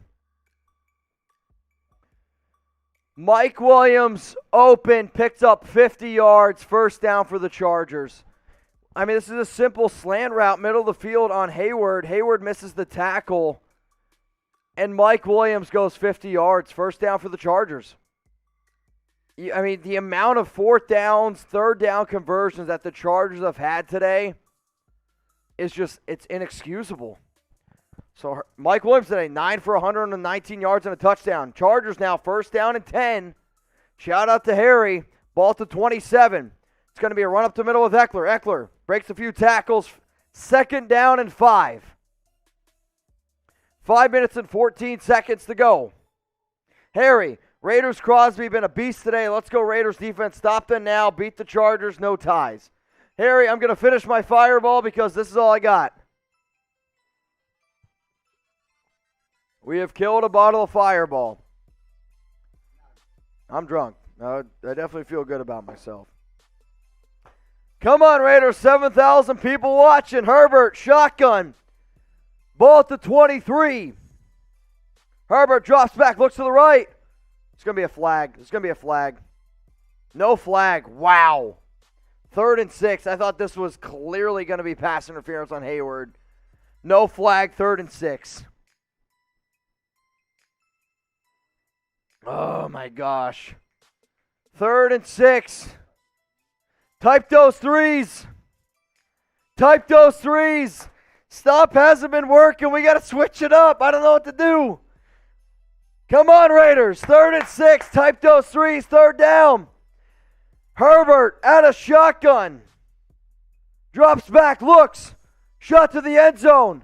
Mike Williams open, picked up 50 yards, 1st down for the Chargers. I mean, this is a simple slant route, middle of the field on Hayward. Hayward misses the tackle, and Mike Williams goes 50 yards, 1st down for the Chargers. I mean, the amount of 4th downs, 3rd down conversions that the Chargers have had today is just, it's inexcusable. So Mike Williams today, 9 for 119 yards and a touchdown. Chargers now 1st down and 10. Shout out to Harry. Ball to 27. It's going to be a run up the middle with Eckler. Eckler breaks a few tackles. 2nd down and 5. 5 minutes and 14 seconds to go. Harry, Raiders Crosby been a beast today. Let's go Raiders defense. Stop them now. Beat the Chargers. No ties. Harry, I'm going to finish my fireball because this is all I got. We have killed a bottle of Fireball. I'm drunk. I definitely feel good about myself. Come on, Raiders. 7,000 people watching. Herbert, shotgun. Ball at the 23. Herbert drops back, looks to the right. It's going to be a flag. It's going to be a flag. No flag. Wow. 3rd and 6. I thought this was clearly going to be pass interference on Hayward. No flag, 3rd and 6. Oh, my gosh. 3rd and 6. Type those threes. Type those threes. Stop hasn't been working. We got to switch it up. I don't know what to do. Come on, Raiders. 3rd and 6. Type those threes. 3rd down. Herbert out of shotgun. Drops back. Looks. Shot to the end zone.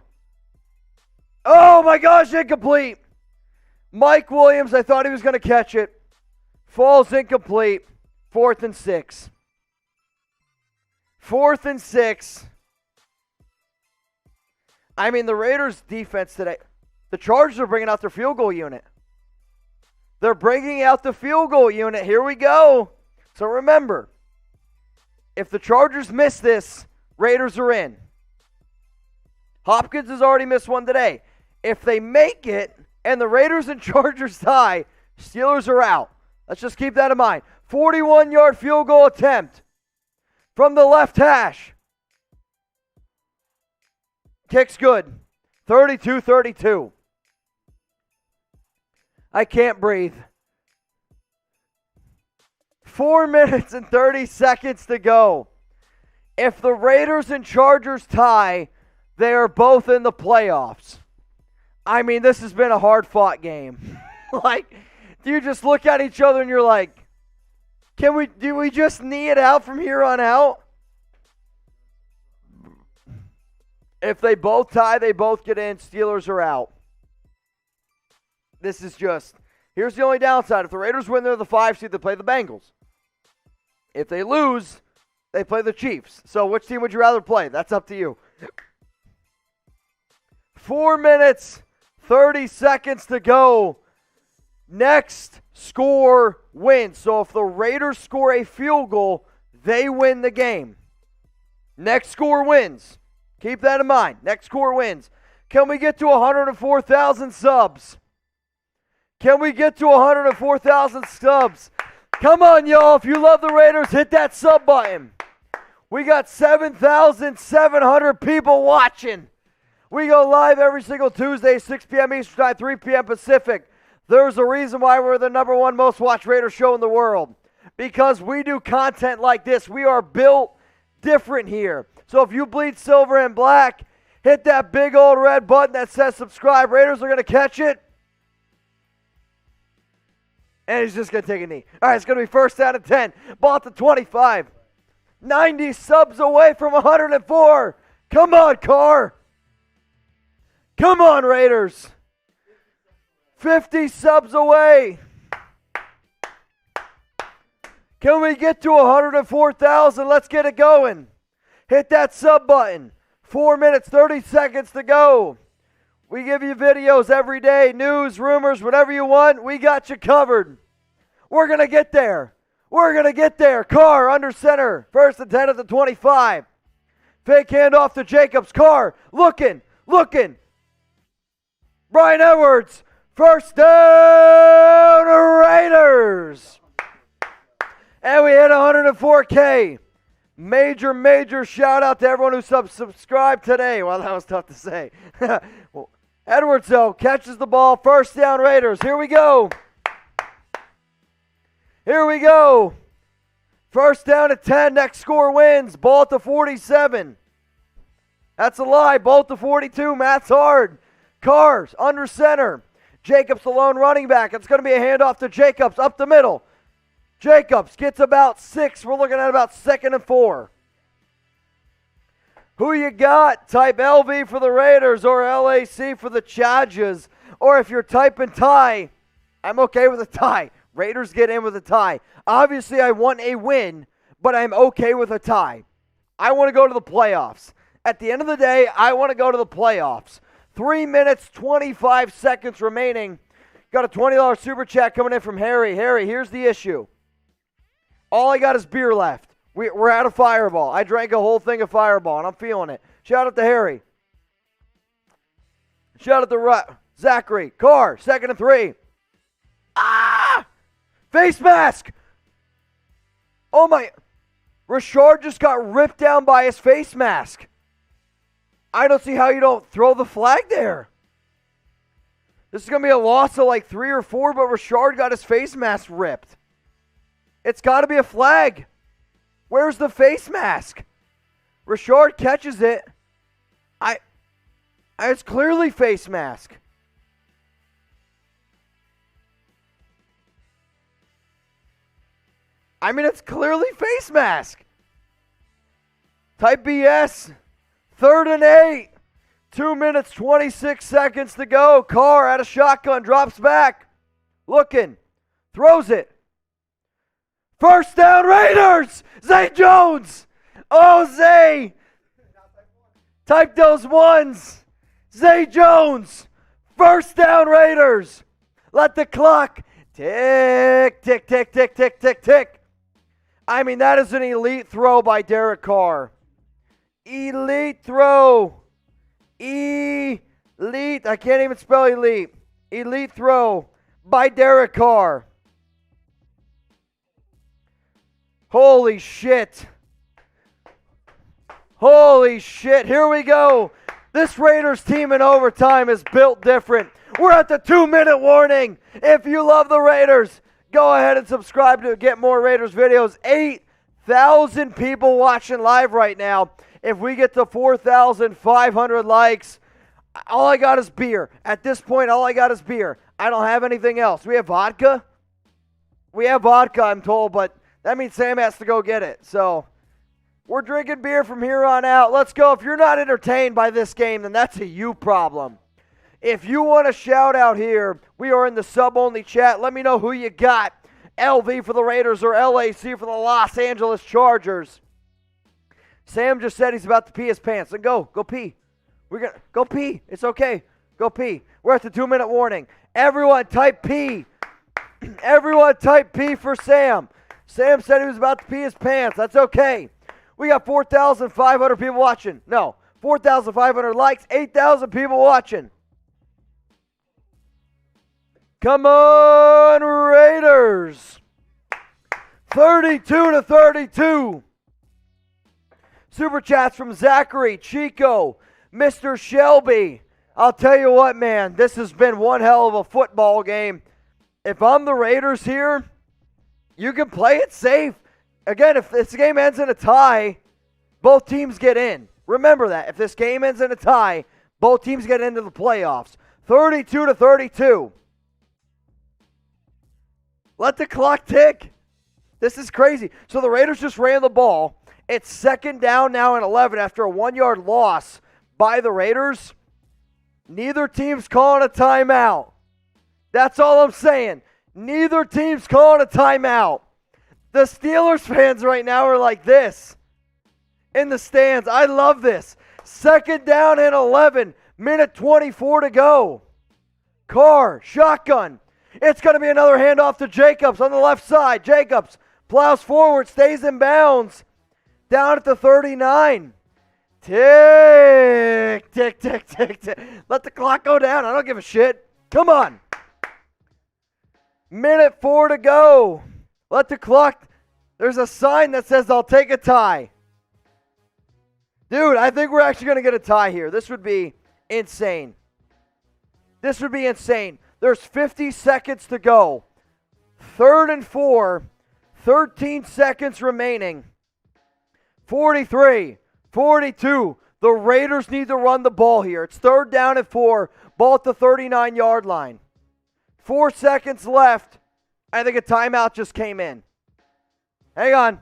Oh, my gosh. Incomplete. Mike Williams, I thought he was going to catch it. Falls incomplete. 4th and 6. 4th and 6. I mean, the Raiders' defense today, the Chargers are bringing out their field goal unit. They're bringing out the field goal unit. Here we go. So remember, if the Chargers miss this, Raiders are in. Hopkins has already missed one today. If they make it and the Raiders and Chargers tie, Steelers are out. Let's just keep that in mind. 41-yard field goal attempt from the left hash. Kick's good. 32-32. I can't breathe. 4 minutes and 30 seconds to go. If the Raiders and Chargers tie, they are both in the playoffs. I mean, this has been a hard-fought game. Like, do you just look at each other and you're like, do we just knee it out from here on out? If they both tie, they both get in. Steelers are out. This is just, here's the only downside. If the Raiders win, they're the 5 seed, they play the Bengals. If they lose, they play the Chiefs. So which team would you rather play? That's up to you. 4 minutes, 30 seconds to go. Next score wins. So if the Raiders score a field goal, they win the game. Next score wins. Keep that in mind. Next score wins. Can we get to 104,000 subs? Can we get to 104,000 subs? Come on, y'all. If you love the Raiders, hit that sub button. We got 7,700 people watching. We go live every single Tuesday, 6 p.m. Eastern Time, 3 p.m. Pacific. There's a reason why we're the #1 most watched Raiders show in the world. because we do content like this. We are built different here. So if you bleed silver and black, hit that big old red button that says subscribe. Raiders are going to catch it. And he's just going to take a knee. All right, it's going to be first down and 10. Ball at the 25. 90 subs away from 104. Come on, Carr. Come on, Raiders. 50 subs away. Can we get to 104,000? Let's get it going. Hit that sub button. 4 minutes, 30 seconds to go. We give you videos every day, news, rumors, whatever you want. We got you covered. We're going to get there. We're going to get there. Carr under center. First and 10 at the 25. Fake handoff to Jacobs. Carr looking. Brian Edwards. First down, Raiders. And we hit 104K. Major shout out to everyone who subscribed today. Well, that was tough to say. Well, Edwards, though, catches the ball. First down, Raiders. Here we go. First down at 10. Next score wins. Ball at the 47. That's a lie. Ball at the 42. Matt's hard. Carr's under center. Jacobs, the lone running back. It's going to be a handoff to Jacobs up the middle. Jacobs gets about 6. We're looking at about 2nd and 4. Who you got? Type LV for the Raiders or LAC for the Chargers. Or if you're typing tie, I'm okay with a tie. Raiders get in with a tie. Obviously, I want a win, but I'm okay with a tie. I want to go to the playoffs. At the end of the day, I want to go to the playoffs. 3 minutes, 25 seconds remaining. Got a $20 super chat coming in from Harry. Harry, here's the issue. All I got is beer left. We're out of Fireball. I drank a whole thing of Fireball, and I'm feeling it. Shout out to Harry. Shout out to Zachary. Carr, 2nd and 3. Face mask! Oh my. Richard just got ripped down by his face mask. I don't see how you don't throw the flag there. This is going to be a loss of like 3 or 4, but Richard got his face mask ripped. It's got to be a flag. Where's the face mask? Richard catches it. It's clearly face mask. I mean, it's clearly face mask. Type BS. 3rd and 8. 2 minutes, 26 seconds to go. Carr out of shotgun, drops back. Looking. Throws it. First down, Raiders! Zay Jones! Oh, Zay! Type those ones. Zay Jones. First down, Raiders. Let the clock tick, tick, tick, tick, tick, tick, tick. I mean, that is an elite throw by Derek Carr. Elite throw. Elite. I can't even spell elite. Elite throw by Derek Carr. Holy shit. Holy shit. Here we go. This Raiders team in overtime is built different. We're at the 2-minute warning. If you love the Raiders, go ahead and subscribe to get more Raiders videos. 8,000 people watching live right now. If we get to 4,500 likes, all I got is beer. At this point, all I got is beer. I don't have anything else. We have vodka? We have vodka, I'm told, but that means Sam has to go get it. So we're drinking beer from here on out. Let's go. If you're not entertained by this game, then that's a you problem. If you want a shout out here, we are in the sub-only chat. Let me know who you got. LV for the Raiders or LAC for the Los Angeles Chargers. Sam just said he's about to pee his pants. Then go pee. We're gonna go pee. It's okay. Go pee. We're at the 2-minute warning. Everyone type P. Everyone type P for Sam. Sam said he was about to pee his pants. That's okay. We got 4,500 people watching. No, 4,500 likes, 8,000 people watching. Come on, Raiders. 32-32. Super chats from Zachary, Chico, Mr. Shelby. I'll tell you what, man, this has been one hell of a football game. If I'm the Raiders here, You can play it safe. Again, if this game ends in a tie, both teams get in. Remember that. If this game ends in a tie, both teams get into the playoffs. 32-32. Let the clock tick. This is crazy. So the Raiders just ran the ball. It's second down now and 11 after a 1-yard loss by the Raiders. Neither team's calling a timeout. That's all I'm saying. Neither team's calling a timeout. The Steelers fans right now are like this in the stands. I love this. Second down and 11. Minute 24 to go. Carr, shotgun. It's going to be another handoff to Jacobs on the left side. Jacobs plows forward, stays in bounds. Down at the 39. Tick, tick, tick, tick, tick. Let the clock go down. I don't give a shit. Come on. Minute 4 to go. Let the clock. There's a sign that says I'll take a tie. Dude, I think we're actually going to get a tie here. This would be insane. This would be insane. There's 50 seconds to go. 3rd and 4. 13 seconds remaining. 43, 42. The Raiders need to run the ball here. It's 3rd down and 4. Ball at the 39-yard line. 4 seconds left. I think a timeout just came in. Hang on.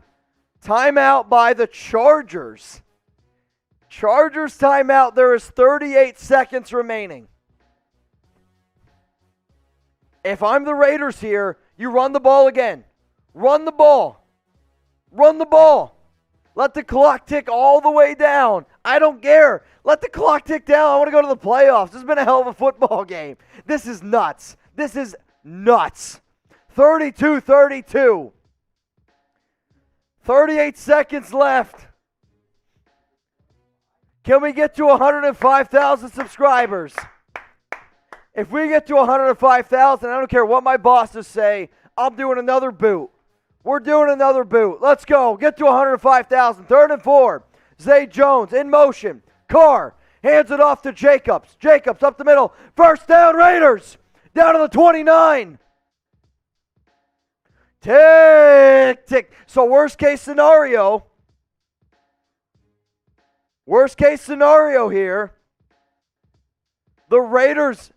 Timeout by the Chargers. Chargers timeout. There is 38 seconds remaining. If I'm the Raiders here, you run the ball again. Run the ball. Run the ball. Let the clock tick all the way down. I don't care. Let the clock tick down. I want to go to the playoffs. This has been a hell of a football game. This is nuts. This is nuts. 32-32. 38 seconds left. Can we get to 105,000 subscribers? If we get to 105,000, I don't care what my bosses say, I'm doing another boot. We're doing another boot. Let's go. Get to 105,000. 3rd and 4. Zay Jones in motion. Carr hands it off to Jacobs. Jacobs up the middle. First down, Raiders. Down to the 29. Tick, tick. So worst case scenario here, the Raiders,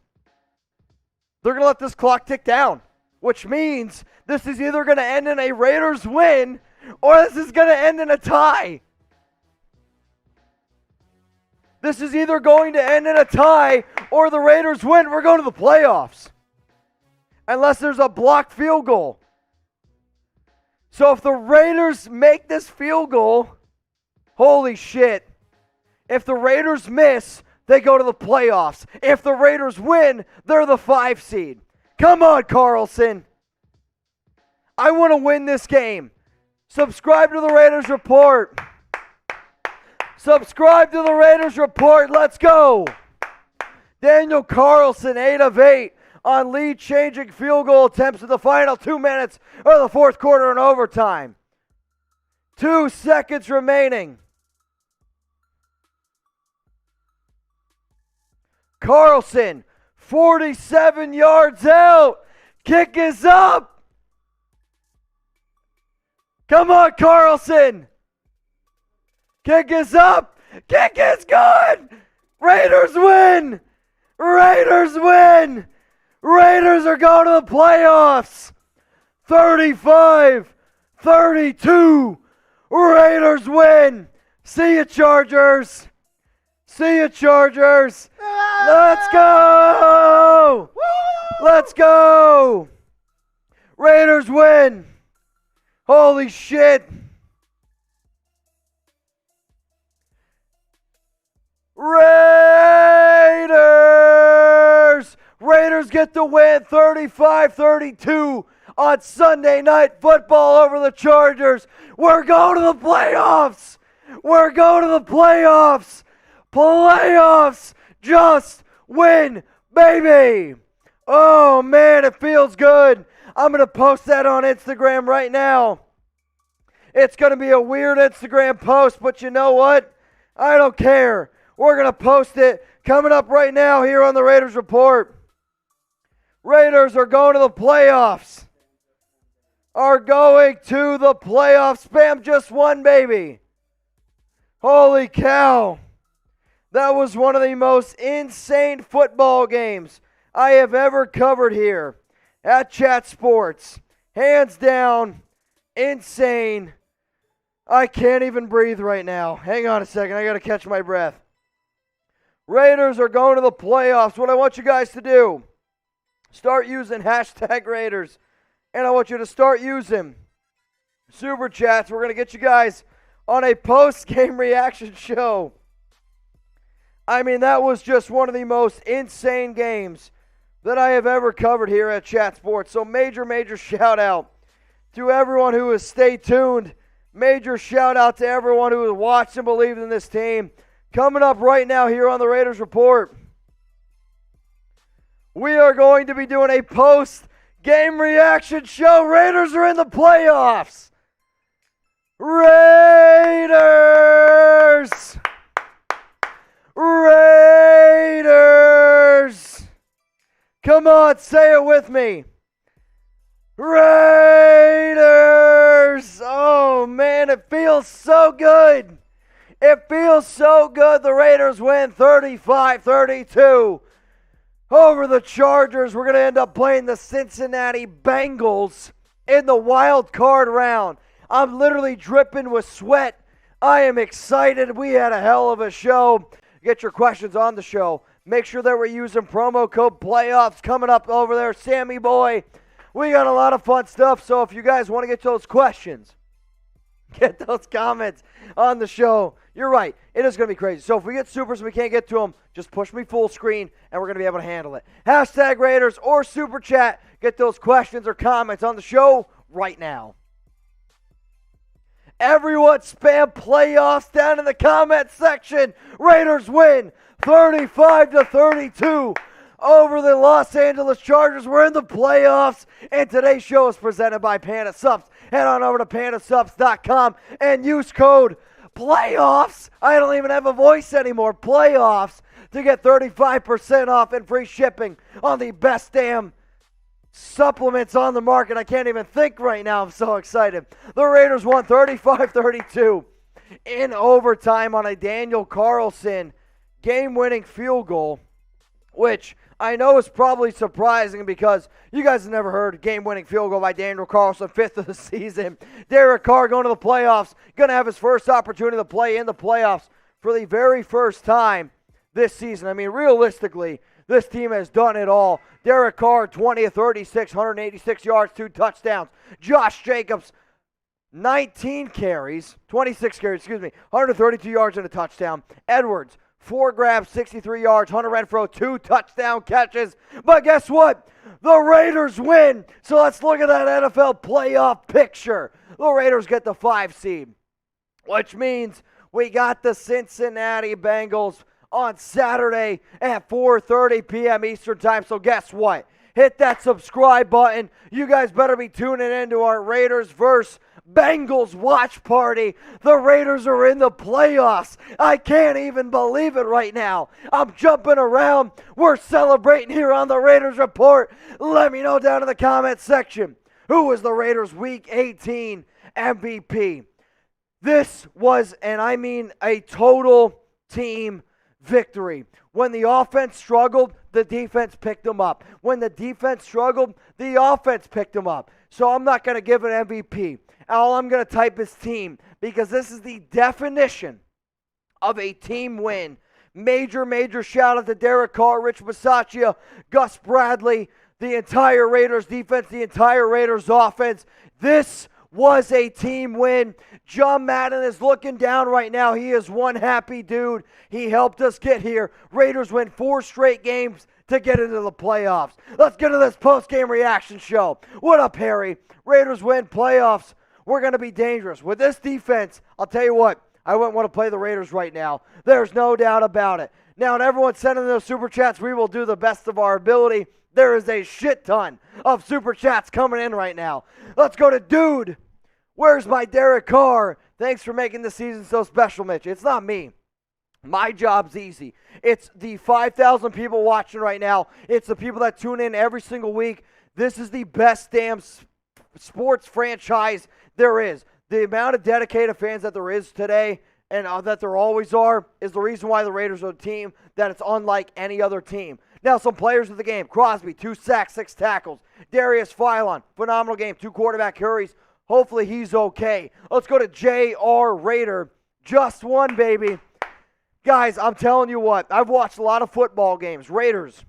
they're going to let this clock tick down, which means this is either going to end in a Raiders win or this is going to end in a tie. This is either going to end in a tie or the Raiders win. We're going to the playoffs. Unless there's a blocked field goal. So if the Raiders make this field goal, holy shit. If the Raiders miss, they go to the playoffs. If the Raiders win, they're the 5 seed. Come on, Carlson. I want to win this game. Subscribe to the Raiders Report. Subscribe to the Raiders Report. Let's go. Daniel Carlson, 8 of 8 on lead-changing field goal attempts in the final 2 minutes of the 4th quarter and overtime. 2 seconds remaining. Carlson, 47 yards out. Kick is up. Come on, Carlson. Kick is up. Kick is good. Raiders win. Raiders win. Raiders are going to the playoffs. 35-32. Raiders win. See you, Chargers. See you, Chargers. Let's go. Let's go. Raiders win. Holy shit. Raiders! Raiders get the win 35-32 on Sunday Night Football over the Chargers. We're going to the playoffs. We're going to the playoffs. Playoffs. Just win, baby. Oh, man, it feels good. I'm going to post that on Instagram right now. It's going to be a weird Instagram post, but you know what? I don't care. We're going to post it coming up right now here on the Raiders Report. Raiders are going to the playoffs. are going to the playoffs. Spam just one, baby. Holy cow. That was one of the most insane football games I have ever covered here at Chat Sports. Hands down, insane. I can't even breathe right now. Hang on a second. I got to catch my breath. Raiders are going to the playoffs. What I want you guys to do, start using hashtag Raiders. And I want you to start using Super Chats. We're going to get you guys on a post-game reaction show. I mean, that was just one of the most insane games that I have ever covered here at Chat Sports. So major shout out to everyone who has stayed tuned. Major shout out to everyone who has watched and believed in this team. Coming up right now here on the Raiders Report, we are going to be doing a post-game reaction show. Raiders are in the playoffs. Raiders! Raiders! Come on, say it with me. Raiders! Oh, man, it feels so good. It feels so good. The Raiders win 35-32 over the Chargers. We're going to end up playing the Cincinnati Bengals in the wild card round. I'm literally dripping with sweat. I am excited. We had a hell of a show. Get your questions on the show. Make sure that we're using promo code PLAYOFFS coming up over there. Sammy boy, we got a lot of fun stuff. So if you guys want to get those questions, get those comments on the show. You're right. It is going to be crazy. So if we get supers and we can't get to them, just push me full screen and we're going to be able to handle it. Hashtag Raiders or Super Chat. Get those questions or comments on the show right now. Everyone spam playoffs down in the comment section. Raiders win 35-32 over the Los Angeles Chargers. We're in the playoffs, and today's show is presented by Panda Subs. Head on over to pandasubs.com and use code PLAYOFFS. I don't even have a voice anymore. Playoffs to get 35% off and free shipping on the best damn supplements on the market. I can't even think right now. I'm so excited. The Raiders won 35-32 in overtime on a Daniel Carlson game-winning field goal, which I know is probably surprising because you guys have never heard game-winning field goal by Daniel Carlson, 5th of the season. Derek Carr going to the playoffs, going to have his first opportunity to play in the playoffs for the very first time this season. I mean, realistically, this team has done it all. Derek Carr, 20 of 36, 186 yards, 2 touchdowns. Josh Jacobs, 26 carries, 132 yards and a touchdown. Edwards, 4 grabs, 63 yards. Hunter Renfrow, 2 touchdown catches. But guess what? The Raiders win. So let's look at that NFL playoff picture. The Raiders get the 5 seed, which means we got the Cincinnati Bengals on Saturday at 4:30 p.m. Eastern Time. So guess what? Hit that subscribe button. You guys better be tuning into our Raiders versus Bengals watch party. The Raiders are in the playoffs. I can't even believe it right now. I'm jumping around. We're celebrating here on the Raiders Report. Let me know down in the comment section, who was the Raiders Week 18 MVP? This was, and I mean a total team victory. When the offense struggled, the defense picked them up. When the defense struggled, the offense picked them up. So I'm not going to give an MVP. All I'm going to type is team, because this is the definition of a team win. Major shout out to Derek Carr, Rich Bisaccia, Gus Bradley, the entire Raiders defense, the entire Raiders offense. This was a team win. John Madden is looking down right now. He is one happy dude. He helped us get here. Raiders win 4 straight games to get into the playoffs. Let's get to this post-game reaction show. What up, Harry? Raiders win playoffs. We're going to be dangerous. With this defense, I'll tell you what, I wouldn't want to play the Raiders right now. There's no doubt about it. Now, and everyone sending those super chats, we will do the best of our ability. There is a shit ton of super chats coming in right now. Let's go to Dude. Where's my Derek Carr? Thanks for making the season so special, Mitch. It's not me. My job's easy. It's the 5,000 people watching right now. It's the people that tune in every single week. This is the best damn sports franchise there is. The amount of dedicated fans that there is today and that there always are is the reason why the Raiders are a team that it's unlike any other team. Now, some players of the game. Crosby, 2 sacks, 6 tackles. Darius Philon, phenomenal game, 2 quarterback hurries. Hopefully he's okay. Let's go to J.R. Raider. Just one, baby. Guys, I'm telling you what, I've watched a lot of football games. Raiders,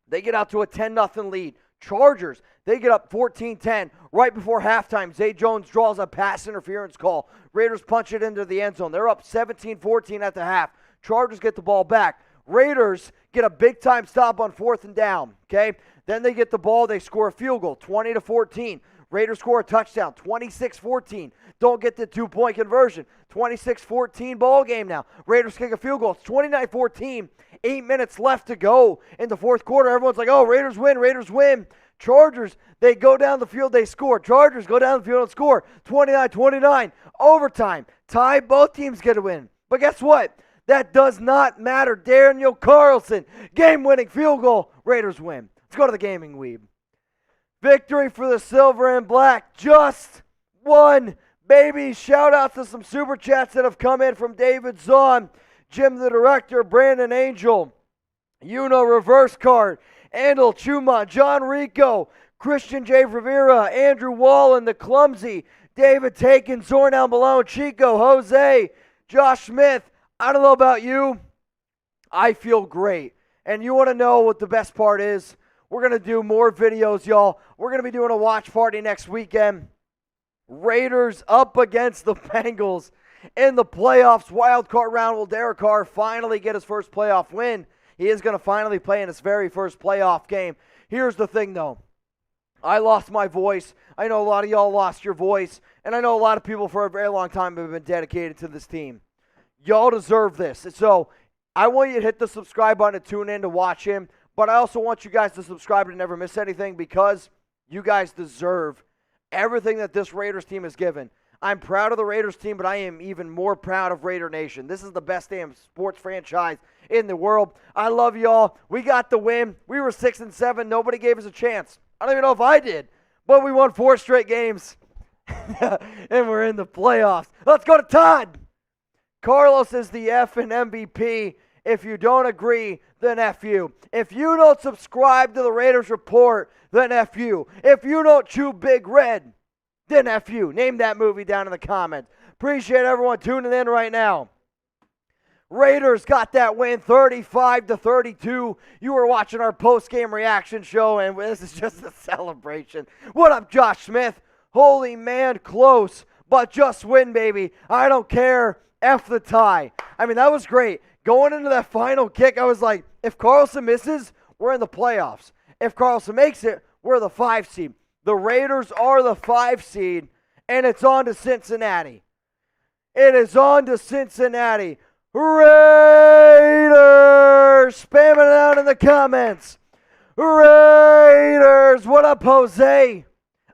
they get out to a 10-0 lead. Chargers, they get up 14-10. Right before halftime, Zay Jones draws a pass interference call. Raiders punch it into the end zone. They're up 17-14 at the half. Chargers get the ball back. Raiders get a big-time stop on 4th and down, okay? Then they get the ball. They score a field goal, 20-14. Raiders score a touchdown, 26-14. Don't get the 2-point conversion. 26-14 ball game now. Raiders kick a field goal. It's 29-14. 8 minutes left to go in the fourth quarter. Everyone's like, oh, Raiders win, Raiders win. Chargers, they go down the field, they score. Chargers go down the field and score. 29-29. Overtime. Tie, both teams get a win. But guess what? That does not matter. Daniel Carlson, game-winning field goal. Raiders win. Let's go to the gaming weeb. Victory for the silver and black. Just one, baby. Shout out to some super chats that have come in from David Zahn, Jim the Director, Brandon Angel, Reverse Card, Andel Chuma, John Rico, Christian J. Rivera, Andrew Wallen, The Clumsy, David Taken, Zornell Malone, Chico, Jose, Josh Smith. I don't know about you. I feel great. And you want to know what the best part is? We're going to do more videos, y'all. We're going to be doing a watch party next weekend. Raiders up against the Bengals in the playoffs. Wild card round. Will Derek Carr finally get his first playoff win? He is going to finally play in his very first playoff game. Here's the thing, though. I lost my voice. I know a lot of y'all lost your voice. And I know a lot of people for a very long time have been dedicated to this team. Y'all deserve this. So I want you to hit the subscribe button to tune in to watch him. But I also want you guys to subscribe to never miss anything because you guys deserve everything that this Raiders team has given. I'm proud of the Raiders team, but I am even more proud of Raider Nation. This is the best damn sports franchise in the world. I love y'all. We got the win. We were 6-7. Nobody gave us a chance. I don't even know if I did, but we won 4 straight games, and we're in the playoffs. Let's go to Todd. Carlos is the F and MVP. If you don't agree, then F you. If you don't subscribe to the Raiders Report, then F you. If you don't chew Big Red, then F you. Name that movie down in the comments. Appreciate everyone tuning in right now. Raiders got that win 35-32. You were watching our post-game reaction show, and this is just a celebration. What up, Josh Smith? Holy man, close, but just win, baby. I don't care. F the tie. I mean, that was great. Going into that final kick, I was like, if Carlson misses, we're in the playoffs. If Carlson makes it, we're the 5 seed. The Raiders are the 5 seed, and it's on to Cincinnati. It is on to Cincinnati. Raiders! Spam it out in the comments. Raiders! What up, Jose?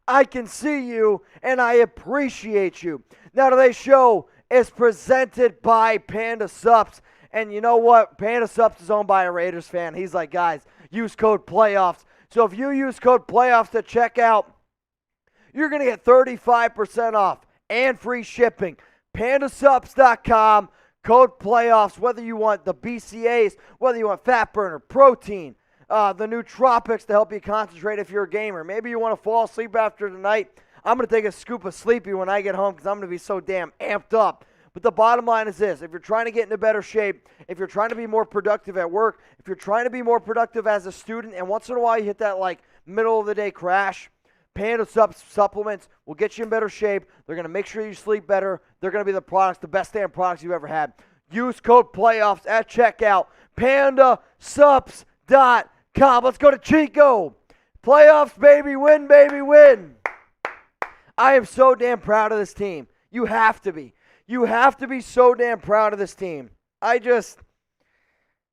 I can see you, and I appreciate you. Now, today's show is presented by Panda Sups. And you know what? Panda Sups is owned by a Raiders fan. He's like, guys, use code PLAYOFFS. So if you use code PLAYOFFS to check out, you're going to get 35% off and free shipping. PandaSups.com, code PLAYOFFS, whether you want the BCAAs, whether you want fat burner, protein, the nootropics to help you concentrate if you're a gamer. Maybe you want to fall asleep after tonight. I'm going to take a scoop of Sleepy when I get home because I'm going to be so damn amped up. But the bottom line is this. If you're trying to get into better shape, if you're trying to be more productive at work, if you're trying to be more productive as a student, and once in a while you hit that like middle of the day crash, Panda supplements will get you in better shape. They're going to make sure you sleep better. They're going to be the products, the best damn products you've ever had. Use code PLAYOFFS at checkout. PandaSups.com. Let's go to Chico. Playoffs, baby. Win, baby, win. I am so damn proud of this team. You have to be. You have to be so damn proud of this team.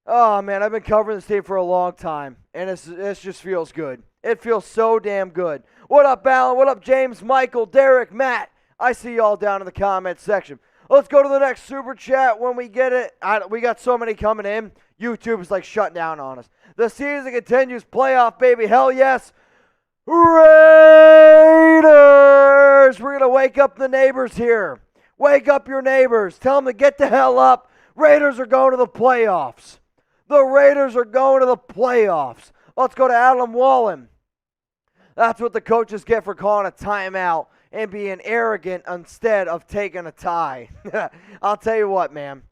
Oh, man, I've been covering this team for a long time, and this just feels good. It feels so damn good. What up, Alan? What up, James, Michael, Derek, Matt? I see y'all down in the comments section. Let's go to the next super chat when we get it. We got so many coming in. YouTube is like shutting down on us. The season continues. Playoff, baby. Hell yes. Raiders! We're going to wake up the neighbors here. Wake up your neighbors. Tell them to get the hell up. Raiders are going to the playoffs. The Raiders are going to the playoffs. Let's go to Adam Wallen. That's what the coaches get for calling a timeout and being arrogant instead of taking a tie. I'll tell you what, man.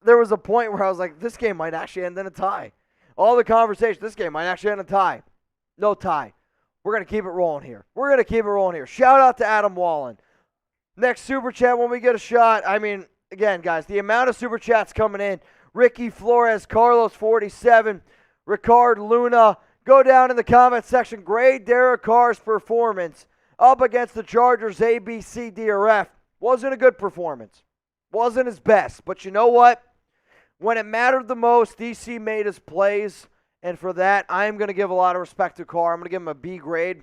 There was a point where I was like, this game might actually end in a tie. All the conversation, this game might actually end in a tie. No tie. We're going to keep it rolling here. Shout out to Adam Wallen. Next Super Chat when we get a shot. I mean, again, guys, the amount of Super Chats coming in. Ricky Flores, Carlos 47, Ricard Luna. Go down in the comment section. Grade Derek Carr's performance up against the Chargers, A, B, C, D, or F. Wasn't a good performance. Wasn't his best. But you know what? When it mattered the most, DC made his plays. And for that, I am going to give a lot of respect to Carr. I'm going to give him a B grade.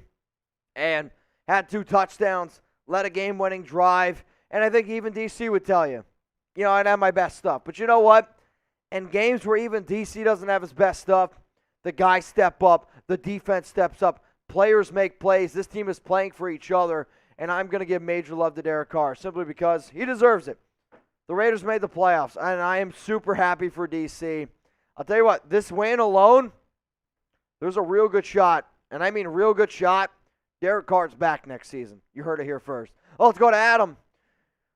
And had 2 touchdowns, led a game-winning drive. And I think even DC would tell you, you know, I'd have my best stuff. But you know what? In games where even DC doesn't have his best stuff, the guys step up, the defense steps up, players make plays. This team is playing for each other, and I'm going to give major love to Derek Carr simply because he deserves it. The Raiders made the playoffs, and I am super happy for DC. I'll tell you what, this win alone, there's a real good shot, and I mean real good shot. Derek Carr's back next season. You heard it here first. Oh, let's go to Adam.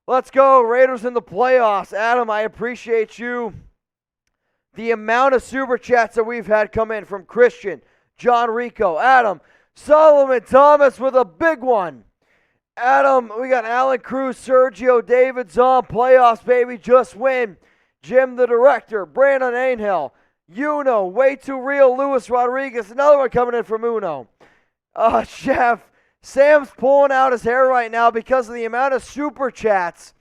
Let's go, Raiders in the playoffs. Adam, I appreciate you. The amount of Super Chats that we've had come in from Christian, John Rico, Adam, Solomon Thomas with a big one. Adam, we got Alan Cruz, Sergio David's on. Playoffs, baby, just win. Jim the Director, Brandon Ainhill, Uno, Way Too Real, Luis Rodriguez, another one coming in from Uno. Chef, Sam's pulling out his hair right now because of the amount of Super Chats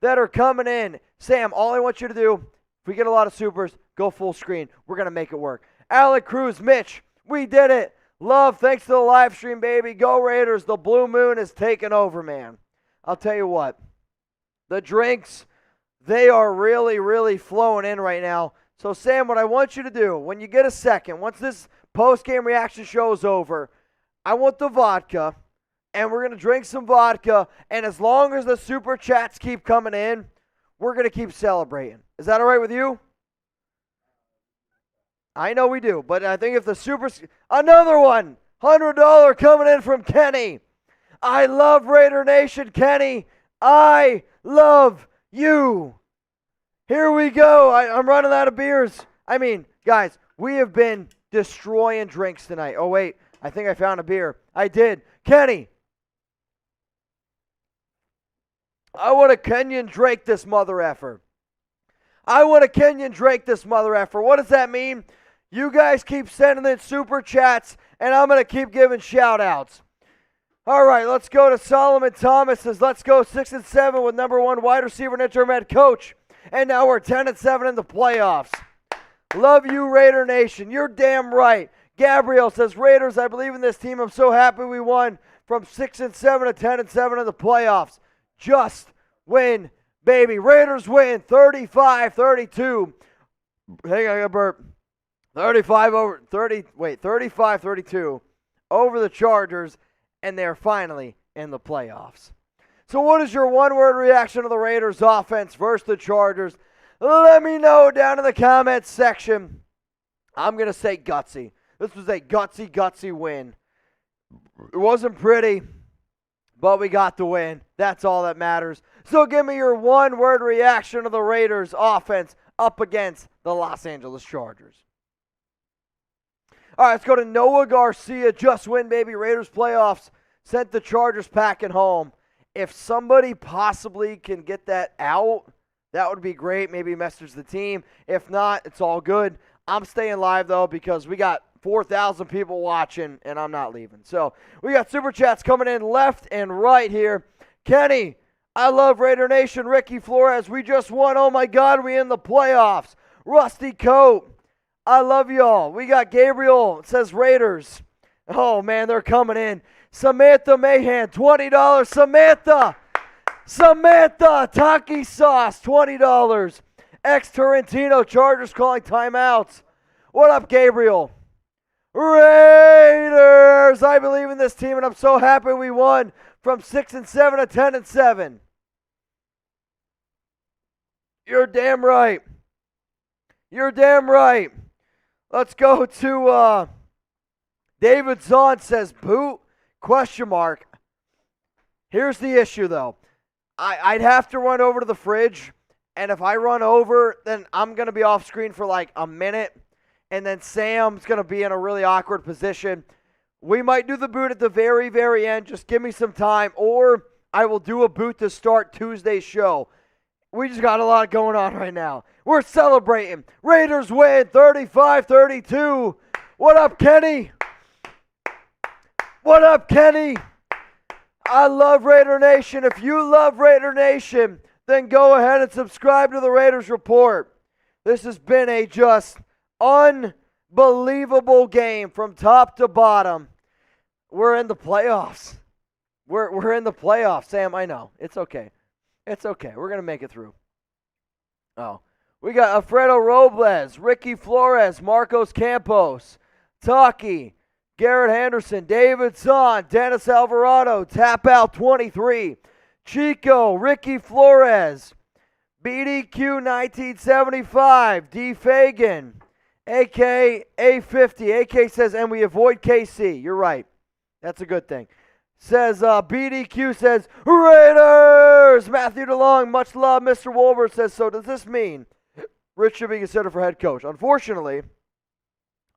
that are coming in. Sam, all I want you to do, if we get a lot of supers, go full screen. We're going to make it work. Alec Cruz, Mitch, we did it. Love, thanks to the live stream, baby. Go Raiders. The Blue Moon is taking over, man. I'll tell you what. The drinks, they are really, really flowing in right now. So, Sam, what I want you to do, when you get a second, once this post-game reaction show is over, I want the vodka, and we're going to drink some vodka, and as long as the Super Chats keep coming in, we're going to keep celebrating. Is that all right with you? I know we do, but I think if the another one, $100 coming in from Kenny. I love Raider Nation, Kenny. I love you. Here we go. I'm running out of beers. I mean, guys, we have been destroying drinks tonight. Oh, wait, I think I found a beer. I did. Kenny, I want a Kenyon Drake this mother effer. What does that mean? You guys keep sending in Super Chats, and I'm going to keep giving shout-outs. All right, let's go to Solomon Thomas. Says, let's go 6-7 with number 1 wide receiver and interim head coach. And now we're 10-7 in the playoffs. Love you, Raider Nation. You're damn right. Gabriel says, Raiders, I believe in this team. I'm so happy we won from 6-7 to 10-7 in the playoffs. Just win, baby. Raiders win 35-32. Hang on, I got burp. 35-32 over the Chargers, and they're finally in the playoffs. So what is your one-word reaction to the Raiders offense versus the Chargers? Let me know down in the comments section. I'm going to say gutsy. This was a gutsy win. It wasn't pretty, but we got the win. That's all that matters. So give me your one-word reaction to the Raiders offense up against the Los Angeles Chargers. All right, let's go to Noah Garcia. Just win, baby. Raiders playoffs. Sent the Chargers packing home. If somebody possibly can get that out, that would be great. Maybe message the team. If not, it's all good. I'm staying live, though, because we got 4,000 people watching, and I'm not leaving. So we got Super Chats coming in left and right here. Kenny, I love Raider Nation. Ricky Flores, we just won. Oh, my God, we in the playoffs. Rusty Coat, I love y'all. We got Gabriel, says Raiders. Oh, man, they're coming in. Samantha Mahan, $20. Samantha, Taki Sauce, $20. Ex Tarantino, Chargers calling timeouts. What up, Gabriel? Raiders! I believe in this team, and I'm so happy we won from 6-7 to 10-7. You're damn right. You're damn right. Let's go to David Zahn says, boot? Question mark. Here's the issue, though. I'd have to run over to the fridge, and if I run over, then I'm going to be off screen for like a minute, and then Sam's going to be in a really awkward position. We might do the boot at the very, very end. Just give me some time, or I will do a boot to start Tuesday's show. We just got a lot going on right now. We're celebrating. Raiders win 35-32. What up, Kenny? What up, Kenny? I love Raider Nation. If you love Raider Nation, then go ahead and subscribe to the Raiders Report. This has been a just unbelievable game from top to bottom. We're in the playoffs. We're in the playoffs, Sam. I know. It's okay. It's okay. We're going to make it through. Oh. We got Alfredo Robles, Ricky Flores, Marcos Campos, Taki, Garrett Henderson, David Zahn, Dennis Alvarado, Tap Out 23, Chico, Ricky Flores, BDQ 1975, D. Fagan, AK A50. AK says, and we avoid KC. You're right. That's a good thing. Says, BDQ says, Raiders! Matthew DeLong, much love. Mr. Wolbert says, so does this mean Rich should be considered for head coach? Unfortunately,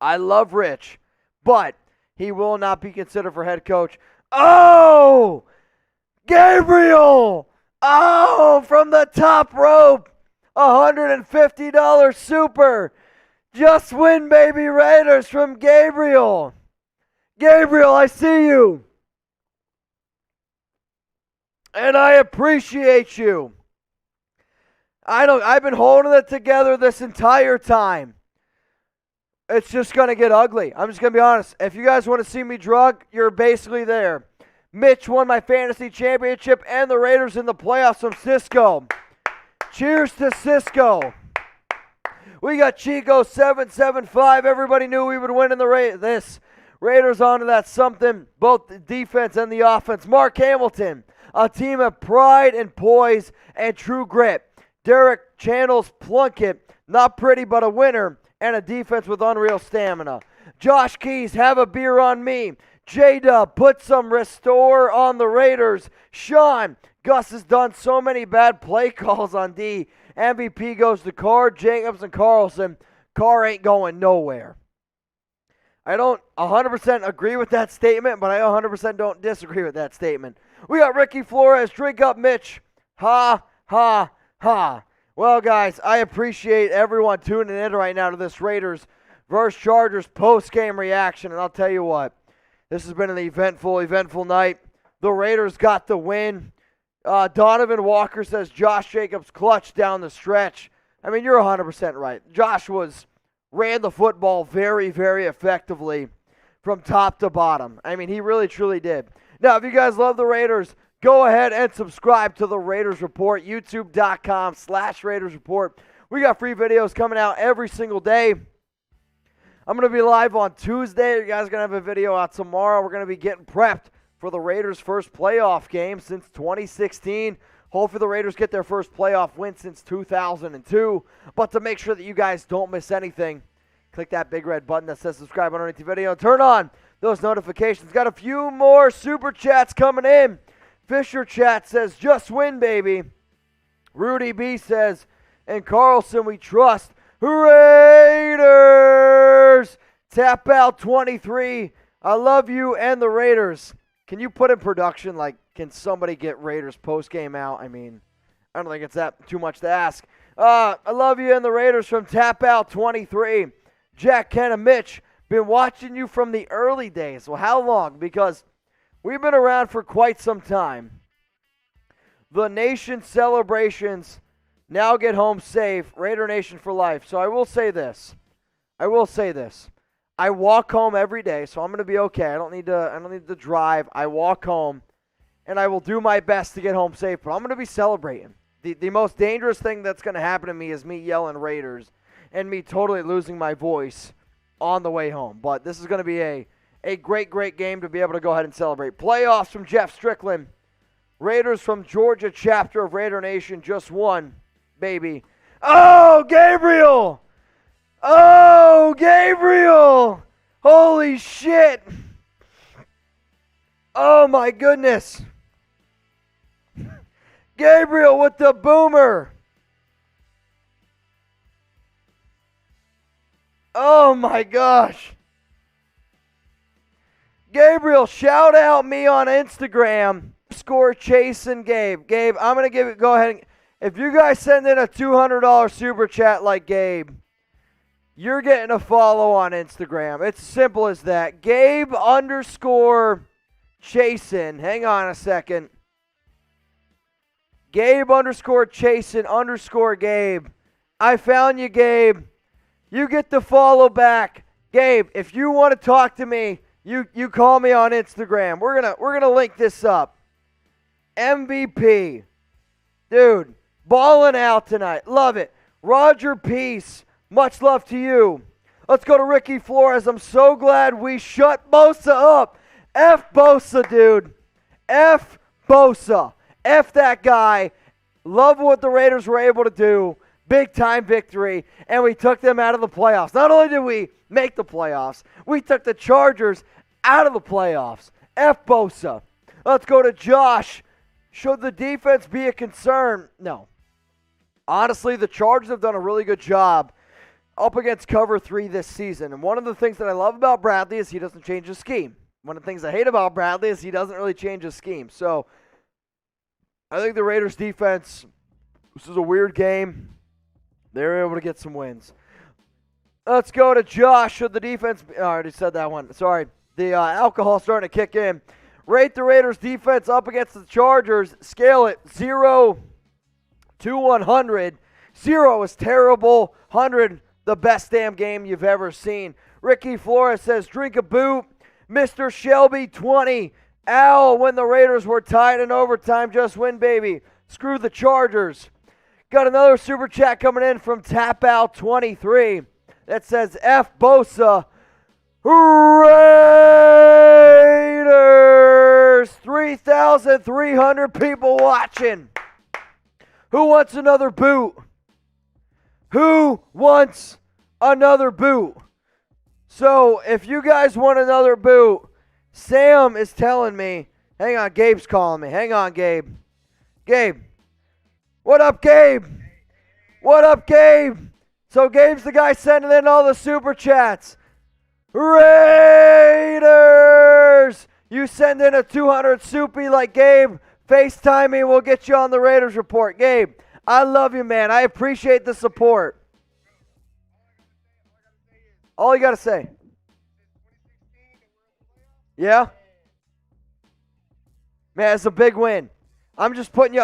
I love Rich, but he will not be considered for head coach. Oh! Gabriel! Oh, from the top rope. $150 super. Just win, baby, Raiders from Gabriel. Gabriel, I see you. And I appreciate you. I've been holding it together this entire time. It's just going to get ugly. I'm just going to be honest. If you guys want to see me drug, you're basically there. Mitch won my fantasy championship and the Raiders in the playoffs from Cisco. Cheers to Cisco. We got Chico 775. Everybody knew we would win in the Raiders onto that something, both the defense and the offense. Mark Hamilton, a team of pride and poise and true grit. Derek Channels Plunkett, not pretty but a winner, and a defense with unreal stamina. Josh Keys, have a beer on me. J-Dub, put some restore on the Raiders. Sean, Gus has done so many bad play calls on D. MVP goes to Carr, Jacobs, and Carlson. Carr ain't going nowhere. I don't 100% agree with that statement, but I 100% don't disagree with that statement. We got Ricky Flores, drink up Mitch. Ha, ha, ha. Well, guys, I appreciate everyone tuning in right now to this Raiders versus Chargers post-game reaction, and I'll tell you what, this has been an eventful night. The Raiders got the win. Donovan Walker says Josh Jacobs clutch down the stretch. I mean, you're 100% right. Josh ran the football very, very effectively from top to bottom. I mean, he really, truly did. Now, if you guys love the Raiders, go ahead and subscribe to the Raiders Report, youtube.com/Raiders Report. We got free videos coming out every single day. I'm going to be live on Tuesday. You guys are going to have a video out tomorrow. We're going to be getting prepped for the Raiders' first playoff game since 2016. Hopefully the Raiders get their first playoff win since 2002. But to make sure that you guys don't miss anything, click that big red button that says subscribe underneath the video. Turn on those notifications. Got a few more super chats coming in. Fisher Chat says, just win, baby. Rudy B says, and Carlson, we trust. Raiders! Tap out 23. I love you and the Raiders. Can you put in production, like, can somebody get Raiders post-game out? I mean, I don't think it's that too much to ask. I love you and the Raiders from Tap Out 23. Jack, Ken, and Mitch, been watching you from the early days. Well, how long? Because we've been around for quite some time. The nation celebrations now get home safe. Raider Nation for life. So I will say this. I walk home every day, so I'm going to be okay. I don't need to drive. I walk home, and I will do my best to get home safe. But I'm going to be celebrating. The most dangerous thing that's going to happen to me is me yelling Raiders and me totally losing my voice on the way home. But this is going to be a great, great game to be able to go ahead and celebrate. Playoffs from Jeff Strickland. Raiders from Georgia chapter of Raider Nation just won, baby. Oh, Gabriel! Oh, Gabriel! Holy shit! Oh, my goodness. Gabriel with the boomer. Oh, my gosh. Gabriel, shout out me on Instagram. Score chasing Gabe. Gabe, I'm going to go ahead and, if you guys send in a $200 super chat like Gabe, you're getting a follow on Instagram. It's as simple as that. Gabe underscore chasing. Hang on a second. Gabe underscore chasing underscore Gabe. I found you, Gabe. You get the follow back. Gabe, if you want to talk to me, you call me on Instagram. We're gonna link this up. MVP. Dude, balling out tonight. Love it. Roger Peace. Much love to you. Let's go to Ricky Flores. I'm so glad we shut Bosa up. F Bosa, dude. F Bosa. F that guy. Love what the Raiders were able to do. Big time victory. And we took them out of the playoffs. Not only did we make the playoffs, we took the Chargers out of the playoffs. F Bosa. Let's go to Josh. Should the defense be a concern? No. Honestly, the Chargers have done a really good job up against cover 3 this season. And one of the things that I love about Bradley is he doesn't change his scheme. One of the things I hate about Bradley is he doesn't really change his scheme. So I think the Raiders defense, this is a weird game. They're able to get some wins. Let's go to Josh. Should the defense I already said that one. Sorry. The alcohol starting to kick in. Rate the Raiders defense up against the Chargers. Scale it 0 to 100. 0 is terrible. 100, the best damn game you've ever seen. Ricky Flores says, drink a boot. Mr. Shelby, 20. Al, when the Raiders were tied in overtime, just win, baby. Screw the Chargers. Got another super chat coming in from Tap Out 23 that says, F Bosa. Raiders! 3,300 people watching. Who wants another boot? Who wants another boot? So, if you guys want another boot, Sam is telling me, hang on, Gabe's calling me. Hang on, Gabe. Gabe. What up, Gabe? What up, Gabe? So, Gabe's the guy sending in all the super chats. Raiders! You send in a 200 soupy like Gabe. FaceTime me. We'll get you on the Raiders report. Gabe, I love you, man. I appreciate the support. All you got to say. Yeah? Man, it's a big win. I'm just putting you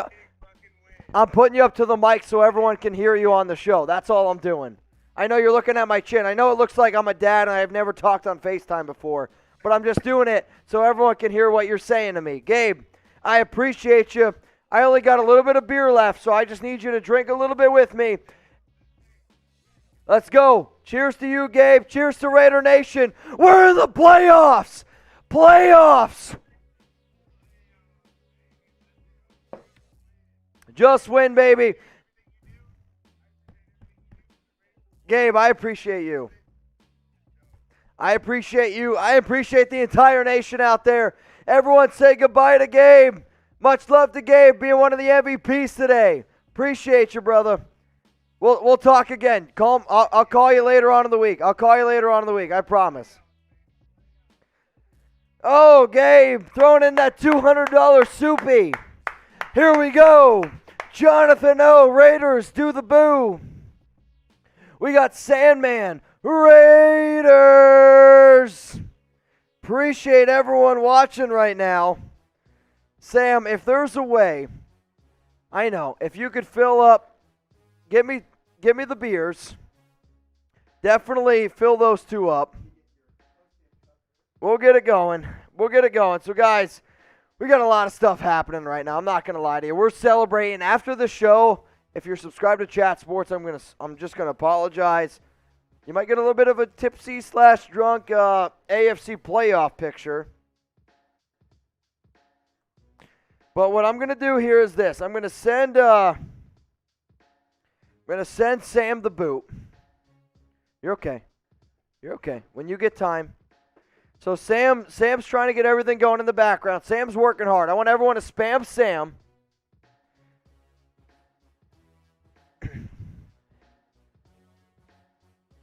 up to the mic so everyone can hear you on the show. That's all I'm doing. I know you're looking at my chin. I know it looks like I'm a dad and I've never talked on FaceTime before, but I'm just doing it so everyone can hear what you're saying to me. Gabe, I appreciate you. I only got a little bit of beer left, so I just need you to drink a little bit with me. Let's go. Cheers to you, Gabe. Cheers to Raider Nation. We're in the playoffs. Playoffs. Just win, baby. Gabe, I appreciate you. I appreciate you. I appreciate the entire nation out there. Everyone say goodbye to Gabe. Much love to Gabe being one of the MVPs today. Appreciate you, brother. We'll talk again. I'll call you later on in the week. I promise. Oh, Gabe, throwing in that $200 soupy. Here we go. Jonathan O, Raiders, do the boo. We got Sandman, Raiders. Appreciate everyone watching right now. Sam, if there's a way, I know, if you could fill up, give me the beers. Definitely fill those two up. We'll get it going. So, guys, we got a lot of stuff happening right now. I'm not going to lie to you. We're celebrating after the show. If you're subscribed to Chat Sports, I'm just going to apologize. You might get a little bit of a tipsy/drunk AFC playoff picture. But what I'm going to do here is this. I'm going to send Sam the boot. You're okay. You're okay. When you get time. So Sam's trying to get everything going in the background. Sam's working hard. I want everyone to spam Sam.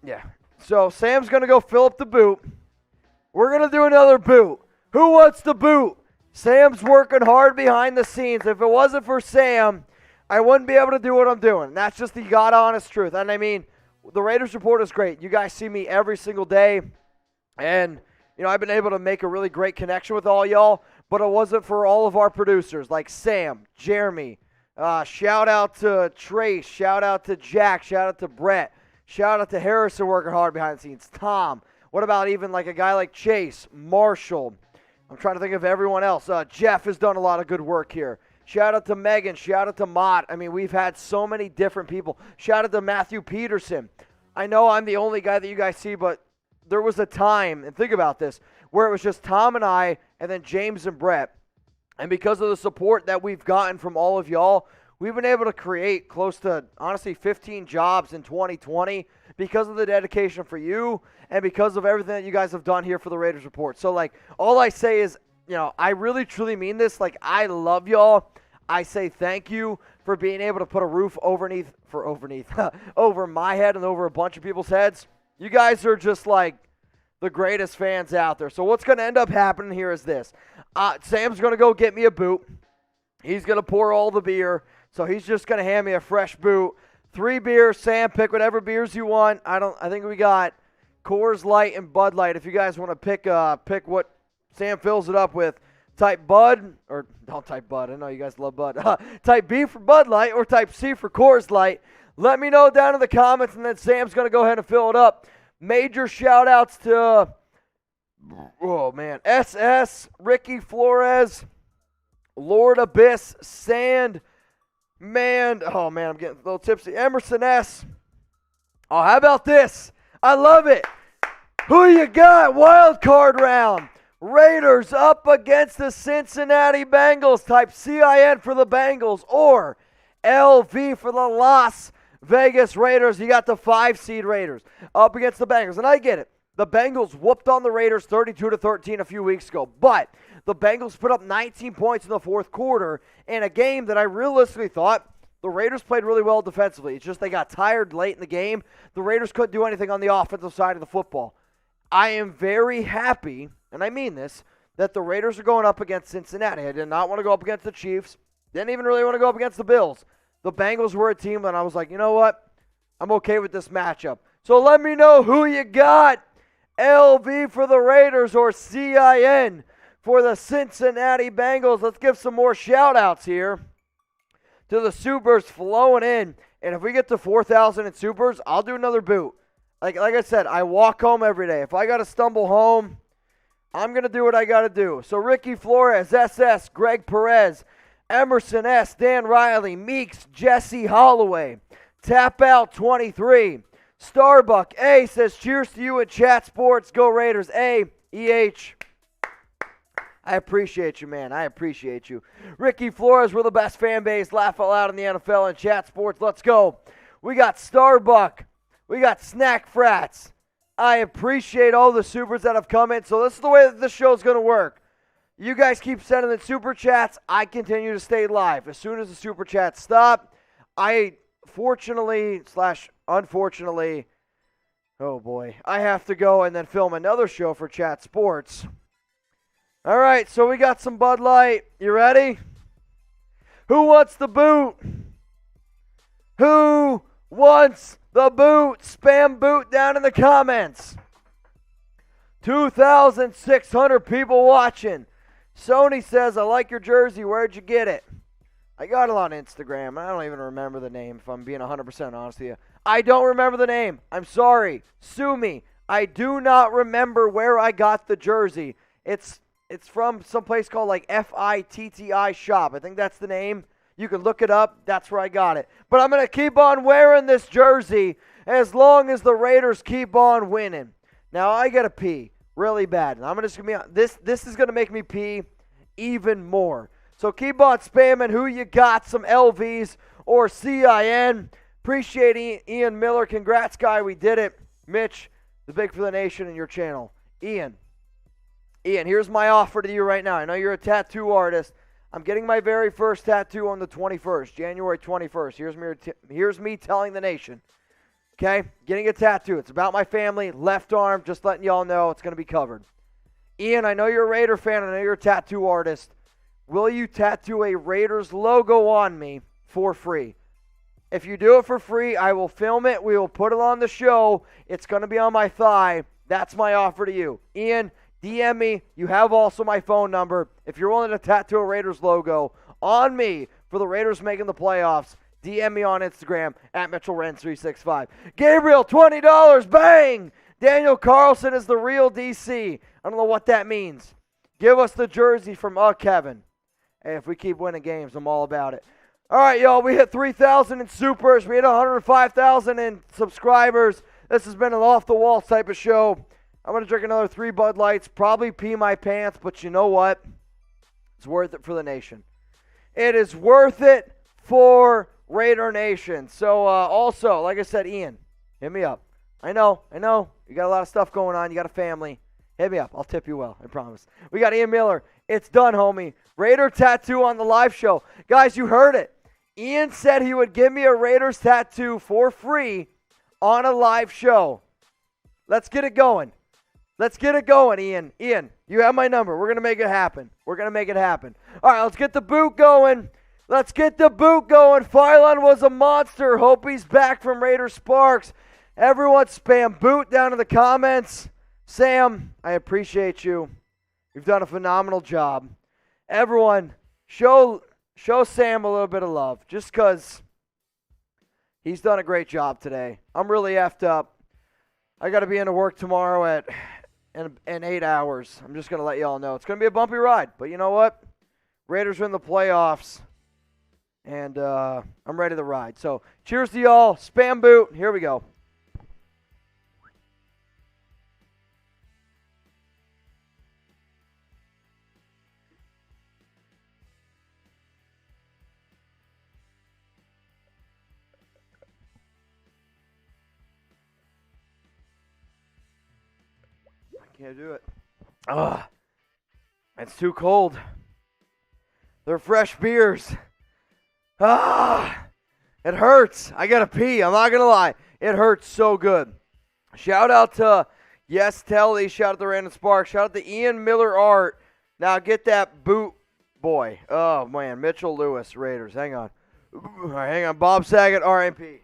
Yeah. So Sam's going to go fill up the boot. We're going to do another boot. Who wants the boot? Sam's working hard behind the scenes. If it wasn't for Sam, I wouldn't be able to do what I'm doing. That's just the God-honest truth. And I mean, the Raiders Report is great. You guys see me every single day. And, you know, I've been able to make a really great connection with all y'all. But it wasn't for all of our producers like Sam, Jeremy. Shout out to Trace. Shout out to Jack. Shout out to Brett. Shout out to Harrison working hard behind the scenes. Tom. What about even like a guy like Chase, Marshall? I'm trying to think of everyone else. Jeff has done a lot of good work here. Shout out to Megan. Shout out to Mott. I mean, we've had so many different people. Shout out to Matthew Peterson. I know I'm the only guy that you guys see, but there was a time, and think about this, where it was just Tom and I and then James and Brett. And because of the support that we've gotten from all of y'all, we've been able to create close to, honestly, 15 jobs in 2020 because of the dedication for you and because of everything that you guys have done here for the Raiders Report. So, like, all I say is, you know, I really, truly mean this. Like, I love y'all. I say thank you for being able to put a roof over my head and over a bunch of people's heads. You guys are just, like, the greatest fans out there. So what's going to end up happening here is this. Sam's going to go get me a boot. He's going to pour all the beer. So he's just going to hand me a fresh boot. 3 beers. Sam, pick whatever beers you want. I think we got Coors Light and Bud Light. If you guys want to pick what Sam fills it up with, type Bud, or don't type Bud. I know you guys love Bud. Type B for Bud Light or type C for Coors Light. Let me know down in the comments, and then Sam's going to go ahead and fill it up. Major shout-outs to, SS, Ricky Flores, Lord Abyss, Sand, I'm getting a little tipsy. Emerson S. Oh, how about this? I love it. Who you got? Wild card round. Raiders up against the Cincinnati Bengals. Type CIN for the Bengals or LV for the Las Vegas Raiders. You got the 5-seed Raiders up against the Bengals. And I get it. The Bengals whooped on the Raiders 32-13 a few weeks ago. But the Bengals put up 19 points in the fourth quarter in a game that I realistically thought the Raiders played really well defensively. It's just they got tired late in the game. The Raiders couldn't do anything on the offensive side of the football. I am very happy, and I mean this, that the Raiders are going up against Cincinnati. I did not want to go up against the Chiefs. Didn't even really want to go up against the Bills. The Bengals were a team, and I was like, you know what? I'm okay with this matchup. So let me know who you got. LV for the Raiders or CIN for the Cincinnati Bengals. Let's give some more shout-outs here to the supers flowing in. And if we get to 4,000 in supers, I'll do another boot. Like I said, I walk home every day. If I got to stumble home, I'm going to do what I got to do. So Ricky Flores, SS, Greg Perez, Emerson S., Dan Riley, Meeks, Jesse Holloway, Tap Out 23, Starbuck A says, cheers to you at Chat Sports. Go Raiders. A, EH. I appreciate you, man. I appreciate you. Ricky Flores, we're the best fan base. Laugh out loud in the NFL and Chat Sports. Let's go. We got Starbuck. We got Snack Frats. I appreciate all the supers that have come in. So this is the way that this show is going to work. You guys keep sending in super chats. I continue to stay live. As soon as the super chats stop, I unfortunately, oh boy, I have to go and then film another show for Chat Sports. All right, so we got some Bud Light. You ready? Who wants the boot? Who wants the boot? Spam boot down in the comments. 2,600 people watching. Sony says, I like your jersey. Where'd you get it? I got it on Instagram. I don't even remember the name, if I'm being 100% honest with you. I don't remember the name. I'm sorry. Sue me. I do not remember where I got the jersey. It's from some place called like FITTI Shop. I think that's the name. You can look it up. That's where I got it. But I'm going to keep on wearing this jersey as long as the Raiders keep on winning. Now, I got to pee really bad. And I'm just going to be this is going to make me pee even more. So keep on spamming who you got, some LVs or CIN. Appreciate Ian Miller. Congrats, guy. We did it. Mitch, the Big for the Nation and your channel. Ian, here's my offer to you right now. I know you're a tattoo artist. I'm getting my very first tattoo on the 21st, January 21st. Here's me telling the nation. Okay? Getting a tattoo. It's about my family, left arm, just letting y'all know it's going to be covered. Ian, I know you're a Raider fan. I know you're a tattoo artist. Will you tattoo a Raiders logo on me for free? If you do it for free, I will film it. We will put it on the show. It's going to be on my thigh. That's my offer to you. Ian, DM me. You have also my phone number. If you're willing to tattoo a Raiders logo on me for the Raiders making the playoffs, DM me on Instagram at Mitchell Renz 365. Gabriel, $20. Bang! Daniel Carlson is the real DC. I don't know what that means. Give us the jersey from Kevin. Hey, if we keep winning games, I'm all about it. All right, y'all, we hit 3,000 in supers. We hit 105,000 in subscribers. This has been an off-the-wall type of show. I'm going to drink another 3 Bud Lights, probably pee my pants, but you know what? It's worth it for the nation. It is worth it for Raider Nation. So, also, like I said, Ian, hit me up. I know. You got a lot of stuff going on. You got a family. Hit me up. I'll tip you well. I promise. We got Ian Miller. It's done, homie. Raider tattoo on the live show. Guys, you heard it. Ian said he would give me a Raiders tattoo for free on a live show. Let's get it going. Ian. Ian, you have my number. We're going to make it happen. All right, let's get the boot going. Phylon was a monster. Hope he's back from Raider Sparks. Everyone spam boot down in the comments. Sam, I appreciate you. You've done a phenomenal job. Everyone, show Sam a little bit of love just because he's done a great job today. I'm really effed up. I got to be into work tomorrow in 8 hours. I'm just going to let you all know. It's going to be a bumpy ride, but you know what? Raiders are in the playoffs, and I'm ready to ride. So cheers to y'all. Spam boot. Here we go. Can't do it. It's too cold. They're fresh beers. It hurts. I gotta pee. I'm not gonna lie. It hurts so good. Shout out to Yes Telly. Shout out to Random Sparks. Shout out to Ian Miller Art. Now get that boot boy. Oh man, Mitchell Lewis Raiders. Hang on. All right, hang on. Bob Saget RMP.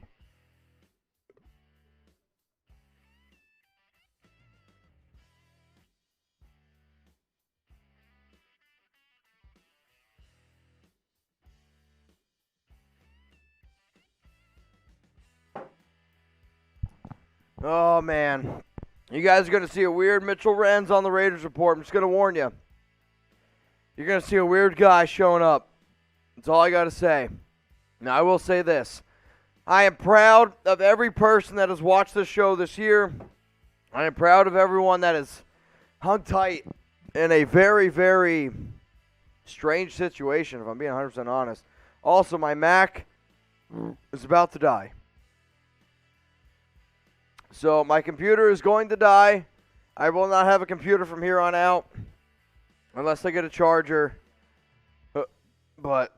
Oh, man. You guys are going to see a weird Mitchell Renz on the Raiders Report. I'm just going to warn you. You're going to see a weird guy showing up. That's all I got to say. Now, I will say this. I am proud of every person that has watched this show this year. I am proud of everyone that has hung tight in a very, very strange situation, if I'm being 100% honest. Also, my Mac is about to die. So my computer is going to die. I will not have a computer from here on out unless I get a charger. But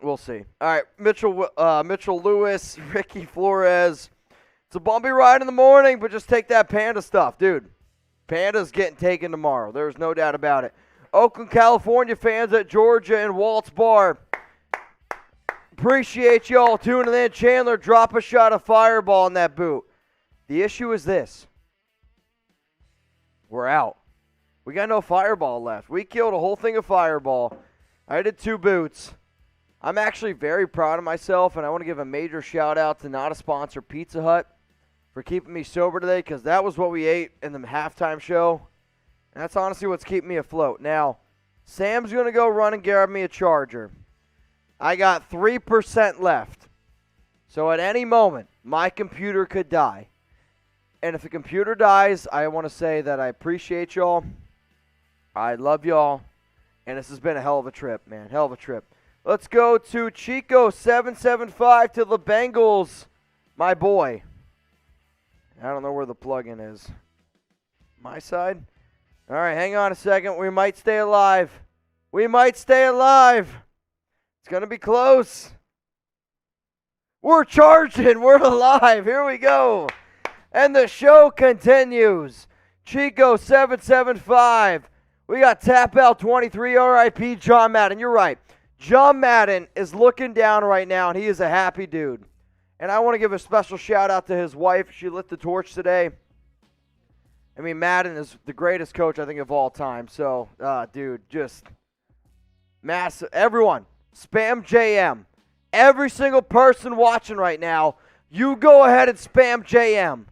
we'll see. All right, Mitchell Lewis, Ricky Flores. It's a bumpy ride in the morning, but just take that Panda stuff, dude. Panda's getting taken tomorrow. There's no doubt about it. Oakland, California fans at Georgia and Walt's Bar. Appreciate y'all tuning in. Chandler, drop a shot of Fireball in that boot. The issue is this. We're out. We got no Fireball left. We killed a whole thing of Fireball. I did 2 boots. I'm actually very proud of myself, and I want to give a major shout-out to not a sponsor, Pizza Hut, for keeping me sober today, because that was what we ate in the halftime show. And that's honestly what's keeping me afloat. Now, Sam's going to go run and grab me a charger. I got 3% left. So at any moment, my computer could die. And if the computer dies, I want to say that I appreciate y'all. I love y'all. And this has been a hell of a trip, man. Hell of a trip. Let's go to Chico775 to the Bengals. My boy. I don't know where the plug-in is. My side? All right, hang on a second. We might stay alive. We might stay alive. It's going to be close. We're charging. We're alive. Here we go. And the show continues. Chico775. We got Tap Out 23, RIP John Madden. You're right. John Madden is looking down right now, and he is a happy dude. And I want to give a special shout-out to his wife. She lit the torch today. I mean, Madden is the greatest coach, I think, of all time. So, dude, just massive. Everyone, spam JM. Every single person watching right now, you go ahead and spam JM.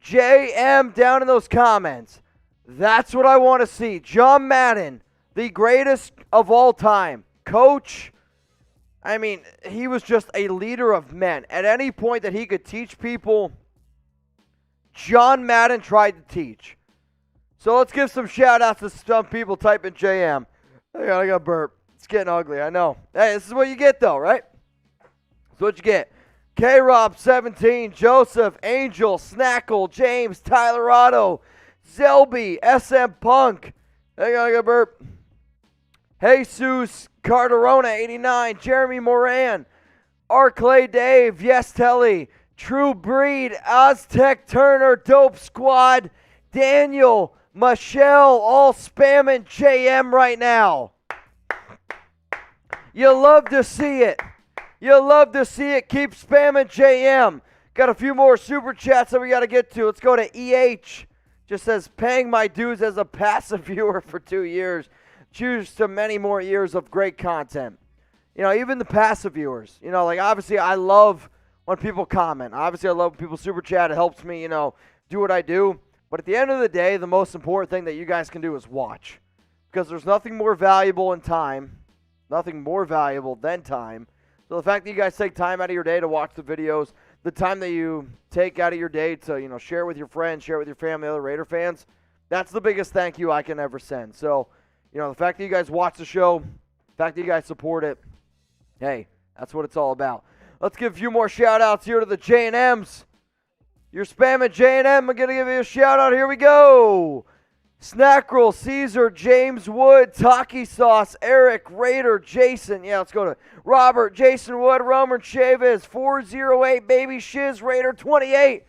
JM down in those comments. That's what I want to see. John Madden, the greatest of all time. Coach, I mean, he was just a leader of men. At any point that he could teach people, John Madden tried to teach. So let's give some shout-outs to some people typing JM. I got burp. It's getting ugly, I know. Hey, this is what you get, though, right? That's what you get. K-Rob17, Joseph, Angel, Snackle, James, Tyler Otto, Zelby, SM Punk. I got burp. Jesus Carterona, 89, Jeremy Moran, Arclay Dave, Yes Telly, True Breed, Aztec Turner, Dope Squad, Daniel, Michelle, all spamming JM right now. You love to see it. You love to see it. Keep spamming JM. Got a few more super chats that we got to get to. Let's go to EH. Just says, paying my dues as a passive viewer for 2 years. Choose to many more years of great content. You know, even the passive viewers. You know, like, obviously, I love when people comment. Obviously, I love when people super chat. It helps me, you know, do what I do. But at the end of the day, the most important thing that you guys can do is watch. Because there's nothing more valuable in time. Nothing more valuable than time. So the fact that you guys take time out of your day to watch the videos, the time that you take out of your day to, you know, share with your friends, share with your family, other Raider fans, that's the biggest thank you I can ever send. So, you know, the fact that you guys watch the show, the fact that you guys support it, hey, that's what it's all about. Let's give a few more shout-outs here to the J&Ms. You're spamming J&M. I'm going to give you a shout-out. Here we go. Snackroll, Caesar, James Wood, Taki Sauce, Eric, Raider, Jason. Yeah, let's go to Robert, Jason Wood, Roman Chavez, 408, Baby Shiz, Raider 28.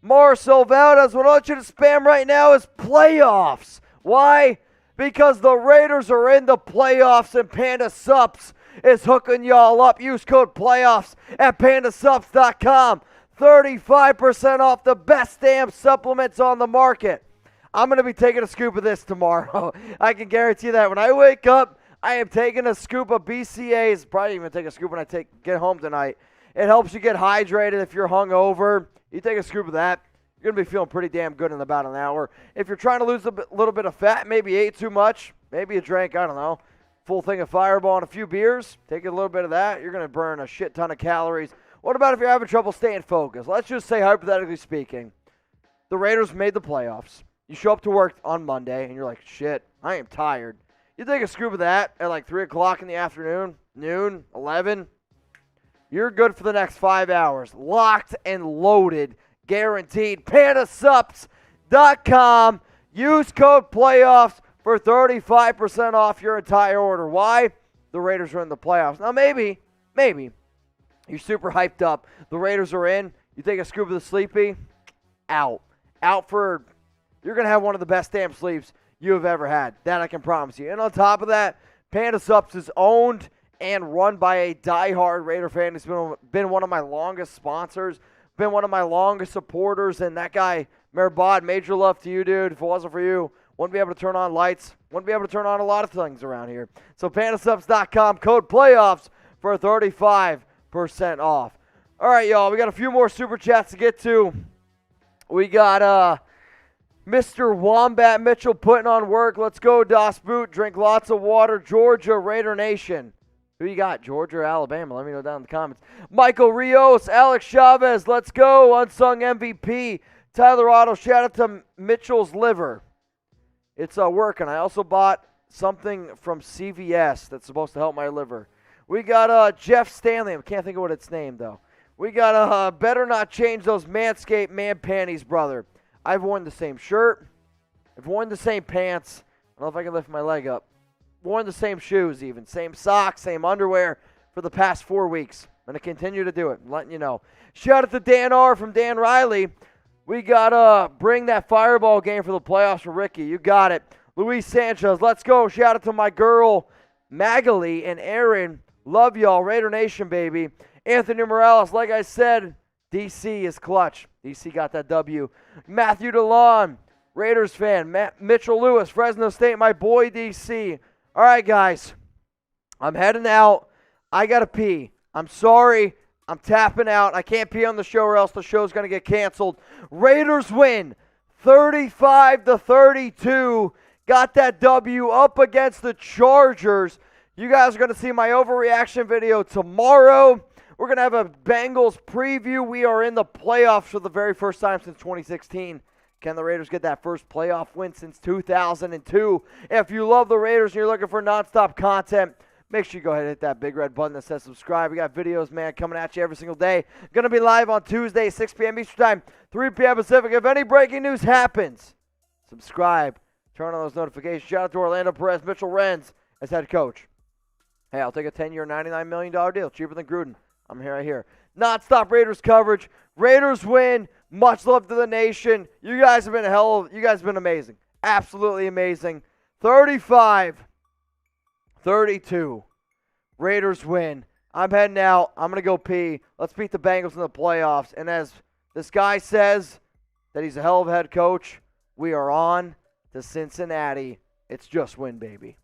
Marcel Valdez, what I want you to spam right now is playoffs. Why? Because the Raiders are in the playoffs and Panda Sups is hooking y'all up. Use code PLAYOFFS at pandasups.com. 35% off the best damn supplements on the market. I'm going to be taking a scoop of this tomorrow. I can guarantee that. When I wake up, I am taking a scoop of BCAAs. Probably even take a scoop when I get home tonight. It helps you get hydrated if you're hungover. You take a scoop of that, you're going to be feeling pretty damn good in about an hour. If you're trying to lose a little bit of fat, maybe ate too much, maybe you drank, I don't know, full thing of Fireball and a few beers, take a little bit of that, you're going to burn a shit ton of calories. What about if you're having trouble staying focused? Let's just say, hypothetically speaking, the Raiders made the playoffs. You show up to work on Monday, and you're like, shit, I am tired. You take a scoop of that at like 3 o'clock in the afternoon, noon, 11. You're good for the next 5 hours. Locked and loaded, guaranteed. Pandasups.com. Use code PLAYOFFS for 35% off your entire order. Why? The Raiders are in the playoffs. Now, maybe, you're super hyped up. The Raiders are in. You take a scoop of the Sleepy, out. Out for... You're going to have one of the best damn sleeps you have ever had. That I can promise you. And on top of that, Panda Sups is owned and run by a diehard Raider fan. He's been one of my longest sponsors, been one of my longest supporters. And that guy, Merbod, major love to you, dude. If it wasn't for you, wouldn't be able to turn on lights. Wouldn't be able to turn on a lot of things around here. So pandasups.com, code PLAYOFFS for 35% off. All right, y'all. We got a few more super chats to get to. We got... Mr. Wombat Mitchell putting on work. Let's go, Das Boot. Drink lots of water. Georgia, Raider Nation. Who you got, Georgia or Alabama? Let me know down in the comments. Michael Rios, Alex Chavez, let's go. Unsung MVP. Tyler Otto, shout out to Mitchell's liver. It's working. I also bought something from CVS that's supposed to help my liver. We got Jeff Stanley. I can't think of what it's named, though. We got better not change those Manscaped man panties, brother. I've worn the same shirt. I've worn the same pants. I don't know if I can lift my leg up. Worn the same shoes even. Same socks, same underwear for the past 4 weeks. I'm going to continue to do it. I'm letting you know. Shout out to Dan R. from Dan Riley. We got bring that fireball game for the playoffs for Ricky. You got it. Luis Sanchez, let's go. Shout out to my girl, Magali and Aaron. Love y'all. Raider Nation, baby. Anthony Morales, like I said, DC is clutch. DC got that W. Matthew DeLon, Raiders fan. Mitchell Lewis, Fresno State, my boy DC. All right, guys. I'm heading out. I got to pee. I'm sorry. I'm tapping out. I can't pee on the show or else the show's going to get canceled. Raiders win 35-32. Got that W up against the Chargers. You guys are going to see my overreaction video tomorrow. We're going to have a Bengals preview. We are in the playoffs for the very first time since 2016. Can the Raiders get that first playoff win since 2002? If you love the Raiders and you're looking for nonstop content, make sure you go ahead and hit that big red button that says subscribe. We got videos, man, coming at you every single day. Going to be live on Tuesday, 6 p.m. Eastern Time, 3 p.m. Pacific. If any breaking news happens, subscribe. Turn on those notifications. Shout out to Orlando Perez, Mitchell Renz as head coach. Hey, I'll take a 10-year, $99 million deal. Cheaper than Gruden. I'm here right here. Non-stop Raiders coverage. Raiders win. Much love to the nation. You guys have been you guys have been amazing. Absolutely amazing. 35-32. Raiders win. I'm heading out. I'm going to go pee. Let's beat the Bengals in the playoffs. And as this guy says that he's a hell of a head coach, we are on to Cincinnati. It's just win, baby.